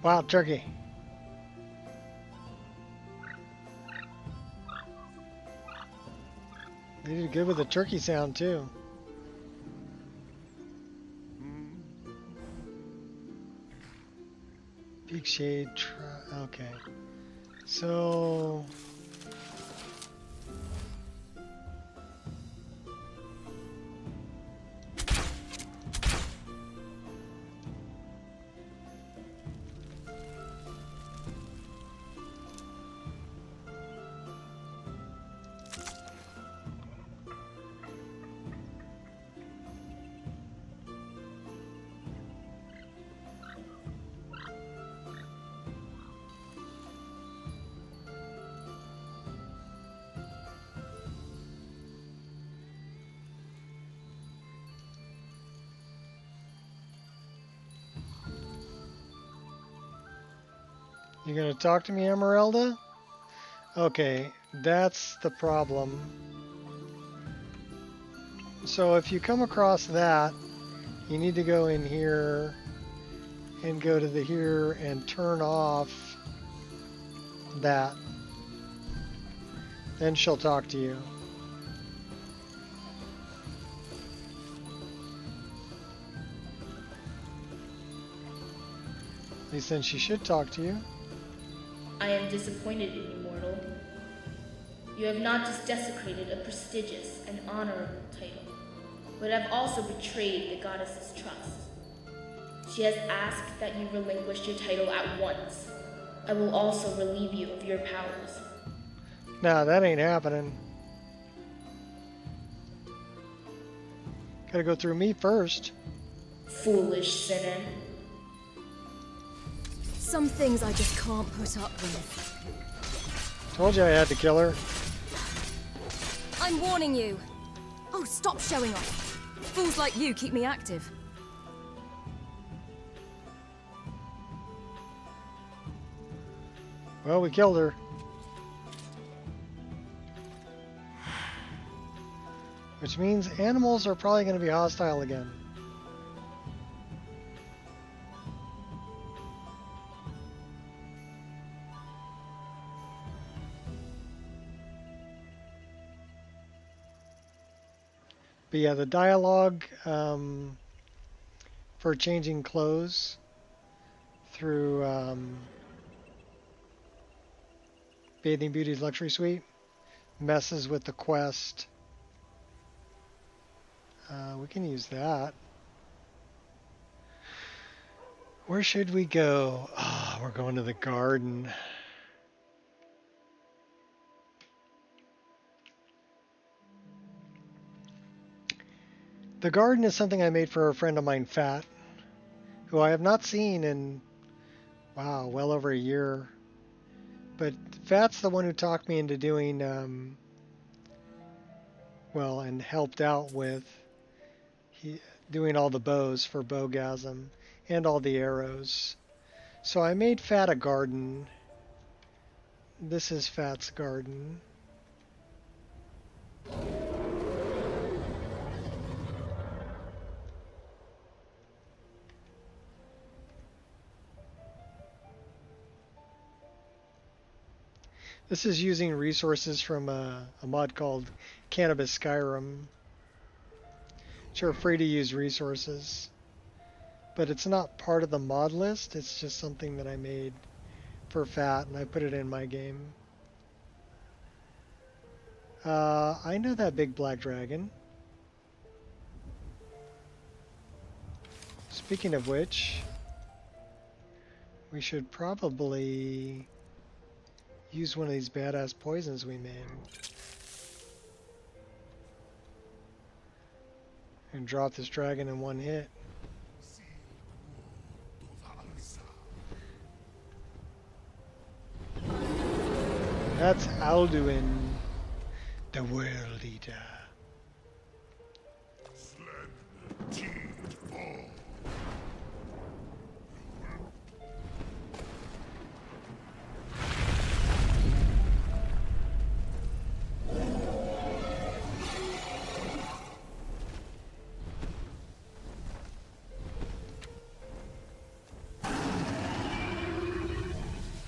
Wild turkey. They did good with the turkey sound too. Big shade. Okay. So. You gonna talk to me, Emeralda? Okay, that's the problem. So if you come across that, you need to go in here and go to the here and turn off that. Then she'll talk to you. At least then she should talk to you. I am disappointed in you, mortal. You have not just desecrated a prestigious and honorable title, but have also betrayed the goddess's trust. She has asked that you relinquish your title at once. I will also relieve you of your powers. Nah, that ain't happening. Gotta go through me first. Foolish sinner. Some things I just can't put up with. Told you I had to kill her. I'm warning you. Oh, stop showing off. Fools like you keep me active. Well, we killed her. Which means animals are probably going to be hostile again. But yeah, the dialogue for changing clothes through Bathing Beauty's Luxury Suite messes with the quest. We can use that. Where should we go? Oh, we're going to the garden. The garden is something I made for a friend of mine, Fat, who I have not seen in, wow, well over a year. But Fat's the one who talked me into doing, well, and helped out with doing all the bows for Bowgasm and all the arrows. So I made Fat a garden. This is Fat's garden. This is using resources from a mod called Cannabis Skyrim, which are free to use resources. But it's not part of the mod list, it's just something that I made for Fat, and I put it in my game. I know that big black dragon. Speaking of which, we should probably use one of these badass poisons we made. And drop this dragon in one hit. That's Alduin, the World Eater.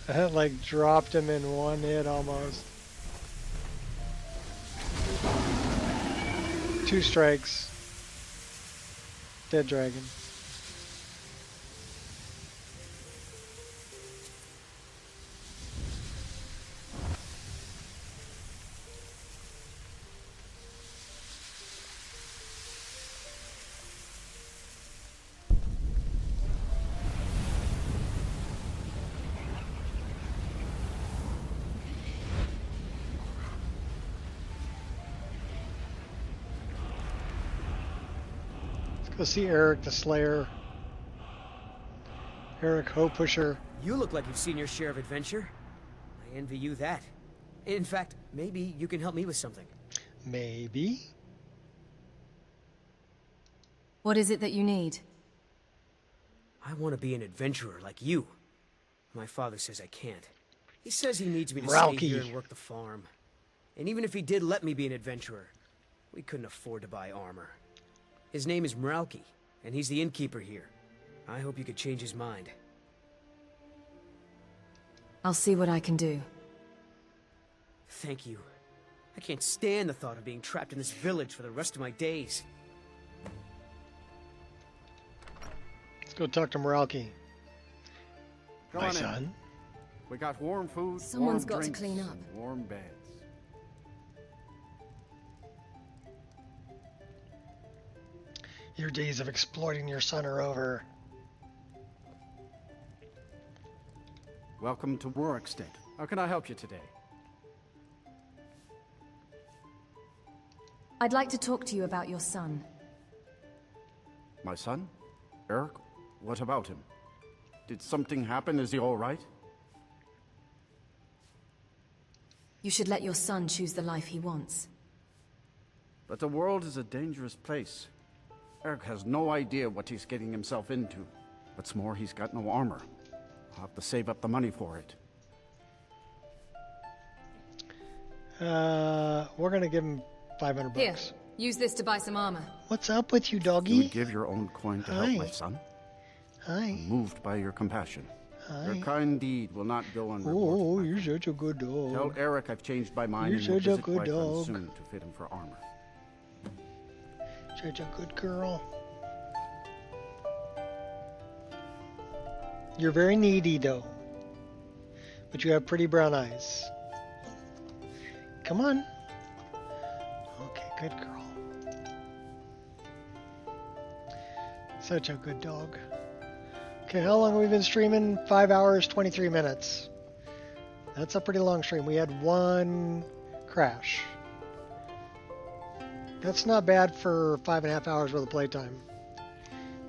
That like dropped him in one hit almost. 2 strikes. Dead dragon. Go see Eric the Slayer. Eric Hoe Pusher. You look like you've seen your share of adventure. I envy you that. In fact, maybe you can help me with something. Maybe? What is it that you need? I want to be an adventurer like you. My father says I can't. He says he needs me to stay here and work the farm. And even if he did let me be an adventurer, we couldn't afford to buy armor. His name is Mralki, and he's the innkeeper here. I hope you could change his mind. I'll see what I can do. Thank you. I can't stand the thought of being trapped in this village for the rest of my days. Let's go talk to Mralki. Come My on son. in. We got warm food, Someone's warm got to drinks, clean up. and warm beds. Your days of exploiting your son are over. Welcome to Warwickstead. How can I help you today? I'd like to talk to you about your son. My son? Eric? What about him? Did something happen? Is he all right? You should let your son choose the life he wants. But the world is a dangerous place. Eric has no idea what he's getting himself into. What's more, he's got no armor. I'll have to save up the money for it. We're gonna give him 500 bucks. Here, use this to buy some armor. What's up with you, doggy? You would give your own coin to help my son? Hi. I'm moved by your compassion. Hi. Your kind deed will not go unrewarded. Oh, you're such a good dog. Tell Eric I've changed my mind You're and will such a visit good my friend dog. soon to fit him for armor. Such a good girl. You're very needy, though. But you have pretty brown eyes. Come on. Okay, good girl. Such a good dog. Okay, how long have we been streaming? 5 hours, 23 minutes. That's a pretty long stream. We had 1 crash. That's not bad for 5.5 hours worth of playtime.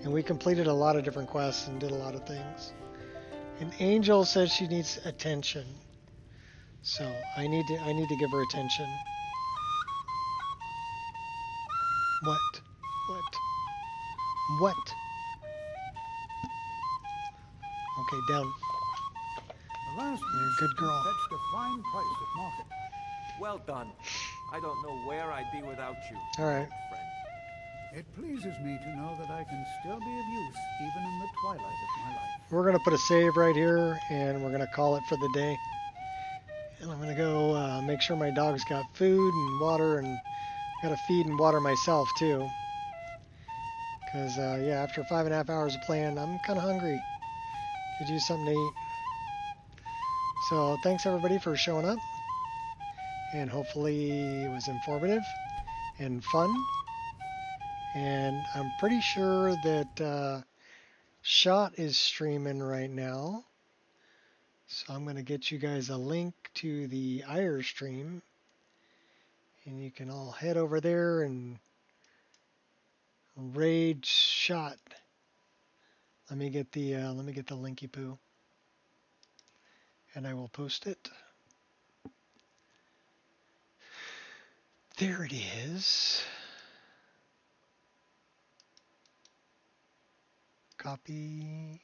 And we completed a lot of different quests and did a lot of things. And Angel says she needs attention. So I need to give her attention. What? What? Okay, down. The last You're a good girl. fetched a fine price at market. Well done. I don't know where I'd be without you. All right. Friend. It pleases me to know that I can still be of use even in the twilight of my life. We're going to put a save right here, and we're going to call it for the day. And I'm going to go make sure my dog's got food and water, and got to feed and water myself too. Because, yeah, after 5.5 hours of playing, I'm kind of hungry. Could use something to eat. So thanks everybody for showing up. And hopefully it was informative and fun. And I'm pretty sure that Shot is streaming right now. So I'm going to get you guys a link to the IR stream. And you can all head over there and raid Shot. Let me get the linky poo. And I will post it. There it is. Copy.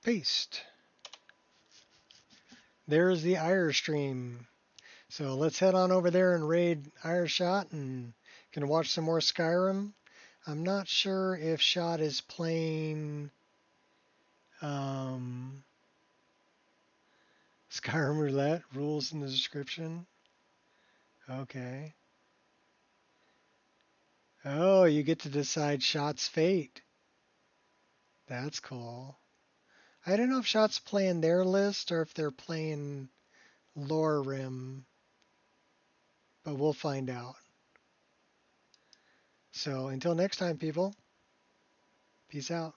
Paste. There's the IR stream. So let's head on over there and raid IR Shot and can watch some more Skyrim. I'm not sure if Shot is playing Skyrim Roulette. Rules in the description. Okay. Oh, you get to decide Shot's fate. That's cool. I don't know if Shot's playing their list or if they're playing Lore Rim, but we'll find out. So until next time, people, peace out.